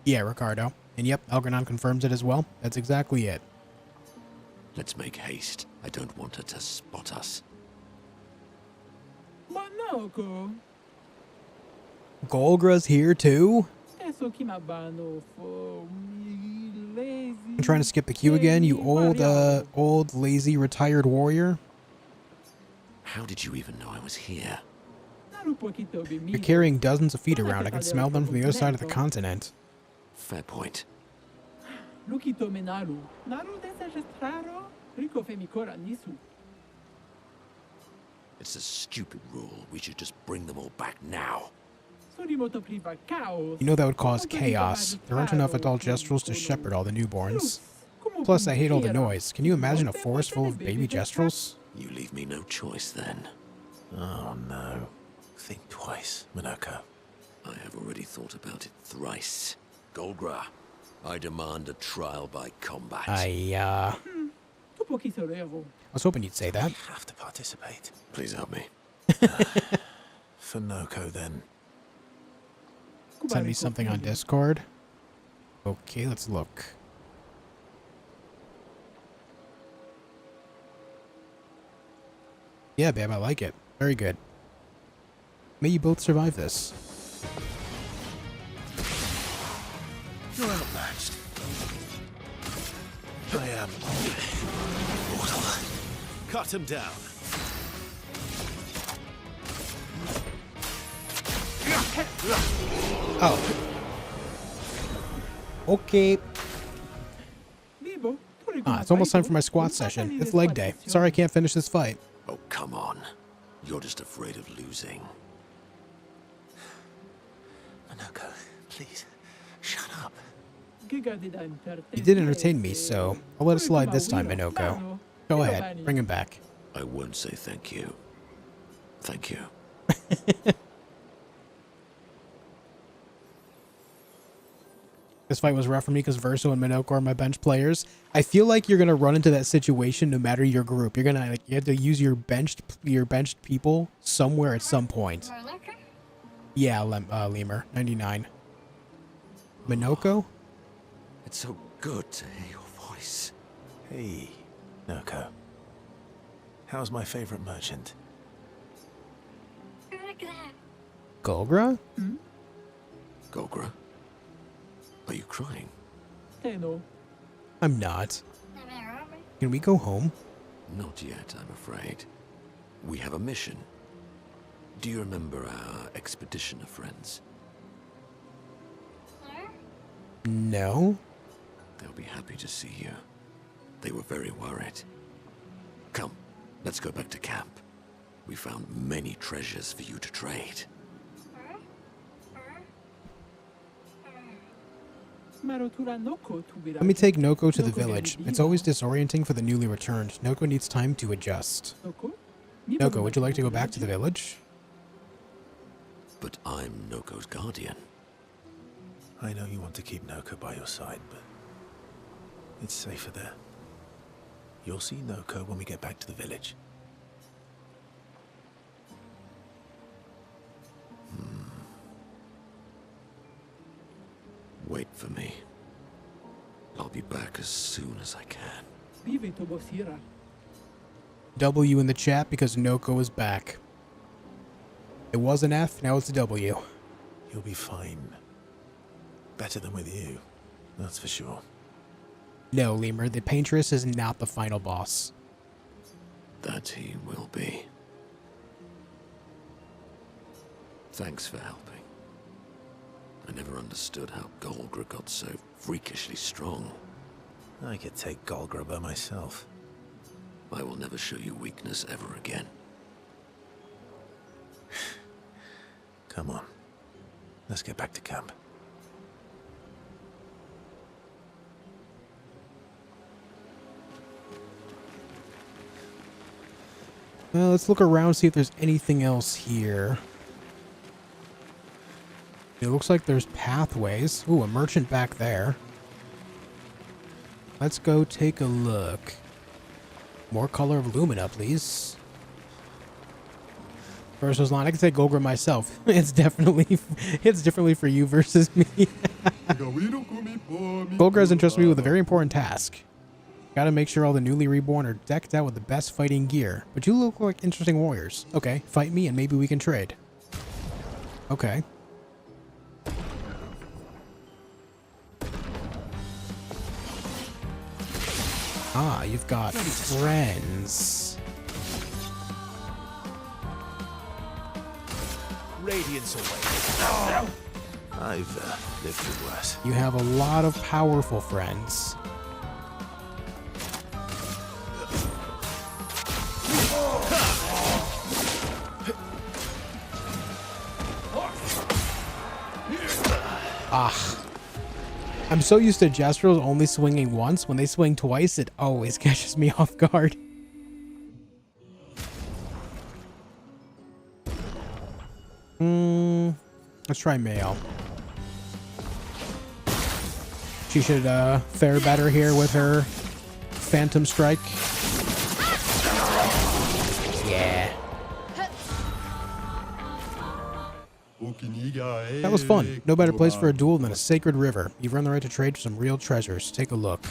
Yeah, Ricardo. And yep, Algernon confirms it as well. That's exactly it. Let's make haste. I don't want her to spot us. Golgra's here too? I'm trying to skip the queue again, you old, lazy, retired warrior. How did you even know I was here? You're carrying dozens of feet around. I can smell them from the other side of the continent. Fair point. It's a stupid rule. We should just bring them all back now. You know that would cause chaos. There aren't enough adult Gestrels to shepherd all the newborns. Plus, I hate all the noise. Can you imagine a forest full of baby Gestrels? You leave me no choice then. Oh no. Think twice, Minoko. I have already thought about it thrice. Golgra, I demand a trial by combat. I was hoping you'd say that. You have to participate. Please help me. For Noko, then. Send me something on Discord. Okay, let's look. Yeah, babe, I like it. Very good. May you both survive this. You're outmatched. I am mortal. Cut him down. Oh. Okay. It's almost time for my squat session. It's leg day. Sorry I can't finish this fight. Oh, come on. You're just afraid of losing. Minoko, please, shut up. You did entertain me, so I'll let it slide this time, Minoko. Go ahead, bring him back. I won't say thank you. Thank you. This fight was rough for me because Verso and Minoko are my bench players. I feel like you're gonna run into that situation no matter your group. You're gonna you have to use your benched people somewhere at some point. Yeah, Lemur 99. Minoko? It's so good to hear your voice. Hey, Noko. How's my favorite merchant? Golgra? Golgra? Are you crying? I'm not. Can we go home? Not yet, I'm afraid. We have a mission. Do you remember our expeditioner friends? No. They'll be happy to see you. They were very worried. Come, let's go back to camp. We found many treasures for you to trade. Let me take Noko to the village. It's always disorienting for the newly returned. Noko needs time to adjust. Noko, would you like to go back to the village? But I'm Noko's guardian. I know you want to keep Noko by your side, but it's safer there. You'll see Noko when we get back to the village. Wait for me. I'll be back as soon as I can. W in the chat because Noko is back. It was an F, now it's a W. You'll be fine. Better than with you, that's for sure. No, Lemur, the Paintress is not the final boss. That he will be. Thanks for helping. I never understood how Golgra got so freakishly strong. I could take Golgra by myself. I will never show you weakness ever again. Come on. Let's get back to camp. Well, let's look around, see if there's anything else here. It looks like there's pathways. Ooh, a merchant back there. Let's go take a look. More color of Lumina, please. Versus line. I can say Golgra myself. It's definitely for you versus me. Golgra has entrusted me with a very important task. Gotta make sure all the newly reborn are decked out with the best fighting gear. But you look like interesting warriors. Okay, fight me and maybe we can trade. Okay. Ah, you've got friends. Radiance away. I've lived through worse. You have a lot of powerful friends. Ah. I'm so used to Jastro's only swinging once. When they swing twice, it always catches me off guard. Let's try Mayo. She should fare better here with her Phantom Strike. Yeah. That was fun. No better place for a duel than a sacred river. You've earned the right to trade for some real treasures. Take a look.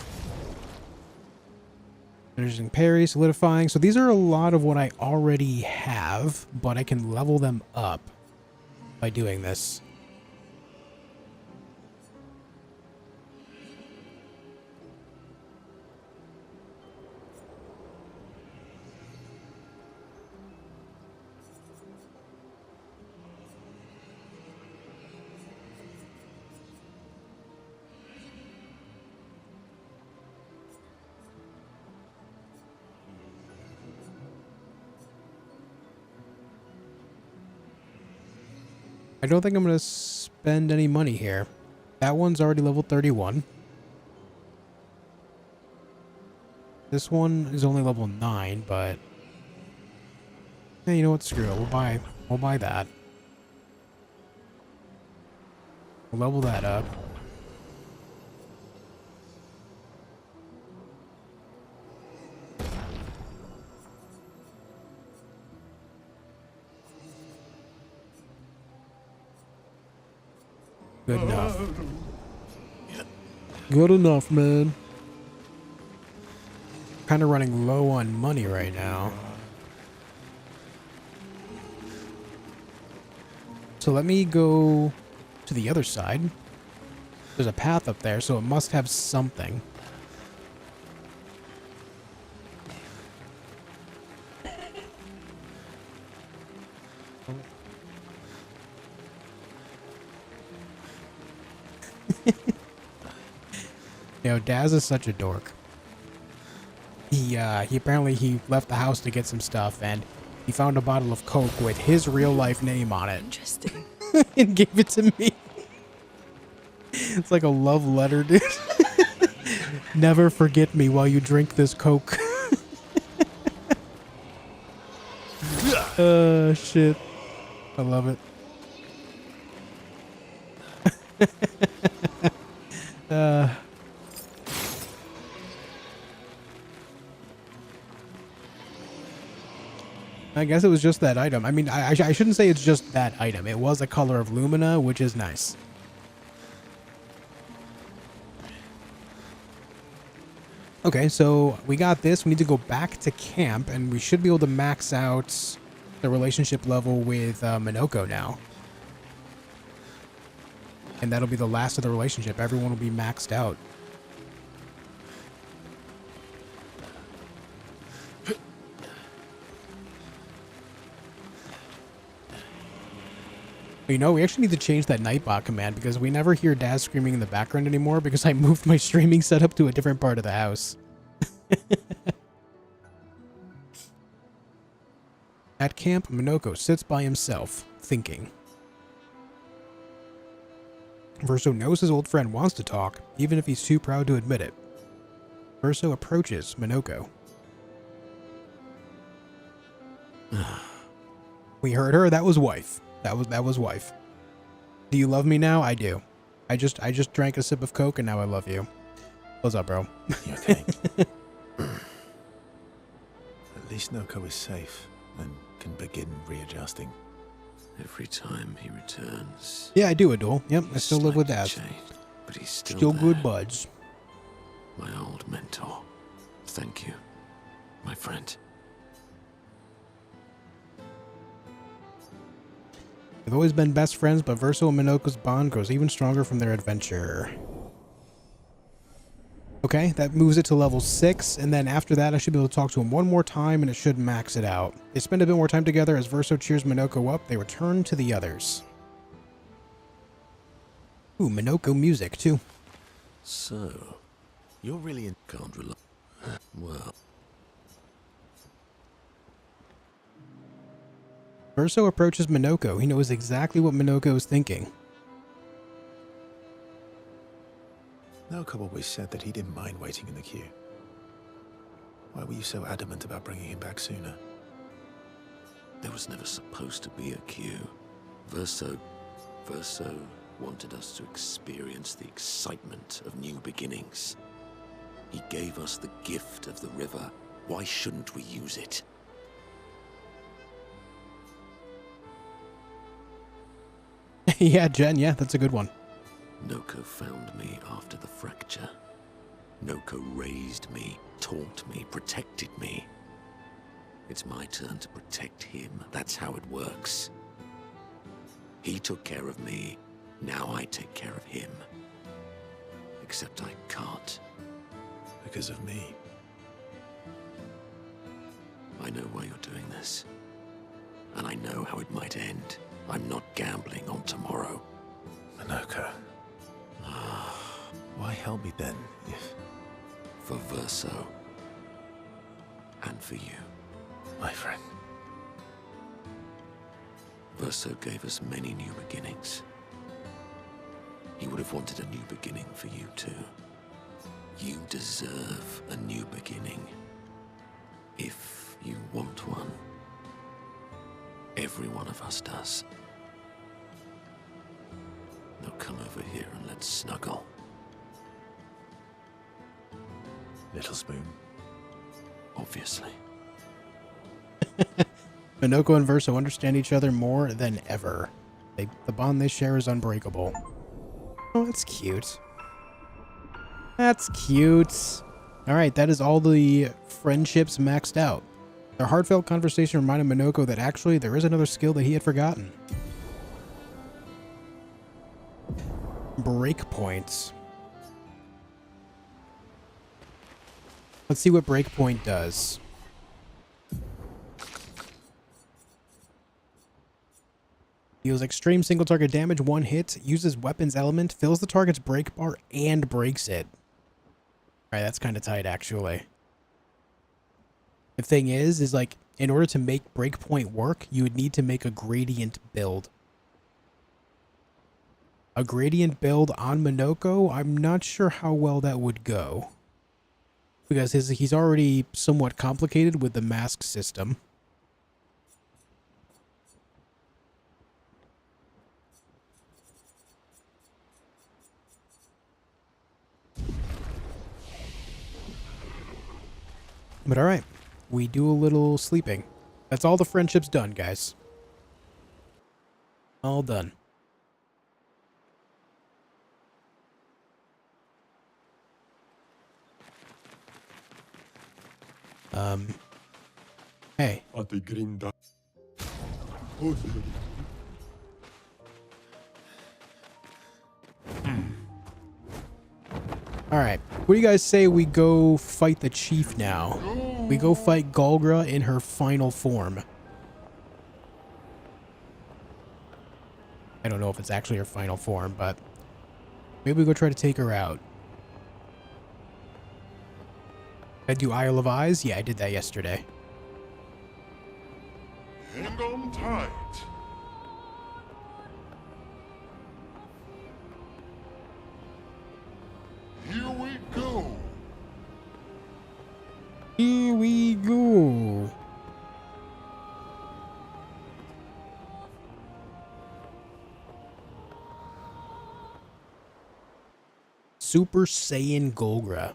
Finishing parry, solidifying. So these are a lot of what I already have, but I can level them up by doing this. I don't think I'm going to spend any money here. That one's already level 31. This one is only level 9, but... Hey, you know what? Screw it. We'll buy that. We'll level that up. Good enough. Good enough, man. Kind of running low on money right now. So let me go to the other side. There's a path up there, so it must have something. Yo, Daz is such a dork. He apparently left the house to get some stuff, and he found a bottle of Coke with his real life name on it. Interesting. And gave it to me. It's like a love letter, dude. Never forget me while you drink this Coke. Shit. I love it. I guess it was just that item. I mean, I shouldn't say it's just that item. It was a color of Lumina, which is nice. Okay, so we got this. We need to go back to camp, and we should be able to max out the relationship level with Minoko now. And that'll be the last of the relationship. Everyone will be maxed out. You know, we actually need to change that Nightbot command because we never hear Daz screaming in the background anymore because I moved my streaming setup to a different part of the house. At camp, Minoko sits by himself, thinking. Verso knows his old friend wants to talk, even if he's too proud to admit it. Verso approaches Minoko. We heard her. That was wife. That was wife. Do you love me now? I do. I just drank a sip of Coke and now I love you. What's up, bro? You okay? At least Noko is safe and can begin readjusting. Every time he returns. Yeah, I do, Adol. Yep, I still live with Dad. Changed, but he's still there. Good buds. My old mentor. Thank you, my friend. They've always been best friends, but Verso and Minoko's bond grows even stronger from their adventure. Okay, that moves it to level 6, and then after that I should be able to talk to him one more time and it should max it out. They spend a bit more time together. As Verso cheers Minoko up, they return to the others. Ooh, Minoko music too. So, you're really in... Can't rely... Well... Verso approaches Minoko. He knows exactly what Minoko is thinking. Noko always said that he didn't mind waiting in the queue. Why were you so adamant about bringing him back sooner? There was never supposed to be a queue. Verso wanted us to experience the excitement of new beginnings. He gave us the gift of the river. Why shouldn't we use it? Yeah, Jen, yeah, that's a good one. Noko found me after the fracture. Noko raised me, taught me, protected me. It's my turn to protect him. That's how it works. He took care of me. Now I take care of him. Except I can't. Because of me. I know why you're doing this. And I know how it might end. I'm not gambling on tomorrow. Minoko. Why help me then, if... For Verso. And for you. My friend. Verso gave us many new beginnings. He would have wanted a new beginning for you too. You deserve a new beginning. If you want one. Every one of us does. Now come over here and let's snuggle. Little spoon. Obviously. Minoko and Verso understand each other more than ever. The bond they share is unbreakable. Oh, that's cute. That's cute. Alright, that is all the friendships maxed out. Their heartfelt conversation reminded Minoko that actually there is another skill that he had forgotten. Breakpoints. Let's see what Breakpoint does. Deals extreme single target damage, one hit, uses weapons element, fills the target's break bar, and breaks it. Alright, that's kind of tight, actually. The thing is like, in order to make Breakpoint work, you would need to make a gradient build. A gradient build on Minoko, I'm not sure how well that would go. Because he's already somewhat complicated with the mask system. But alright, we do a little sleeping. That's all the friendship's done, guys. All done. Hey. Alright, what do you guys say we go fight the chief now? We go fight Galgra in her final form. I don't know if it's actually her final form, but maybe we go try to take her out. I do Isle of Eyes? Yeah, I did that yesterday. Hang on tight. Here we go. Here we go. Super Saiyan Golgra.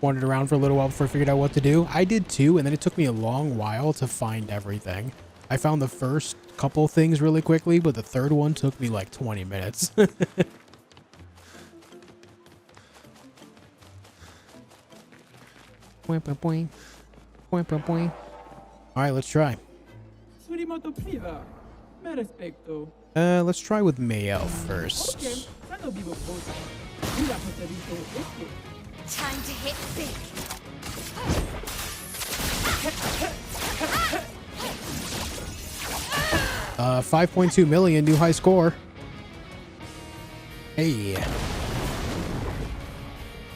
Wandered around for a little while before I figured out what to do. I did too, and then it took me a long while to find everything. I found the first couple things really quickly, but the third one took me like 20 minutes. Alright, let's try. Let's try with Mayo first. Time to hit big. 5.2 million, new high score. Hey.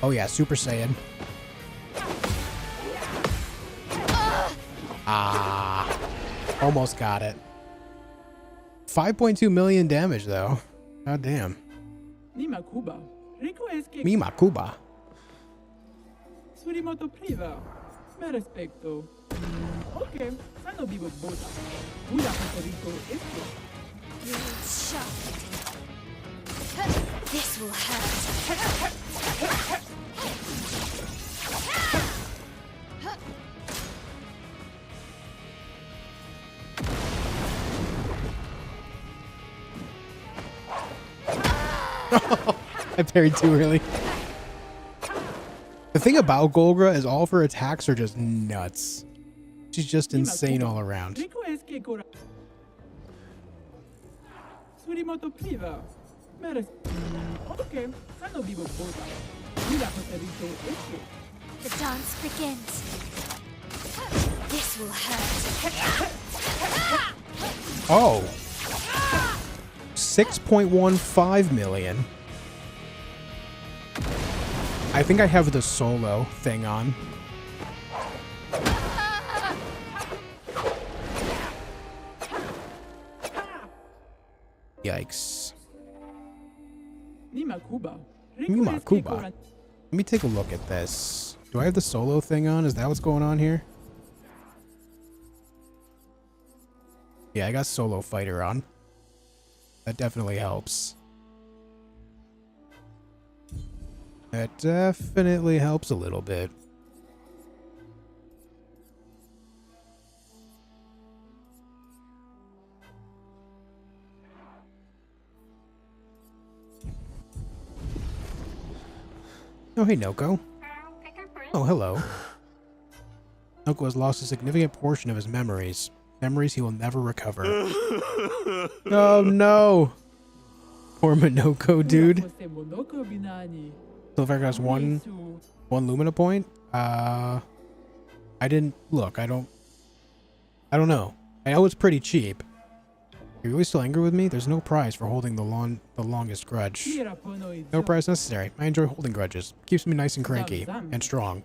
Oh yeah, Super Saiyan. Ah. Almost got it. 5.2 million damage though. God damn. Mima Kuba. This will hurt. I parried too early. The thing about Golgra is all of her attacks are just nuts. She's just insane all around. The dance begins. This will hurt. Oh. 6.15 million. I think I have the solo thing on. Yikes. Mima Kuba. Let me take a look at this. Do I have the solo thing on? Is that what's going on here? Yeah, I got solo fighter on. That definitely helps. That definitely helps a little bit. Oh, hey, Noko. Oh, hello. Noko has lost a significant portion of his memories. Memories he will never recover. Oh, no. Poor Minoko, dude. So if I got one Lumina point, I didn't look. I don't know. I know it's pretty cheap. Are you really still angry with me? There's no prize for holding the longest grudge. No prize necessary. I enjoy holding grudges. Keeps me nice and cranky and strong.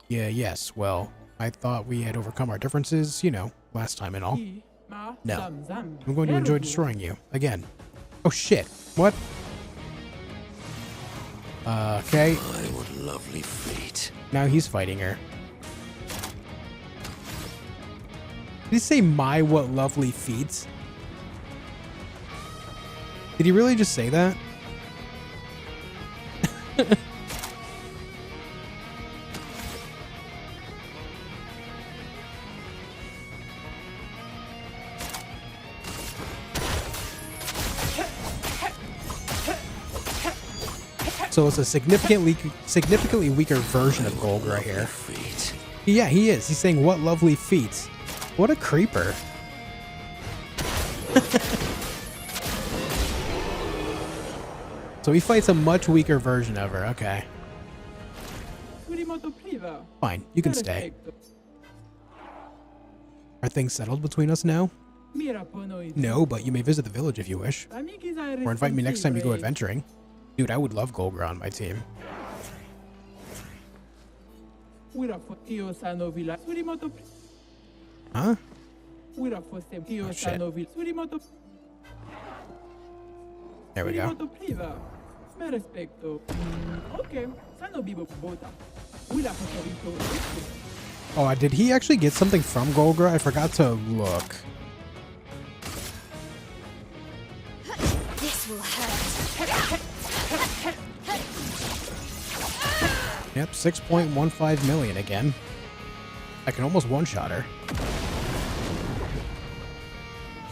Yeah, yes. Well, I thought we had overcome our differences, you know, last time and all. No. I'm going to enjoy destroying you again. Oh shit. What? Okay. My, what lovely feet. Now he's fighting her. Did he say my what lovely feet? Did he really just say that? So it's a significantly weaker version of Golgra here. Yeah, he is. He's saying, what lovely feet. What a creeper. So he fights a much weaker version of her. Okay. Fine, you can stay. Are things settled between us now? No, but you may visit the village if you wish. Or invite me next time you go adventuring. Dude, I would love Golgra on my team. Huh? Oh, shit. There we go. Oh, did he actually get something from Golgra? I forgot to look. This This will hurt. Yep, 6.15 million again. I can almost one-shot her.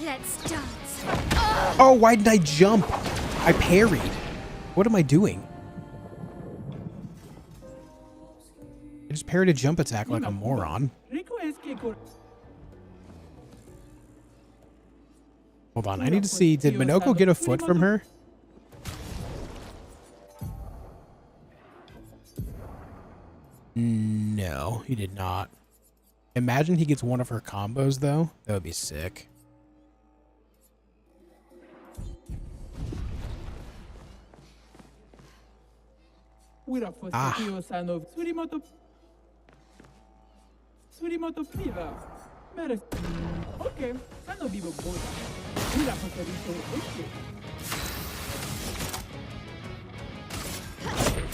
Let's dance. Oh, why did I jump? I parried. What am I doing? I just parried a jump attack like a moron. Hold on, I need to see, did Minoko get a foot from her? No, he did not. Imagine he gets one of her combos, though. That would be sick. Ah.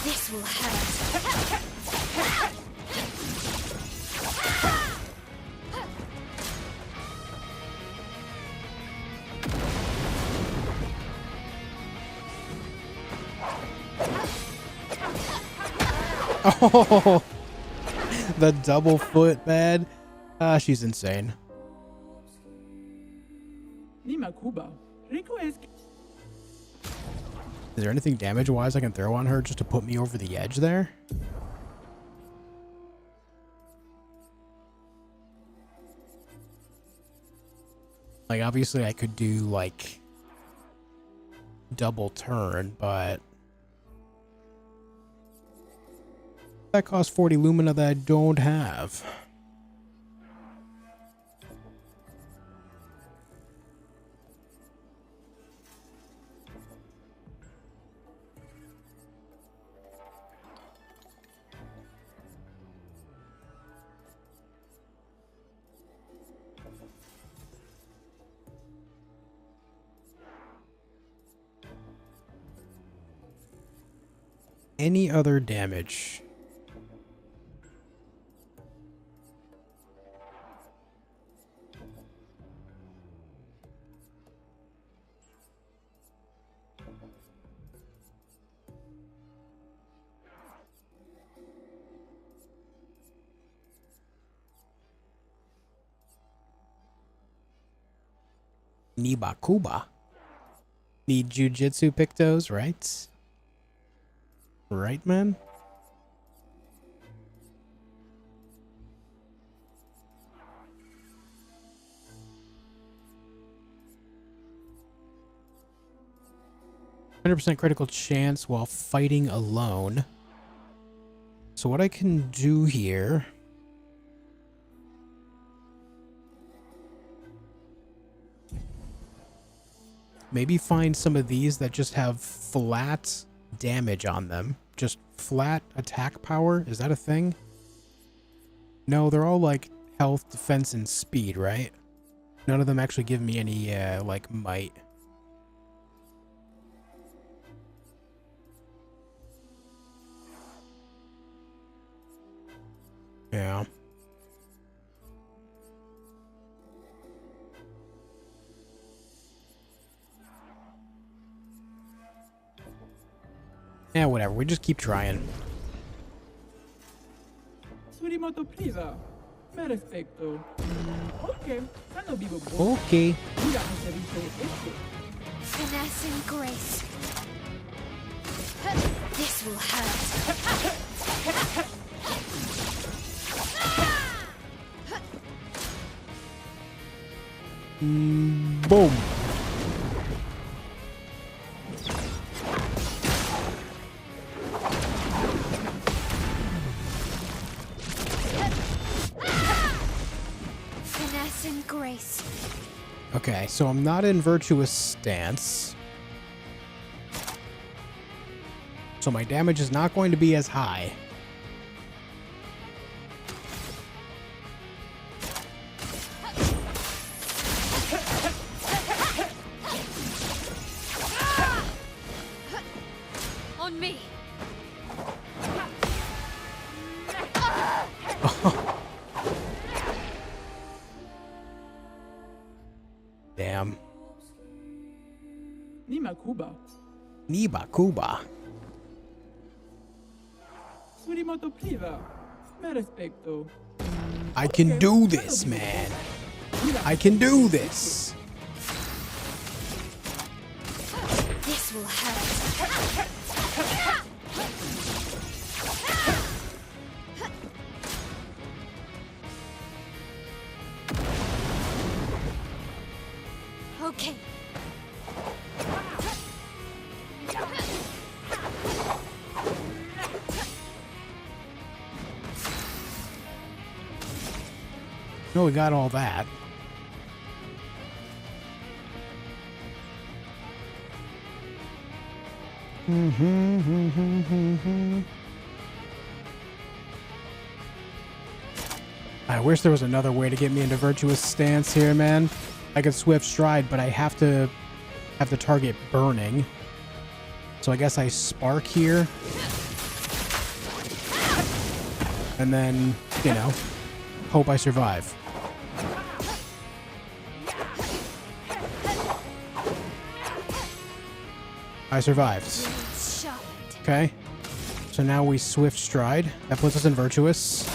This will hurt. Oh, the double foot, man. Ah, she's insane. Is there anything damage-wise I can throw on her just to put me over the edge there? Like, obviously I could do, like, double turn, but that costs 40 lumina that I don't have. Any other damage? Nibakuba. Need jujitsu pictos, right? Right, man? %, critical chance while fighting alone. So what I can do here... maybe find some of these that just have flat damage on them. Just flat attack power. Is that a thing? No, they're all like health, defense, and speed, right? None of them actually give me any, like, might. Yeah. Yeah, whatever. We just keep trying. Okay. Finesse and grace. This will hurt. Boom. Finesse and grace. Okay, so I'm not in virtuous stance. So my damage is not going to be as high. On me. Damn. Nima Kuba. Niba Kuba. Surimoto Priva. Me respecto. I can do this, man. I can do this. This will hurt. Okay. No, we got all that. I wish there was another way to get me into virtuous stance here, man. I could swift stride, but I have to have the target burning. So I guess I spark here. And then, you know, hope I survive. I survived. Okay. So now we swift stride. That puts us in virtuous.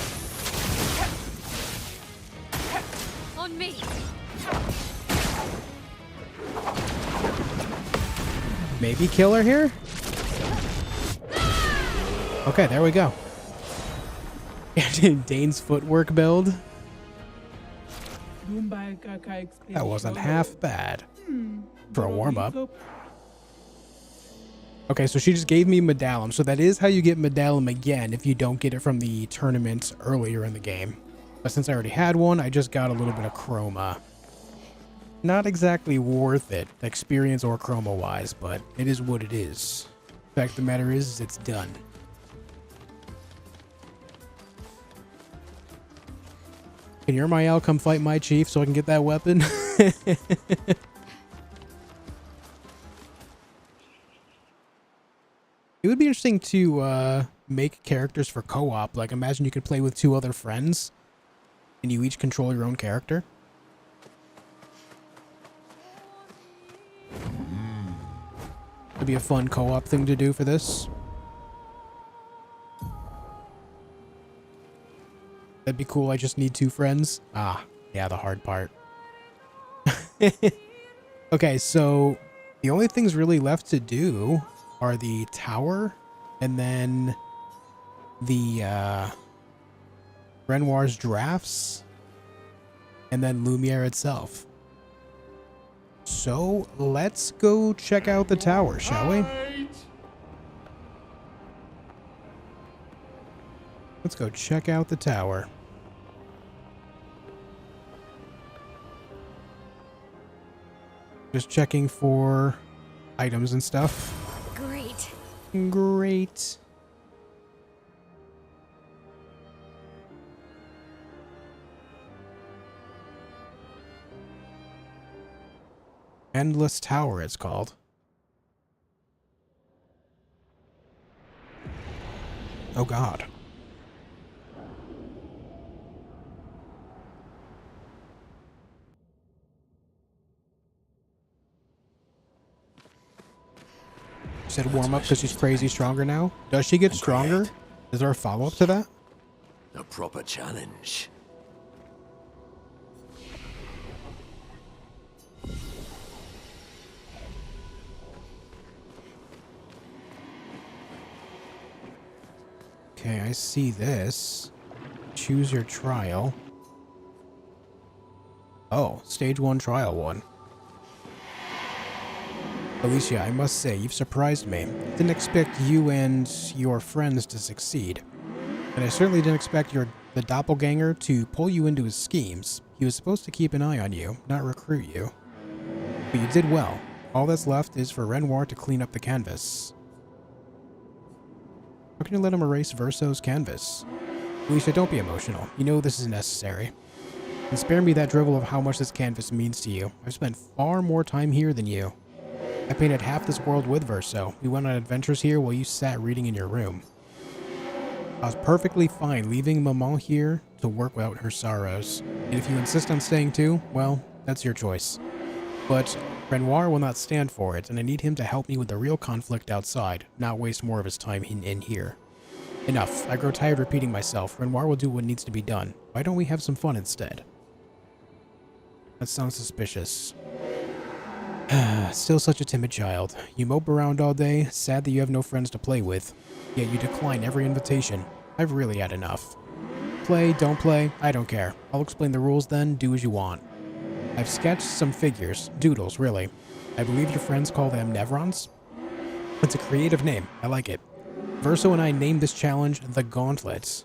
On me. Maybe kill her here? Okay, there we go. Dane's footwork build. That wasn't half bad for a warm-up. Okay, so she just gave me Medallum. So that is how you get Medallum again if you don't get it from the tournament earlier in the game. But since I already had one, I just got a little bit of Chroma. Not exactly worth it, experience or Chroma-wise, but it is what it is. The fact of the matter is it's done. Can Yermael come fight my chief so I can get that weapon? It would be interesting to make characters for co-op. Like, imagine you could play with 2 other friends and you each control your own character. It'd be a fun co-op thing to do for this. That'd be cool. I just need 2 friends. Ah, yeah, the hard part. Okay, so the only things really left to do are the tower and then the Renoir's drafts and then Lumiere itself. So let's go check out the tower, shall we? Let's go check out the tower. Just checking for items and stuff. Great. Great. Endless Tower, it's called. Oh God. She said warm up because she's crazy stronger now. Does she get stronger? Is there a follow-up to that? A proper challenge. Okay, I see this. Choose your trial. Oh, stage 1, trial 1. Alicia, I must say, you've surprised me. Didn't expect you and your friends to succeed. And I certainly didn't expect the doppelganger to pull you into his schemes. He was supposed to keep an eye on you, not recruit you. But you did well. All that's left is for Renoir to clean up the canvas. How can you let him erase Verso's canvas? Alicia, don't be emotional. You know this is necessary. And spare me that drivel of how much this canvas means to you. I've spent far more time here than you. I painted half this world with Verso. We went on adventures here while you sat reading in your room. I was perfectly fine leaving Maman here to work out her sorrows. And if you insist on staying too, well, that's your choice. But Renoir will not stand for it, and I need him to help me with the real conflict outside, not waste more of his time in here. Enough. I grow tired repeating myself. Renoir will do what needs to be done. Why don't we have some fun instead? That sounds suspicious. Still such a timid child. You mope around all day, sad that you have no friends to play with. Yet you decline every invitation. I've really had enough. Play, don't play, I don't care. I'll explain the rules then, do as you want. I've sketched some figures. Doodles, really. I believe your friends call them Nevrons? It's a creative name. I like it. Verso and I named this challenge the Gauntlet.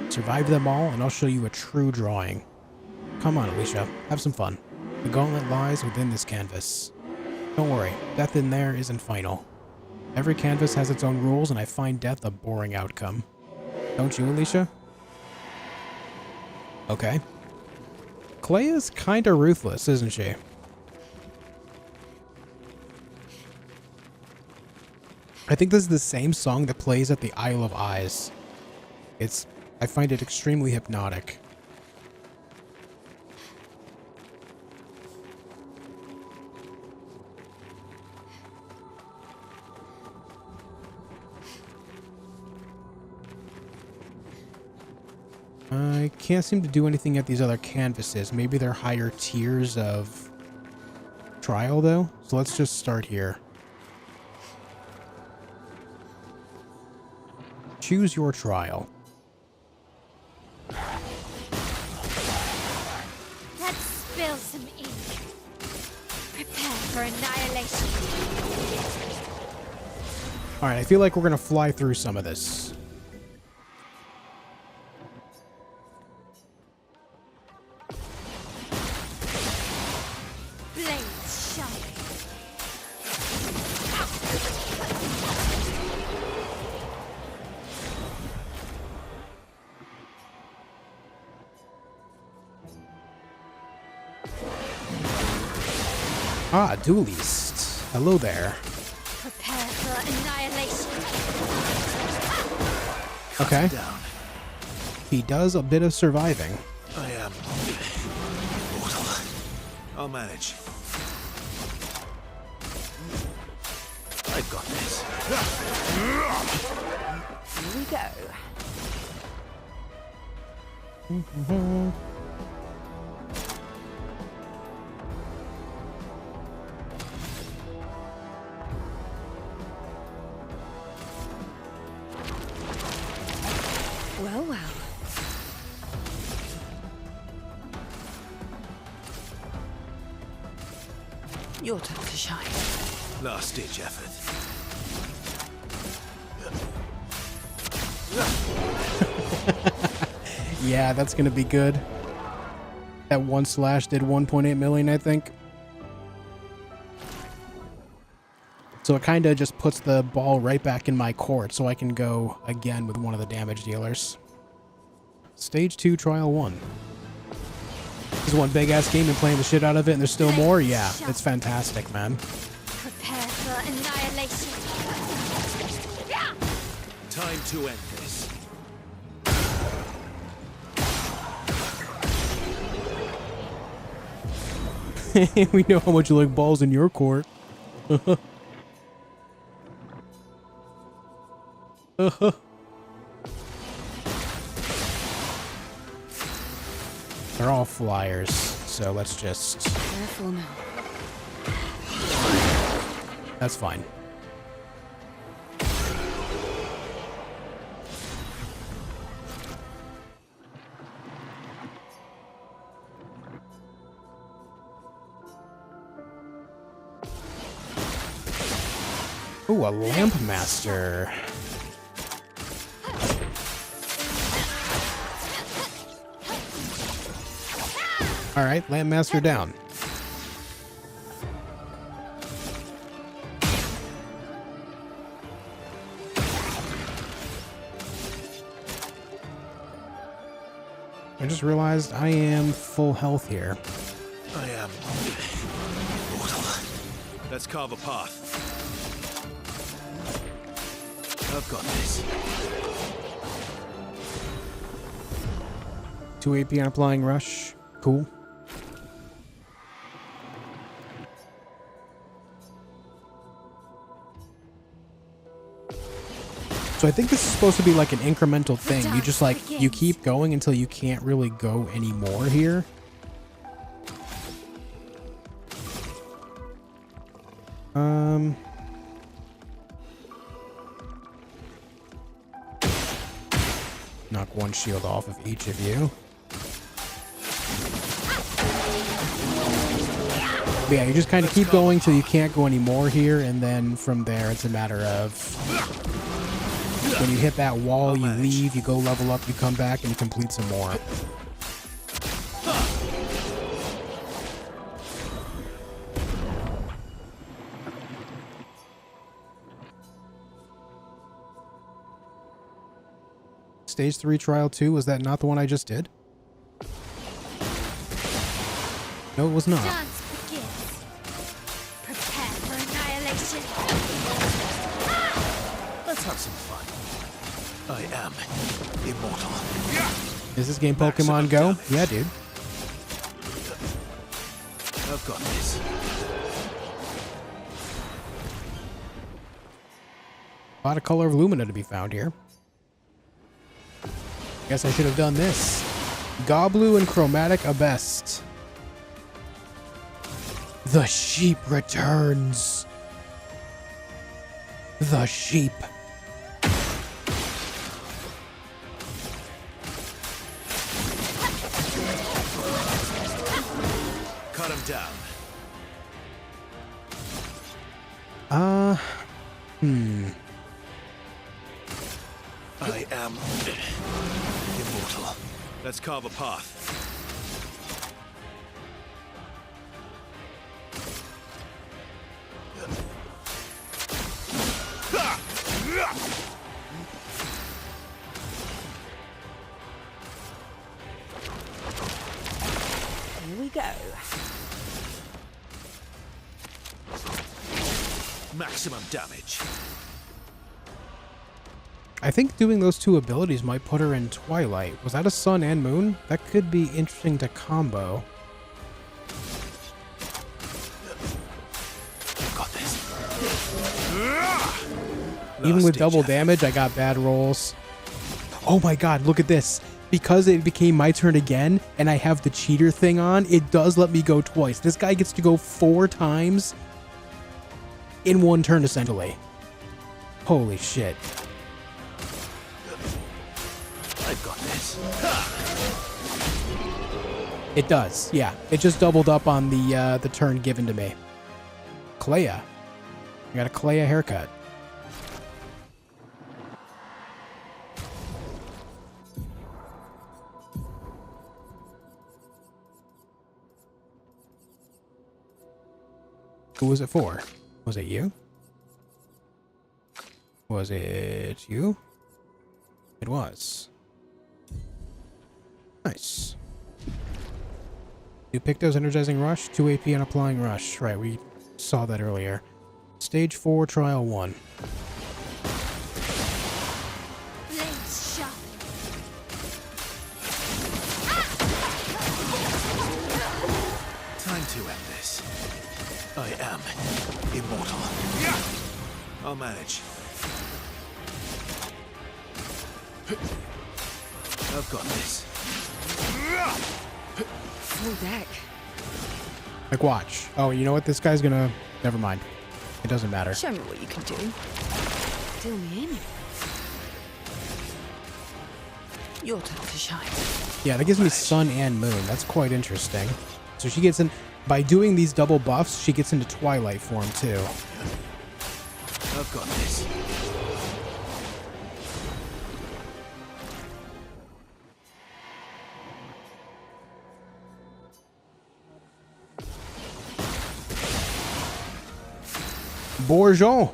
Survive them all, and I'll show you a true drawing. Come on, Alicia. Have some fun. The gauntlet lies within this canvas. Don't worry, death in there isn't final. Every canvas has its own rules, and I find death a boring outcome. Don't you, Alicia? Okay. Clay is kinda ruthless, isn't she? I think this is the same song that plays at the Isle of Eyes. I find it extremely hypnotic. I can't seem to do anything at these other canvases. Maybe they're higher tiers of trial, though. So let's just start here. Choose your trial. Let's spill some ink. Prepare for annihilation. Alright, I feel like we're going to fly through some of this. Ah, duelist. Hello there. Prepare for annihilation. Okay. He does a bit of surviving. I am mortal. I'll manage. I've got this. Here we go. Well, well. Your turn to shine. Last ditch effort. Yeah, that's gonna be good. That one slash did 1.8 million, I think. So it kind of just puts the ball right back in my court so I can go again with one of the damage dealers. Stage 2, Trial 1. This is one big-ass game and playing the shit out of it, and there's still more? Yeah, it's fantastic, man. Prepare for annihilation. Time to end this. We know how much you like balls in your court. They're all flyers, so let's just... Careful now. That's fine. Ooh, a lamp master. All right, lamp master down. I just realized I am full health here. I am mortal. Let's carve a path. I've got this. 2 AP on applying rush. Cool. So I think this is supposed to be like an incremental thing. You just like, you keep going until you can't really go anymore here. Knock one shield off of each of you. But yeah, you just kind of keep going till you can't go anymore here, and then from there it's a matter of when you hit that wall, you leave, you go level up, you come back, and you complete some more. Stage 3 Trial 2, was that not the one I just did? No, it was not. Dance begins. Prepare for annihilation. Let's have some fun. I am immortal. Is this game Pokemon Go? Yeah, dude. I've got this. A lot of color of Lumina to be found here. Guess I should have done this. Goblu and Chromatic Abest. The sheep returns. The sheep. Cut him down. I am immortal. Let's carve a path. Here we go. Maximum damage. I think doing those two abilities might put her in Twilight. Was that a sun and moon? That could be interesting to combo. Got this. Even with double damage, I got bad rolls. Oh my god, look at this. Because it became my turn again, and I have the cheater thing on, it does let me go twice. This guy gets to go 4 times in one turn, essentially. Holy shit. I've got this. It does, yeah. It just doubled up on the turn given to me. Clea. I got a Clea haircut. Who was it for? Was it you? Was it you? It was. Nice. You picked those energizing rush, 2 AP and applying rush. Right, we saw that earlier. Stage 4, trial 1. Blades sharp. Time to end this. I am immortal. I'll manage. I've got this. Full deck. Like, watch. Oh, you know what? This guy's gonna... Never mind. It doesn't matter. Show me what you can do. Deal me in. Your turn to shine. Yeah, that gives me sun and moon. That's quite interesting. So she gets in... By doing these double buffs, she gets into Twilight form, too. I've got this. Bourgeon.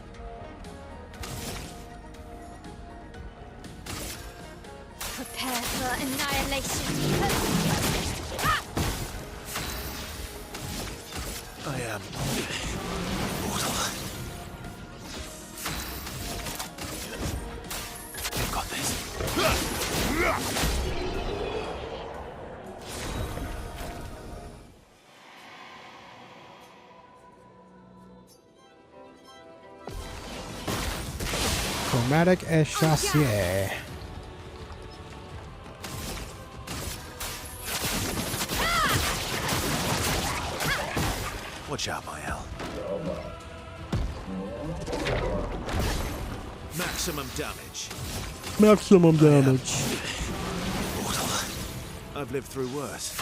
Prepare for annihilation. I am immortal. I've got this. Chromatic Echassier. Watch out, Mael. Maximum damage. Maximum damage. Mortal. I've lived through worse.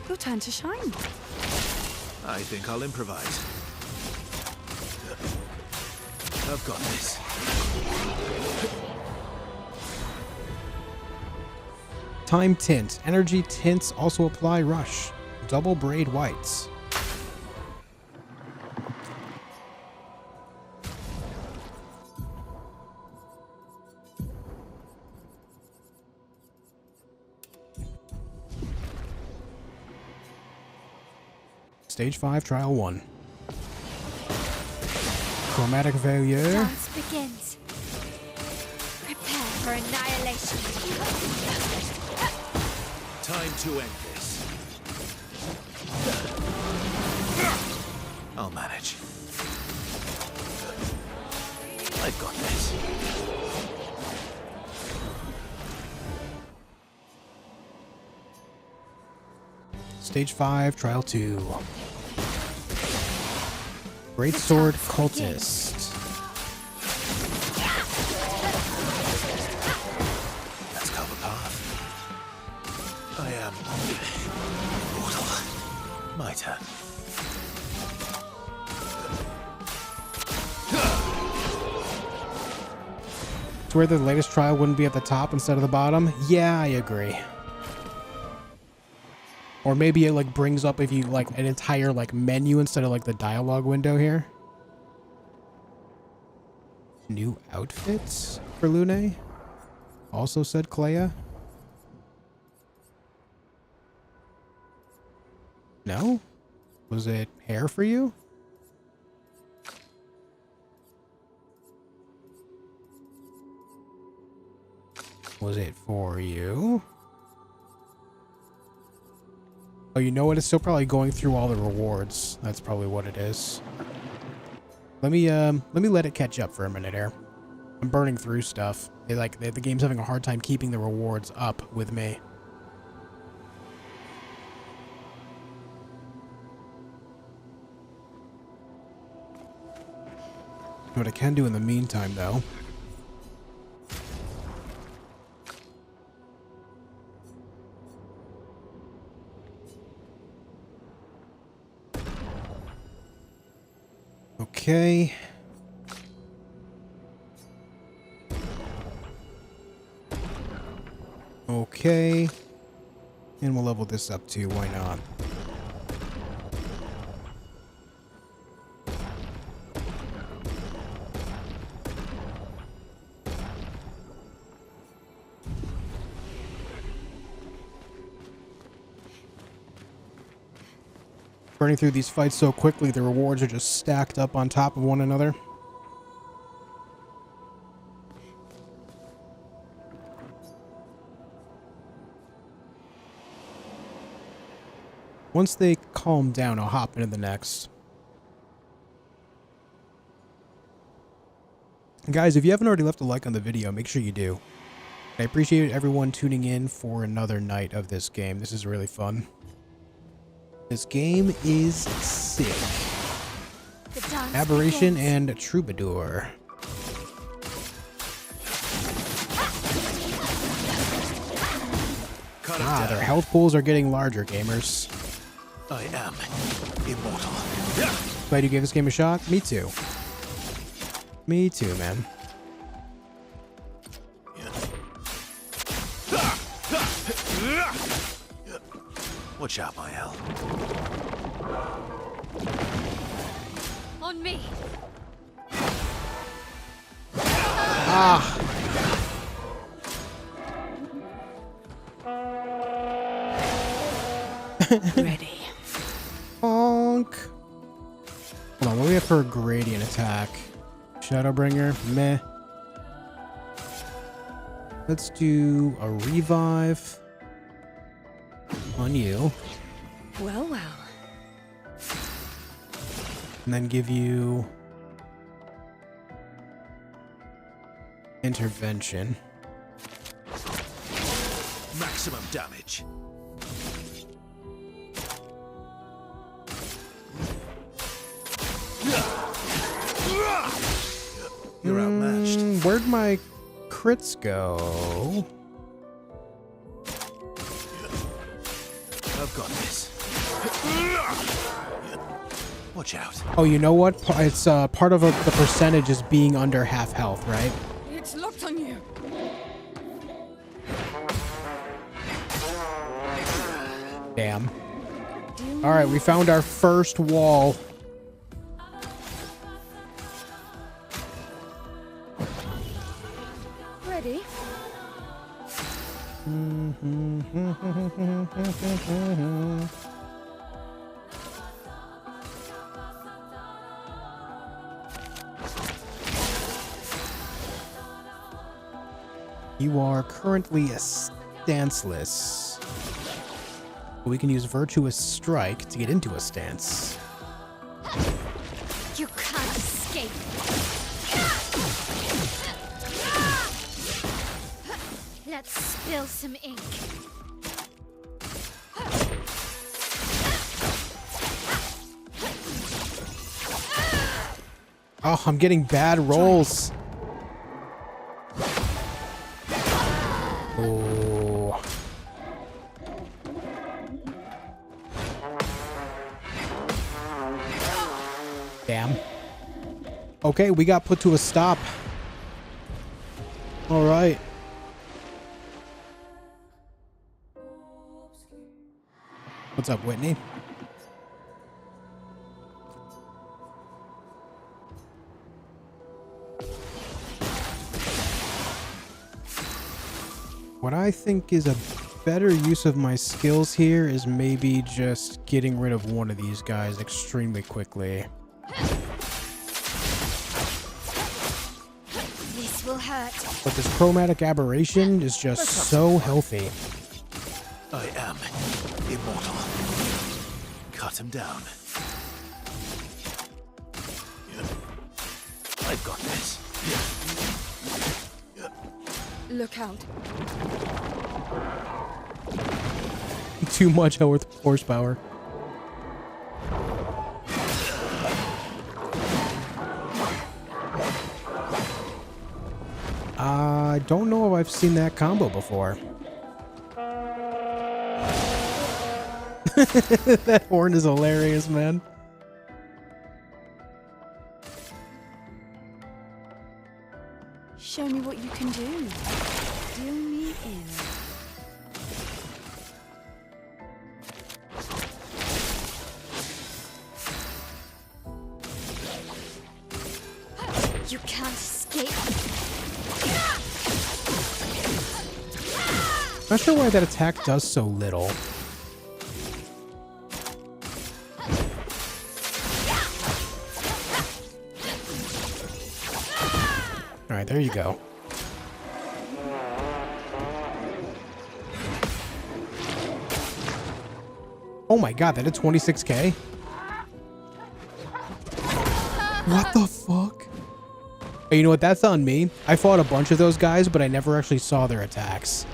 Your turn to shine. I think I'll improvise. I've got this. Time tint. Energy tints also apply rush. Double braid whites. Stage 5, Trial 1. Chromatic Failure. Dance begins. Prepare for annihilation. Time to end this. I'll manage. I've got this. Stage 5, Trial 2. Greatsword Cultist. Let's cover path. I am mortal. My turn. Swear the latest trial wouldn't be at the top instead of the bottom? Yeah, I agree. Or maybe it like brings up if you like an entire like menu instead of like the dialogue window here. New outfits for Lune? Also said Clea. No? Was it hair for you? Was it for you? Oh, you know what? It's still probably going through all the rewards. That's probably what it is. Let me let it catch up for a minute here. I'm burning through stuff. The game's having a hard time keeping the rewards up with me. What I can do in the meantime, though. Okay. Okay. And we'll level this up too, why not? Burning through these fights so quickly, the rewards are just stacked up on top of one another. Once they calm down, I'll hop into the next. Guys, if you haven't already left a like on the video, make sure you do. I appreciate everyone tuning in for another night of this game. This is really fun. This game is sick. Aberration and Troubadour. Their health pools are getting larger, gamers. I am immortal. Glad you gave this game a shot. Me too. Me too, man. Watch out, Mael. On me. Ah. Ready. Ponk. Hold on, what do we have for a gradient attack? Shadowbringer, meh. Let's do a revive on you. Well, well. And then give you intervention. Maximum damage. You're outmatched. Where'd my crits go? I've got this. Watch out. Oh, you know what? It's part of the percentage is being under half health, right? It's locked on you. Damn. All right, we found our first wall. Ready? You are currently a stanceless. We can use Virtuous Strike to get into a stance. You can't escape. Let's spill some ink. Oh, I'm getting bad rolls. Oh. Damn. Okay, we got put to a stop. All right. What's up, Whitney? What I think is a better use of my skills here is maybe just getting rid of one of these guys extremely quickly. This will hurt. But this chromatic aberration is just so healthy. I am immortal. Cut him down. I've got this. Look out. Too much horsepower. I don't know if I've seen that combo before. That horn is hilarious, man. Show me what you can do. Do me in. You can't escape. Not sure why that attack does so little. All right, there you go. Oh my god, that did 26k? What the fuck? Hey, you know what? That's on me. I fought a bunch of those guys, but I never actually saw their attacks.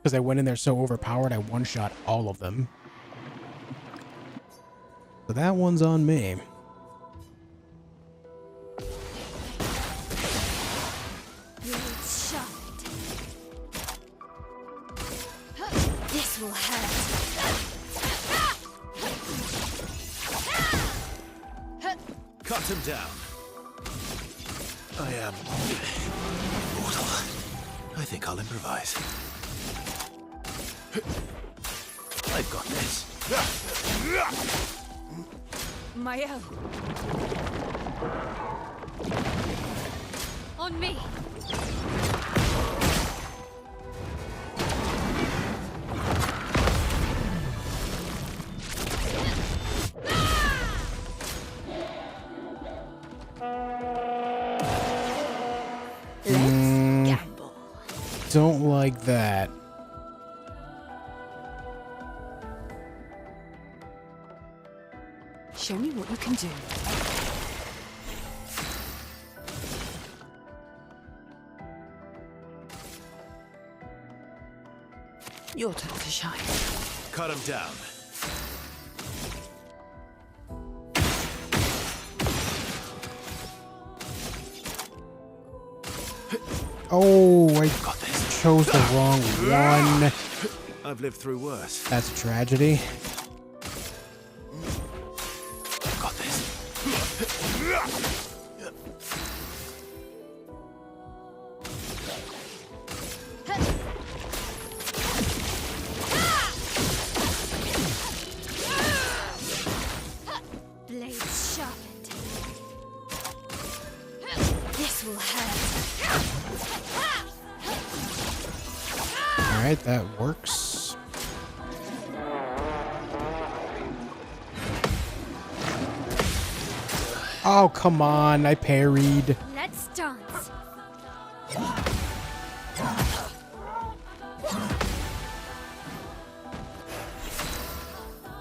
Because I went in there so overpowered, I one-shot all of them. So that one's on me. Blades sharpened. This will hurt. Cut him down. I am immortal. I think I'll improvise. I've got this. Mael. On me. Let's don't like that. Show me what you can do. Your turn to shine. Cut him down. Oh, I chose the wrong one. I've lived through worse. That's a tragedy. Got this. Blades sharpened. This will hurt. Alright, that works. Oh, come on. I parried. Let's dance.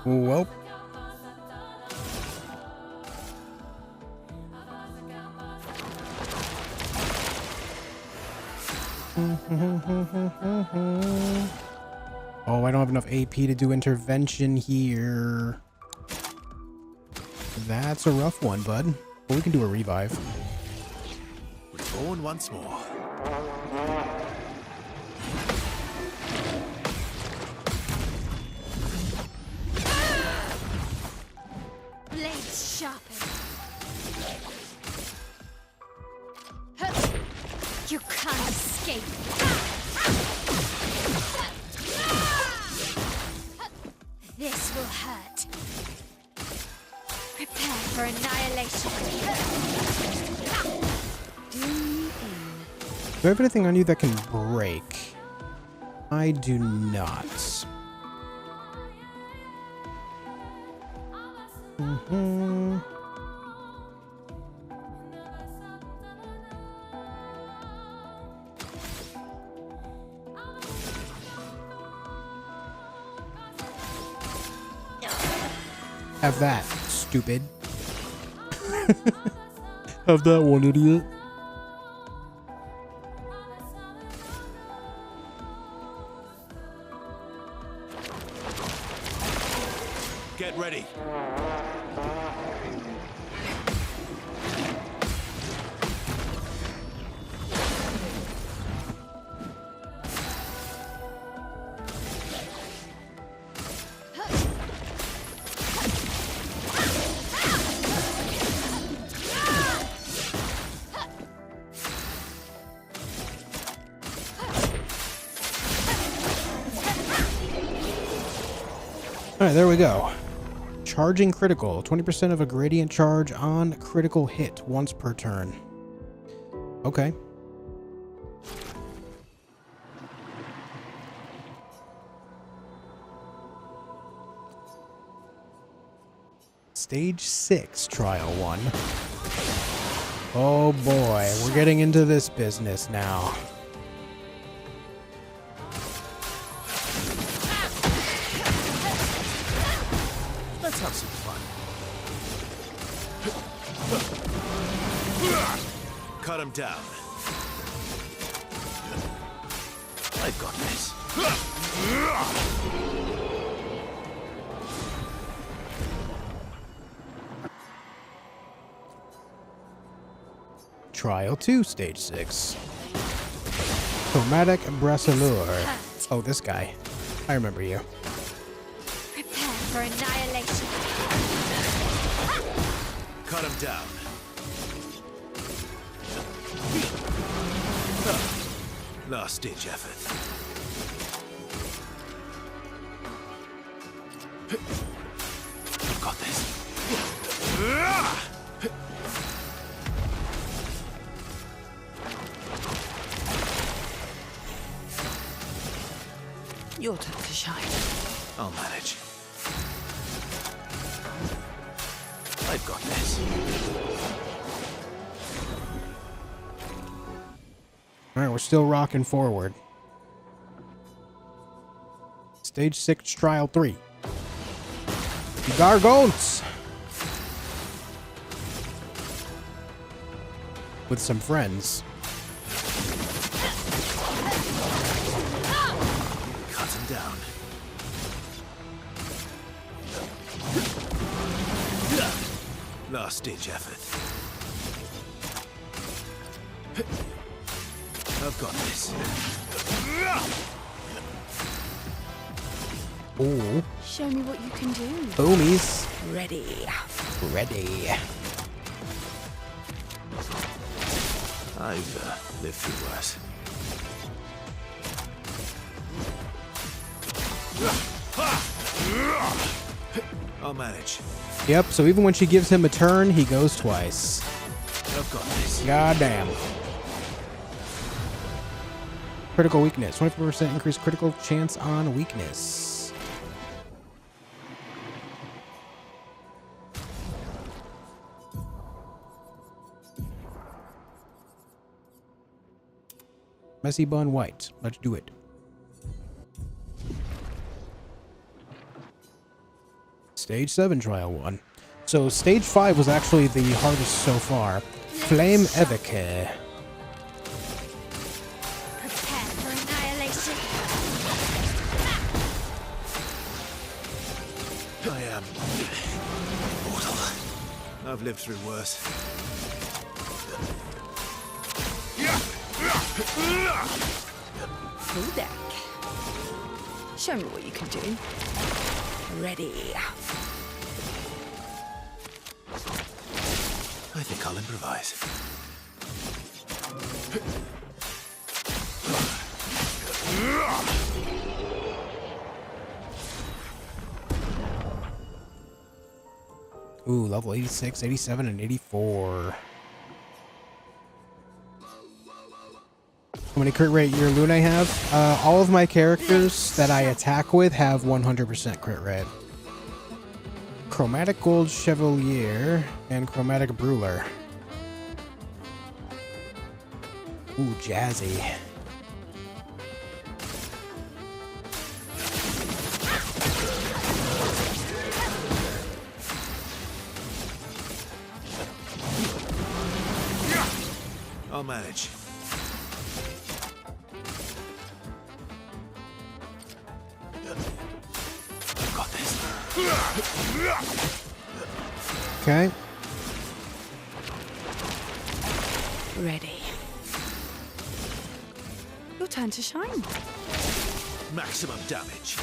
Well. Oh, I don't have enough AP to do intervention here. That's a rough one, bud. But we can do a revive. Reborn once more. Blades sharpened. You can't escape. This will hurt. Prepare for annihilation. Do you have anything on you that can break? I do not. Have that, stupid. Have that one, idiot. Get ready. Alright, there we go. Charging critical. 20% of a gradient charge on critical hit once per turn. Okay. Stage 6, Trial 1. Oh boy, we're getting into this business now. Let's have some fun. Cut him down. I've got this. Trial 2, Stage 6. Chromatic Bracelure. Oh, this guy. I remember you. Prepare for annihilation. Cut him down. Last ditch effort. I've got this. Your turn to shine. I'll manage. I've got this. Alright, we're still rocking forward. Stage 6, Trial 3. Gargons! With some friends. Cut him down. Last ditch effort. I've got this. Ooh. Show me what you can do. Boomies. Ready. Ready. I've lived through worse. I'll manage. Yep, so even when she gives him a turn, he goes twice. I've got this. Goddamn. Critical weakness. 24% increased critical chance on weakness. Messy bun white. Let's do it. Stage 7, Trial 1. So Stage 5 was actually the hardest so far. Flame Evoke. Prepare for annihilation. I am mortal. I've lived through worse. Full deck. Show me what you can do. Ready. I think I'll improvise. Ooh, level 86, 87, and 84. How many crit rate your Luna have? All of my characters that I attack with have 100% crit rate. Chromatic Gold Chevalier and Chromatic Brawler. Ooh, jazzy. I'll manage. I've got this. Okay. Ready. Your turn to shine. Maximum damage.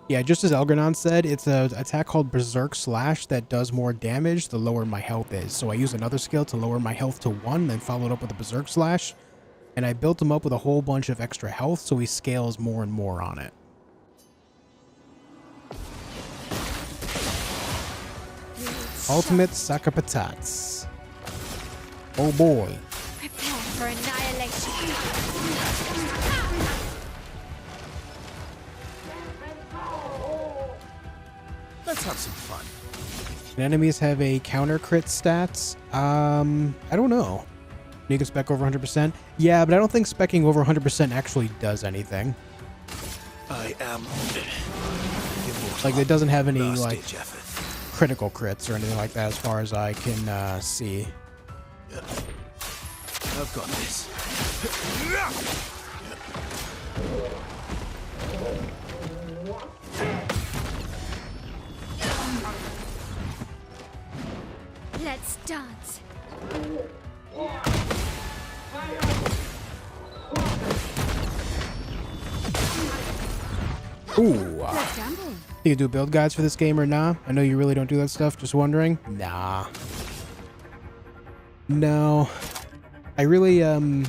Yeah, just as Elgranon said, it's an attack called Berserk Slash that does more damage the lower my health is. So I use another skill to lower my health to 1, then followed up with a Berserk Slash. And I built him up with a whole bunch of extra health, so he scales more and more on it. Ultimate Sakapatats. Oh boy. Prepare for annihilation. Let's have some fun. And enemies have a counter crit stats. I don't know. You can spec over 100%. Yeah, but I don't think specking over 100% actually does anything. I am immortal. Like, it doesn't have any, Last like, ditch effort. critical crits or anything like that as far as I can see. I've got this. Let's dance. Ooh. Let's gamble. You can do build guides for this game or nah? I know you really don't do that stuff, just wondering. Nah. No. I really, when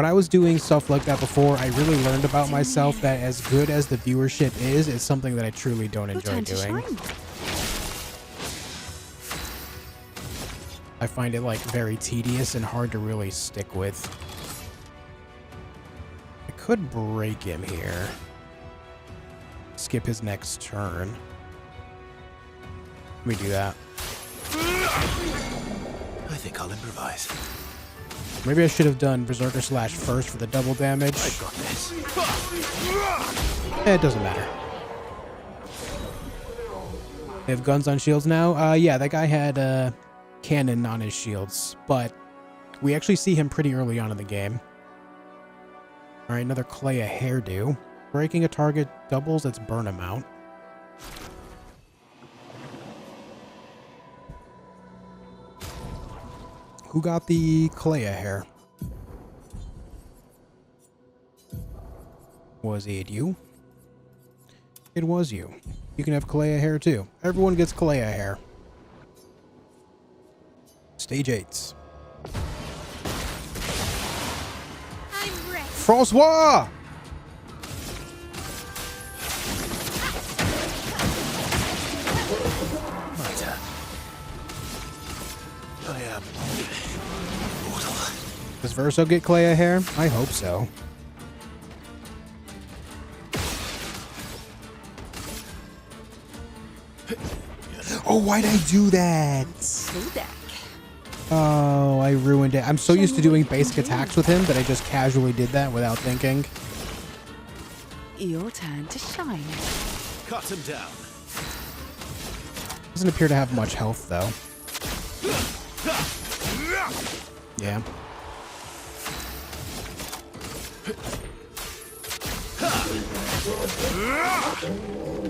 I was doing stuff like that before, I really learned about myself that as good as the viewership is, it's something that I truly don't enjoy doing. I find it, like, very tedious and hard to really stick with. I could break him here. Skip his next turn. me do that. I think I'll improvise. Maybe I should have done Berserker Slash first for the double damage. I've got this. It doesn't matter. They have guns on shields now? Yeah, that guy had cannon on his shields, but we actually see him pretty early on in the game. Alright, another Clay hairdo. Breaking a target doubles its burn amount. Who got the Clay hair? Was it you? It was you. You can have Clay hair too. Everyone gets Clay hair. Stage 8. I'm ready. Francois! My turn. I am mortal. Does Verso get Clay hair? I hope so. Oh, why'd I do that? Oh, I ruined it. I'm so used to doing basic attacks with him that I just casually did that without thinking. Your turn to shine. Cut him down. Doesn't appear to have much health, though. Yeah.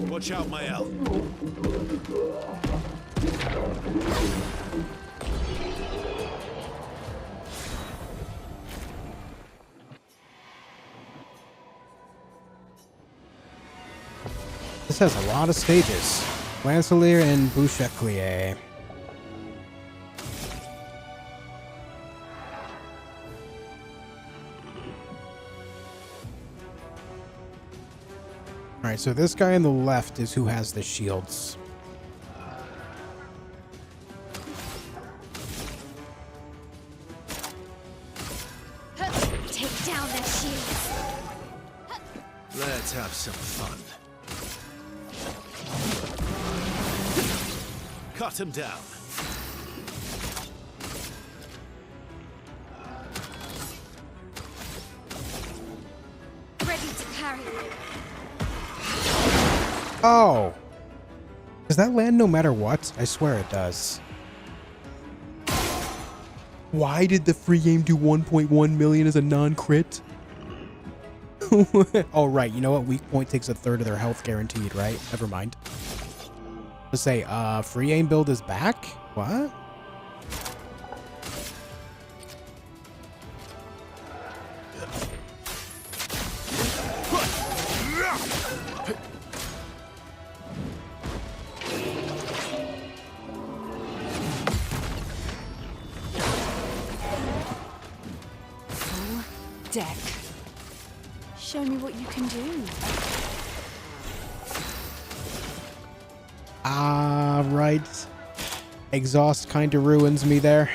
Watch out, Mael. This has a lot of stages. Lancelier and Boucheclier. Alright, so this guy on the left is who has the shields. Take down that shield. Let's have some fun. Cut him down. Ready to carry. Oh! Does that land no matter what? I swear it does. Why did the free game do 1.1 million as a non-crit? Oh, right. You know what? Weak point takes a third of their health guaranteed, right? Never mind. Let's say, free aim build is back? What? Full deck. Show me what you can do. Ah, right. Exhaust kind of ruins me there.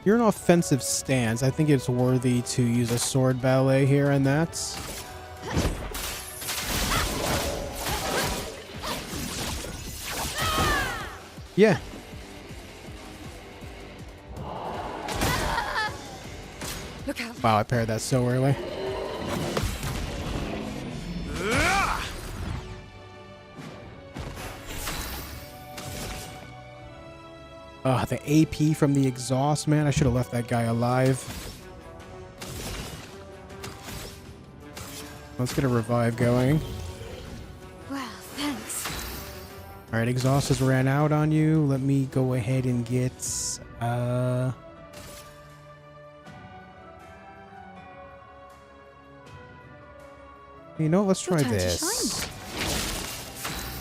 You're an offensive stance. I think it's worthy to use a sword ballet here, and that's... Yeah. Look out. Wow, I paired that so early. The AP from the exhaust, man. I should have left that guy alive. Let's get a revive going. Well, thanks. Alright, exhaust has ran out on you. Let me go ahead and get... You know, let's try this.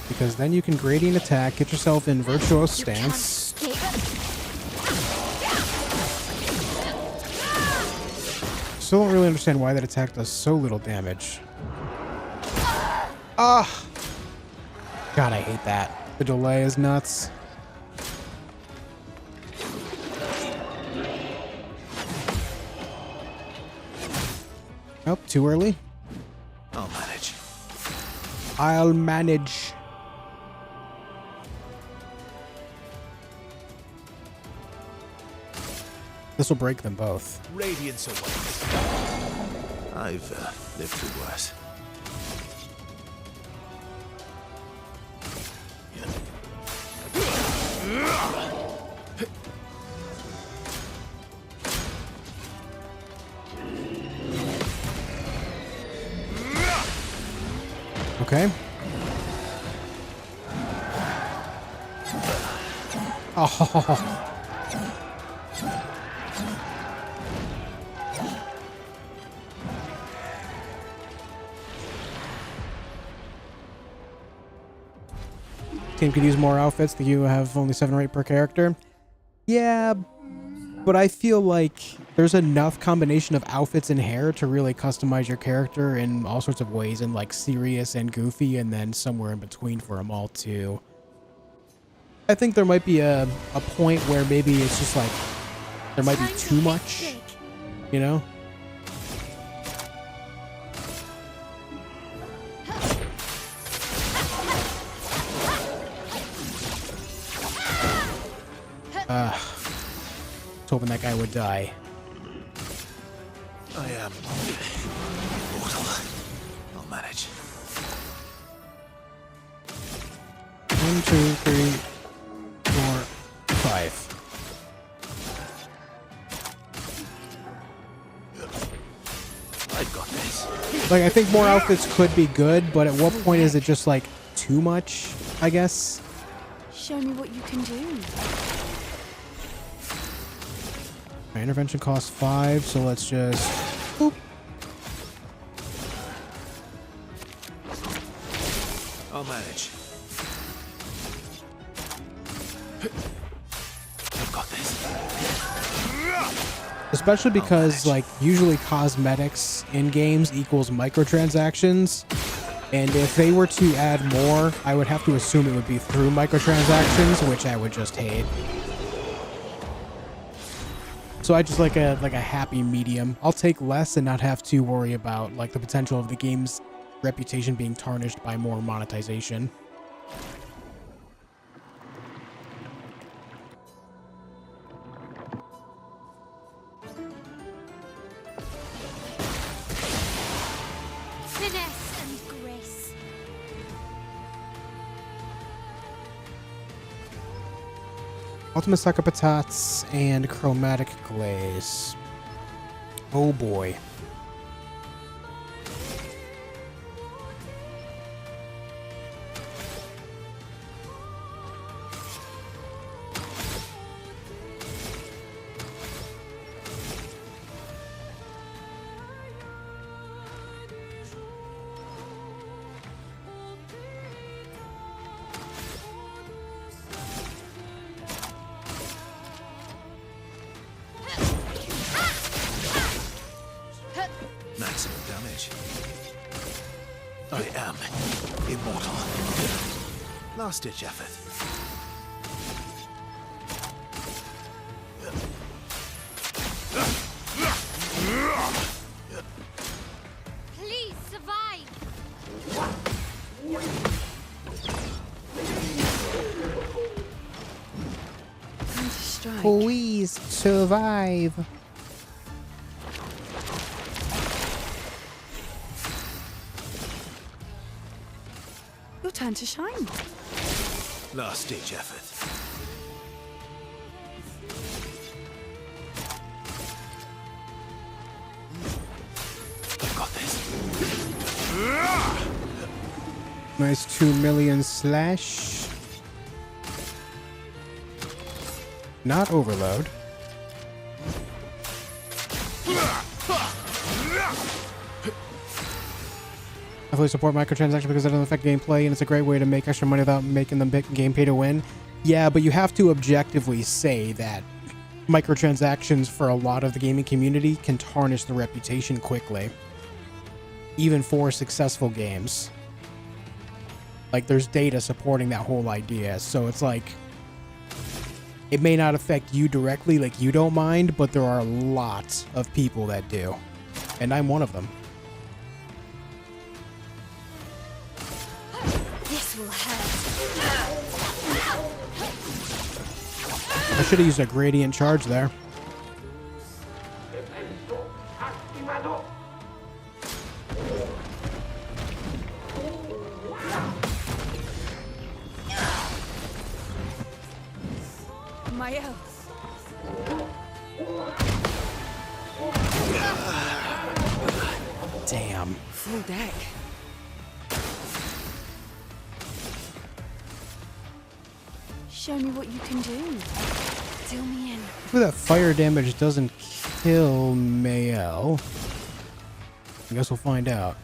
Because then you can gradient attack, get yourself in virtuoso stance. Still don't really understand why that attack does so little damage. Ah! God, I hate that. The delay is nuts. Oh, too early. I'll manage. I'll manage. This will break them both. Radiance awaits. I've lived through worse. Okay. Oh. Team could use more outfits. You have only 7 or 8 per character. Yeah, but I feel like there's enough combination of outfits and hair to really customize your character in all sorts of ways, in like serious and goofy, and then somewhere in between for them all too. I think there might be a point where maybe it's just like there might be too much, you know? Was hoping that guy would die. I am mortal. I'll manage. 1, 2, 3, 4, 5. I've got this. Like, I think more outfits could be good, but at what point is it just like too much, I guess? Show me what you can do. My intervention costs 5, so let's just boop. I'll manage. I've got this. Especially because, like, usually cosmetics in games equals microtransactions. And if they were to add more, I would have to assume it would be through microtransactions, which I would just hate. So I just like a happy medium. I'll take less and not have to worry about like the potential of the game's reputation being tarnished by more monetization. Finesse and grace. Ultimate Sucker Patats and Chromatic Glaze. Oh boy. Maximum damage. I am immortal. Last ditch effort. Please survive. Time to strike. Please survive. Your turn to shine. Last ditch effort. I've got this. Nice 2 million slash. Not overload. I fully support microtransactions because it doesn't affect gameplay, and it's a great way to make extra money without making the game pay to win. Yeah, but you have to objectively say that microtransactions for a lot of the gaming community can tarnish the reputation quickly, even for successful games. Like, there's data supporting that whole idea, so it's like, it may not affect you directly, like you don't mind, but there are a lot of people that do, and I'm one of them. This will hurt. I should have used a gradient charge there. My health. Damn. Full deck. Show me what you can do. Deal me in. Hopefully that fire damage doesn't kill Mael. I guess we'll find out.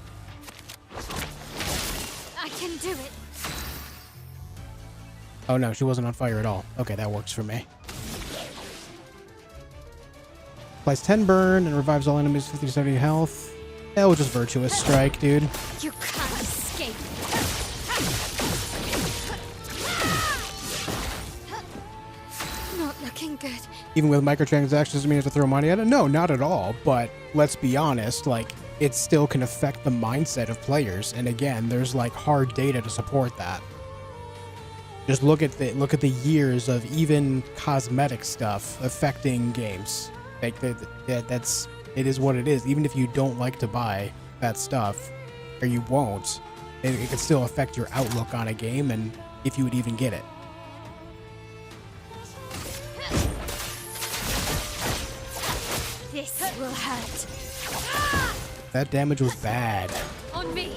I can do it. Oh no, she wasn't on fire at all. Okay, that works for me. Applies 10 burn and revives all enemies 50 to 70 health. Yeah, we'll just Virtuous Strike, dude. You can't escape. Not looking good. Even with microtransactions, doesn't mean you have to throw money at it? No, not at all. But let's be honest, like, it still can affect the mindset of players. And again, there's like hard data to support that. Just look at the years of even cosmetic stuff affecting games. Like it is what it is. Even if you don't like to buy that stuff, or you won't, it can still affect your outlook on a game and if you would even get it. This will hurt. That damage was bad. On me.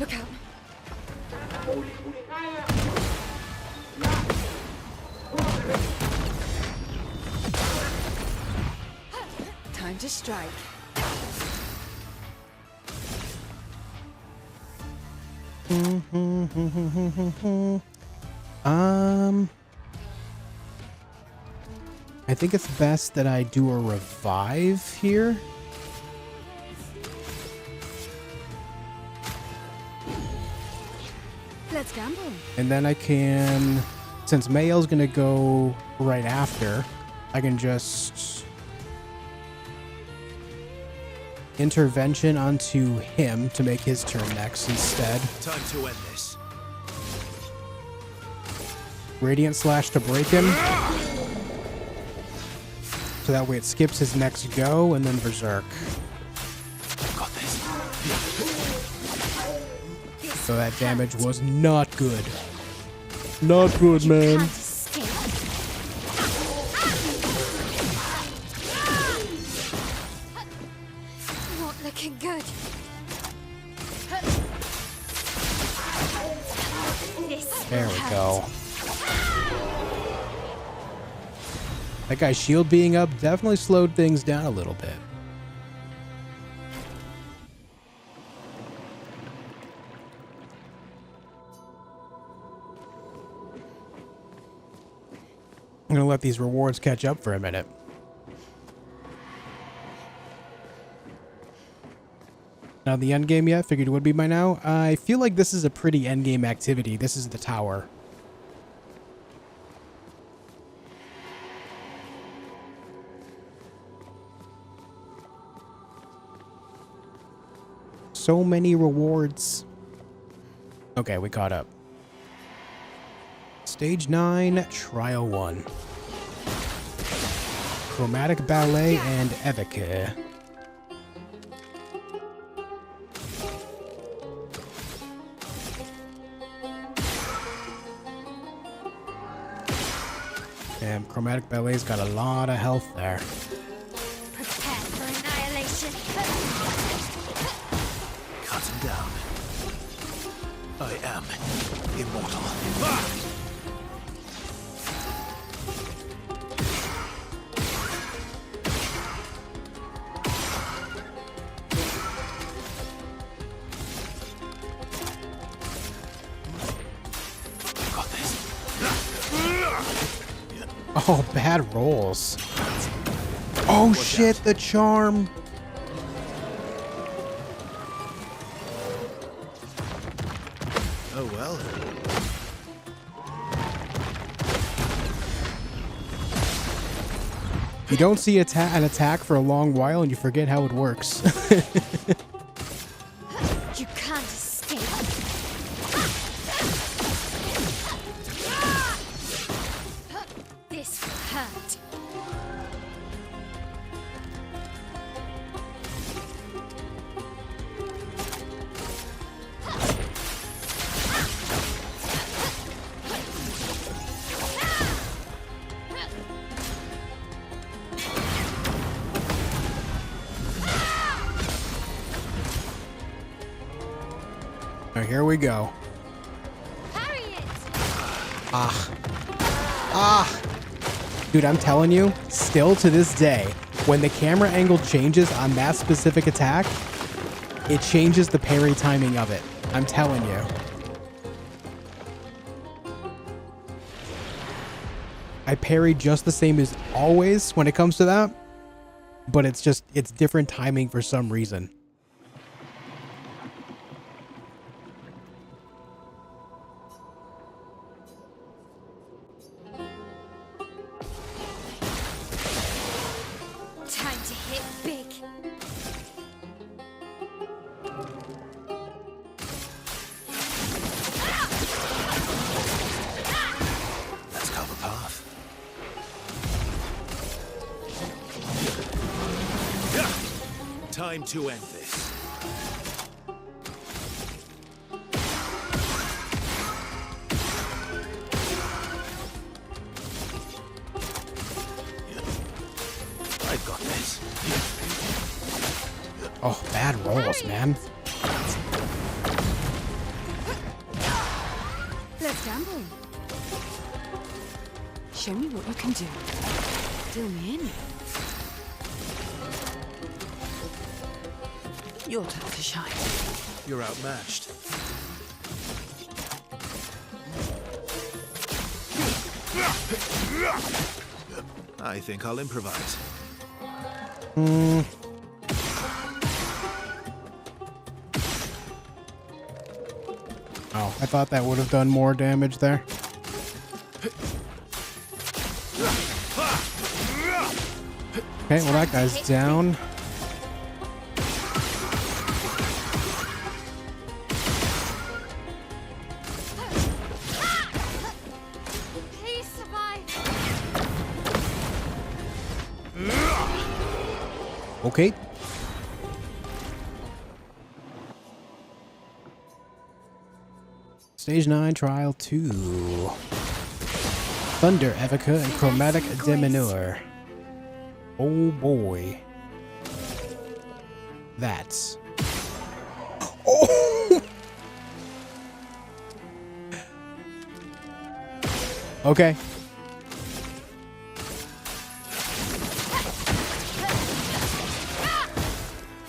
Look out. Time to strike. I think it's best that I do a revive here. Let's gamble. And then I can, since Mael's gonna go right after, I can just intervention onto him to make his turn next instead. Time to end this. Radiant Slash to break him. So that way it skips his next go, and then Berserk. Got this. So that damage was not good. Not good, man. Not looking good. There we go. That guy's shield being up definitely slowed things down a little bit. I'm gonna let these rewards catch up for a minute. Not the end game yet? Figured it would be by now. I feel like this is a pretty end game activity. This is the tower. So many rewards. Okay, we caught up. Stage 9, Trial 1. Chromatic Ballet and Evoke. Damn, Chromatic Ballet's got a lot of health there. Prepare for annihilation. Cut him down. I am immortal. Got this. Oh, bad rolls. Oh shit, the charm. Oh well. You don't see an attack for a long while and you forget how it works. You can't escape. This will hurt. Now here we go. Dude, I'm telling you, still to this day, when the camera angle changes on that specific attack, it changes the parry timing of it. I'm telling you. I parry just the same as always when it comes to that, but it's different timing for some reason. Time to hit big. Let's carve a path. Time to end this. I've got this. Oh, bad rolls, man. Let's gamble. Show me what you can do. Fill me in. Your turn to shine. You're outmatched. I think I'll improvise. Oh, I thought that would have done more damage there. Okay, well that guy's down. Please survive. Okay. Stage 9, Trial 2. Thunder Evoca and Chromatic Diminuer. Oh boy. That's... Oh! Okay.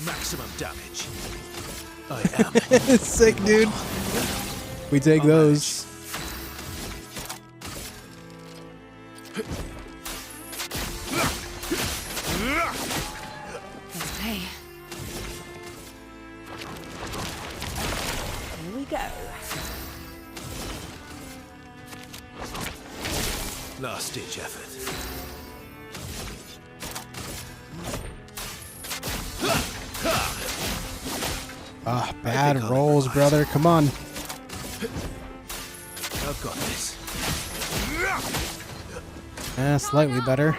Maximum damage. I am. Sick, dude. We take those. Let's play. Here we go. Last ditch effort. Ah, bad rolls, brother. Come on. I've got this. Slightly better.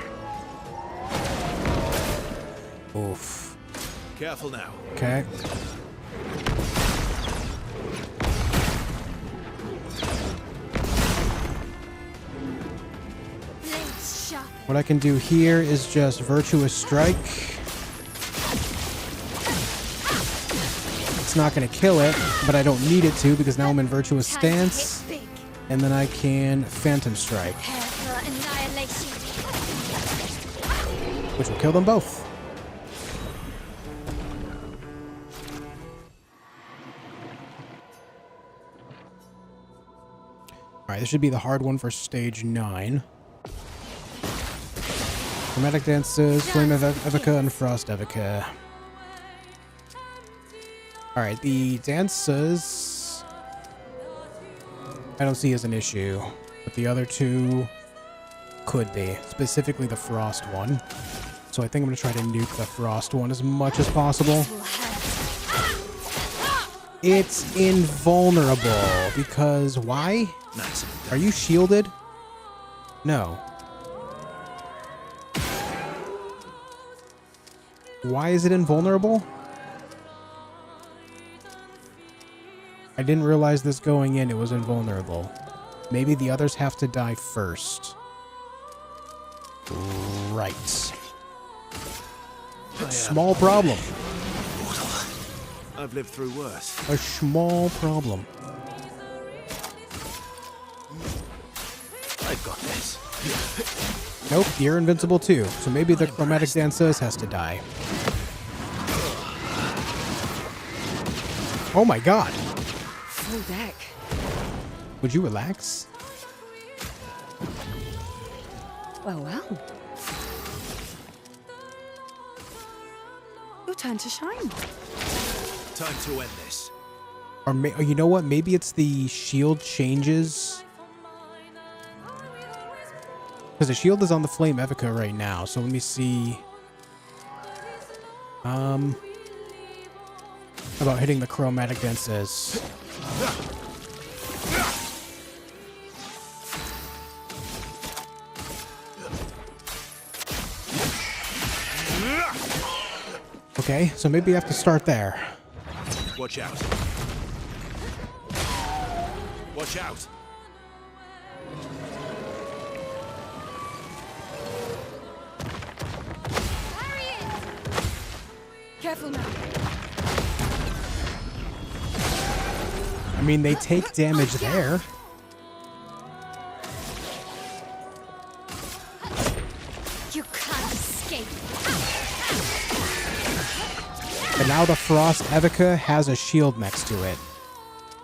Oof. Careful now. Okay. Blades sharp. What I can do here is just Virtuous Strike. It's not going to kill it, but I don't need it to because now I'm in Virtuous Stance. And then I can Phantom Strike, Prepare for annihilation. which will kill them both. Alright, this should be the hard one for stage 9. Chromatic Dances, Flame Evoca, and Frost Evoca. Alright, the dances I don't see as an issue. But the other two, could be, specifically the frost one. So I think I'm going to try to nuke the frost one as much as possible. It's invulnerable because why? Are you shielded? No. Why is it invulnerable? I didn't realize this going in, it was invulnerable. Maybe the others have to die first. Right. Small problem. I've lived through worse. A small problem. I've got this. Nope, you're invincible too. So maybe the chromatic dances has to die. Oh my god. Full deck. Would you relax? Well, well. Your turn to shine. Time to end this. Or you know what? Maybe it's the shield changes. Because the shield is on the Flame Evoca right now. So let me see. About hitting the chromatic dances. Okay, so maybe I have to start there. Watch out. Watch out. Careful now. I mean, they take damage there. You can't escape. And now the Frost Evoca has a shield next to it.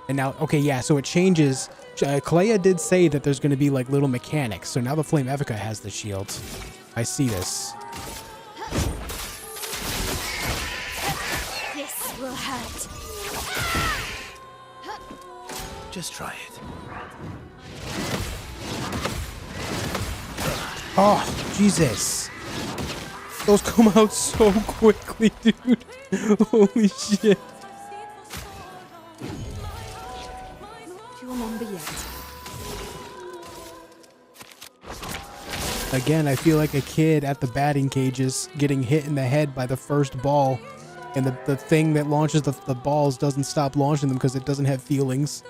And now, okay, yeah, so it changes. Clea did say that there's going to be like little mechanics. So now the Flame Evoca has the shield. I see this. This will hurt. Just try it. Oh, Jesus. Those come out so quickly, dude. Holy shit. Do you remember yet? Again, I feel like a kid at the batting cages getting hit in the head by the first ball. And the thing that launches the balls doesn't stop launching them because it doesn't have feelings.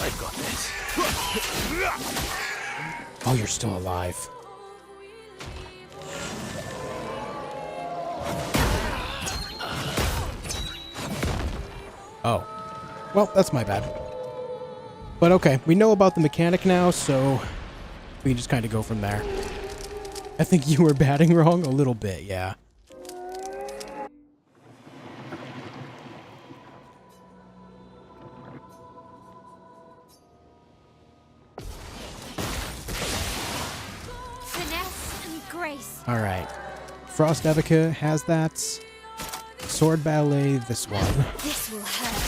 I've got this. Oh, you're still alive. Oh. Well, that's my bad. But okay, we know about the mechanic now, so we can just kind of go from there. I think you were batting wrong a little bit, yeah. Finesse and grace. All right. Frost Evoca has that. Sword Ballet, this one. This will hurt.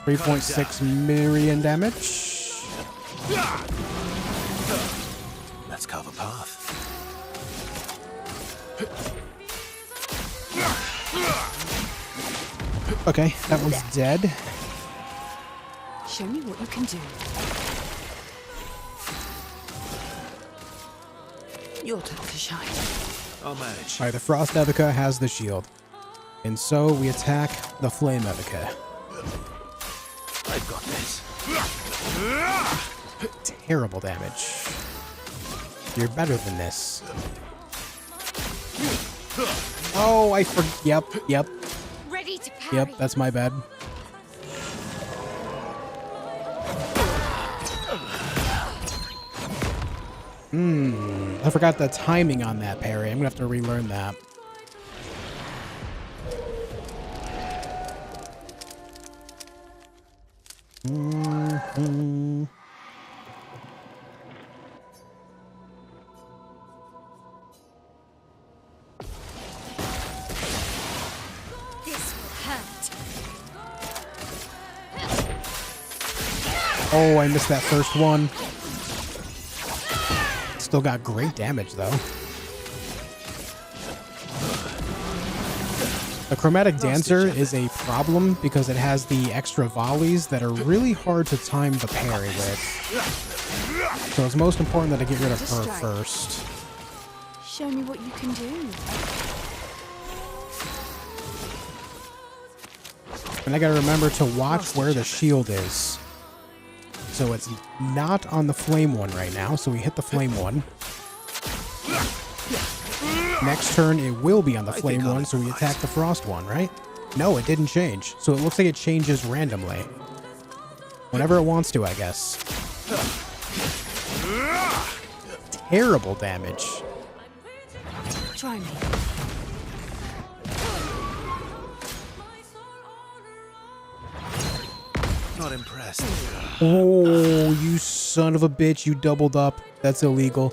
3.6 million damage. Let's carve a path. Okay, that one's dead. Show me what you can do. Your turn to shine. I'll manage. All right, the Frost Evoca has the shield. And so we attack the Flame Evoca. I've got this. Terrible damage. You're better than this. Oh, I forgot. Yep. Ready to parry. Yep, that's my bad. I forgot the timing on that parry. I'm gonna have to relearn that. hurt. Oh, I missed that first one. Still got great damage, though. The Chromatic Dancer is a problem because it has the extra volleys that are really hard to time the parry with. So it's most important that I get rid of her first. Show me what you can do. And I gotta remember to watch where the shield is. So it's not on the flame one right now, so we hit the flame one. Next turn, it will be on the flame one, so we attack the frost one, right? No, it didn't change. So it looks like it changes randomly. Whenever it wants to, I guess. Terrible damage. Try me. Not impressed. Oh, you son of a bitch, you doubled up. That's illegal.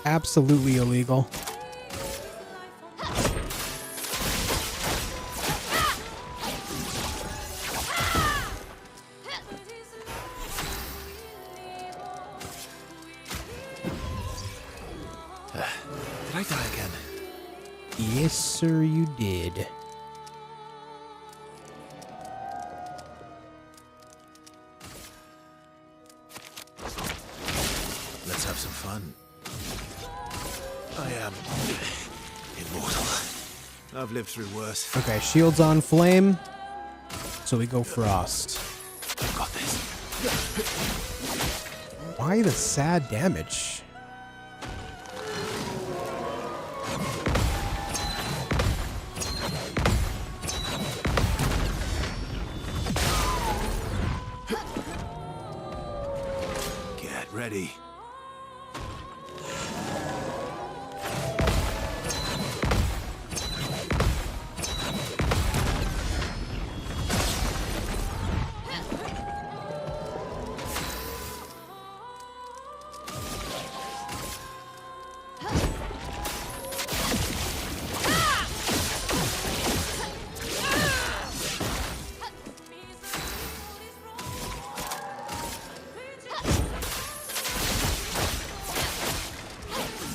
Absolutely illegal. Did I die again? Yes, sir, you did. Let's have some fun. I am immortal. I've lived through worse. Okay, shield's on flame, so we go frost. I've got this. Why the sad damage? Get ready.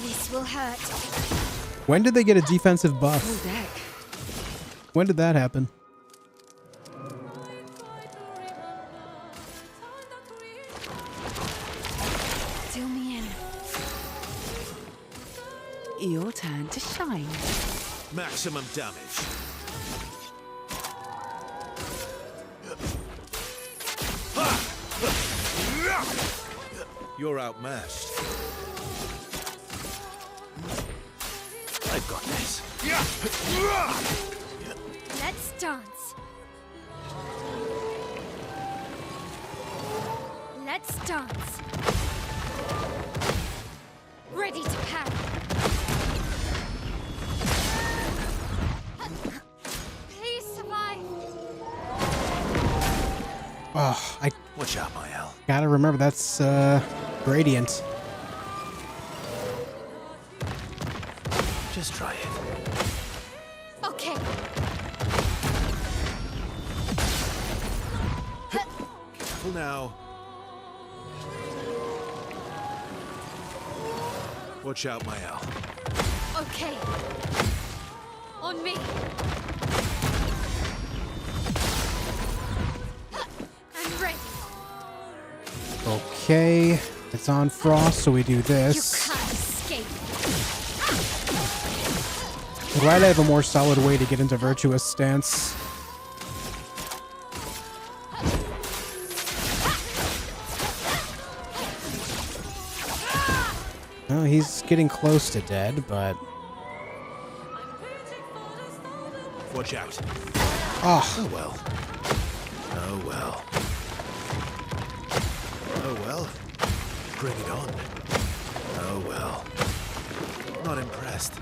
This will hurt. When did they get a defensive buff? Full deck. When did that happen? Deal me in. Your turn to shine. Maximum damage. You're outmatched. I've got this. Let's dance. Let's dance. Ready to parry. Please survive. Oh, I Watch out, my Al. gotta remember that's gradient. Just try it. Okay. Careful now. Watch out, my Al. Okay. On me. I'm ready. Okay, it's on frost, so we do You this. can't escape. I'm glad I have a more solid way to get into virtuous stance. Oh, he's getting close to dead, but... Watch out. Oh, well. Oh well. Oh well. Bring it on. Oh well. Not impressed.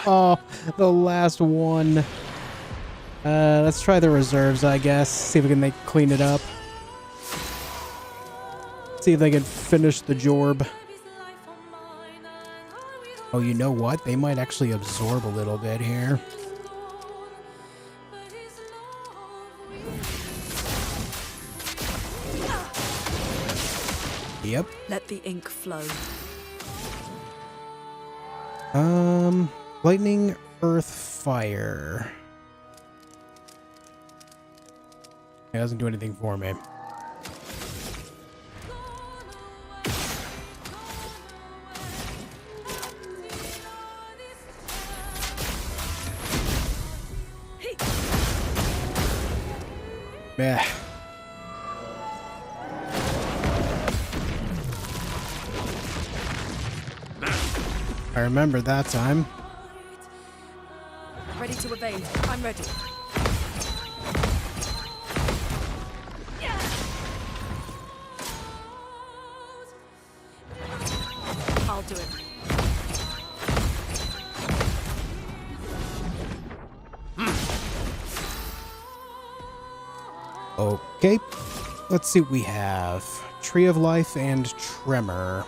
oh, the last one. Let's try the reserves, I guess. See if we can clean it up. See if they can finish the jorb. Oh, you know what? They might actually absorb a little bit here. Yep. Let the ink flow. Lightning, earth, fire. It doesn't do anything for me. Meh. I remember that time. Ready to evade. I'm ready. I'll do it. Okay. Let's see what we have. Tree of Life and Tremor.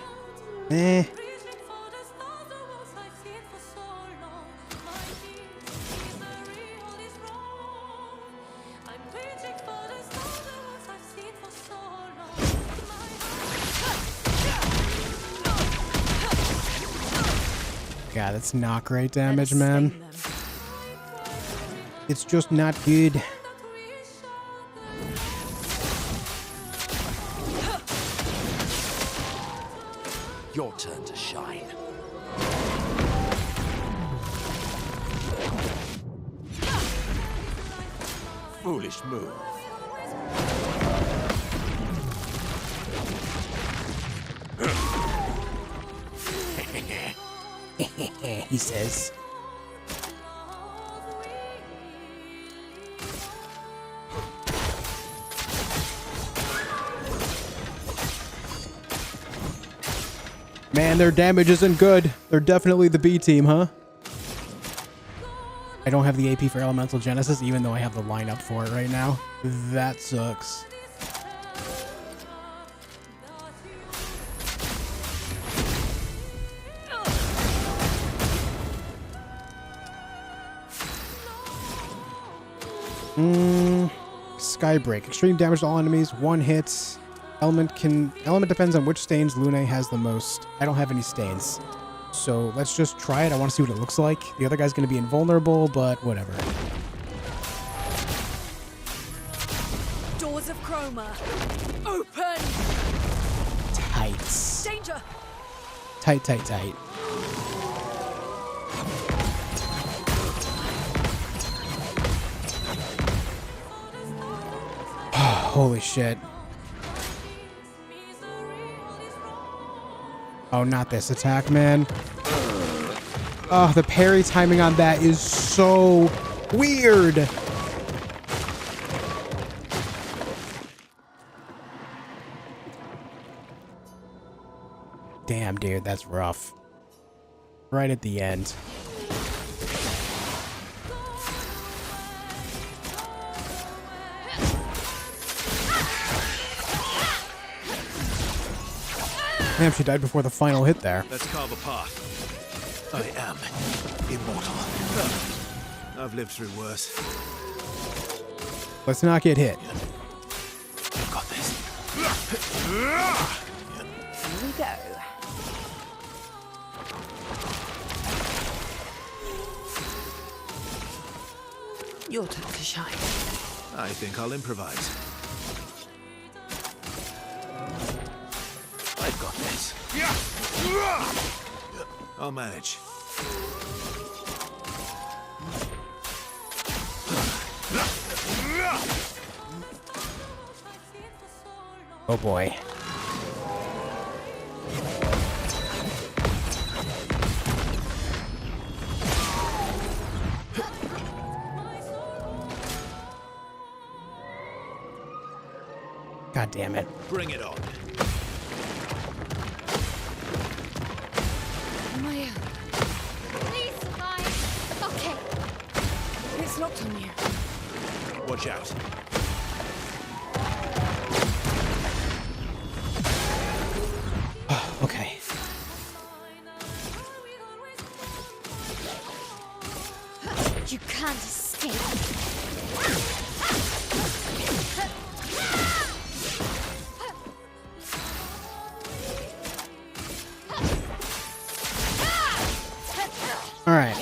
Eh. God, that's not great damage, man. It's just not good. Your turn to shine. Foolish move. He says. Man, their damage isn't good. They're definitely the B team, huh? I don't have the AP for Elemental Genesis, even though I have the lineup for it right now. That sucks. Skybreak. Extreme damage to all enemies. One hit. Element depends on which stains Lune has the most. I don't have any stains. So let's just try it. I want to see what it looks like. The other guy's going to be invulnerable, but whatever. Doors of Chroma. Open! Tight. Danger! Tight, tight, tight. Holy shit. Oh, not this attack, man. Oh, the parry timing on that is so weird. Damn, dude, that's rough. Right at the end. Damn, she died before the final hit there. Let's carve a path. I am immortal. I've lived through worse. Let's not get hit. I've got this. Here we go. Your turn to shine. I think I'll improvise. I've got this. I'll manage. Oh boy. God damn it. Bring it on. Maya. Please, Maya. Okay. It's locked on you. Watch out. Okay. You can't escape. All right.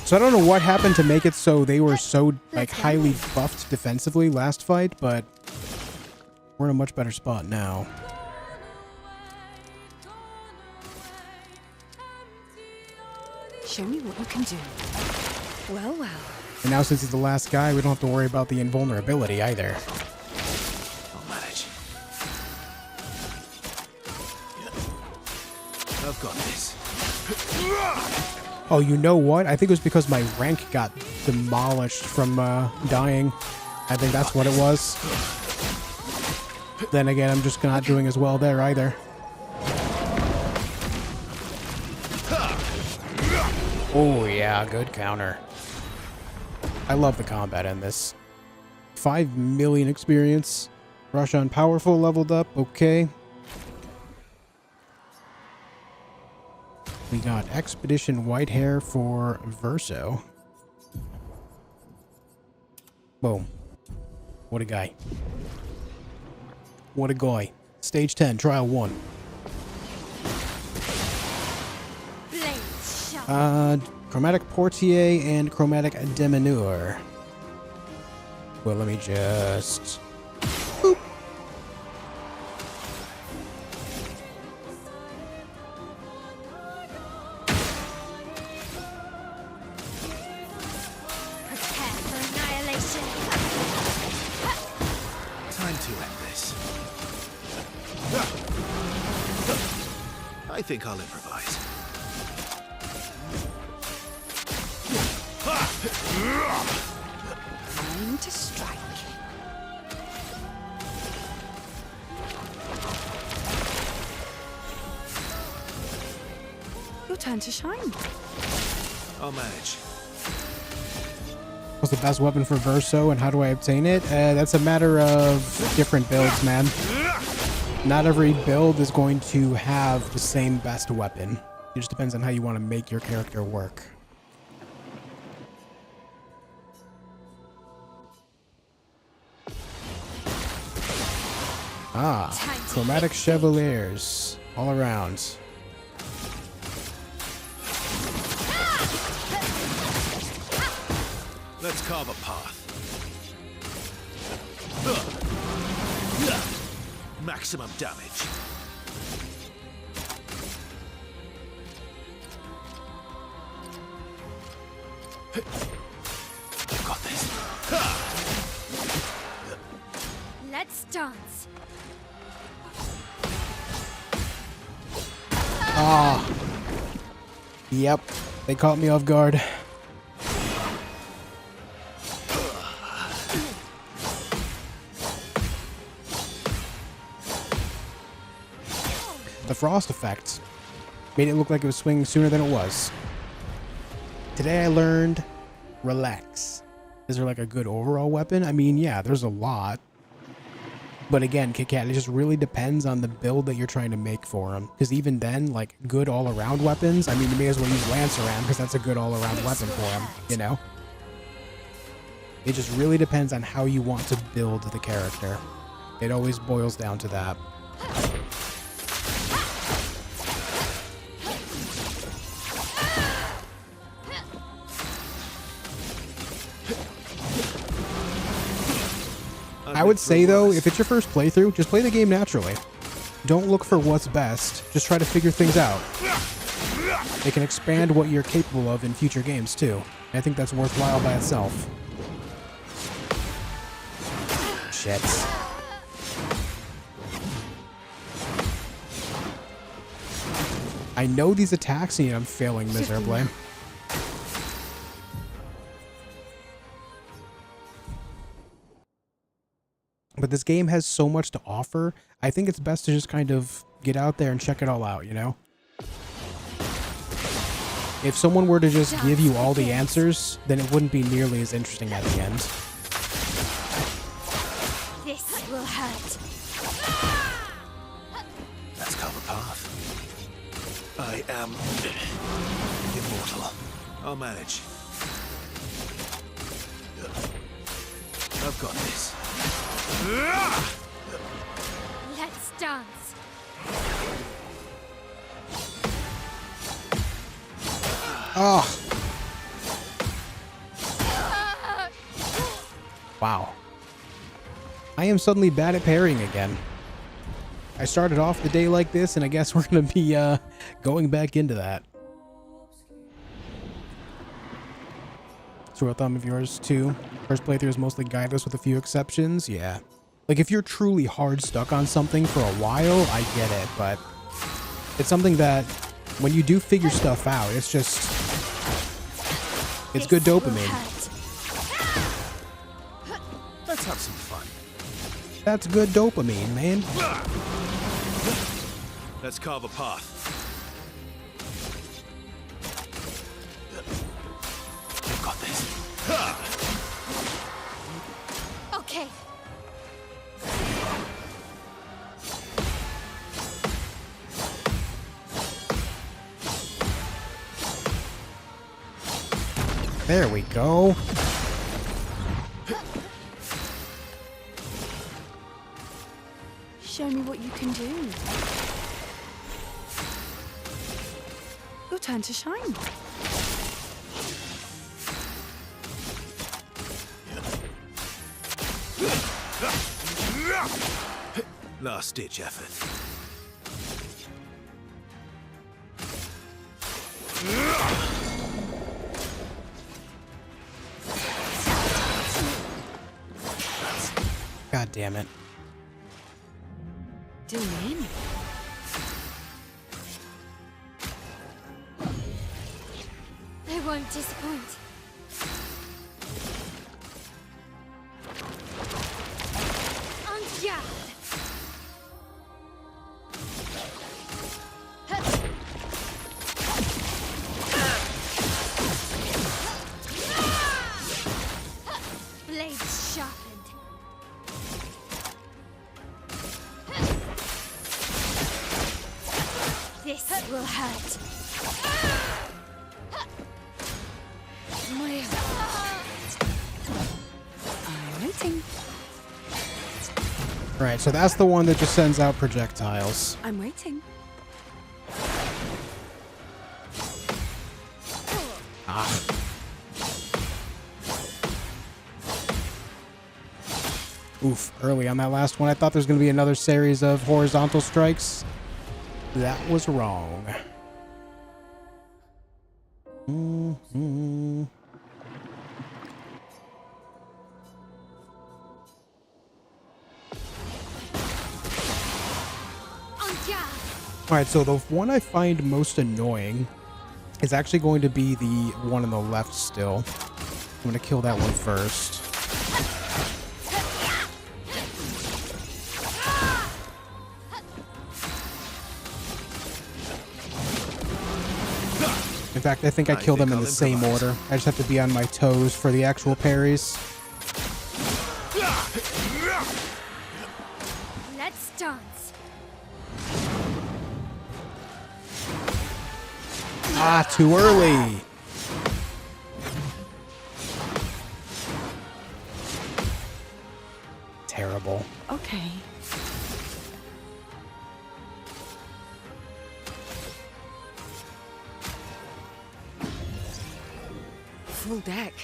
So I don't know what happened to make it so they were so like highly buffed defensively last fight, but we're in a much better spot now. Show me what you can do. Well, well. And now since he's the last guy, we don't have to worry about the invulnerability either. I'll manage. I've got this. Oh, you know what? I think it was because my rank got demolished from dying. I think that's what it was. Then again, I'm just not doing as well there either. Oh yeah, good counter. I love the combat in this. 5 million experience. Rush on powerful leveled up. Okay. We got Expedition White Hair for Verso. Boom. What a guy. What a guy. Stage 10, Trial 1. Chromatic Portier and Chromatic Demenure. Well, let me just... Boop. Prepare for annihilation. Time to end this. I think I'll improvise. Time to strike. Your turn to shine. I'll manage. What's the best weapon for Verso and how do I obtain it? That's a matter of different builds, man. Not every build is going to have the same best weapon. It just depends on how you want to make your character work. Ah, Chromatic Chevaliers all around. Let's carve a path. Maximum damage. I've got this. Let's dance. Ah. Yep. They caught me off guard. The frost effect made it look like it was swinging sooner than it was. Today I learned relax. Is there like a good overall weapon? I mean, yeah, there's a lot. But again, Kit Kat, it just really depends on the build that you're trying to make for him. Because even then, like, good all-around weapons, I mean, you may as well use Lance around because that's a good all-around weapon for him, you know? It just really depends on how you want to build the character. It always boils down to that. I would say, though, if it's your first playthrough, just play the game naturally. Don't look for what's best. Just try to figure things out. It can expand what you're capable of in future games, too. I think that's worthwhile by itself. Shit. I know these attacks and I'm failing miserably. But this game has so much to offer, I think it's best to just kind of get out there and check it all out, you know? If someone were to just give you all the answers, then it wouldn't be nearly as interesting at the end. will hurt. Let's carve a path. I am immortal. I'll manage. I've got this. Let's dance. Oh. Wow. I am suddenly bad at parrying again. I started off the day like this, and I guess we're going to be going back into that. So a thumb of yours too. First playthrough is mostly guideless with a few exceptions. Yeah. Like if you're truly hard stuck on something for a while, I get it, but it's something that when you do figure stuff out, it's just, it's good dopamine. Let's have some fun. That's good dopamine, man. Let's carve a path. You've got this. Okay. There we go. Show me what you can do. Your turn to shine. Last ditch effort. God damn it. Do in. I won't disappoint. On guard. Blades sharpened. This will hurt. I'm waiting. Right, so that's the one that just sends out projectiles. I'm waiting. Ah. Oof, early on that last one. I thought there was going to be another series of horizontal strikes. That was wrong. Mm-hmm. Alright, so the one I find most annoying is actually going to be the one on the left still. I'm going to kill that one first. In fact, I think I killed them in the same order. I just have to be on my toes for the actual parries. Let's dance. Ah, too early. Terrible. Okay. Full deck.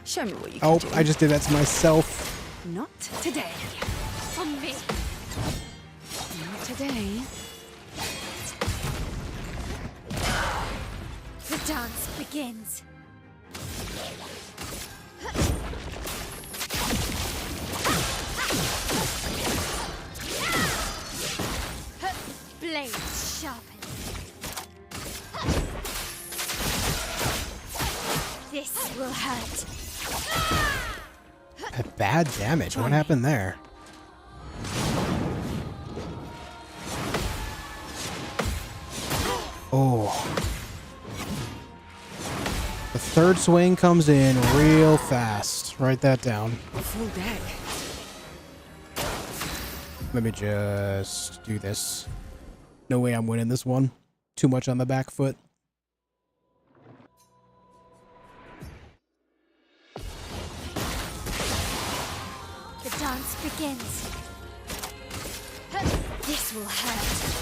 Show me what you can do. Oh, I just did that to myself. Not today. On me. Not today. The dance begins. Blades sharpened. This will hurt. Bad damage. What happened there? Oh. The third swing comes in real fast. Write that down. Full deck. Let me just do this. No way I'm winning this one. Too much on the back foot. The dance begins. This will hurt.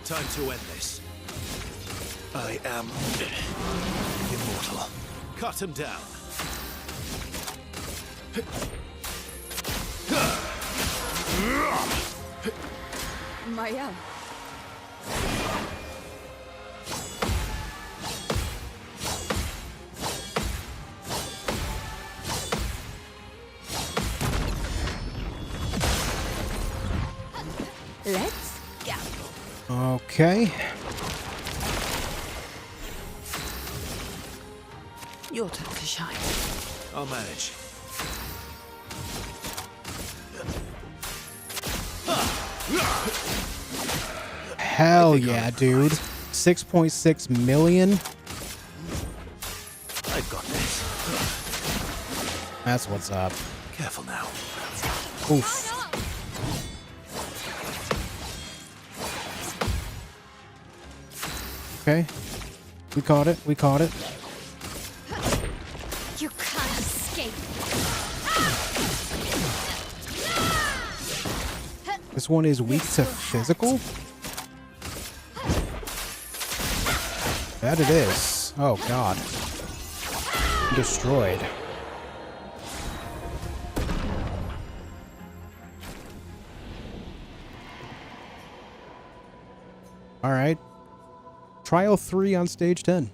Time to end this. I am immortal. Cut him down. Maya. Let's go. Okay. Your turn to shine. I'll manage. Hell yeah, dude. 6.6 million. I've got this. That's what's up. Careful now. Oof. Okay. We caught it. We caught it. You can't escape. This one is weak to physical? That it is. Oh, God. Destroyed. Alright. Trial 3 on stage 10.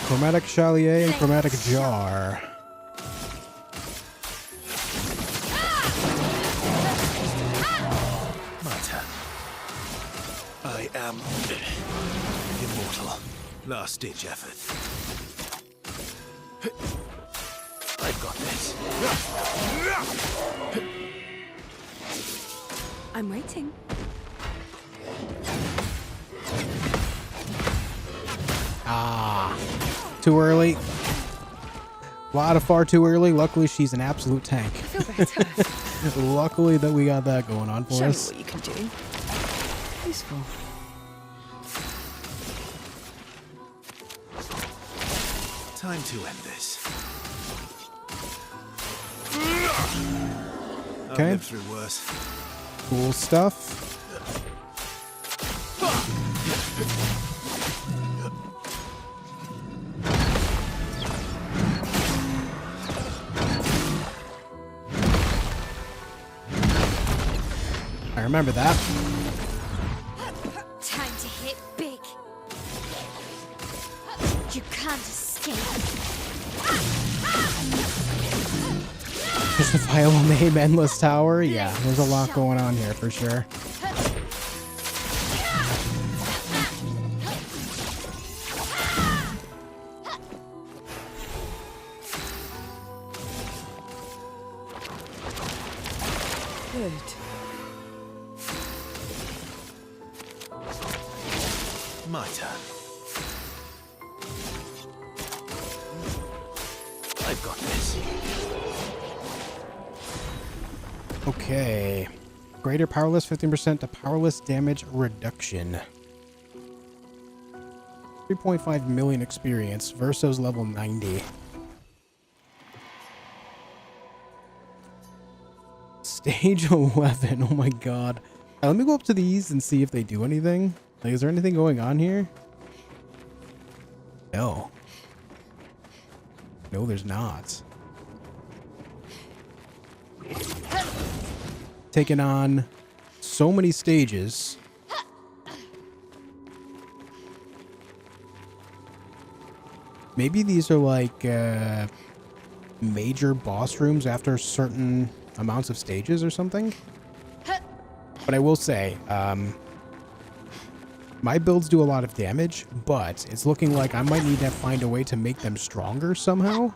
Chromatic Chalier and Chromatic Jar. My turn. I am immortal. Last ditch effort. I've got this. I'm waiting. Ah. Too early. A lot of far too early. Luckily, she's an absolute tank. I feel better. Luckily that we got that going on for Show me us. what you can do. Useful. Time to end this. I've Okay. lived through worse. Cool stuff. I remember that. Time to hit big. You can't escape. Justifiable name, Endless Tower. Yeah, there's a lot going on here for sure. Good. My turn. I've got this. Okay. Greater powerless 15% to powerless damage reduction. 3.5 million experience. Verso's level 90. Stage 11. Oh my god. Let me go up to these and see if they do anything. Like, is there anything going on here? No. No, there's not. Taken on so many stages. Maybe these are like major boss rooms after certain amounts of stages or something. But I will say, my builds do a lot of damage, but it's looking like I might need to find a way to make them stronger somehow.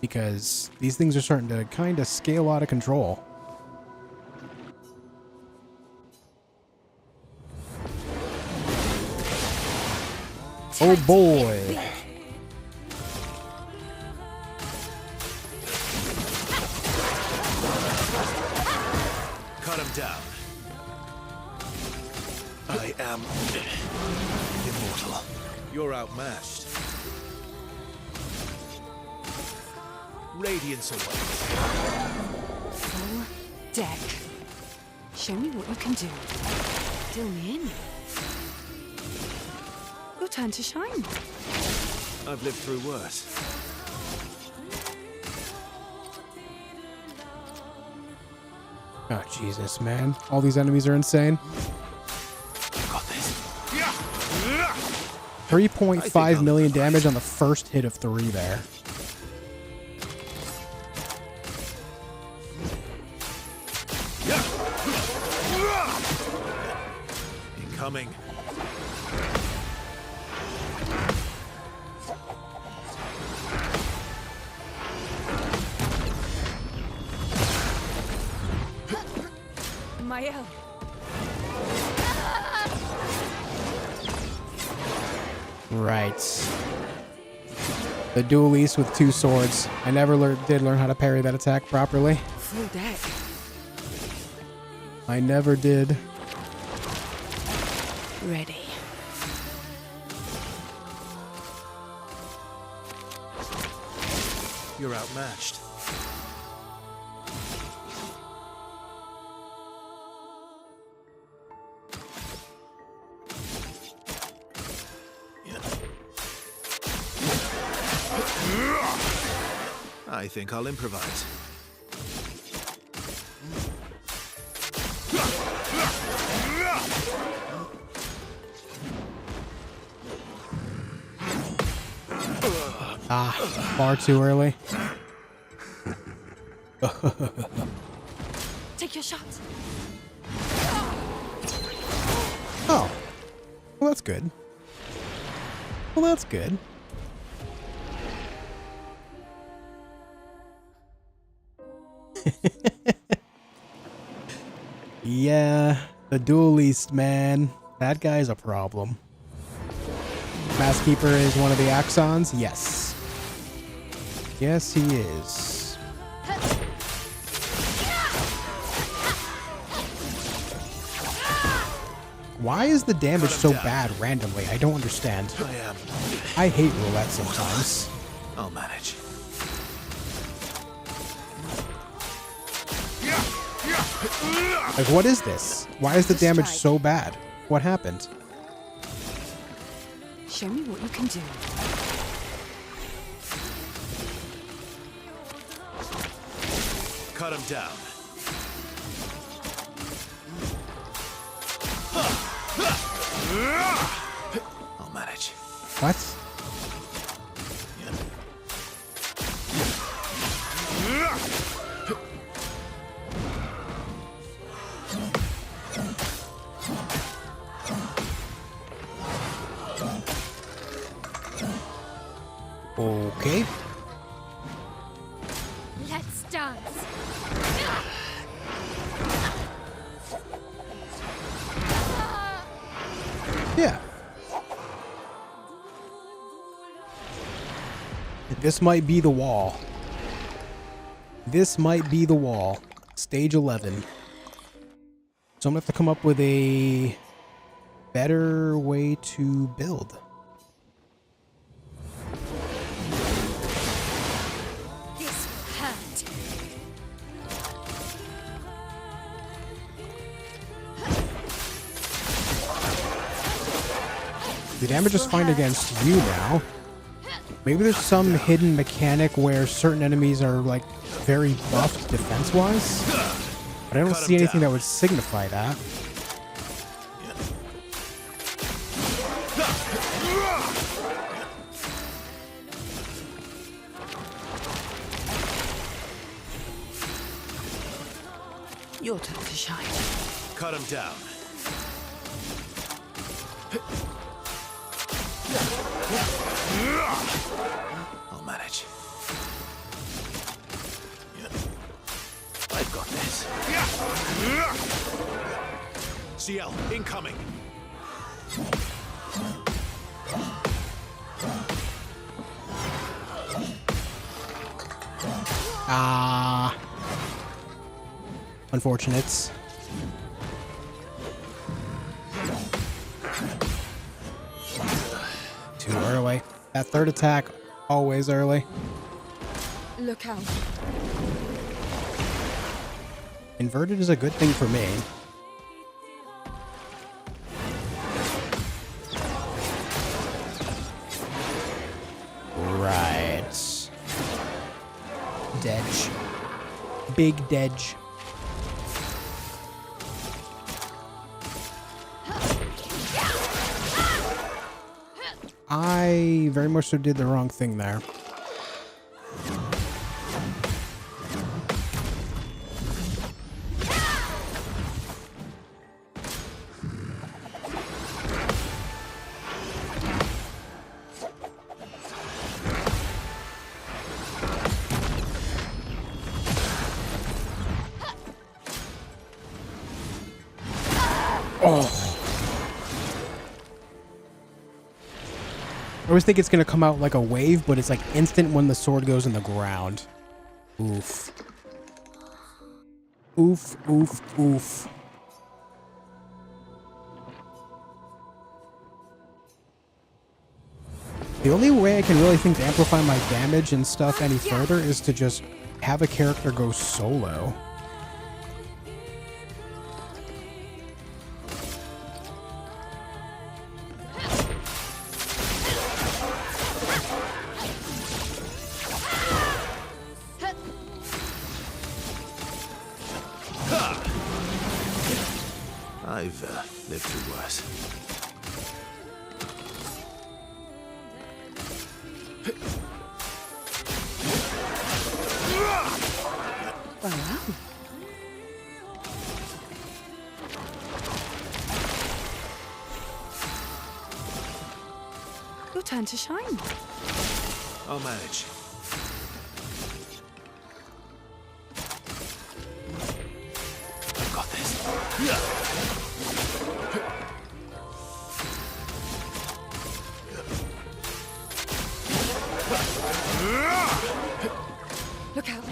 Because these things are starting to kind of scale out of control. Oh boy. Cut him down. I am immortal. You're outmatched. Radiance away. Full deck. Show me what you can do. Deal me in. Your turn to shine. I've lived through worse. Oh, Jesus, man. All these enemies are insane. I've got this. 3.5 million damage on the first hit of 3 there. Incoming. Mael. Right. The duelist with 2 swords. I never did learn how to parry that attack properly. Full deck. I never did. Ready. You're outmatched. I think I'll improvise. Ah, far too early. Take your shot. Oh. Well, that's good. Well, that's good. Yeah, the duelist, man. That guy's a problem. Maskkeeper is one of the Axons? Yes. Yes, he is. Why is the damage so bad randomly? I don't understand. I hate roulette sometimes. I'll manage. Like, what is this? Why is the damage so bad? What happened? Show me what you can do. Cut him down. I'll manage. What? Okay. Let's dance. Yeah. This might be the wall. This might be the wall. Stage 11. So I'm gonna have to come up with a better way to build. This will hurt. The damage is fine against you now. Maybe there's some hidden mechanic where certain enemies are like very buffed defense-wise, but I don't see anything that would signify that. Your turn to shine. Cut him down. I'll manage. I've got this. CL, incoming. Ah. Unfortunate. Too early. That third attack, always early. Look out. Inverted is a good thing for me. Right. Dedge. Big Dedge. I very much so did the wrong thing there. I always think it's gonna come out like a wave, but it's like instant when the sword goes in the ground. Oof. Oof, oof, oof. The only way I can really think to amplify my damage and stuff any further is to just have a character go solo. I've lived through worse. Wow. Your turn to shine. I'll manage. I've got this. Look out.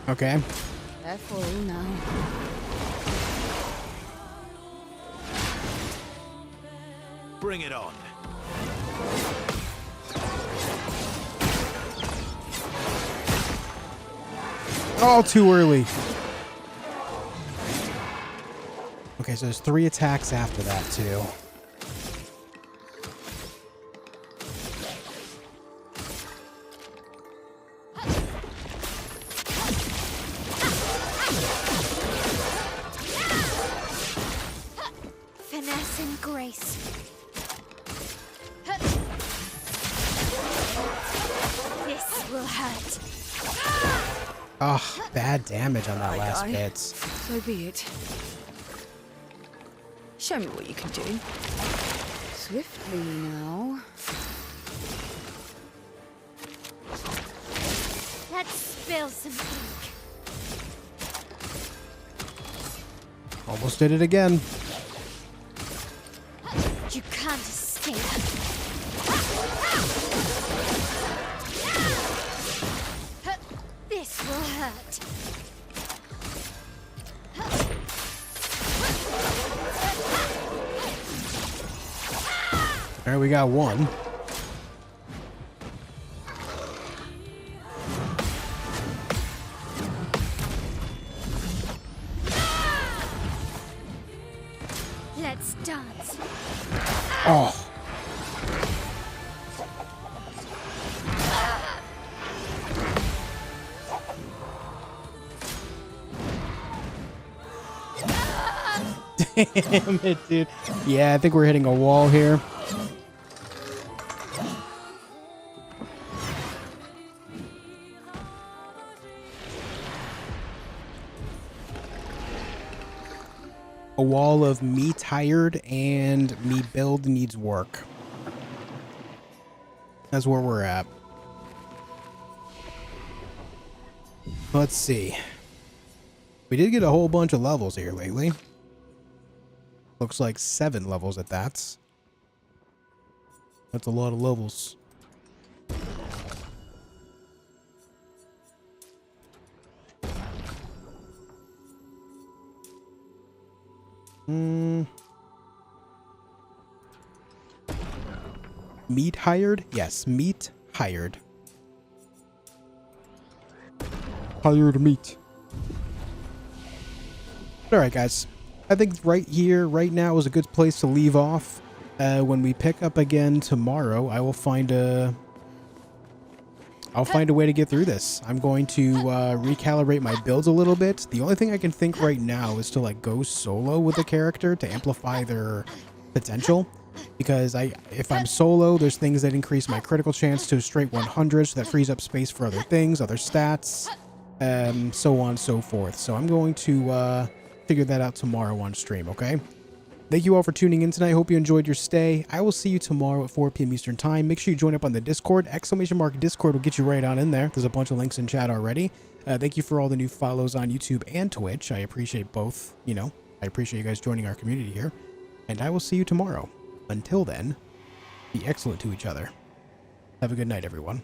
Okay. Careful now. Bring it on. Oh, too early. Okay, so there's 3 attacks after that, too. Finesse and grace. This will hurt. Oh, bad damage on that last bit. So be it. Show me what you can do. Swiftly now. Let's spill some ink. Almost did it again. You can't escape. This will hurt. All right, we got 1. Let's dance. Oh. Damn it, dude. Yeah, I think we're hitting a wall here. A wall of me tired and me build needs work. That's where we're at. Let's see. We did get a whole bunch of levels here lately. Looks like 7 levels at that. That's a lot of levels. Meat hired? Yes, meat hired. Hired meat. Alright guys, I think right here, right now is a good place to leave off. When we pick up again tomorrow, I will find a... I'll find a way to get through this. I'm going to recalibrate my builds a little bit. The only thing I can think right now is to like go solo with a character to amplify their potential. Because if I'm solo, there's things that increase my critical chance to a straight 100, so that frees up space for other things, other stats, so on and so forth. So I'm going to figure that out tomorrow on stream, okay? Thank you all for tuning in tonight. Hope you enjoyed your stay. I will see you tomorrow at 4 p.m. Eastern Time. Make sure you join up on the Discord. !Discord will get you right on in there. There's a bunch of links in chat already. Thank you for all the new follows on YouTube and Twitch. I appreciate both. You know, I appreciate you guys joining our community here. And I will see you tomorrow. Until then, be excellent to each other. Have a good night, everyone.